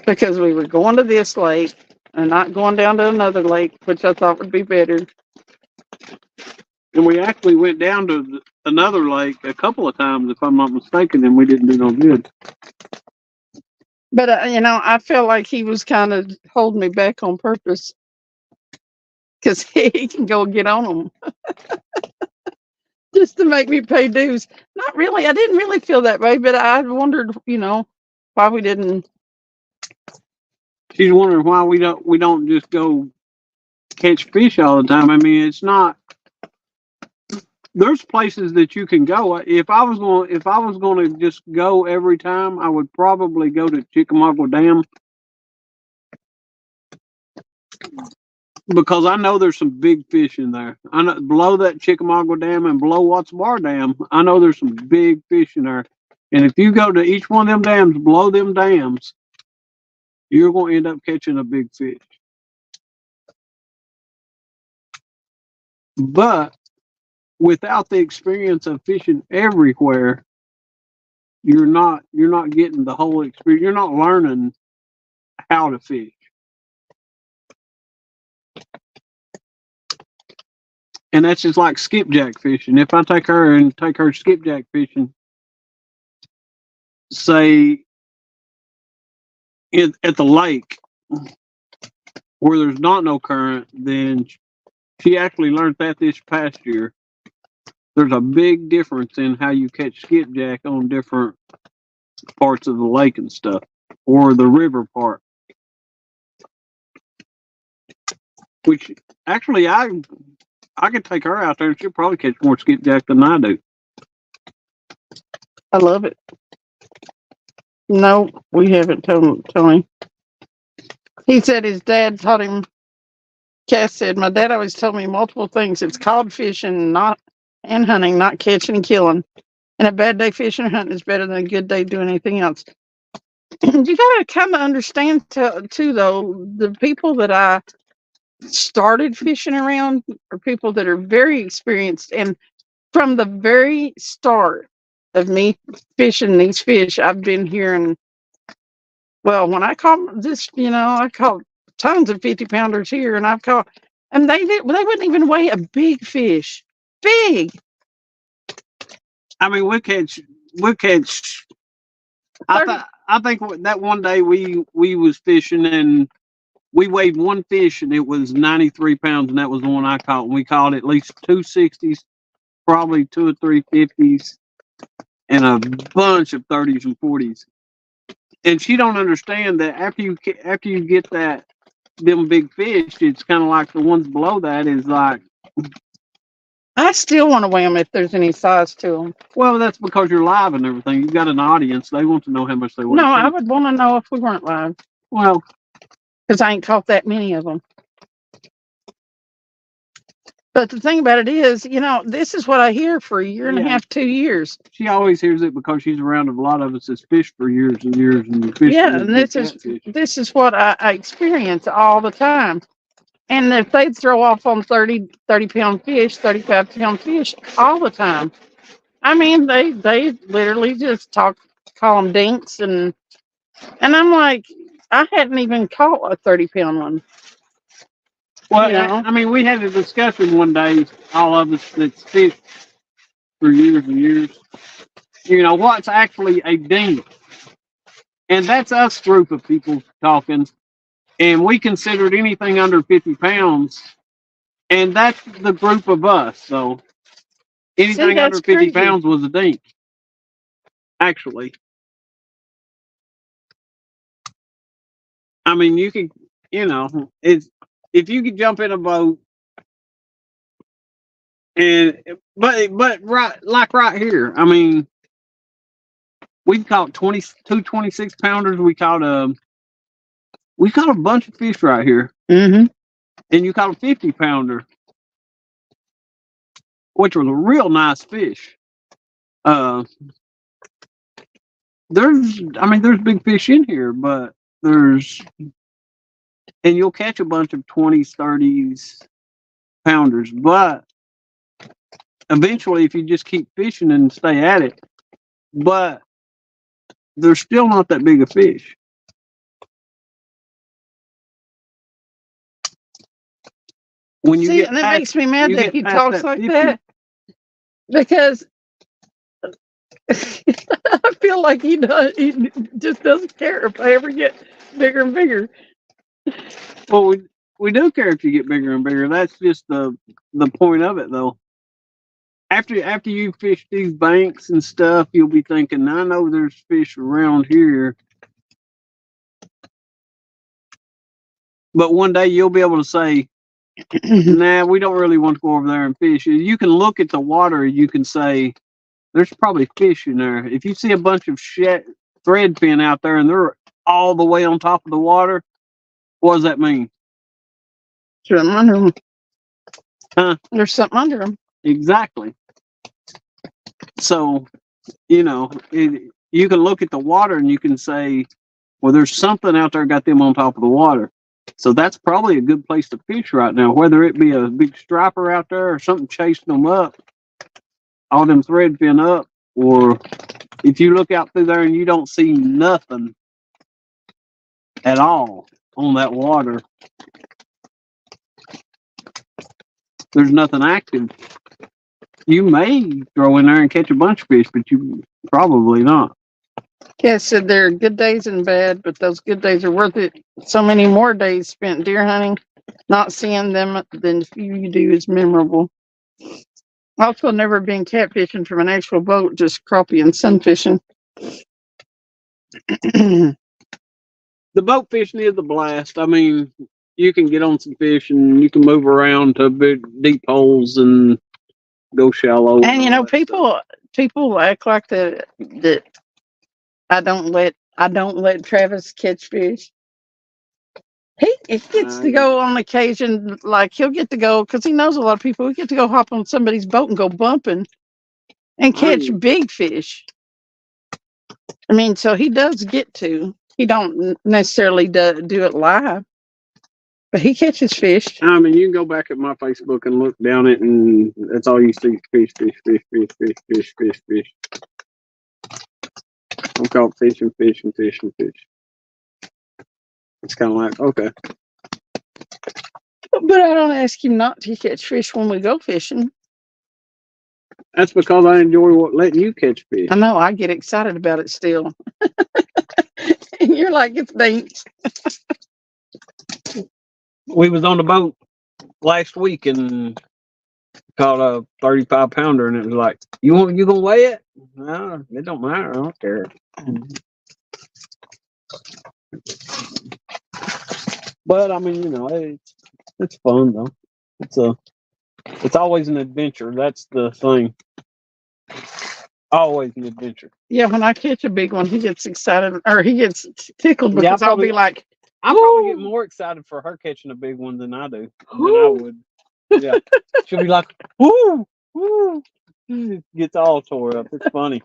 because we were going to this lake and not going down to another lake, which I thought would be better. And we actually went down to another lake a couple of times, if I'm not mistaken, and we didn't do no good. But, I felt like he was kind of holding me back on purpose because he can go get on them just to make me pay dues. Not really. I didn't really feel that way, but I wondered, why we didn't. She's wondering why we don't just go catch fish all the time. I mean, it's not. There's places that you can go. If I was going to just go every time, I would probably go to Chickamauga Dam because I know there's some big fish in there. I know below that Chickamauga Dam and below Watts Bar Dam, I know there's some big fish in there. And if you go to each one of them dams, below them dams, you're going to end up catching a big fish. But without the experience of fishing everywhere, you're not getting the whole experience. You're not learning how to fish. And that's just like skipjack fishing. If I take her skipjack fishing, say at the lake where there's not no current, then she actually learned that this past year. There's a big difference in how you catch skipjack on different parts of the lake and stuff, or the river part. Which actually, I could take her out there and she'll probably catch more skipjack than I do. I love it. No, we haven't told him. He said his dad taught him. Cass said, my dad always told me multiple things. It's called fishing, and hunting, not catching and killing. And a bad day fishing or hunting is better than a good day doing anything else. You gotta kind of understand too, though, the people that I started fishing around are people that are very experienced, and from the very start of me fishing these fish, I've been hearing. Well, when I caught this, I caught tons of 50-pounders here, and and they wouldn't even weigh a big fish, big. I mean, we catch. I think that one day we was fishing and we weighed one fish and it was 93 pounds, and that was the one I caught. And we caught at least 260s, probably 2 or 3 50s, and a bunch of 30s and 40s. And she don't understand that after you get them big fish, it's kind of like the ones below that is like. I still want to weigh them if there's any size to them. Well, that's because you're live and everything. You've got an audience. They want to know how much they weigh. No, I would want to know if we weren't live. Well, because I ain't caught that many of them. But the thing about it is, this is what I hear for a year and a half, 2 years. She always hears it because she's around a lot of us that's fished for years and years and fished. Yeah, and this is what I experience all the time. And if they'd throw off on 30-pound fish, 35-pound fish all the time. I mean, they literally just call them dinks, and I'm like, I hadn't even caught a 30-pound one. Well, I mean, we had a discussion one day, all of us that's fished for years and years. What's actually a dink? And that's us group of people talking. And we considered anything under 50 pounds. And that's the group of us. So anything under 50 crazy. Pounds was a dink. Actually. I mean, you could, if you could jump in a boat And but right here, I mean, we've caught 26 pounders. We caught a bunch of fish right here, Mm-hmm. and you caught a 50 pounder, which was a real nice fish. There's big fish in here, but and you'll catch a bunch of 20s, 30s pounders, but eventually, if you just keep fishing and stay at it, but they're still not that big a fish. When you See, get and it past, makes me mad that get he past talks that like 50, that because I feel like he just doesn't care if I ever get bigger and bigger. Well, we do care if you get bigger and bigger. That's just the point of it, though. After you fish these banks and stuff, you'll be thinking, I know there's fish around here. But one day you'll be able to say, nah, we don't really want to go over there and fish. You can look at the water, you can say, there's probably fish in there. If you see a bunch of threadfin out there and they're all the way on top of the water, what does that mean? Something under him. Huh? There's something under him. Exactly. So, you can look at the water and you can say, well, there's something out there got them on top of the water. So that's probably a good place to fish right now, whether it be a big striper out there or something chasing them up, all them threadfin up, or if you look out through there and you don't see nothing at all on that water, there's nothing active. You may throw in there and catch a bunch of fish, but you probably not. Cass said there are good days and bad, but those good days are worth it. So many more days spent deer hunting, not seeing them than the few you do is memorable. Also, never been catfishing from an actual boat, just crappie and sunfishing. The boat fishing is a blast. I mean, you can get on some fish and you can move around to big deep holes and go shallow. And all that stuff. people act like that I don't let Travis catch fish. He gets to go on occasion, like he'll get to go because he knows a lot of people. He get to go hop on somebody's boat and go bumping and catch big fish. I mean, so he does get to. He don't necessarily do it live, but he catches fish. I mean, you can go back at my Facebook and look down it, and that's all you see: fish, fish, fish, fish, fish, fish, fish, fish. I'm caught fishing, fishing, fishing, fish. It's kind of like, okay. But I don't ask him not to catch fish when we go fishing. That's because I enjoy letting you catch fish. I know, I get excited about it still. And you're like, it's thanks. We was on the boat last week and caught a 35 pounder, and it was like, you gonna weigh it? No, it don't matter. I don't care. But I mean, it's fun though. It's always an adventure. That's the thing. Always an adventure. Yeah, when I catch a big one, he gets excited or he gets tickled because I'll be like, I probably get more excited for her catching a big one than I do. Than I would. Yeah. She'll be like, woo, woo. Gets all tore up. It's funny.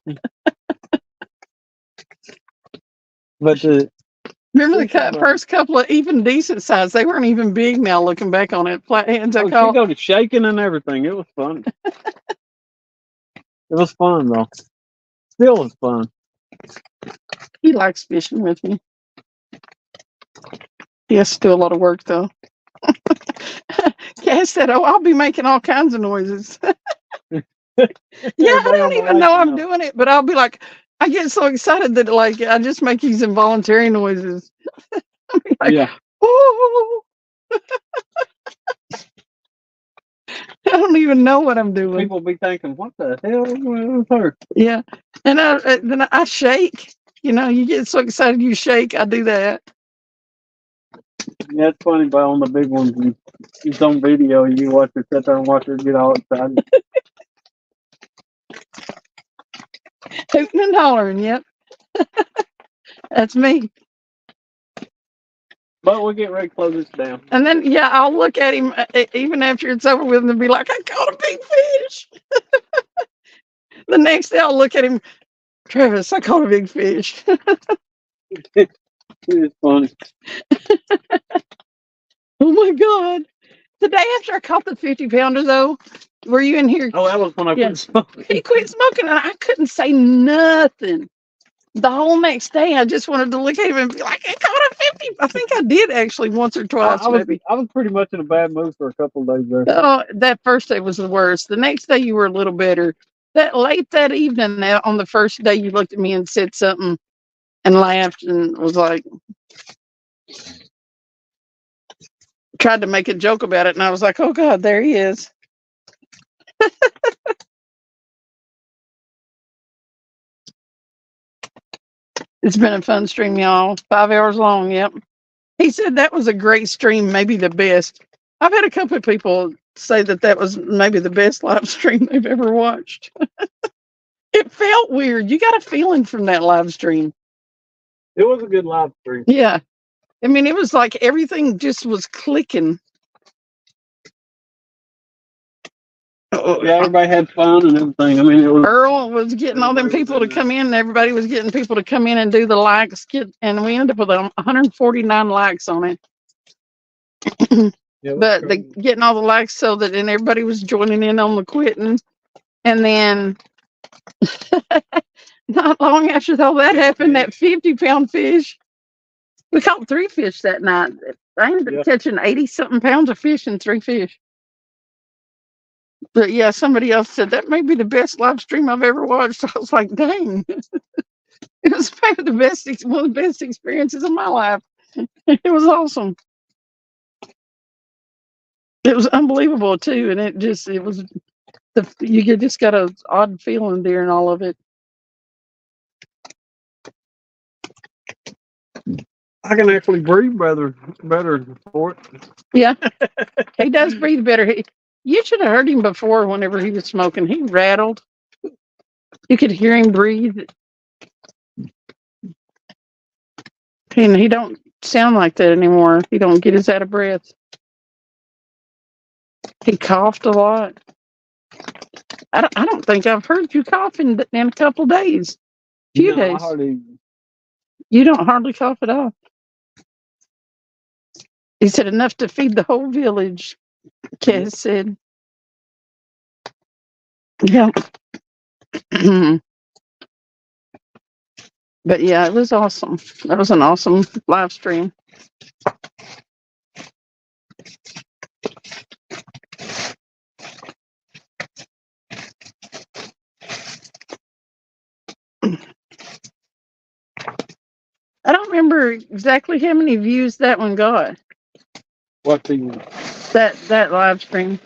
But remember the first couple of even decent size? They weren't even big now looking back on it. Flat hands, she go to shaking and everything. It was fun. It was fun though. Still is fun. He likes fishing with me. He has to do a lot of work though. Cass said, "Oh, I'll be making all kinds of noises." Yeah, I don't even know I'm doing it, but I'll be like, I get so excited that like I just make these involuntary noises. Like, yeah. Ooh. I don't even know what I'm doing. People be thinking, "What the hell is with her?" Yeah, and then I shake. You get so excited you shake. I do that. Yeah, it's funny, but on the big ones, it's on video. You watch her sit there and watch her get all excited. Hooting and hollering. Yep. That's me. But we'll get ready to close this down. And then, yeah, I'll look at him even after it's over with and be like, I caught a big fish. The next day I'll look at him, Travis, I caught a big fish. It's funny. Oh my God. The day after I caught the 50-pounder, though, were you in here? Oh, that was when I Yeah. quit smoking. He quit smoking and I couldn't say nothing. The whole next day, I just wanted to look at him and be like, I caught a 50. I think I did actually once or twice, maybe. I was pretty much in a bad mood for a couple of days there. Oh, that first day was the worst. The next day, you were a little better. That late that evening, on the first day, you looked at me and said something and laughed and was like, tried to make a joke about it. And I was like, oh God, there he is. It's been a fun stream, y'all. 5 hours long. Yep. He said that was a great stream, maybe the best. I've had a couple of people say that was maybe the best live stream they've ever watched. It felt weird. You got a feeling from that live stream. It was a good live stream. Yeah. I mean, it was like everything just was clicking. Yeah, everybody had fun and everything. I mean, it was. Earl was getting all them people to come in, and everybody was getting people to come in and do the likes. And we ended up with 149 likes on it. Yeah, But getting all the likes so that then everybody was joining in on the quitting. And then not long after all that happened, that 50-pound fish, we caught 3 fish that night. I ended up catching 80-something pounds of fish and 3 fish. But yeah, somebody else said that may be the best live stream I've ever watched. I was like, dang. It was probably one of the best experiences of my life. It was awesome. It was unbelievable too, and it was you just got an odd feeling during all of it. I can actually breathe better for it. Yeah, he does breathe better. You should have heard him before. Whenever he was smoking, he rattled. You could hear him breathe, and he don't sound like that anymore. He don't get as out of breath. He coughed a lot. I don't think I've heard you cough in a couple days. Few days. You don't hardly cough at all. He said enough to feed the whole village. Cass said. Yeah. But yeah, it was awesome. That was an awesome live stream. I don't remember exactly how many views that one got. What that live stream?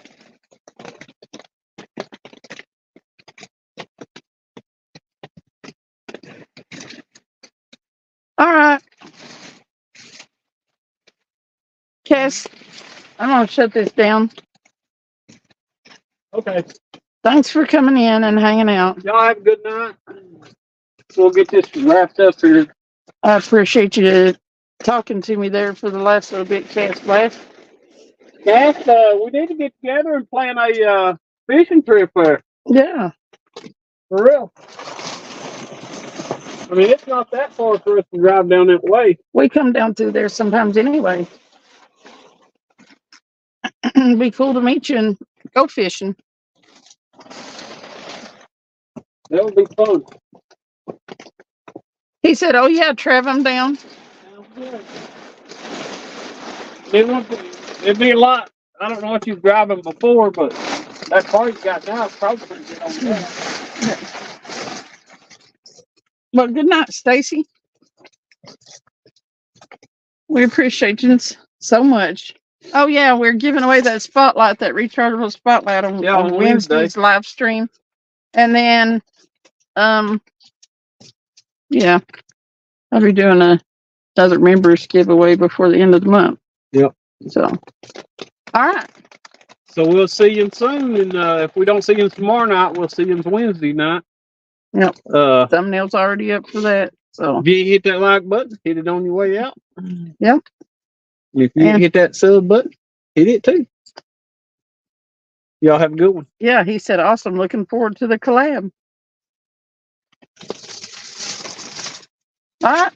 All right. Cass, I'm going to shut this down. Okay. Thanks for coming in and hanging out. Y'all have a good night. We'll get this wrapped up here. I appreciate you talking to me there for the last little bit, Cass. Cass, we need to get together and plan a fishing trip there. Yeah. For real. I mean, it's not that far for us to drive down that way. We come down through there sometimes anyway. It'd be cool to meet you and go fishing. That would be fun. He said, oh, yeah, Trev, I'm down. It'd be a lot. I don't know what you've driving before, but that car you got now is probably pretty good on that. Well, good night, Stacy. We appreciate you so much. Oh, yeah, we're giving away that spotlight, that rechargeable spotlight on Wednesday's live stream. And then, yeah, I'll be doing another members giveaway before the end of the month. Yep. So, all right. So we'll see you soon, and if we don't see you tomorrow night, we'll see you Wednesday night. Yep. If Thumbnail's already up for that. So, you hit that like button, hit it on your way out. yep. If you And- hit that sub button, hit it too. Y'all have a good one. Yeah, he said, awesome. Looking forward to the collab. All right.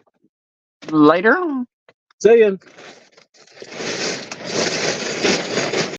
Later on. See ya.